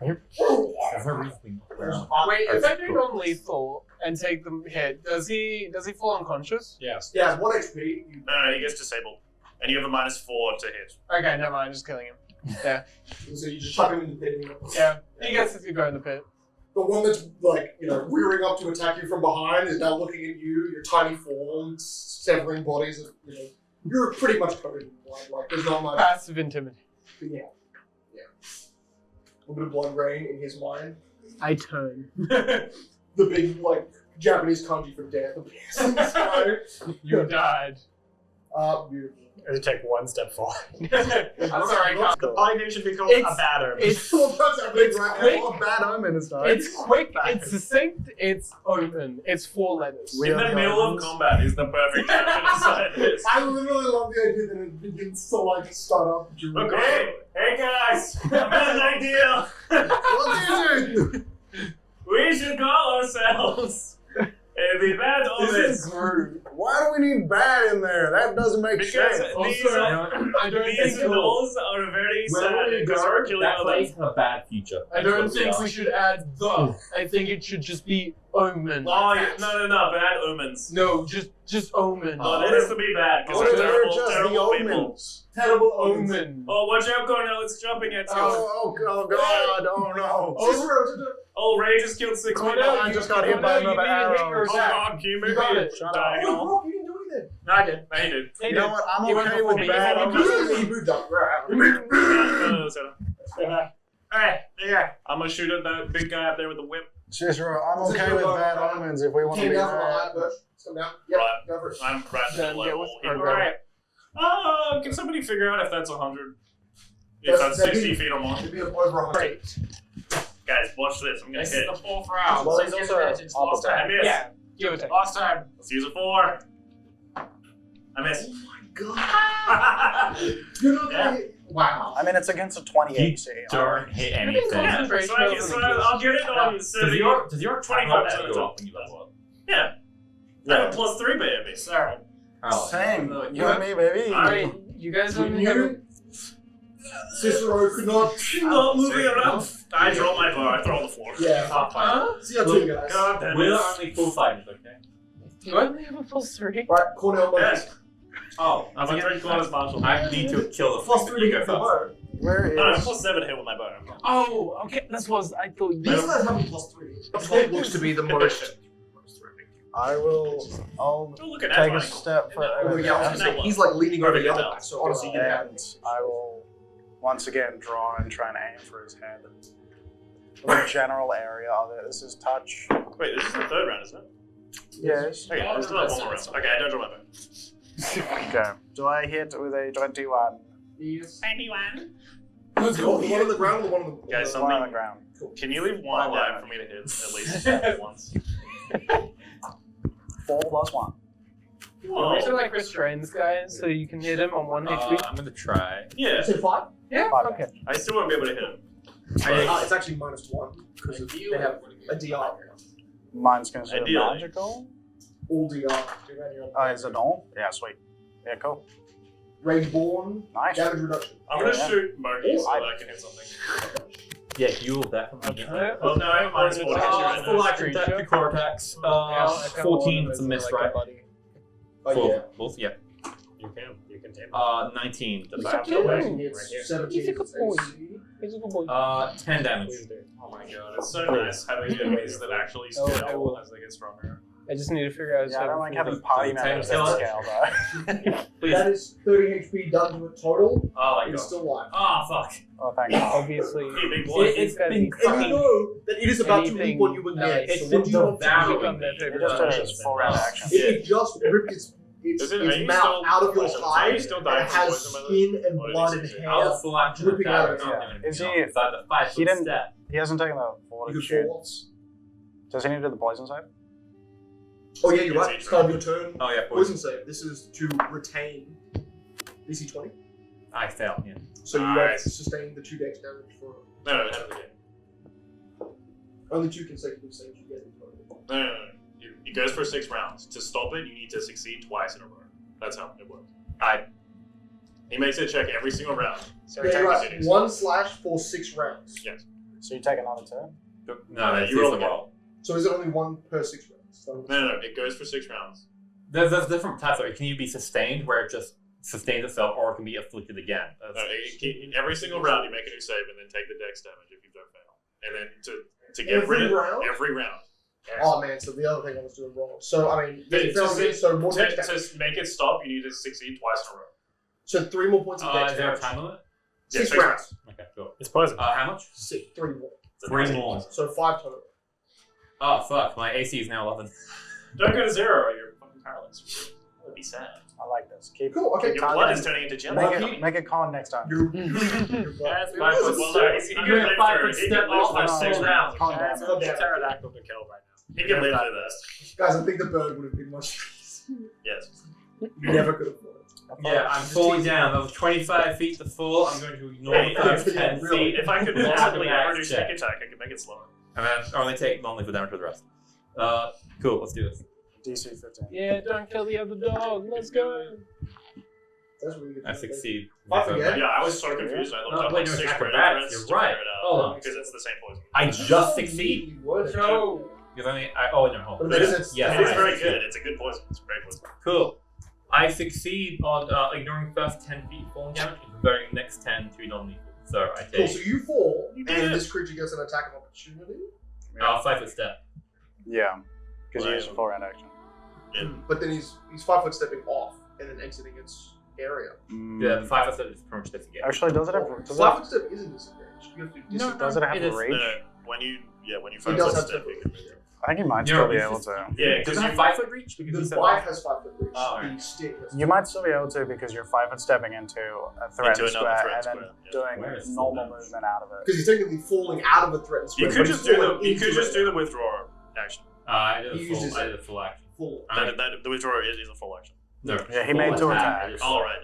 S8: There's no reason we not wear armor.
S5: Wait, if I do non-lethal and take the hit, does he fall unconscious?
S6: Yes.
S2: Yeah, 1 HP. You,
S3: no, he gets disabled, and you have a -4 to hit.
S5: Okay, never mind. Just killing him. Yeah,
S2: so you just chuck him in the pit.
S5: yeah. He gets to go in the pit.
S2: The one that's like, rearing up to attack you from behind is now looking at you, your tiny form, severing bodies. You're pretty much covered in blood. Like, there's not much.
S5: Passive intimidation.
S2: Yeah. A little bit of blood rain in his mind.
S5: I turn.
S2: The big, Japanese kanji for death appears in the sky.
S5: You died.
S2: Beautiful.
S6: I take 1 step forward.
S5: I'm sorry, Carl.
S6: The party should be called
S5: It's-
S6: a bad omen.
S5: It's
S2: Well, that's happening right
S5: quick.
S2: now.
S9: Oh, bad omen is nice.
S5: it's quick. It's succinct. It's open. It's 4 letters.
S9: We
S3: In
S9: are
S3: the
S9: the
S3: middle of
S9: omens.
S3: combat is the perfect time to decide this.
S2: I literally love the idea that it begins to, start up.
S3: Okay, hey guys, I have an idea.
S2: What is it?
S3: We should call ourselves the Bad Omens.
S5: Groove.
S9: Why do we need bad in there? That doesn't make
S3: Because
S9: sense.
S3: these
S5: Also,
S3: are
S5: I don't
S3: these
S5: think
S3: gnolls are very sad because we're killing
S8: That
S3: others.
S8: plays a bad future.
S5: I don't think we should add the. I think it should just be omen.
S3: Oh, yeah, no, Bad Omens.
S5: No, just omen.
S3: Oh, that has to be bad because
S9: What
S3: they're
S9: if they're
S3: terrible,
S9: just
S3: terrible
S9: the
S3: people.
S9: omens?
S5: Terrible omen.
S3: Oh, watch out, Cornell! It's jumping at you.
S9: Oh god, oh no.
S2: Cicero,
S3: Oh, Ray just killed 6 people.
S5: Cornell,
S9: I just got hit by
S5: you
S9: another
S5: need to hit
S9: arrow.
S5: your
S3: Oh
S5: attack.
S3: God, can you make
S5: got
S3: me
S5: it.
S9: Shut up.
S3: diagonal?
S2: Oh, you didn't do anything.
S3: No, I did. No, he did.
S5: He
S9: You know
S5: did.
S9: what? I'm
S5: He went
S9: okay
S5: before
S9: with
S5: me.
S9: bad
S3: He
S9: omens.
S2: He moved up.
S3: Yeah. I'm gonna shoot at that big guy up there with the whip.
S9: Cicero, I'm okay with bad omens if we want to
S2: Came
S9: be
S2: down from the high
S9: bad.
S2: bush. Let's come down. Yep,
S3: Right.
S2: go for it.
S3: I'm right
S5: Then
S3: at the
S5: get
S3: level.
S5: with-
S3: Alright. Can somebody figure out if that's 100? If
S2: That's-
S3: that's 60 feet or more?
S2: It'd be over 100.
S5: Great.
S3: Guys, watch this. I'm gonna
S5: This
S3: hit.
S5: is the 4th round.
S9: Well,
S5: so
S9: he's
S5: you
S9: also
S5: get advantage
S9: up
S5: last
S9: attack.
S3: I
S5: time.
S3: miss.
S5: Yeah, give or take.
S3: Last time. Let's use a 4. I miss.
S2: You're not
S3: Yeah.
S2: gonna hit. Wow.
S9: I mean, it's against a 20
S8: You
S9: AC.
S8: Don't hit anything.
S5: Concentration
S3: So I'll get it on
S8: Does
S3: 70.
S8: your
S3: 25%
S8: 25%
S3: of
S8: go
S3: the
S8: up when you level up?
S3: Yeah. I have a +3 baby. Sorry.
S9: Same. You and me, baby.
S5: Alright, you guys
S2: When
S5: only have a
S2: you, Cicero could not.
S3: Not moving around. I drop my bar. I throw on the floor.
S2: Yeah.
S5: Huh?
S2: See how two guys.
S3: God damn
S8: We're
S3: it.
S8: only full fighters, okay?
S5: You only have a +3.
S2: Right, Cornell.
S3: Yes.
S8: Oh,
S3: I'm a 3/4 martial.
S8: I need to kill the
S2: Plus
S8: thing.
S2: 3
S3: You
S2: to
S3: go
S2: get the
S3: first.
S2: bow.
S9: Where
S3: No,
S9: is...
S3: +7 hit with my bow.
S5: Oh, okay. That was. I thought you.
S2: These guys have a +3. That's what looks to be the most.
S9: I'll
S3: Oh, look at
S9: take
S3: that.
S9: a step for
S2: Oh,
S9: over
S2: yeah, I was
S9: there,
S2: gonna say, he's like leaning over the
S3: Perfect
S2: other
S3: now.
S2: guy, so honestly, you can have
S9: and I will once again draw and try and aim for his head. The general area of it. This is touch.
S3: Wait, this is the 3rd round, isn't it?
S9: Yes.
S3: Okay, let's do that one more round. Okay, I don't draw my bow.
S9: Okay. Do I hit with a 21?
S5: Yes.
S3: Anyone?
S2: Let's go. The one on the ground or the one on the
S3: Guys,
S9: One on the
S3: something.
S9: ground.
S3: Can you leave one alive for me to hit at least once?
S9: 4 plus 1.
S3: Whoa.
S5: So like restrains guys, so you can hit him on 1 HP.
S8: I'm gonna try.
S3: Yeah,
S2: Say 5?
S5: Yeah.
S9: 5.
S5: Okay.
S3: I still won't be able to hit him.
S2: It's actually -1 because they have a DR.
S9: Mine's considered
S3: Ideally.
S9: magical.
S2: All DR.
S9: Oh, is it all? Yeah, sweet. Yeah, cool.
S2: Rainborn
S9: Nice.
S2: damage reduction.
S3: I'm gonna
S9: Yeah.
S3: shoot Marky so that I can hit something.
S8: Yeah, you will definitely get that.
S3: Oh no, I have -40 right
S8: Full
S3: now.
S8: action attack, the core attacks. 14 is a miss, right?
S2: Oh,
S8: Full-
S2: yeah.
S8: Both, yeah.
S6: You can take
S8: 19.
S5: He's
S8: Does
S5: a
S8: that?
S5: kid.
S2: It's 17.
S5: He's a good boy. He's a good boy.
S8: 10 damage.
S3: Oh my god, it's so nice having enemies that actually scale
S5: I will.
S3: as they get stronger.
S5: I just need to figure out.
S9: Yeah, I don't like having
S8: Does
S9: party
S8: it
S9: members
S8: kill
S9: at
S8: it?
S9: scale, though.
S8: Please.
S2: That is 30 HP done to it total.
S8: Oh my
S2: It's
S8: god.
S2: still alive.
S8: Oh fuck.
S9: Oh, thank God.
S5: Obviously,
S3: big boy.
S8: It's been
S2: And you
S8: fucking.
S2: know that it is about to
S5: Anything
S2: leap on you again.
S5: nice.
S2: So
S8: It's
S2: what do you
S8: been
S2: want to
S8: devouring
S2: do?
S8: me.
S9: It just a full round action.
S2: It just ripped its
S3: Is it- are you
S2: mouth
S3: still-
S2: out of your
S3: are you
S2: hide.
S3: still
S2: And
S3: dying
S2: it
S3: from
S2: has
S3: poison, by the way?
S2: skin and
S3: Or is
S2: blood
S3: it-
S2: and
S3: is it-
S2: hair.
S8: I'll full action
S2: dripping
S8: attack.
S2: out of
S8: I'm
S2: it.
S8: not doing
S9: Is
S8: anything
S9: he-
S8: else. It's like the 5
S9: he
S8: foot
S9: didn't-
S8: step.
S9: He hasn't taken the
S2: You can
S9: fortitude.
S2: fall once.
S9: Does he need to do the poison save?
S2: Oh yeah, you're
S3: It's
S2: right. It's kind of your turn.
S8: Oh yeah,
S2: Poison save. This is to retain DC 20.
S8: I failed. Yeah.
S2: So you
S3: Nice.
S2: have sustained the 2 dex damage for
S3: No, it happens again.
S2: only 2 consecutive saves you get in total.
S3: No. It goes for 6 rounds. To stop it, you need to succeed twice in a row. That's how it works. He makes it check every single round.
S9: So
S2: Yeah,
S9: you
S2: you're right.
S3: continues.
S2: 1 slash for 6 rounds.
S3: Yes.
S9: So you take another turn?
S8: No, that's
S3: you roll
S8: the
S3: again.
S8: roll.
S2: So is it only 1 per 6 rounds? So
S3: No. It goes for 6 rounds.
S8: There's different types. It can either be sustained, where it just sustains itself, or it can be afflicted again.
S3: Every single round, you make a new save and then take the dex damage if you don't fail. And then to get
S2: Every
S3: rid of
S2: round?
S3: every round.
S2: Oh man, so the other thing I was doing wrong. So I mean,
S3: To-
S2: you found
S3: to-
S2: it, so more dex damage.
S3: To make it stop, you need to succeed twice in a row.
S2: So 3 more points of dex
S8: Is there a
S2: damage.
S8: time limit?
S2: 6
S3: Yeah, 6
S2: rounds.
S8: Okay, cool.
S6: It's poison.
S8: How much?
S2: 3 more.
S8: 3 more.
S2: So 5 total.
S8: Oh fuck, my AC is now 11.
S3: Don't go to 0 or you're fucking paralyzed. That would be sad.
S9: I like this. Keep
S2: Cool. Okay.
S3: Your blood is turning into jelly.
S9: Make it con next time.
S2: You're
S3: That's
S2: glad.
S3: my
S2: It was
S3: well,
S2: so-
S3: no, he
S8: I'm
S3: can
S8: doing a
S3: live
S8: 5
S3: through
S8: foot
S3: he
S8: step
S3: can live
S8: off
S3: through
S8: on
S3: 6
S8: full
S3: rounds.
S9: Calm down.
S2: Calm down.
S6: Pterodactyl to kill right now.
S3: He can live through this.
S2: Guys, I think the bird would have been much.
S3: Yes.
S2: You never could have thought it.
S8: Yeah, I'm
S2: Just
S8: falling
S2: teasing.
S8: down. That was 25 feet to fall. I'm going to ignore
S3: Hey,
S8: the first
S2: yeah,
S8: 10
S2: really.
S8: feet.
S3: If I could
S8: Add
S3: possibly
S8: the
S3: ever do
S8: max
S3: sneak
S8: check.
S3: attack, I could make it slower.
S8: And then only take normally for damage for the rest. Cool, let's do this.
S9: DC 15.
S5: yeah, don't kill the other dog. Let's go.
S2: That's really good.
S8: I succeed.
S2: I forget.
S3: Yeah, I was so confused. I looked up
S8: wait,
S3: like
S8: no,
S3: 6
S8: attack with
S3: credit
S8: bats,
S3: threats
S8: you're
S3: to
S8: right.
S3: figure it
S8: Hold
S3: out
S8: on.
S3: because it's the same poison.
S8: I just succeed.
S5: No.
S8: Because oh no, hold on.
S2: But it makes sense.
S8: Yeah,
S3: It is
S8: I
S3: very
S8: succeed.
S3: good. It's a good poison. It's a great poison.
S8: Cool. I succeed on ignoring the first 10 feet falling damage, and converting the next 10 to non-lethal. So I
S2: Cool.
S8: take
S2: So you fall,
S3: You
S2: and
S3: did it.
S2: this creature gets an attack of opportunity.
S8: 5 foot step.
S9: Yeah. Because you use a full round action.
S2: But then he's 5 foot stepping off and then exiting its area.
S8: Yeah, the 5 foot step is pretty much this again.
S9: Actually, does it have
S2: 5 foot step isn't disengaged. You have to disengage.
S9: does it have
S8: it
S9: a
S8: is-
S9: reach?
S3: When you
S2: It
S3: find
S2: does
S3: foot
S2: have
S3: step, you can
S2: step.
S9: I think you might
S8: You know,
S9: still be
S8: it's
S9: able
S8: just-
S9: to.
S3: Yeah,
S8: Does
S3: because
S8: it have 5 foot reach? Because you
S2: The
S8: said
S2: bite
S8: that.
S2: has 5 foot reach.
S8: Oh,
S2: The
S8: alright.
S2: stick has
S9: You might still be able to because you're 5 foot stepping into a threatened
S3: Into another
S9: square
S3: threatened
S9: and then
S3: square, yeah.
S9: doing
S8: Where is
S9: normal
S8: full
S9: movement out of it.
S2: Because he's technically falling out of a threatened
S3: You
S2: square.
S3: could
S2: but
S3: just
S2: he's
S3: do
S2: falling
S3: the
S2: into it.
S3: withdraw action.
S8: I did
S2: He
S8: a full,
S2: uses
S8: I
S2: it.
S8: did a full action.
S2: Full.
S3: The withdraw is a full action.
S8: No.
S9: Yeah, he
S8: full
S9: made 2
S8: attack.
S9: attacks.
S3: All right.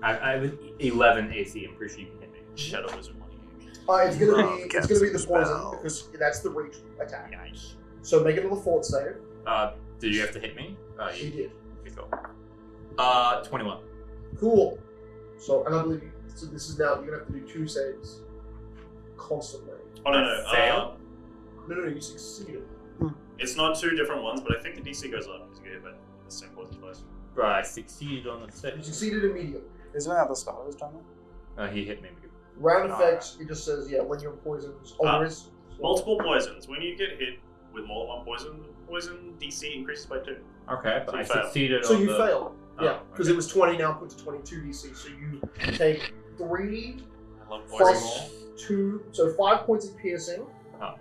S8: I have 11 AC. I'm pretty sure you can hit me.
S3: Shadow wizard money.
S2: It's gonna
S9: Love
S2: be the
S9: casting
S2: poison
S9: spells.
S2: because that's the reach attack.
S3: Nice.
S2: So make another fort save.
S8: Did you have to hit me?
S2: He did.
S8: Okay, cool. 21.
S2: Cool. So and I believe you, so this is now you're gonna have to do 2 saves constantly.
S3: Oh no.
S8: Fail?
S2: No, you succeeded.
S3: It's not 2 different ones, but I think the DC goes up because you get hit by the same poison twice.
S8: Right, I succeeded on the
S2: You
S8: save.
S2: succeeded immediately.
S9: Isn't that the start of his turn?
S8: He hit me.
S2: Round
S9: Oh,
S2: effects, it just says when you're poisoned.
S3: Ah.
S2: There is
S3: Multiple poisons. When you get hit with more than one poison, the poison DC increases by 2.
S8: Okay, but
S3: So
S8: I
S3: you failed.
S8: succeeded
S2: So
S8: on
S2: you
S8: the...
S2: failed.
S8: Oh,
S2: Yeah, because
S8: okay.
S2: it was 20 now put to 22 DC. So you take 3
S3: I love poison.
S2: plus 2, so 5 points of piercing,
S8: Oh,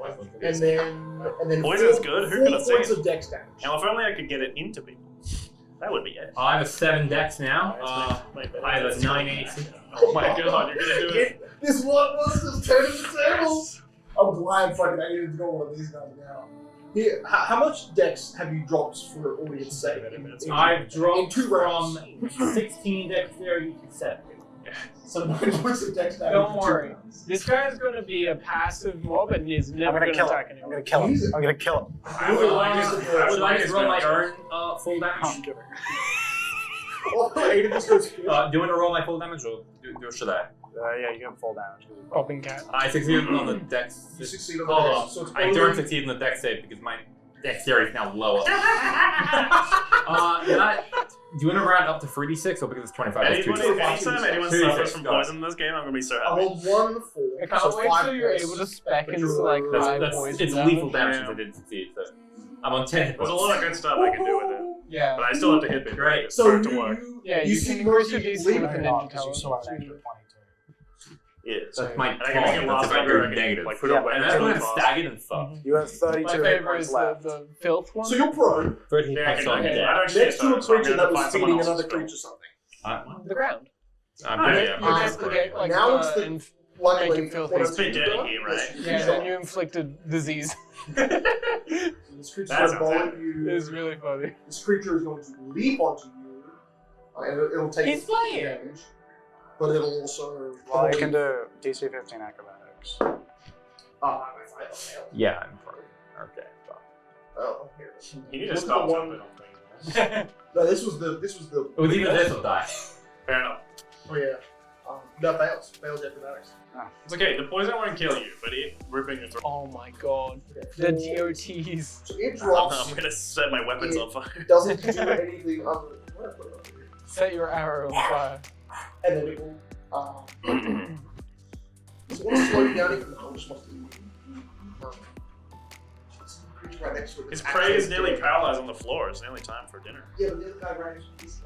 S2: and then
S3: Poison's
S2: 4
S3: good, who
S2: 4
S3: could have
S2: points
S3: seen?
S2: of dex damage.
S3: Now, if only I could get it into people. That would be it.
S8: I have a 7 dex now. I have a 9 AC.
S3: Oh my god, you're gonna do it.
S2: This one was just turning the tables. I'm glad fucking I needed to go one of these guys now. Here, how much dex have you dropped for audience sake?
S8: I've dropped
S2: In 2 rounds.
S8: from 16 dexterity to 7.
S2: So 9 points of dex damage.
S5: Don't
S2: in 2
S5: worry.
S2: rounds.
S5: This guy's gonna be a passive mob and he's
S9: I'm
S5: never
S9: gonna
S5: gonna
S9: kill him.
S5: attack
S9: I'm
S5: anyone.
S9: gonna kill him.
S2: Easy.
S9: I'm gonna kill him.
S8: I would like to roll my own full
S9: I'm
S8: damage.
S9: kidding.
S2: Oh, Aiden just goes.
S8: Do you want to roll my full damage or should I?
S9: Yeah, you get full damage.
S5: Popping cat.
S8: I succeeded on the dex.
S2: You succeed on the
S8: Hold
S2: dex,
S8: on.
S2: so it's
S8: I
S2: only-
S8: don't succeed in the dex save because my dexterity is now lower. Do you want to round up to 3d6 or because it's 25? That's
S3: Anytime
S8: 2d6?
S3: anyone
S8: 2d6,
S3: suffers from
S8: got it.
S3: poison in this game, I'm gonna be so
S2: I
S3: happy.
S2: rolled 1 and a 4.
S5: I can't
S2: So
S5: wait
S2: 5
S5: till you're
S2: points.
S5: able to spec
S2: But
S5: into
S2: you're-
S5: like
S2: that's-
S5: 5
S8: That's,
S5: points.
S8: it's
S5: of
S8: lethal
S5: damage.
S8: damage since I didn't succeed, so I'm on 10 hit
S3: There's
S8: points.
S3: a lot of good stuff I can do with it,
S5: Yeah.
S3: but I still have to hit me.
S8: Great.
S2: So
S3: Start to work.
S5: Yeah,
S2: you
S5: you
S2: see
S5: can increase your
S2: Murphy
S5: DC
S2: leaving
S5: with a
S2: it
S9: No,
S5: ninja
S9: because you still have an extra
S5: talent.
S9: 22.
S3: Yeah.
S8: So that's my
S3: And I can make it
S8: 12.
S3: last
S8: That's about
S3: longer.
S8: your
S3: I can
S8: negative.
S3: like put
S9: Yeah,
S3: up
S8: And
S3: weapons
S8: that's when
S3: really
S8: I'm
S3: fast.
S8: staggered and fucked.
S9: You have 32
S5: My
S9: hit
S5: favorite
S9: points
S5: is
S9: left.
S5: the filth one.
S2: So you're prone
S8: 30 hit
S3: Yeah, I
S8: points
S3: can.
S8: on
S3: I
S8: deck.
S3: don't see
S2: next to a
S3: so I'm
S2: creature
S3: gonna
S2: that was
S3: find someone
S2: feeding
S3: else
S2: another
S3: to kill.
S2: creature something.
S5: The ground.
S3: I'm
S5: You
S3: good,
S5: get-
S3: yeah,
S5: you
S3: I'm
S5: basically
S3: good.
S5: get like
S2: Now it's the-
S5: and
S2: Luckily,
S5: Make him filthy.
S2: when
S3: It's been
S2: it's
S3: dirty here, right?
S5: yeah, then you inflicted disease.
S2: This creature's
S3: That's
S2: going to bullet you.
S5: It's really funny.
S2: This creature is going to leap onto you. And it'll take
S5: He's playing.
S2: damage. But it'll also.
S9: Well, you can do DC 15 acrobatics.
S2: Ah, I failed.
S8: Yeah, I'm probably. Okay. Well.
S2: Oh, here.
S3: You need to
S2: Look
S3: stop
S2: at the
S3: jumping on things.
S2: No, this was the.
S8: It was either this or die.
S3: Fair enough.
S2: Oh yeah. That fails. Fails acrobatics.
S3: It's okay. The poison won't kill you, but it ripping your throat.
S5: Oh my god.
S2: Okay.
S5: The DOTs.
S2: So it drops.
S3: I'm gonna set my weapons on fire.
S2: It doesn't do anything other than. Where did I put it up here?
S5: Set your arrow on fire.
S2: And then it will. Does it want to slow you down even though it's must be. Creature right next to it.
S3: His prey is nearly paralyzed on the floor. It's nearly time for dinner.
S2: Yeah, but the other guy right next to he's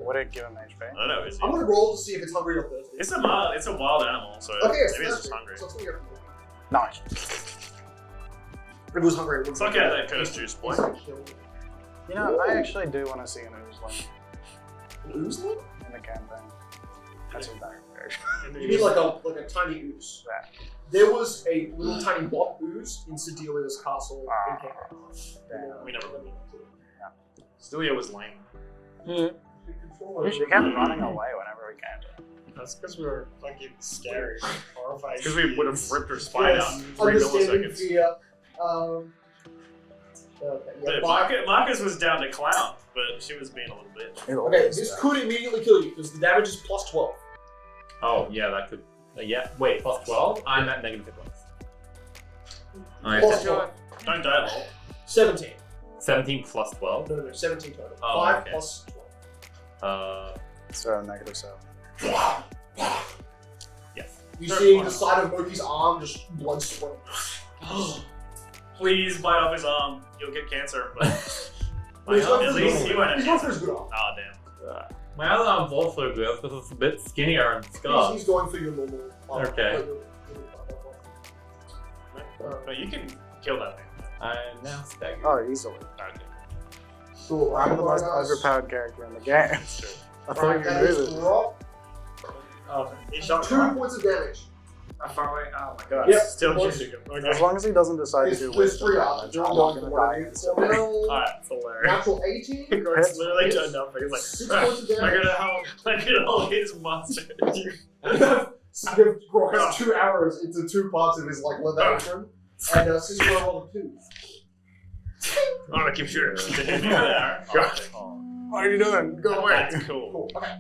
S9: Would it give him HP?
S3: I don't know. Is
S2: I'm
S3: it?
S2: gonna roll to see if it's hungry or thirsty.
S3: It's a wild animal, so
S2: Okay, so
S3: maybe it's
S2: that's
S3: just hungry.
S2: So it's gonna go
S9: Nice.
S2: If it was hungry, it would
S3: It's like that curse juice
S2: He's
S3: point.
S2: gonna kill
S9: You know, I actually do want to see an oozling
S2: An oozling?
S9: in the campaign. That's a bad version.
S2: You mean like a tiny ooze?
S9: Yeah.
S2: There was a little tiny block ooze in Sedelia's castle in Canada.
S3: We never really got to it. Stelia was lame.
S9: She kept running away whenever we came to her.
S6: That's because we were fucking scary, horrified.
S3: Because we would have ripped her spine out in 3
S2: Understanding
S3: milliseconds.
S2: fear. Okay, yeah,
S3: Yeah, Marcus was down to clown, but she was being a little bitch.
S2: okay, this could immediately kill you because the damage is plus 12.
S8: Oh, yeah, that could. Yeah, wait, plus 12? I'm at negative hit points. I
S2: Plus
S8: have
S2: 12.
S3: Don't die, lol.
S2: 17.
S8: 17 plus 12.
S2: No, 17 total.
S8: Oh,
S2: 5
S8: okay.
S2: plus 12.
S9: So negative 7.
S8: Yes.
S2: You
S3: Sure,
S2: see
S3: fine.
S2: the side of Moki's arm just blood spray.
S3: Please bite off his arm. You'll get cancer, but
S2: He's going
S3: at
S2: for
S3: least
S2: his
S3: he
S2: good
S3: won't
S2: arm.
S3: have
S2: He's going for
S3: cancer.
S2: his good arm.
S3: Ah, damn.
S8: My other arm's also good because it's a bit skinnier and scarred.
S2: He's going for your normal arm.
S8: Okay.
S3: But you can kill that thing.
S8: I'm now staggered.
S9: Oh, easily.
S3: Okay.
S2: So
S9: I'm the most overpowered character in the game. I thought you knew this.
S6: Oh, he shot
S2: 2 points of damage.
S6: How far away? Oh my god.
S2: Yep.
S6: Still
S2: Points.
S6: shooting him.
S9: As
S6: Okay.
S9: long as he doesn't decide to do
S2: There's
S9: wisdom
S2: 3
S9: damage,
S2: odds.
S9: I'm not gonna die instantly.
S3: Alright.
S6: That's hilarious.
S2: Natural 18.
S6: Gordon's literally done nothing. He's like,
S2: 6
S6: "Ah,
S2: points of
S3: Look
S2: damage.
S3: at how look at all his monsters.
S2: So you have 2 arrows into 2 parts of his like leather apron, and Cicero rolled a 2.
S3: I'm gonna keep shooting. To hit me with an arrow.
S9: What are you doing? Go away.
S3: That's cool.
S2: Cool. Okay.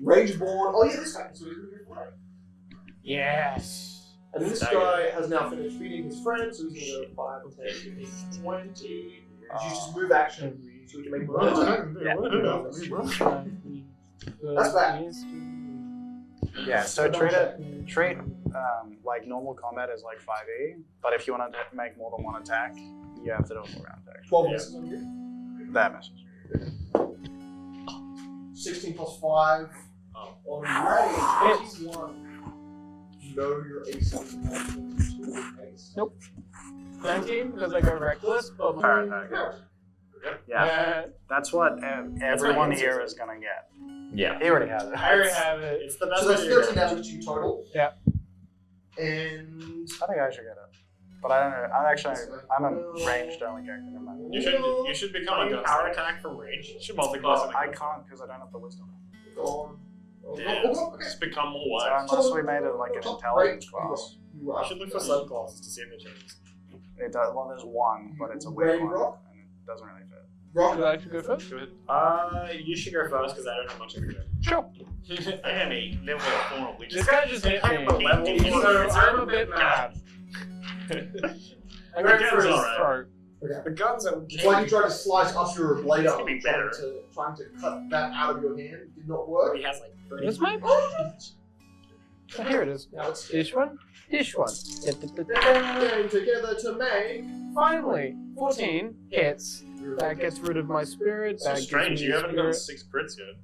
S2: Rageborn. Oh yeah, this guy. So he's gonna be flying.
S5: Yes.
S2: And this guy has now finished feeding his friend, so he's gonna go 5, 10, 15, 20. You just move action, so we can make more attack. That's bad.
S9: Yeah, so treat like normal combat is like 5e, but if you want to make more than one attack, you have to do a 4-round attack.
S2: 12 misses on you.
S9: That misses.
S2: 16 plus 5. On rage, 21. No, your AC.
S5: Nope. 19 because I go reckless, but
S9: Yeah, that's what everyone here is gonna get.
S8: Yeah.
S9: He already has it.
S5: I already have it.
S6: It's the best
S2: So
S6: way
S2: that's
S6: to do
S2: 13
S6: it.
S2: damage to you total.
S5: Yeah.
S2: And
S9: I think I should get it, but I don't know. I'm a ranged only character. Never mind.
S3: You should become a
S6: Power
S3: gunslinger.
S6: attack from range.
S3: You should multi-class
S9: Well,
S3: in
S9: I
S3: the
S9: can't because I don't have the wisdom.
S2: gone.
S3: Yeah,
S2: Okay.
S3: just become more
S9: So
S3: wise.
S9: unless we made it like an intelligence class,
S2: You
S6: I should look for subclasses to see if it changes.
S9: it does. Well, there's one, but it's a weird one,
S2: Rainrock?
S9: and it doesn't really fit.
S5: Should I actually go first?
S3: Go ahead.
S6: You should go first because I don't have much of a
S5: Sure.
S3: I have a level 4. We
S5: This
S3: just
S5: guy just hit me.
S6: a level
S5: So I'm a bit mad. I'm going for his
S3: alright.
S5: throat.
S2: Okay.
S6: The guns are.
S2: It's like you tried to slice up your blade
S3: It's
S2: up,
S3: gonna be
S2: trying
S3: better.
S2: to cut that out of your hand. Did not work.
S6: He has like 30.
S5: Where's my? Oh, here it is.
S2: Now it's
S5: Dish one. Dish one.
S2: getting together to make.
S5: Finally, 14 hits. That gets rid of my spirit.
S3: So
S5: That
S3: strange,
S5: gives me
S3: you haven't done
S5: spirit.
S3: 6 crits yet.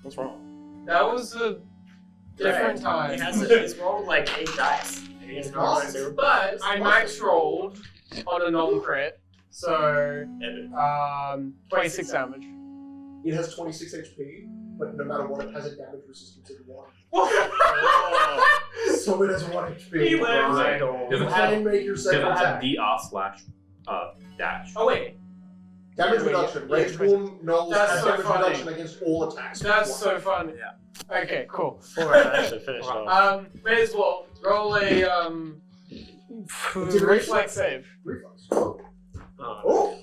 S3: What's wrong?
S5: That was a different time.
S6: He's rolled like 8 dice. And he's not
S5: But I max rolled on a non-crit, so
S3: Edit.
S5: 26 damage.
S2: It has 26 HP, but no matter what, it has a damage resistance of 1. So it has 1 HP.
S5: He lives.
S8: Does
S2: You
S8: it have,
S2: can make your
S8: does
S2: second
S8: it have
S2: attack.
S8: DR/dash?
S5: Oh wait,
S2: Damage
S5: Wait,
S2: reduction.
S5: yeah,
S2: Rage Warm Knolls
S5: That's
S2: has
S5: so
S2: damage
S5: funny.
S2: reduction against all attacks.
S5: that's so fun.
S9: Yeah.
S5: Okay, cool.
S3: Alright, actually finished off.
S5: May as well roll a reflex save.
S2: Reflex. Oh!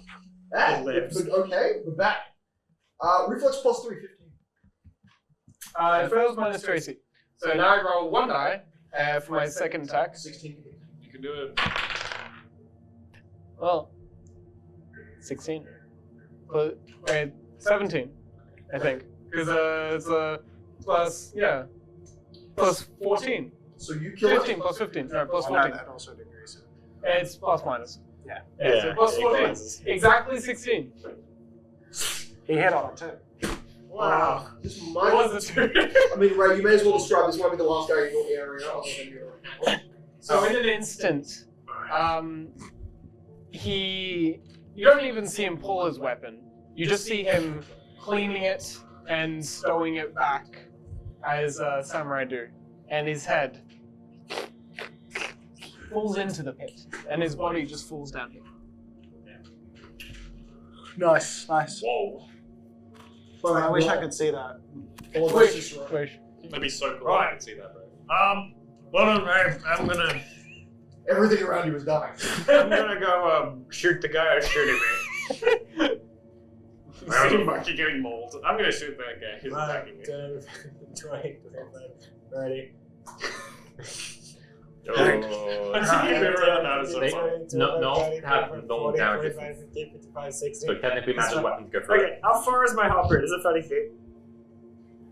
S2: That
S6: lives.
S2: but okay, we're back. Reflex plus 3, 15.
S5: It fails minus 2 AC. So now I roll 1 die for my second attack.
S2: 16.
S3: You can do it.
S5: Well, 16. But, wait, 17, I think. Because it's a plus, yeah, plus 14.
S2: So you kill
S5: 15
S2: it.
S5: plus 15. No, plus
S9: No,
S5: 14.
S9: that also decreases.
S5: It's plus minus.
S9: Yeah.
S5: So plus 14. Exactly 16.
S9: He hit on it too.
S2: Wow. This
S5: It
S2: might
S5: was a 2.
S2: I mean, Ray, you may as well describe this might be the last guy in your area other than your
S5: So in an instant, you don't even see him pull his weapon. You just see him cleaning it and stowing it back as samurai do. And his head falls into the pit. And his body just falls down here.
S9: Nice, nice.
S3: Whoa.
S9: Well, I wish I could see that.
S5: Wish.
S3: That'd be so cool.
S6: Right.
S3: I can see that, bro.
S6: Well, I'm gonna
S2: Everything around you is dying.
S6: go shoot the guy who's shooting me.
S3: I'm fucking getting mauled. I'm gonna shoot that guy. He's attacking me.
S6: 20, 30.
S3: Oh. That is so funny.
S8: No damage.
S6: 50, 55, 60.
S8: So technically, magic
S6: fine.
S8: weapons go through.
S6: Okay, how far is my hopper? Is it 30 feet?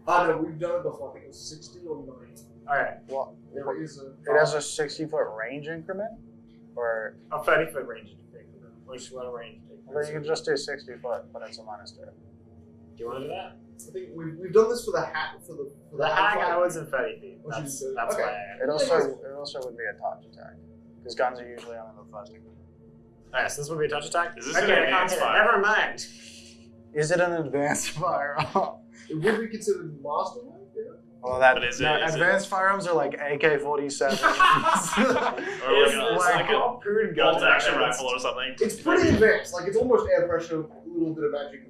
S2: No, we've done it before. I think it was 60 or 90.
S6: Alright,
S9: What?
S2: There is a.
S9: It has a 60-foot range increment? Or
S6: a 30-foot range. Which one range?
S9: then you can just do 60 foot, but it's a -2.
S6: Do you want to do that?
S2: I think we've done this for the hat for
S6: The hag I was in 30 feet.
S2: What you
S6: That's
S2: said.
S6: why.
S2: Okay.
S9: It also would be a touch attack. Because guns are usually only the first.
S6: Alright, so this would be a touch attack?
S3: Is this
S6: okay,
S3: an
S6: I can't
S3: advanced
S6: hit it.
S3: fire?
S6: Never mind.
S9: Is it an advanced firearm?
S2: It would be considered mastermind, yeah?
S9: Well, that
S3: But is it-
S9: no,
S3: is it-
S9: advanced firearms are like AK-47s.
S3: Or like a
S6: harpoon
S3: bolt action rifle or something.
S2: It's pretty advanced. Like, it's almost air pressure, a little bit of magic.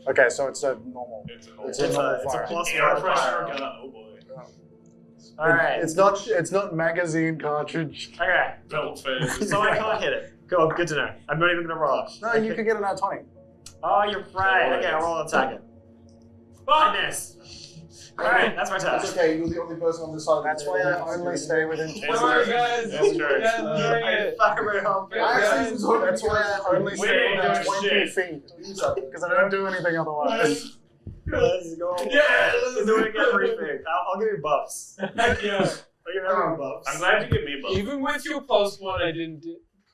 S9: Okay, so it's a normal.
S3: It's
S9: It's
S3: an
S9: a normal
S6: it's a
S9: fire.
S6: plus
S3: air
S6: one
S3: pressure
S6: fire.
S3: gun. Oh boy.
S6: Alright.
S9: It's not magazine cartridge.
S6: Okay.
S3: Belt phase.
S6: So I can't hit it. Cool, good to know. I'm not even gonna roll.
S9: No, you could get an out 20.
S6: Oh, you're right. Okay, I'll roll attack it. I miss. Alright, that's my
S2: That's
S6: task.
S2: okay, you're the only person on this side.
S9: That's why I only stay within
S3: It's
S9: 20.
S5: Sorry,
S3: true.
S5: guys.
S3: It's true.
S9: That's why I only stay within 20
S3: shit.
S9: feet. Because I don't do anything otherwise.
S6: Let's go.
S5: Yeah,
S6: Let's do it again, briefing. I'll give you buffs.
S5: Yeah.
S6: I'll give everyone buffs.
S3: I'm glad you give me buffs.
S5: Even with your +1, I didn't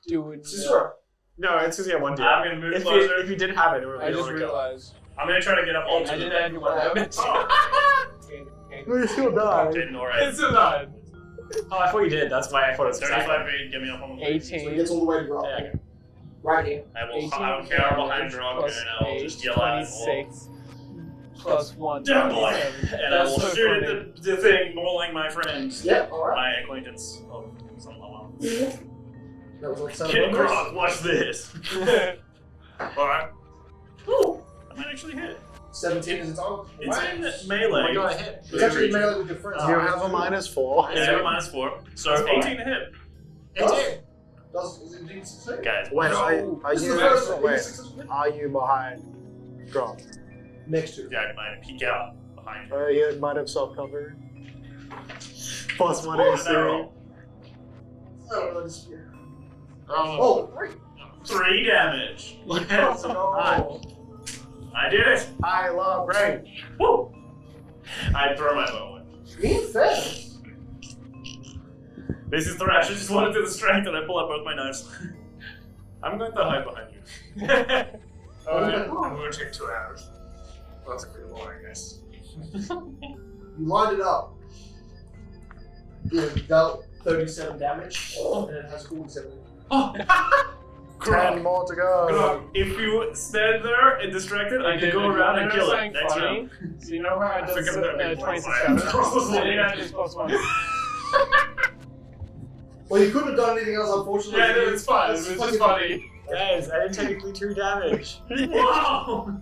S5: do it.
S2: Sure.
S6: No, it's because you have one D.
S3: I'm gonna move
S6: If
S3: closer.
S6: you didn't have it, it would be
S5: I just
S6: overkill.
S5: realized.
S3: I'm gonna try to get up onto
S5: I
S3: the
S5: didn't add you one damage.
S9: You still die.
S3: Didn't alright.
S5: It's a 9.
S6: Oh, I thought you did. That's why I thought it was
S3: 35 feet, get me up on the floor.
S2: So it
S5: 18.
S2: gets all the way to go.
S6: Yeah, okay.
S2: Right here.
S3: I will
S5: 18
S3: I'll carry behind drunk
S5: plus
S3: and I'll
S5: 8,
S3: just yell at him.
S5: 26 plus 1.
S3: Damn boy!
S5: 27.
S3: And I will
S5: That's so
S3: shoot
S5: funny.
S3: at the thing, mauling my friend.
S2: Yeah, alright.
S3: My acquaintance of some level.
S2: That was like 7
S3: Kid
S2: numbers.
S3: Grog, watch this. Alright. Ooh! I might actually hit.
S2: 17 is its own.
S3: It's
S2: Wow.
S3: in melee.
S6: Oh my god, I hit.
S2: It's actually melee with your friends.
S9: You have a -4.
S3: Yeah, I have a -4. So
S6: That's fine.
S3: 18 to hit.
S6: 18.
S2: Does it indeed succeed?
S3: Guys,
S9: Wait, are
S2: This is the first one.
S9: wait,
S2: Successful.
S9: are you behind Grog?
S2: Next to.
S3: yeah, I might peek out behind you.
S9: You might have self-cover. +1
S3: What
S9: AC.
S3: did I roll?
S2: Oh, that's-
S3: Oh,
S2: oh, great.
S3: 3 damage.
S2: Let's go.
S3: I did it.
S9: I love range.
S3: Woo! I throw my bow away.
S2: Being fair.
S3: This is thrash. I just want to do the strength and I pull out both my knives. I'm going to hide behind you.
S6: I'm going to take 2 hours. That's pretty long, I guess.
S2: You lined it up. It dealt 37 damage, and it has 47.
S9: 10 more to go.
S3: If you stand there and distracted, I can go around and kill it. Next round.
S5: So you know how I
S6: think
S5: does
S6: I'm gonna be
S5: 26 damage?
S3: I
S5: I did just plus 1.
S2: Well, you couldn't have done anything else, unfortunately.
S5: Yeah, no, it's fine. It was just funny.
S10: Guys, I did technically 2 damage.
S3: Wow!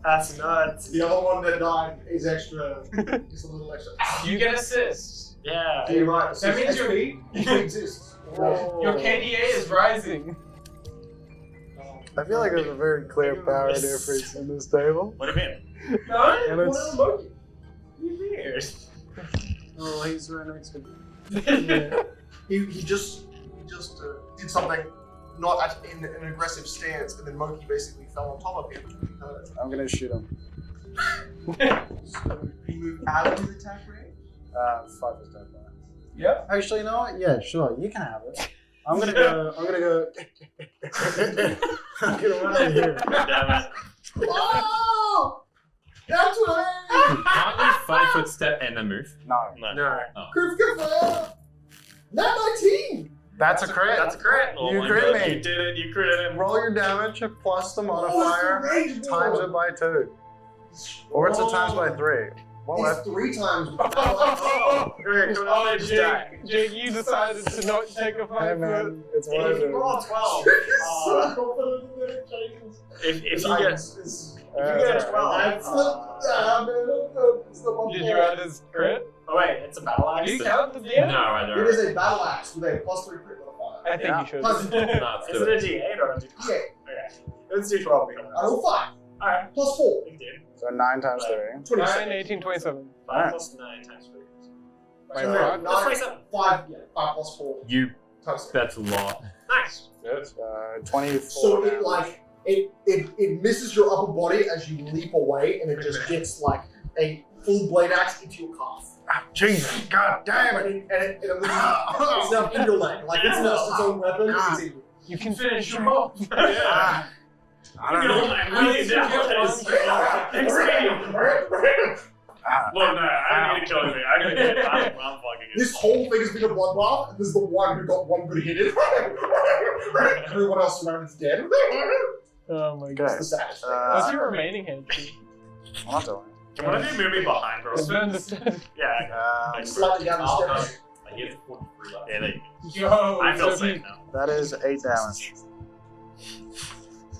S10: That's nuts.
S2: The other one that died is extra. It's a little extra.
S5: You get assists.
S10: Yeah.
S2: You're right.
S5: That means
S2: XP exists.
S5: Your KDA is rising.
S9: I feel like there's a very clear power difference in this table.
S3: What do you mean?
S5: No?
S9: And it's,
S10: Weird.
S9: oh, he's right next to me.
S2: He just did something not in an aggressive stance, and then Moki basically fell on top of him.
S9: I'm gonna shoot him.
S2: So he moved out of his attack range.
S9: 5 is dead.
S5: Yep.
S9: Actually, you know what? Yeah, sure. You can have it. I'm gonna go. I'm gonna run over here.
S3: Damn it.
S2: Oh! That's right!
S8: Can't you 5 foot step and a move?
S9: No.
S3: No.
S2: Crit confirmed! Nat 19!
S9: That's a crit.
S10: That's a crit.
S3: Oh
S9: You
S3: my
S9: crit
S3: God,
S9: me.
S3: You did it. You critted him.
S9: Roll your damage plus the
S2: What's
S9: modifier
S2: the range
S9: times
S2: roll?
S9: it by 2, or it's a times by 3. What
S2: It's
S9: left?
S2: 3 times.
S10: Okay, come on, just die.
S5: Jake, you decided to not take a 5
S9: Hey
S5: foot.
S9: man, it's
S10: If
S9: worth
S10: you
S9: it.
S10: roll 12,
S2: so confident that it changes.
S10: if you get
S9: Alright,
S10: 12,
S2: It's the
S5: Did you add his crit?
S10: oh wait, it's a battle axe.
S5: Do you count the
S8: No,
S5: DM?
S8: I
S2: It
S8: don't.
S2: is a battle axe with a +3 crit modifier.
S5: I think
S9: Yeah.
S5: you should.
S2: Plus,
S8: No, let's
S10: Is
S8: do
S10: it
S8: it.
S10: a D8 or a D12?
S2: yeah,
S10: Okay, let's do 12.
S2: I roll 5.
S10: Alright,
S2: +4.
S10: big deal.
S9: So 9 times 3.
S2: 27.
S5: 9, 18, 27.
S10: 5 plus 9 times 3.
S5: My
S2: So,
S5: fuck.
S10: That's 27.
S2: 5, yeah, 5 + 4
S8: You.
S2: times 3.
S8: That's a lot.
S10: Nice.
S9: 24.
S2: So it like it misses your upper body as you leap away, and it just gets like a full blade axe into your calf.
S9: Jesus, god damn it!
S2: And it it's now in your leg. Like it's lost its own weapon. It's in you.
S5: You can finish him off.
S3: Yeah.
S9: I don't know.
S3: Really down Look, no, I don't need to kill anything. I'm gonna get it. I'm fucking it.
S2: This whole thing has been a bloodbath, and this is the one who got one good hit in. Everyone else around is dead.
S5: Oh my
S9: Okay.
S5: god.
S2: It's the saddest thing.
S5: What's your remaining HP?
S9: I'm not telling
S3: Can one of you move me behind, bro?
S5: I don't understand.
S3: Yeah.
S9: you.
S3: Like,
S2: Slightly down the stairs.
S8: I hit 43 left.
S3: Yeah, there you
S5: Yo,
S3: go. I feel
S5: so
S3: safe now.
S9: That is 8 damage.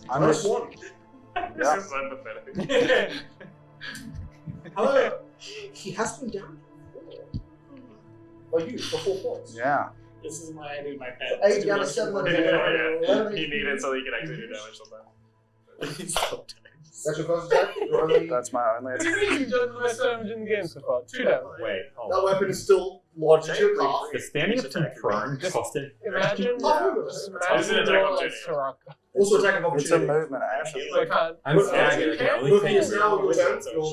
S9: I'm
S2: First
S9: just.
S2: one.
S3: This is so pathetic.
S2: However, he has been down by you for 4 points.
S9: Yeah.
S10: This is my pet.
S2: 8 down to 7.
S3: Yeah. You need it so you can actually do damage sometimes.
S2: That's your first attack. Your only,
S9: That's my only
S5: What do
S9: attack.
S5: you mean you've done the most damage in the game so far? 2 damage.
S8: Wait, hold
S2: that
S8: on.
S2: weapon is still lodged in your calf.
S8: The standing up from prone costed.
S5: Imagine,
S2: This
S3: is an
S5: imagine
S3: attack
S5: you're
S3: of
S5: like
S3: opportunity.
S5: Soraka.
S2: Also attack of
S9: It's a
S2: opportunity.
S9: movement action.
S5: So I can't.
S8: I'm
S2: But
S8: staggered. I can only
S2: Look,
S8: take
S2: it's now your turn.
S8: Cool.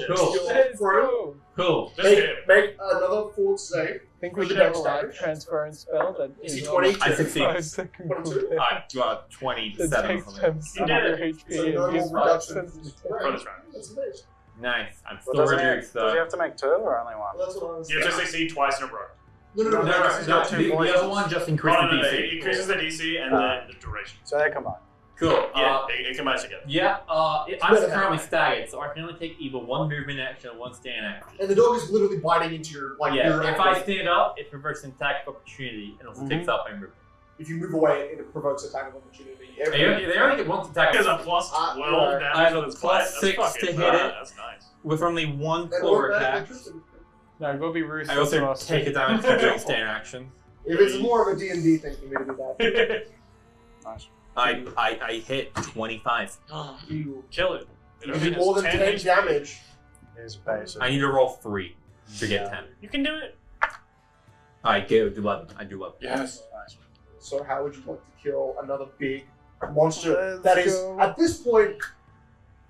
S5: That is
S2: Prone.
S5: cool.
S8: Cool.
S3: Just hit him.
S2: Make another fort save.
S5: I think we
S2: For the
S5: should have a
S2: next
S5: live
S2: damage.
S5: transference spell that
S2: Is he
S5: is
S2: 20?
S8: I succeed.
S5: 5 second
S2: 22?
S5: cooldown.
S8: I got
S5: That
S8: 27
S5: takes
S8: from it.
S5: times
S3: You did
S5: your
S3: it.
S5: HP
S2: So
S5: and
S2: no
S5: gives
S2: more
S5: 5
S2: reduction.
S5: cents.
S3: For this round.
S2: That's amazing.
S8: Nice. I'm
S9: Well,
S8: still
S9: does, he,
S8: reduced
S9: does he
S8: though.
S9: have to make 2 or only 1?
S2: Well, that's what I was
S3: You have to succeed twice in a row.
S2: No,
S8: No, the other one just increased
S3: Oh,
S8: the
S3: no, no,
S8: DC.
S3: it increases the DC and the duration.
S9: So they combine.
S8: Cool.
S3: Yeah, it combines together.
S8: Yeah, I'm
S2: better than
S8: currently
S2: that.
S8: staggered, so I can only take either 1 movement action or 1 stand action.
S2: And the dog is literally biting into your like
S8: Yeah,
S2: your
S8: if I stand up, it provokes an attack of opportunity and also
S9: Mhm.
S8: takes up my movement.
S2: If you move away, it provokes attack of opportunity.
S8: They only get 1 attack
S3: There's a plus 12
S2: right.
S3: damage
S8: I have
S3: to
S8: a
S3: this
S8: plus
S3: fight.
S8: 6
S3: That's
S8: to
S3: fucking
S8: hit
S3: bad.
S8: it.
S3: That's nice.
S8: with only 1
S2: And
S8: claw
S2: what
S8: attack.
S5: No, go be ruthless.
S8: I also
S5: and
S8: take it down to stand action.
S2: If it's more of a D&D thing for me to do that,
S9: Nice.
S8: I hit 25.
S2: you
S3: Kill it.
S2: you do more than 10 damage.
S9: Is basic.
S8: I need to roll 3 to get 10.
S3: You can do it.
S8: I do 11. I do 11.
S2: Yes.
S9: Nice.
S2: So how would you like to kill another big monster
S5: Let's
S2: that is,
S5: go.
S2: at this point,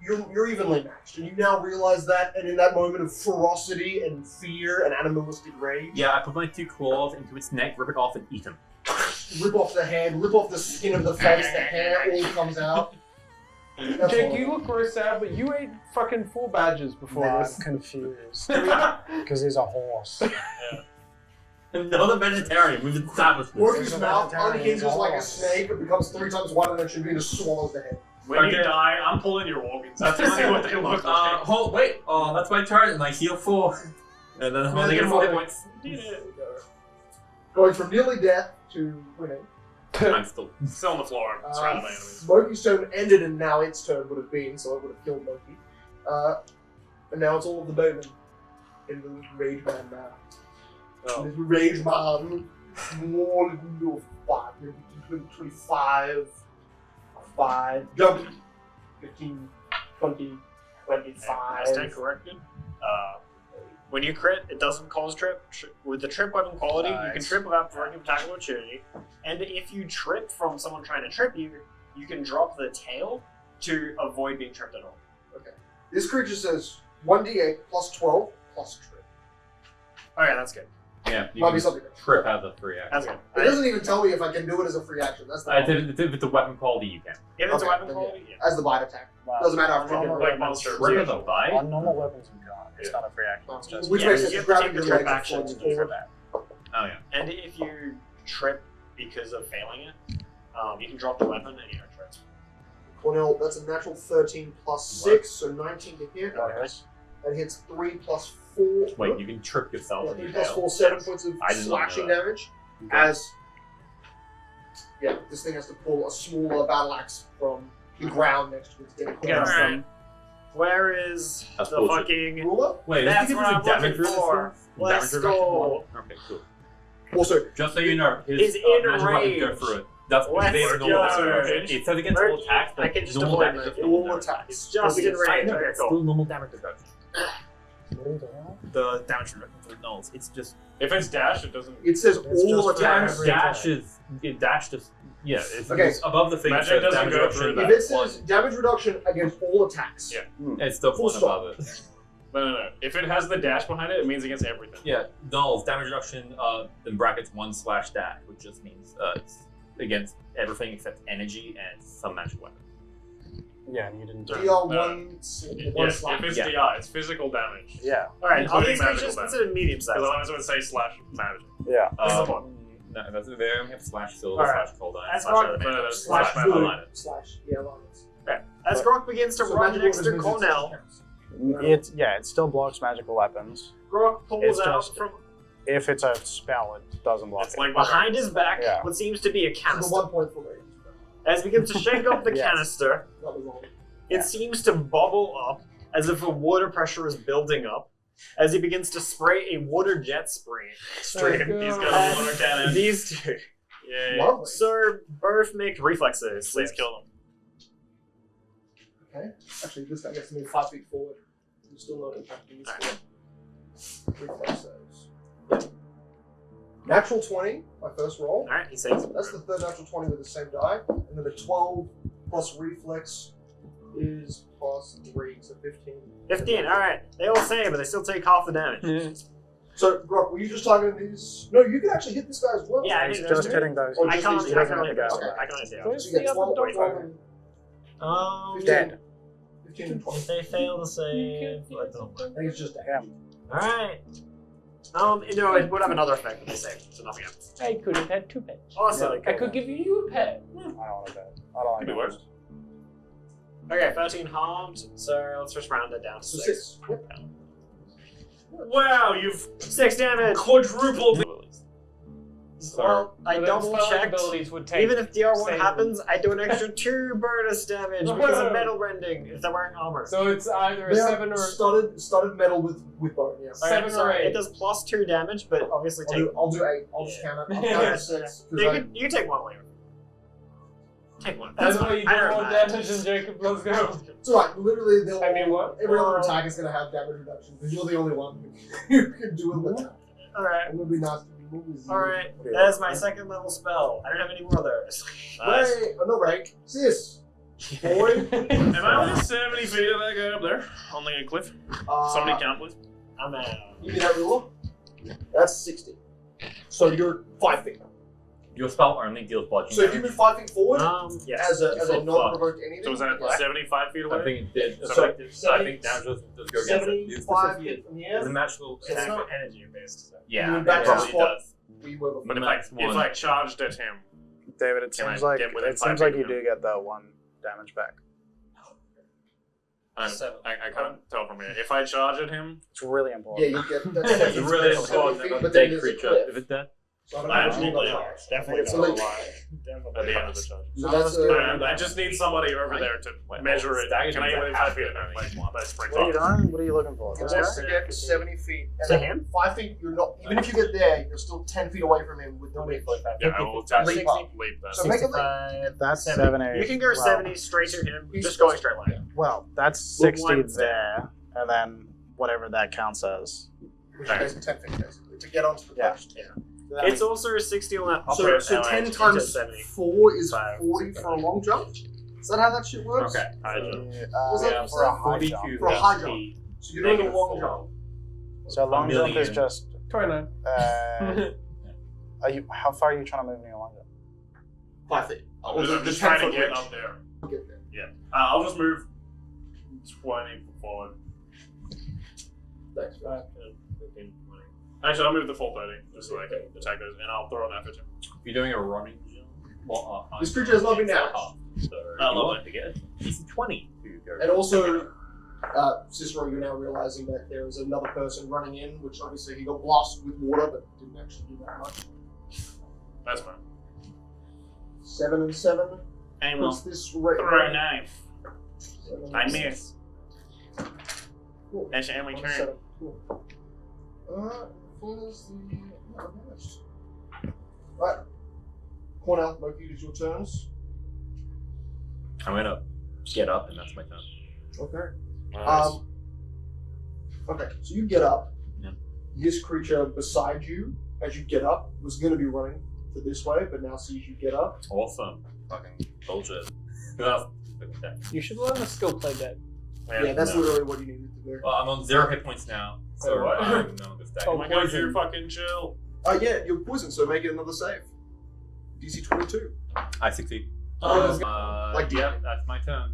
S2: you're evenly matched. And you now realize that, and in that moment of ferocity and fear and animalistic rage,
S8: Yeah, I put my 2 claws into its neck, rip it off, and eat him.
S2: rip off the hand, rip off the skin of the face, the hair all comes out. That's
S5: Jake,
S2: all.
S5: you look gross out, but you ate fucking 4 badgers before
S9: No, I'm
S5: this.
S9: confused. Because he's a horse.
S8: Another vegetarian. We've established this.
S2: Morgan's mouth
S9: vegetarian,
S2: unhinges
S9: he's
S2: like a
S9: horse.
S2: snake, it becomes 3 times wider than it should be, and just swallows the head.
S3: When you
S8: Okay.
S3: die, I'm pulling your organs out to see what they look like.
S8: Hold, wait. Oh, that's my turn, and I heal 4. And then I'm only get 4 hit points.
S2: Going from nearly death to winning.
S8: I'm still.
S3: Still on the floor, I'm surrounded by enemies.
S2: Moki's turn ended, and now its turn would have been, so it would have killed Moki. And now it's all of the bowmen in the Rage Man now.
S3: Oh.
S2: This Rage Man, more than 25, 5, jump, 15, 20, 25.
S10: I stand corrected. When you crit, it doesn't cause trip. With the trip weapon quality, you can
S9: Nice.
S10: trip without provoking attack of opportunity. And if you trip from someone trying to trip you, you can drop the tail to avoid being tripped at all.
S2: This creature says 1d8 plus 12 plus trip.
S10: Okay, that's good.
S8: Yeah, you
S2: Might be
S8: can
S2: something.
S8: trip as a free action.
S10: That's good.
S2: It doesn't even tell me if I can do it as a free action. That's the
S8: I
S2: problem.
S8: did it with the weapon quality you can.
S10: If it's a
S2: Okay,
S10: weapon
S2: then
S10: quality, yeah.
S2: As the bite attack.
S9: Well,
S2: Doesn't matter if
S9: on
S2: I
S9: normal
S10: like
S9: weapons,
S10: monster.
S8: Rip as a bite?
S9: on normal weapons you can't. It's not a free action. It's just
S2: Which
S10: Yeah,
S2: makes
S10: you
S2: sense.
S10: have to
S2: Grabbing
S10: take
S2: your
S10: the trip
S2: legs
S10: action
S2: and
S10: to
S2: falling
S10: do
S2: forward.
S10: that.
S8: Oh yeah.
S10: And if you trip because of failing it, you can drop the weapon and you don't trip.
S2: Cornell, that's a natural 13 plus 6, so 19 to hit.
S9: Yes.
S2: That hits 3 plus 4.
S8: Wait, you can trip yourself
S2: Yeah,
S8: when
S2: 3
S8: you
S2: plus
S8: fail.
S2: 4, 7 points of
S8: I did not know
S2: slashing
S8: that.
S2: damage. As this thing has to pull a smaller battle axe from the ground next to its dead
S10: Yeah,
S2: corpse.
S10: alright. Where is
S8: That's
S10: the
S8: bullshit.
S10: fucking...
S2: Ruler.
S8: Wait,
S10: That's
S8: is
S10: what
S8: this
S10: I'm
S8: damage
S10: looking for.
S8: resistance?
S10: Let's
S8: Damage
S10: go.
S8: reduction? Okay, cool.
S2: Also,
S8: Just so you know, his
S10: He's in
S8: magic weapons go
S10: range.
S8: through it. That's
S10: Let's
S8: they have
S10: go.
S8: normal damage. It says against all
S10: Murky,
S8: attacks, but
S10: I can just
S8: normal
S10: avoid
S8: damage is
S10: Murky.
S8: normal
S2: all
S8: damage.
S2: attacks.
S10: It's just in range. Okay,
S8: Still
S10: cool.
S8: normal damage reduction.
S9: What are you doing?
S8: The damage reduction for nulls. It's just
S3: If it's dash, it doesn't.
S2: it says
S9: It's
S2: all
S9: just
S2: attacks.
S9: every
S8: dash is dash just it's
S2: Okay.
S8: it's above the thing.
S3: Magic
S8: Says
S3: doesn't
S8: damage
S3: go
S8: reduction.
S3: through
S2: If it says damage reduction against all attacks,
S3: Yeah.
S8: It's the
S2: Full
S8: one
S2: stop.
S8: above it.
S3: No. If it has the dash behind it, it means against everything.
S8: Yeah, nulls damage reduction in brackets 1/dash, which just means it's against everything except energy and some magic weapon.
S9: Yeah, and you didn't do it.
S2: deal
S3: No.
S2: one
S3: Yes,
S2: slash.
S3: if it's
S8: Yeah.
S3: DI, it's physical damage.
S9: Yeah,
S10: Alright, are
S3: Including
S10: these
S3: magical
S10: creatures
S3: damage.
S10: considered medium
S3: Because
S10: sized?
S3: otherwise it would say slash damage.
S9: yeah.
S10: This is the one.
S8: No, that's, they only have slash silver,
S10: Alright.
S8: slash cold iron,
S10: That's
S8: slash
S10: fine.
S8: other
S3: No,
S8: damage,
S3: slash
S8: slash
S2: blue.
S8: line.
S2: Slash, yeah, lines.
S10: As Grok begins to
S2: So
S10: run
S2: magical
S10: next to
S2: weapons
S10: Cornell,
S2: counts.
S9: It still blocks magical weapons.
S10: Grok pulls
S9: It's
S10: out
S9: just-
S10: from
S9: If it's a spell, it doesn't block
S3: It's
S9: it.
S3: like
S10: behind his back
S9: Yeah.
S10: what seems to be a
S2: So
S10: canister.
S2: 1 point for range.
S10: As he begins to shake up the
S9: Yes.
S10: canister,
S2: That was all.
S10: it seems to bubble up as if a water pressure is building up. As he begins to spray a water jet stream.
S3: He's got a water cannon.
S10: These two.
S3: Yay.
S2: Lovely.
S10: Sir, both make reflexes.
S3: Please kill them.
S2: Okay. Actually, this guy gets to move 5 feet forward. I'm still not impacting this one. Reflex saves. Yeah. Natural 20, my first roll.
S10: Alright, he saves.
S2: That's the third natural 20 with the same die. And then the 12 plus reflex is plus 3, so 15.
S10: 15, alright. They all save, but they still take half the damage.
S2: So, Grok, were you just targeting these? No, you can actually hit this guy as well.
S10: Yeah, I
S9: It's
S10: think
S9: just
S10: those
S9: hitting those.
S2: Or
S10: I
S2: just
S10: can't,
S2: these
S10: I
S2: two?
S10: can't only do
S9: Okay.
S10: I can only do
S5: Where's
S2: So you get
S5: the other
S2: 12,
S5: dog?
S2: 12 and
S9: Dead.
S2: 15 and 20.
S10: If they fail to save, let them.
S2: I think it's just a
S9: Yeah.
S10: Alright. It would have another effect if they save, so nothing happens.
S5: I could have had 2 pets.
S10: Also,
S5: I could give you a pet.
S9: I don't want to bet. I don't like
S3: Could be
S9: it.
S3: worse.
S10: okay, 13 harmed, so let's just round it down to
S2: So
S10: 6.
S2: 6. Yep.
S3: Wow, you've
S10: 6 damage!
S3: quadrupled.
S10: Well, I
S5: But then
S10: double
S5: spelling
S10: checked.
S5: abilities would take.
S10: Even if DR1
S5: save
S10: happens, I do an extra 2 bonus damage because of metal rending if they're wearing armor.
S5: So it's either a
S2: They are
S5: 7 or
S2: studded metal with bone, yeah.
S10: Alright,
S5: 7
S10: so
S5: or 8.
S10: it does plus 2 damage, but obviously take.
S2: I'll do 8. I'll just count it. I'll count
S10: Yeah.
S2: it 6.
S10: You can take one later. Take one.
S5: That's
S10: That's
S5: why you
S10: fine. I
S5: do
S10: don't
S5: more
S10: mind.
S5: damage than Jacob. Let's go.
S2: It's alright, literally, they'll.
S5: I mean, what?
S2: Every other attack is going to have damage reduction because you're the only one who can do an attack.
S10: Alright.
S2: It would be nice to be
S10: Alright, that is my second level spell. I don't have any more of those.
S3: Nice.
S2: Ray, oh, no, Ray. Sis. Boy.
S3: Am I only 70 feet of that guy up there on the cliff? Somebody count, please.
S10: I'm out.
S2: Give me that ruler. That's 60. So you're 5 feet.
S8: Your spell only deals bludgeoning.
S2: So if you move 5 feet forward,
S10: Yes.
S2: as a non-provoked anything,
S3: So was that 75 feet away?
S8: I think it did.
S3: So-
S8: I think damage does go against it.
S2: 75 feet from
S8: It's
S2: here.
S8: a magical
S10: It's
S8: attack.
S10: not energy based.
S8: Yeah,
S2: You
S8: it
S2: went back to the
S8: probably
S2: spot.
S8: does.
S2: We were before.
S3: But if
S8: Max one.
S3: I charged at him,
S4: David, it
S3: Can I
S4: seems like
S3: get within
S4: it
S3: 5
S4: seems like
S3: feet
S4: you
S3: of him?
S4: do get that 1 damage back.
S3: I can't tell from here. If I charge at him,
S4: It's really
S2: Yeah,
S4: important.
S2: you get that's
S8: It's really
S2: 70
S8: important
S2: feet,
S8: that a
S2: but then
S8: dead
S2: there's a
S8: creature.
S2: cliff.
S8: If it's dead,
S2: So I don't
S3: I
S2: know
S3: actually
S2: if you
S3: believe
S2: know.
S3: it.
S10: Definitely
S2: It's
S10: not
S2: a leak.
S3: at the end of the charge.
S2: So that's
S3: I just need somebody over there to measure it. Can I get within 5 feet of him? Like sprint
S4: What are you
S3: off?
S4: doing? What are you looking for?
S2: He
S4: This
S2: wants
S4: guy?
S2: to get 70 feet. And
S10: To
S2: then
S10: him?
S2: 5 feet, you're not. Even if you get there, you're still 10 feet away from him with the reach.
S3: Yeah, I will tap
S2: Leap up.
S3: leap that.
S2: So make a leap.
S10: 65.
S4: That's
S10: 70.
S4: 70.
S10: You can go
S4: Well,
S10: 70 straight to him.
S2: He's
S10: Just going straight line.
S4: Well, that's
S10: With
S4: 60
S10: one step.
S4: there, and then whatever that counts as.
S2: Which is basically 10 feet, basically, to get onto the
S4: Yeah.
S2: post.
S10: It's also 60 on that
S2: So,
S10: upper
S2: so
S10: edge
S2: 10
S10: into
S2: times
S10: 70.
S2: 4 is
S10: 5,
S2: 40 for a long jump? Is that how that shit works?
S8: okay.
S2: Was that
S4: Yeah, for a high
S8: 42
S4: jump.
S2: For a high jump.
S8: feet.
S2: So you're doing a
S8: Negative
S2: long
S8: 4.
S2: jump.
S4: So long jump is
S8: million.
S4: just.
S5: 29.
S4: Are you? How far are you trying to move in your long jump?
S2: 5 feet.
S3: I'm just
S2: 10
S3: trying to
S2: foot
S3: get
S2: reach.
S3: up there.
S2: Get there.
S3: Yeah. I'll just move 20 forward.
S2: Thanks.
S3: 15, 20. Actually, I'll move the full 30 just so I can attack those, and I'll throw an effort to.
S8: If you're doing a running jump, well,
S2: This creature has not been damaged.
S8: So you want to get a DC 20 to go.
S2: And also, Cicero, you're now realizing that there is another person running in, which obviously he got blasted with water, but didn't actually do that much.
S3: That's fine.
S2: 7 and 7.
S3: Aim
S2: What's this rate?
S3: throw a knife.
S2: 7
S3: I
S2: and
S3: miss.
S2: Cool.
S3: That's your only turn.
S2: 7. Cool. Where's the... no, damaged. Right. Cornell, Loki, it is your turns.
S8: I'm gonna get up, and that's my turn.
S2: Okay.
S3: Nice.
S2: Okay, so you get up.
S8: Yeah.
S2: This creature beside you, as you get up, was going to be running for this way, but now sees you get up.
S8: Awesome. Fucking bullshit. Okay.
S5: You should learn a skill play dead.
S2: Yeah, that's
S8: no.
S2: literally what you needed to do.
S8: Well, I'm on 0 hit points now, so
S3: Oh, what?
S8: I'm no longer stacking.
S3: Oh my god, you're fucking chill.
S2: Yeah, you're poisoned, so make it another save. DC 22.
S8: I succeed.
S2: Like
S8: yeah, that's my turn.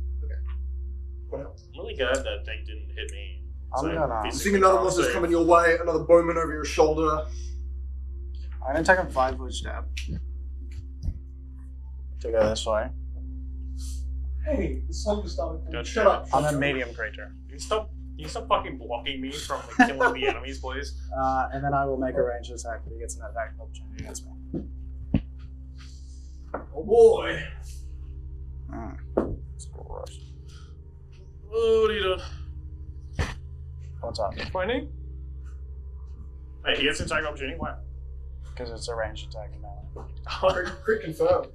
S2: Cornell.
S3: I'm really glad that thing didn't hit me.
S4: I'm
S3: So,
S4: gonna.
S2: You
S3: basically,
S2: see another
S3: I'll
S2: monster's
S3: save.
S2: coming your way, another bowman over your shoulder.
S4: I'm gonna take a 5-foot step to go this way.
S2: Hey, the sun just started.
S3: Gotcha.
S2: Shut up.
S4: I'm a medium creature,
S3: Can you stop fucking blocking me from like, killing the enemies, please?
S4: and then I will make a ranged attack if he gets an attack opportunity against me.
S3: Oh boy.
S4: It's gross.
S3: Oh, what are you doing?
S4: What's up?
S5: 20?
S3: Hey, he gets an attack opportunity? Why?
S4: Because it's a ranged attack in melee.
S2: Crit confirmed.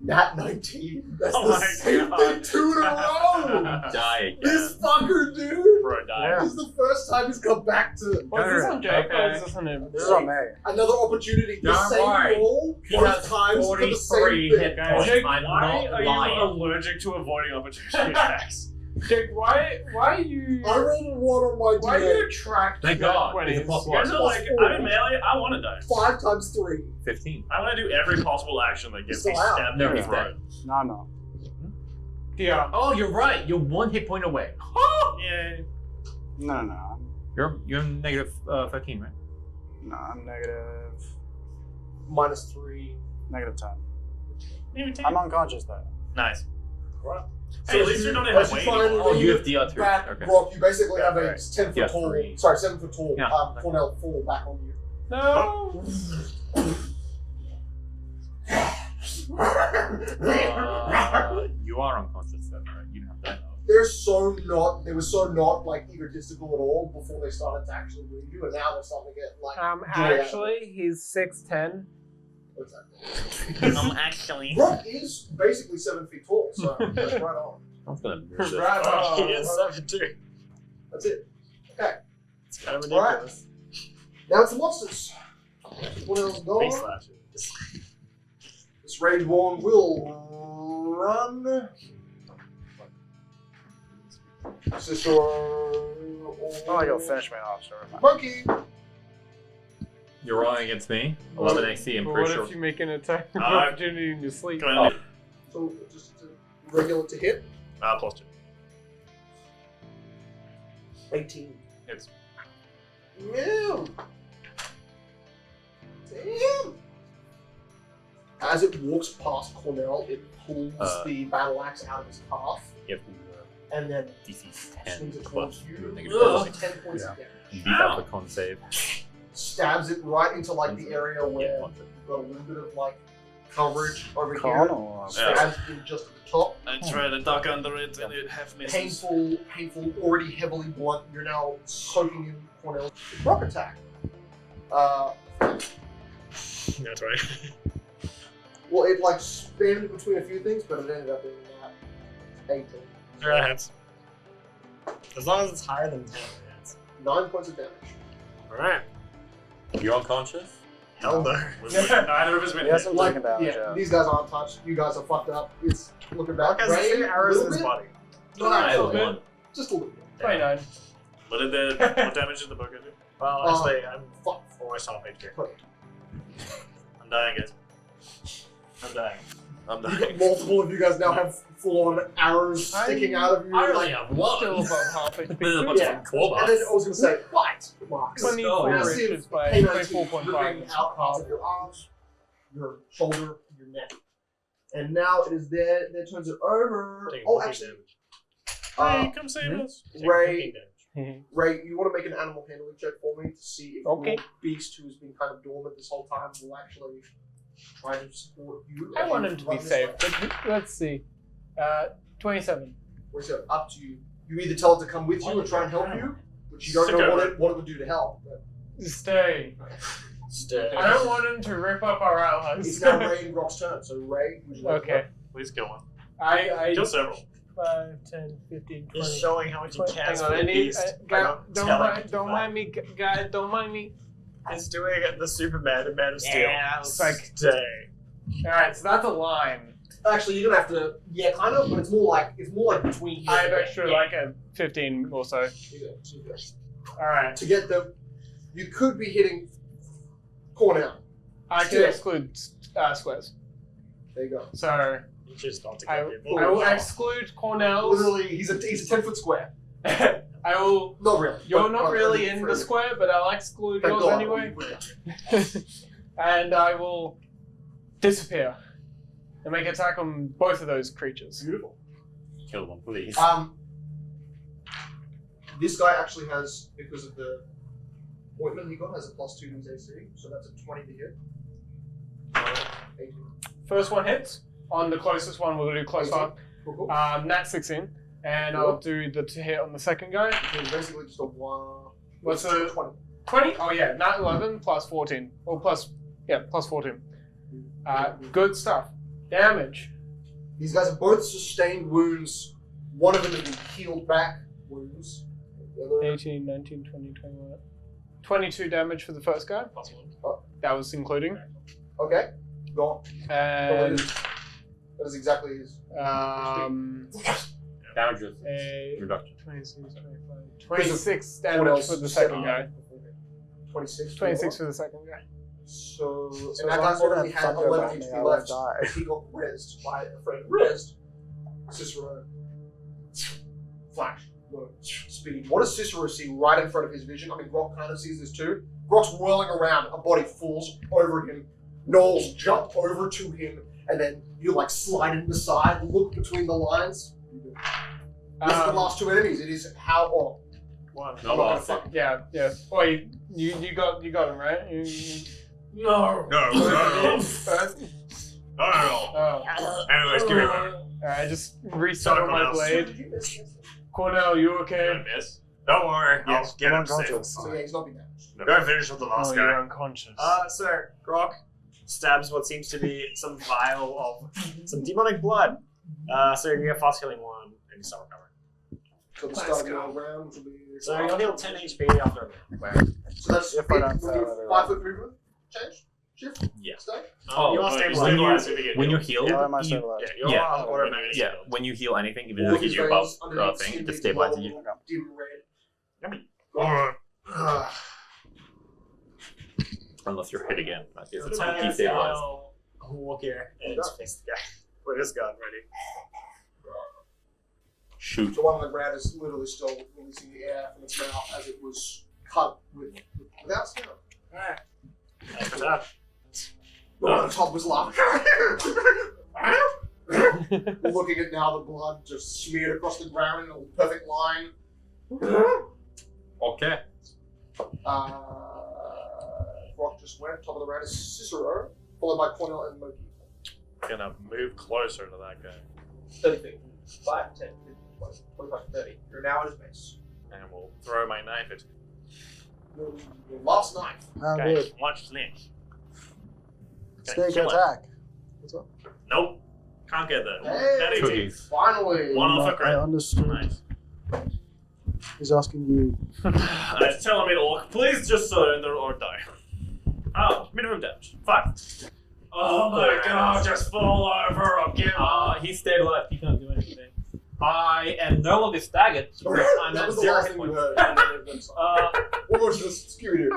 S2: Nat 19. That's
S3: Oh
S2: the
S3: my
S2: same
S3: God.
S2: thing 2 in a row.
S8: Die again.
S2: This fucker, dude.
S3: Bro, die.
S4: Yeah.
S2: This is the first time he's come back to
S5: Was this on Jake or
S8: Okay.
S5: is this on him?
S4: This is on me.
S2: another opportunity. The
S8: Don't
S2: same
S8: worry.
S2: roll,
S8: He
S2: both
S8: has
S2: times for the same
S8: 43
S2: thing.
S8: hit points.
S3: Jake,
S8: I'm
S3: why
S8: not
S3: are
S8: lying.
S3: you allergic to avoiding opportunity attacks?
S5: Jake, why are you...
S2: I rolled a 1 on my
S5: Why are
S2: D8.
S5: you attracted
S8: Thank
S5: to that
S8: God.
S5: 20?
S8: It's a plus
S3: You guys
S8: one.
S3: are like, I'm in melee, I want to die.
S2: 5 times 3.
S8: 15.
S3: I want to do every possible action that gets me
S2: Still out.
S3: stabbed
S8: No,
S3: in the
S8: he's
S3: throat.
S4: No, I'm not.
S5: Yeah.
S8: Oh, you're right. You're 1 hit point away.
S3: Yay.
S4: No.
S8: You're negative 13, right?
S4: No, I'm negative.
S2: -3.
S4: Negative 10.
S3: Even take
S4: I'm unconscious though.
S3: Nice.
S2: Right.
S3: Hey, at least you're not in
S2: as
S3: my
S2: you
S3: way
S2: try and
S3: anymore.
S8: Oh, you have
S2: leave
S8: DR2.
S2: back,
S8: Okay.
S2: Brock, you basically have a
S8: right.
S2: 10 foot
S8: Yeah,
S2: tall,
S8: 3.
S2: 7 foot tall
S8: Yeah.
S2: Cornell fall back on you.
S5: No!
S8: You are unconscious then, right? You don't have that.
S2: They were so not like egotistical at all before they started to actually read you, and now they're starting to get like.
S5: Actually, he's 6'10".
S2: What's that?
S3: Actually.
S2: Brock is basically 7 feet tall, so that's right on.
S8: I was gonna miss it.
S5: Right
S3: Oh,
S5: on.
S3: he is 7'2".
S2: That's it. Okay.
S10: It's kind of
S2: Alright.
S10: ridiculous.
S2: Now it's the monsters. What else
S10: Face
S2: gone?
S10: slashes.
S2: This rage one will run. Sister.
S4: Oh, you'll finish me off, sorry.
S2: Monkey.
S8: You're rolling against me. 11 AC. I'm
S5: But
S8: pretty
S5: what
S8: sure.
S5: if you make an attack of
S3: Uh,
S5: opportunity in your sleep?
S3: Go ahead.
S2: So just regular to hit.
S3: +2.
S2: 18.
S3: Hits.
S2: Damn. Damn. As it walks past Cornell, it pulls the battle axe out of his calf
S8: You have
S2: and then
S8: DC
S2: swings
S8: 10
S2: it
S8: plus
S2: towards you.
S8: your negative
S2: Ugh,
S8: penalty.
S2: 10 points of damage.
S8: Beat out the con save.
S2: Stabs it right into like the area where
S8: Yeah,
S2: you've got a little bit of like coverage over
S4: Con
S2: here.
S4: or
S2: Stabs it just at the top.
S3: I try to duck under it and it half misses.
S2: Painful, already heavily blunt. You're now soaking in Cornell's rock attack.
S6: That's right.
S2: Well, it like spanned between a few things, but it ended up being that 18.
S6: Alright, hits. As long as it's higher than 10, hits.
S2: 9 points of damage.
S6: Alright.
S8: You're unconscious?
S6: Hell no.
S3: Neither of us been
S4: He
S3: hit.
S4: hasn't taken damage
S2: Yeah,
S4: yet.
S2: these guys aren't touched. You guys are fucked up. It's looking bad.
S6: Has the
S2: Ray,
S6: same arrows in
S2: little
S6: his
S2: bit?
S6: body.
S2: Not
S8: I have
S2: actually.
S8: one.
S2: Just a little bit.
S5: 29.
S3: What damage did the bugger do?
S6: Well, actually, I'm
S2: Fuck.
S6: almost half HP.
S3: I'm dying, guys. I'm dying. I'm
S2: You got
S3: dying.
S2: multiple of you guys now have full-on arrows sticking out of you.
S8: I only
S2: like,
S8: have one.
S5: Still above half HP.
S8: There's a bunch
S2: Yeah.
S8: of claw
S2: and then I
S8: buffs.
S2: was going to say, fight marks.
S5: 24
S2: Massive
S5: inches by
S2: K19
S5: 24.5.
S2: ripping out parts of your arms, your shoulder, your neck. And now it is their turns it over.
S6: Take
S2: Oh,
S6: 14
S2: actually,
S6: damage.
S3: Hey, come save us.
S6: Take
S2: Ray,
S6: 14 damage.
S2: Ray, you want to make an animal handling check for me to see if
S5: Okay.
S2: your beast, who has been kind of dormant this whole time, will actually try to support you.
S5: I
S2: as
S5: want
S2: you
S5: him to
S2: run
S5: be
S2: this
S5: safe,
S2: way.
S5: but let's see. 27.
S2: Or is it up to you? You either tell it to come with you and try and help you, which you don't
S3: Stick
S2: know
S3: over.
S2: what it would do to help. But
S5: Stay.
S6: Stay.
S5: I don't want him to rip up our
S2: it's
S5: allies.
S2: now Ray and Rock's turn. So Ray, would you like to
S5: Okay.
S3: Please kill one.
S5: I
S3: Kill several.
S5: 5, 10, 15, 20.
S10: Just showing how much you
S5: 20.
S10: can
S5: Hang
S10: for
S5: on,
S10: the
S5: I need.
S10: beast. by not telling you
S5: Don't
S10: that.
S5: mind me, guys. Don't mind me.
S10: It's doing the Superman and Man of Steel.
S5: Yeah, it's like.
S10: Stay.
S5: Alright, so that's a line.
S2: Actually, you're gonna have to. Yeah, kind of, but it's more like between here.
S5: I have
S2: and
S5: extra
S2: there.
S5: like a 15 or so.
S2: Yeah.
S5: Alright.
S2: To get them, you could be hitting Cornell.
S5: I can
S2: Still.
S5: exclude squares.
S2: There you go.
S5: So
S10: You just not to
S5: I,
S10: kill people.
S5: I will exclude Cornell's.
S2: Literally, he's a 10-foot square.
S5: I will.
S2: Not really.
S5: You're
S2: but-
S5: not
S2: but
S5: really in
S2: for-
S5: the square, but I'll exclude
S2: Thank
S5: yours
S2: God.
S5: anyway. And I will disappear and make an attack on both of those creatures.
S2: Beautiful.
S8: Kill one, please.
S2: This guy actually has, because of the ointment he got, has a +2 to his AC, so that's a 20 to hit. 18.
S5: First one hits. On the closest one, we'll do close fire.
S2: Cool.
S5: Nat 16. And I'll do the to hit on the second guy.
S2: So it's basically just a 1.
S5: What's
S2: a
S5: the
S2: 20?
S5: 20? Oh yeah, nat 11 plus 14. Or plus 14. Good stuff. Damage.
S2: These guys have both sustained wounds. One of them has been healed back wounds. The other
S5: 18, 19, 20, 21. 22 damage for the first guy. That was including.
S2: Okay, go on.
S5: And
S2: That is exactly his.
S8: Damage is
S5: a
S8: reduction.
S5: 26, 25, 26 damage for the second guy.
S2: 26.
S5: 26 for the second guy.
S2: So,
S4: So
S2: and that
S4: as long
S2: guy's
S4: as you
S2: already
S4: don't
S2: had
S4: thunder
S2: 11
S4: about me,
S2: HP
S4: I won't
S2: left.
S4: die.
S2: If he got rezzed by a friend rezzed, Cicero flash, low, speed. What does Cicero see right in front of his vision? I mean, Grok kind of sees this too. Grok's whirling around, a body falls over him. Knowles jump over to him, and then you like slide in the side, look between the lines. This is the last two enemies. It is how on.
S10: One.
S8: No
S2: I'm not gonna
S8: loss.
S2: fuck.
S5: Yeah, yeah. Oh, you got him right.
S3: No.
S6: No.
S5: Oh.
S6: Anyways, give me a moment.
S5: Alright, just reset on my blade. Cornell, you
S6: Did
S5: okay?
S6: I miss? Don't worry. I'll get him safe.
S4: unconscious.
S2: So yeah, he's not being damaged.
S6: Go finish with the last
S5: Oh,
S6: guy.
S5: you're unconscious.
S10: So Grok stabs what seems to be some vial of some demonic blood. So you get fast healing 1 and you start recovering.
S2: So the start of your round, which will be.
S10: So you'll heal 10 HP after a minute.
S2: So that's
S9: If I don't
S2: will
S9: fail
S2: you
S9: every
S2: 5 foot movement change? Shift?
S8: Yeah.
S2: Stay?
S8: Oh,
S10: you are
S3: When
S10: stabilized.
S8: When you heal,
S9: How am I
S8: you,
S9: stabilized?
S10: Yeah, you're
S8: Yeah.
S10: on automatic.
S8: yeah, when you heal anything, even
S2: All
S8: though
S2: of his
S8: you're above
S2: veins underneath
S8: thing,
S2: skin
S8: it just
S2: beads
S8: stabilizes
S2: glow
S8: you.
S2: dim red.
S6: Alright.
S8: Unless you're hit again. I guess
S10: So
S8: it's
S10: turn
S8: destabilized.
S10: I'll walk here and face the guy with his gun ready.
S8: Shoot.
S2: The one on the ground is literally still releasing the air from its mouth as it was cut without sound.
S10: Alright. Thanks for that.
S2: The one on top was laughing. Looking at now the blood just smeared across the ground in a perfect line.
S8: Okay.
S2: Rock just went. Top of the round is Cicero, followed by Cornell and Moki.
S3: Gonna move closer to that guy.
S2: 30 feet. 5, 10, 15, 20, 25, 30. You're now at his base.
S3: And we'll throw my knife at him.
S2: Your last knife.
S9: I'm
S3: Okay,
S9: good.
S3: watch Snake.
S9: Sneak
S3: kill him.
S9: attack. What's up?
S3: Nope. Can't get that.
S2: Hey,
S3: That 18.
S8: Cookies.
S2: finally.
S3: One off a
S9: I
S3: crit.
S9: understood.
S3: Nice.
S9: He's asking you.
S3: I tell him it orc, please just surrender or die. Oh, minimum damage. 5. Oh my god, just fall over again.
S8: He's stabilized. He can't do anything. I am no longer staggered. Because I'm
S2: That
S8: at
S2: was the
S8: 0
S2: last
S8: hit
S2: thing you
S8: points.
S2: heard. What was this Scooby-Doo?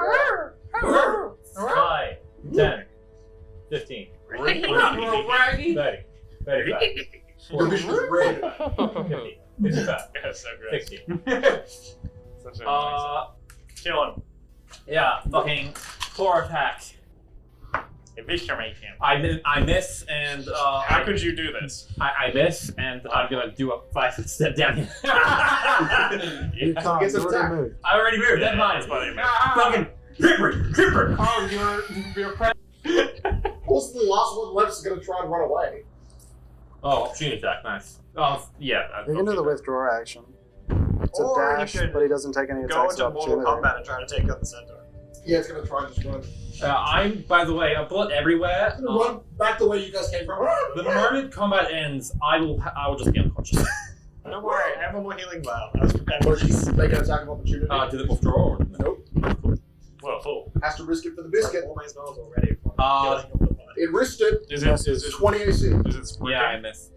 S8: 5, 10, 15, 20, 30, 35,
S2: Your vision is red.
S8: 50, 55,
S3: That's so great.
S8: 60.
S3: Such a nice. Kill him.
S8: Yeah, fucking 4 attacks.
S3: Eviscerate him.
S8: I miss and
S3: How could you do this?
S8: I miss and I'm gonna do a 5-foot step down here.
S9: You can't.
S2: Gets
S9: You already
S2: attacked.
S9: moved.
S8: I already moved. That's mine.
S3: That's funny, man.
S8: Fucking creeper.
S5: Oh, you're
S2: Also, the last one left is going to try and run away.
S8: Oh, opportunity attack. Nice. Oh, yeah.
S9: You can do the withdraw action. It's a
S10: Or you
S9: dash,
S10: could
S9: but he doesn't take any
S10: Go
S9: attacks
S10: into
S9: of
S10: Mortal
S9: opportunity.
S10: Kombat and try to take out the center.
S2: Yeah, it's going to try and just run.
S8: I'm, by the way, a bullet everywhere.
S2: It's going to run back the way you guys came from.
S8: The moment combat ends, I will just be unconscious.
S10: Don't worry, I have one more healing vial. I was prepared
S2: Or
S10: for this.
S2: just make an attack of opportunity.
S8: Did it withdraw? Or...
S2: Nope.
S3: Well, full.
S2: Has to risk it for the biscuit.
S10: All my spells already.
S2: It risked it.
S3: Is it
S2: 20 AC.
S3: Is it sprinting?
S8: Yeah, I missed.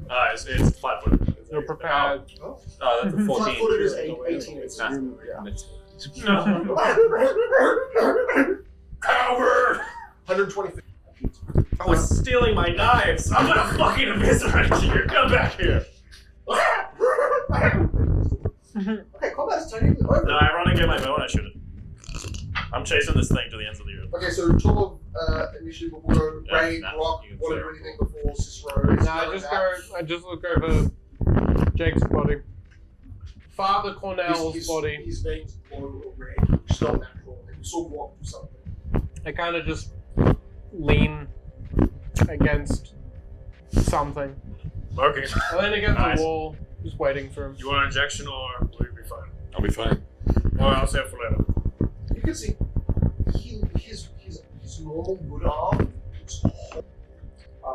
S3: It's flat footed.
S5: You're prepared.
S8: Oh, that's a 14.
S2: Flat-footed is 18 AC.
S8: Ah,
S9: Yeah.
S8: missed.
S3: Coward!
S2: 120 feet.
S3: I was stealing my knives! I'm gonna fucking eviscerate you! Come back here!
S2: Okay, combat is technically over.
S3: No, I run and get my bow and I shoot it. I'm chasing this thing to the ends of the earth.
S2: Okay, so top of initiative will go
S3: Yeah,
S2: Ray,
S3: nah,
S2: Rock,
S3: you can
S2: want to
S3: say
S2: do
S3: it.
S2: anything before Cicero?
S5: No, I just look over Jake's body. Father Cornell's body.
S2: His veins glow red, which is not natural. Like you saw Rock do something.
S5: I kind of just lean against something.
S3: Okay.
S5: I lean against
S3: Nice.
S5: the wall, just waiting for him.
S3: You want an injection or will you be fine?
S7: I'll be fine.
S3: Or I'll save for later.
S2: You can see his normal good arm is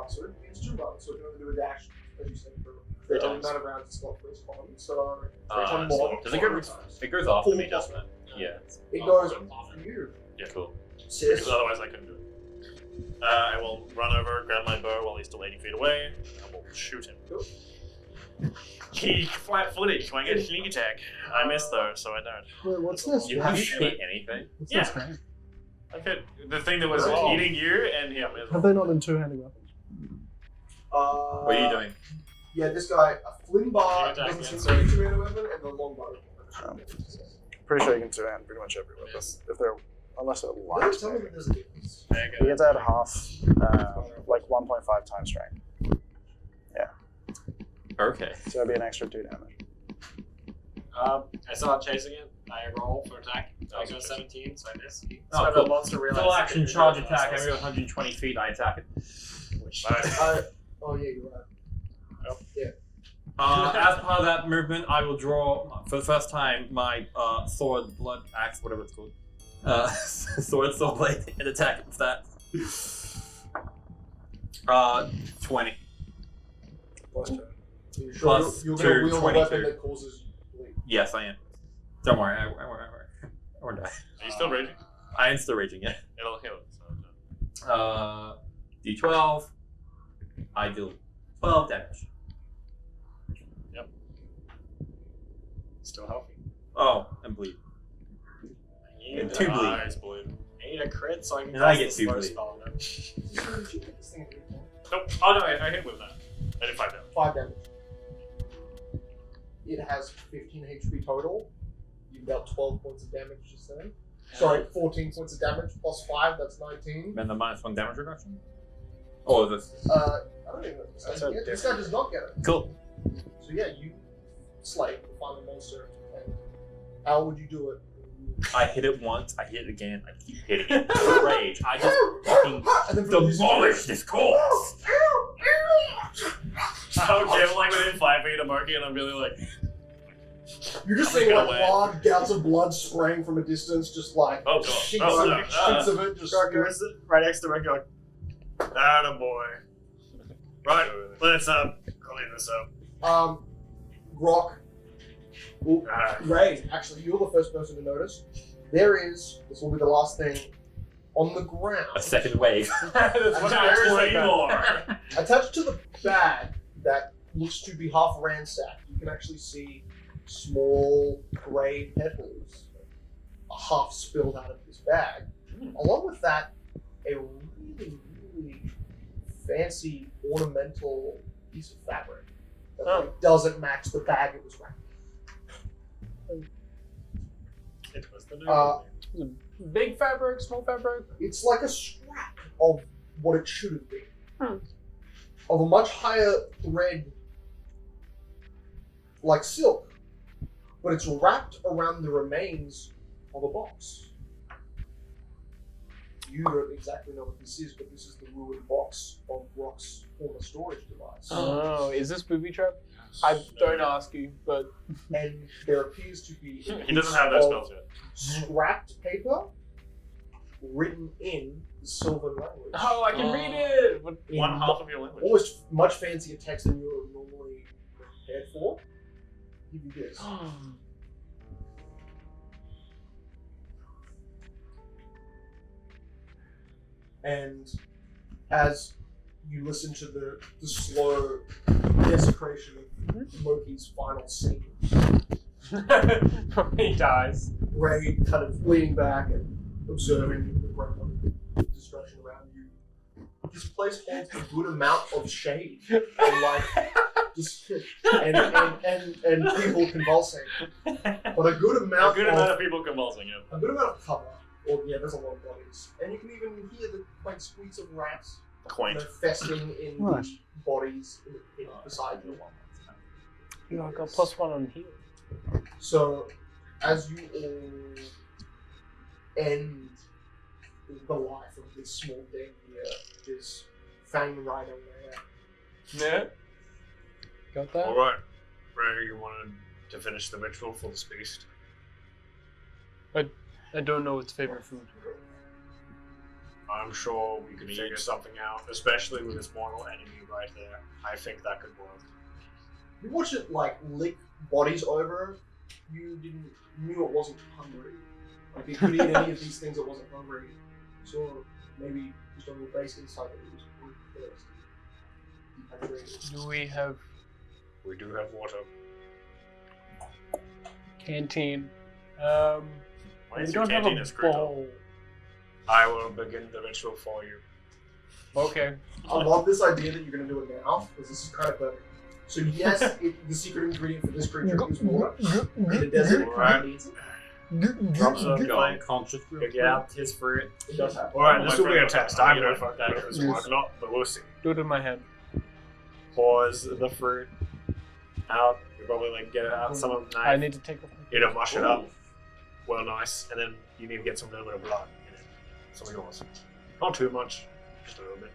S2: sorry, it's 2 rounds, so you can only do a dash, as you said, for the amount of rounds it's got for his column. So, one more.
S8: Does it go? It goes after me, doesn't it? Yeah.
S2: It goes after you.
S3: Yeah,
S8: Cool.
S2: Sis.
S3: because otherwise I couldn't do it. I will run over, grab my bow while he's still 80 feet away, and I will shoot him. He flat-footed, so I get a sneak attack. I missed though, so I died.
S9: Wait, what's this?
S8: You haven't hit anything.
S9: What's
S3: Yeah.
S9: this thing?
S3: I hit the thing that was
S2: Oh.
S3: eating you and him as
S9: Have
S3: well.
S9: they not been two-handed weapons?
S8: What are you doing?
S2: Yeah, this guy, a flin bar,
S3: Sneak attack,
S2: doesn't
S3: yeah.
S2: seem to be two-handed weapon, and the long bow.
S9: Pretty sure you can two-hand pretty much every weapon. If they're, unless they're
S2: Don't
S9: light.
S2: tell me that there's a difference.
S9: You get to add half, like 1.5 times strength.
S8: Okay.
S9: So that'd be an extra 2 damage.
S10: I start chasing it. I roll for attack. I got 17, so I miss.
S8: Oh,
S10: So
S8: cool.
S10: the monster realizes
S8: Full action
S10: it
S8: charge
S10: realizes
S8: attack.
S10: us.
S8: Every 120 feet, I attack it.
S3: Nice.
S2: Oh yeah, you're right.
S8: As part of that movement, I will draw for the first time my sword, blood axe, whatever it's called. Sword blade, and attack it with that. 20.
S9: Plus 2.
S2: You sure
S8: Plus
S2: you're going to
S8: two,
S2: wield a weapon
S8: 22.
S2: that causes bleed?
S8: Yes, I am. Don't worry, I won't die.
S3: Are you still raging?
S8: I am still raging, yeah.
S3: It'll heal it. So
S8: D12. I deal 12 damage.
S10: Still healthy.
S8: Oh, and bleed.
S10: I need,
S8: Two bleed.
S3: Eyes bleed.
S10: I need a crit so I can
S8: And I
S10: cast
S8: get
S10: the
S8: two
S10: slow
S8: bleed.
S10: spell on him.
S2: Did you get this thing at any point?
S3: Nope. Oh no, I hit with that. I did 5 damage.
S2: 5 damage. It has 15 HP total. You've got 12 points of damage just then. Sorry, 14 points of damage plus 5, that's 19.
S8: And the -1 damage reduction. Oh, this.
S2: I don't even know if this
S9: That's
S2: guy
S9: a
S2: gets it. This guy does not get it.
S8: Cool.
S2: So yeah, you slay the final monster. And how would you do it?
S8: I hit it once, I hit it again, I keep hitting it. Rage. I just fucking
S2: And then from
S8: demolish this corpse.
S3: I don't give like within 5 feet of Marky, and I'm really like,
S2: you're just
S3: I'm
S2: seeing
S3: gonna
S2: like
S3: win.
S2: large gouts of blood spraying from a distance, just like
S3: Oh, God.
S2: sheets,
S3: Oh, no.
S2: sheets of it. Just
S10: Gark goes right next to me going, attaboy. Right, let's clean this up.
S2: Grok. Well, Ray, actually, you're the first person to notice. There is, this will be the last thing, on the ground.
S8: A second wave.
S3: that's what I
S2: Attached
S3: say you are.
S2: Attached to the bag that looks to be half ransacked, you can actually see small grey petals half spilled out of this bag. Along with that, a really, really fancy ornamental piece of fabric that like, doesn't match the bag it was wrapped in.
S3: It was the new
S5: Big fabric, small fabric.
S2: It's like a scrap of what it should have been. Of a much higher thread, like silk, but it's wrapped around the remains of a box. You don't exactly know what this is, but this is the ruined box of Brock's former storage device.
S5: Oh, is this booby trap? I don't ask you, but
S2: And there appears to be a
S3: He doesn't
S2: piece
S3: have those
S2: of
S3: spells yet.
S2: scrapped paper written in the Sylvan language.
S5: oh, I can read it. What-
S2: In
S3: One half of your language.
S2: almost much fancier text than you're normally prepared for. Give you this. And as you listen to the slow desecration of Loki's final scene,
S5: he dies.
S2: Ray kind of leaning back and observing the ground destruction around you. This place holds a good amount of shade and like just and people convulsing, but a good
S3: A
S2: amount
S3: good amount of people convulsing him.
S2: a good amount of cover. Or yeah, there's a lot of bodies, and you can even hear the quaint squeaks of rats,
S3: Quaint.
S2: festing in
S9: Nice.
S2: the bodies in the pit beside you.
S5: I got +1 on heal.
S2: So, as you all end the life of this small thing here, this Fang Rider there,
S5: Yeah. Got that?
S6: Alright. Ray, you wanted to finish the ritual for this beast?
S5: I don't know its favorite food.
S6: I'm sure we could figure something out, especially with this mortal enemy right there. I think that could work.
S2: you watch it like lick bodies over. You knew it wasn't hungry. Like it could eat any of these things, it wasn't hungry. So maybe just on your base insight, it was thirsty.
S5: Do we have
S6: We do have water.
S5: canteen?
S3: Why
S5: We
S3: is your
S5: don't have
S3: canteen
S5: a
S3: as crucial?
S5: bowl.
S6: I will begin the ritual for you.
S5: Okay.
S2: I love this idea that you're going to do it now, because this is kind of perfect. So yes, the secret ingredient for this creature is water. In the desert,
S6: Alright.
S2: it needs it.
S6: Drops of
S8: Go
S6: light.
S8: unconscious.
S10: Pick out his fruit.
S2: It does happen.
S6: Alright,
S3: Oh,
S6: this
S3: my
S6: will be a
S3: friend,
S6: test.
S3: I'm
S6: I
S3: gonna
S6: know if
S3: back
S6: this
S5: Yes.
S6: will work or not, but we'll see.
S5: Do it in my hand.
S10: Pours the fruit out. You probably like get it out some of the
S5: I
S10: knife.
S5: need to take off my
S6: You know, mush it up. Well, nice. And then you need to get some little bit of blood in it. Some of yours. Not too much. Just a little bit.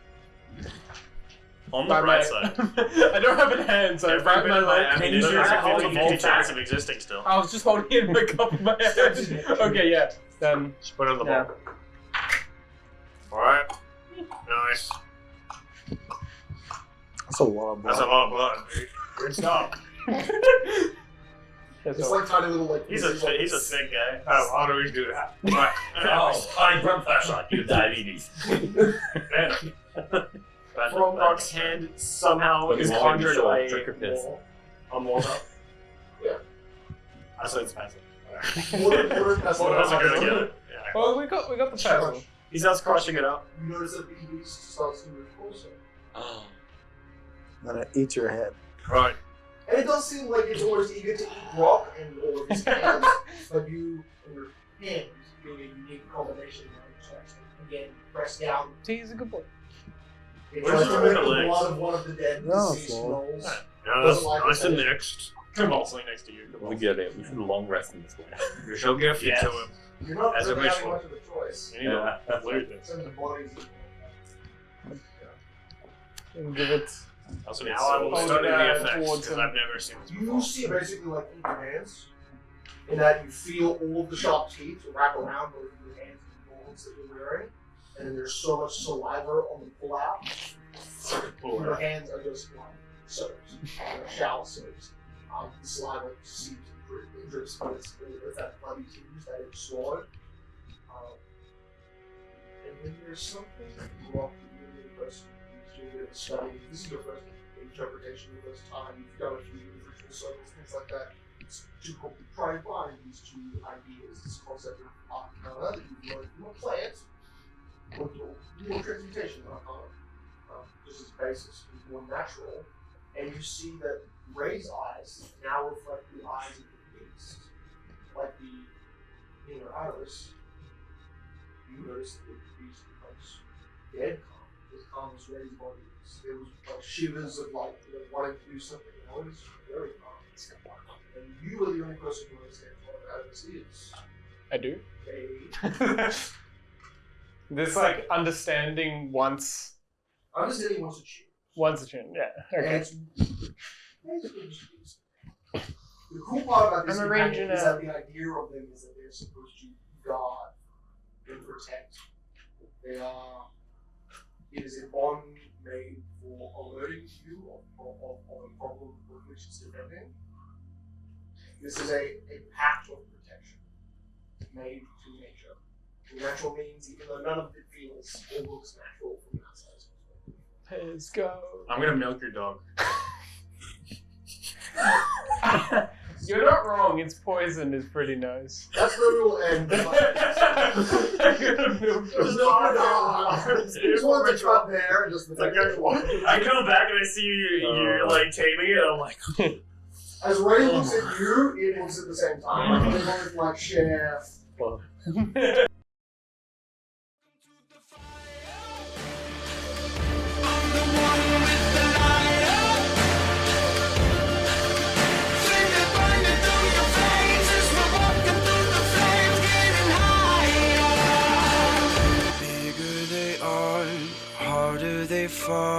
S3: On the
S5: My
S3: bright
S5: man.
S3: side,
S5: I don't have a hand, so I
S3: every
S5: wrap
S3: bit
S5: my
S3: of my
S5: leg.
S3: ammunition
S5: Can
S3: has
S5: you
S3: a
S5: hold it?
S3: 50-50 chance of existing still.
S5: I was just holding it in the cup of my hand. Okay, yeah. Then
S6: Just put it on the
S5: Yeah.
S6: bottom. Alright. Nice.
S9: That's a lot of blood.
S6: That's a lot of blood. Good stuff.
S2: It's like tiny little like.
S3: He's a sick guy.
S6: How do we do that? Right.
S8: Oh, high blood pressure, you have diabetes.
S10: From Rock's hand, somehow
S8: But
S10: is
S8: you won't
S10: conjured
S8: show
S10: a
S8: trick or piss.
S10: wall. A mortar.
S2: Yeah.
S10: I said it's passive.
S2: Water pestle.
S3: Well, that's a good idea.
S10: Yeah.
S5: Well, we got the pestle.
S10: He starts crushing it up.
S2: You notice that the beast starts to move closer.
S8: Oh.
S9: I'm gonna eat your head.
S6: Right.
S2: And it does seem like it's almost eager to eat rock and all of his hands, but you and your hands being a unique combination of again, press down.
S5: He's a good boy.
S2: It
S3: Where's
S2: tries to
S3: the
S2: lick the
S3: legs?
S2: blood of one of the dead
S9: No,
S2: deceased
S9: it's not.
S2: gnolls.
S6: Yeah,
S2: Doesn't like
S6: nice
S2: it.
S6: and next.
S3: Convulsing next to you.
S8: We get it. We should long rest in this way.
S6: We shall give you
S3: Yes.
S6: to him.
S2: You're not
S6: As a
S2: really having
S6: ritual.
S2: much of a choice.
S3: You need to loot this.
S2: Send the bodies.
S5: And give it.
S3: Also need
S10: Now I'm
S3: souls.
S10: studying
S6: Study
S10: the
S6: the effects
S5: towards
S6: because
S5: him.
S6: I've never seen this
S2: You
S6: before.
S2: see basically like in your hands, in that you feel all of the sharp teeth wrap around both of your hands and the gloves that you're wearing, and then there's so much saliva on the pull-out. Your hands are just like soaked, shallow soaked. The saliva seeps and drips, but it's that bloody tinge that it's swallowed. And then there's something wrong with the person who's doing a bit of study. This is your first interpretation, your first time. You've done a few ritual circles, things like that. It's to try and find these two ideas, this concept of arcana that you've learned from a plant, or your transmutation arcana, just as a basis, is more natural. And you see that Ray's eyes now reflect the eyes of the beast, like the inner iris. You notice that the beast becomes dead calm, as calm as Ray's body is. There was like shivers of like wanting to do something. Now it is very calm. And you are the only person who understands what Iris is.
S5: I do.
S2: A
S5: This like understanding once
S2: understanding wants to chew.
S5: a chin. Yeah.
S2: And
S5: Okay.
S2: it's basically just beast. The cool part about this
S5: I'm arranging
S2: is that the idea of them is that they're supposed to guard and protect. They are. It is a bond made for alerting you of a problem with which it's defending. This is a pact of protection made to nature. The natural means, even though none of it feels or looks natural from the outside.
S5: Let's go.
S3: I'm gonna milk your dog.
S5: You're not wrong. It's poison is pretty nice.
S2: That's where we will end. There's no Just want to cut there and just the next one.
S3: I come back and I see you like taming it. I'm like,
S2: As Ray looks at you, it looks at the same time. Like they both like share.
S1: I'm the one with the lighter. Flame that burning through your veins as we're walking through the flames, getting higher. Bigger they are, harder they fall.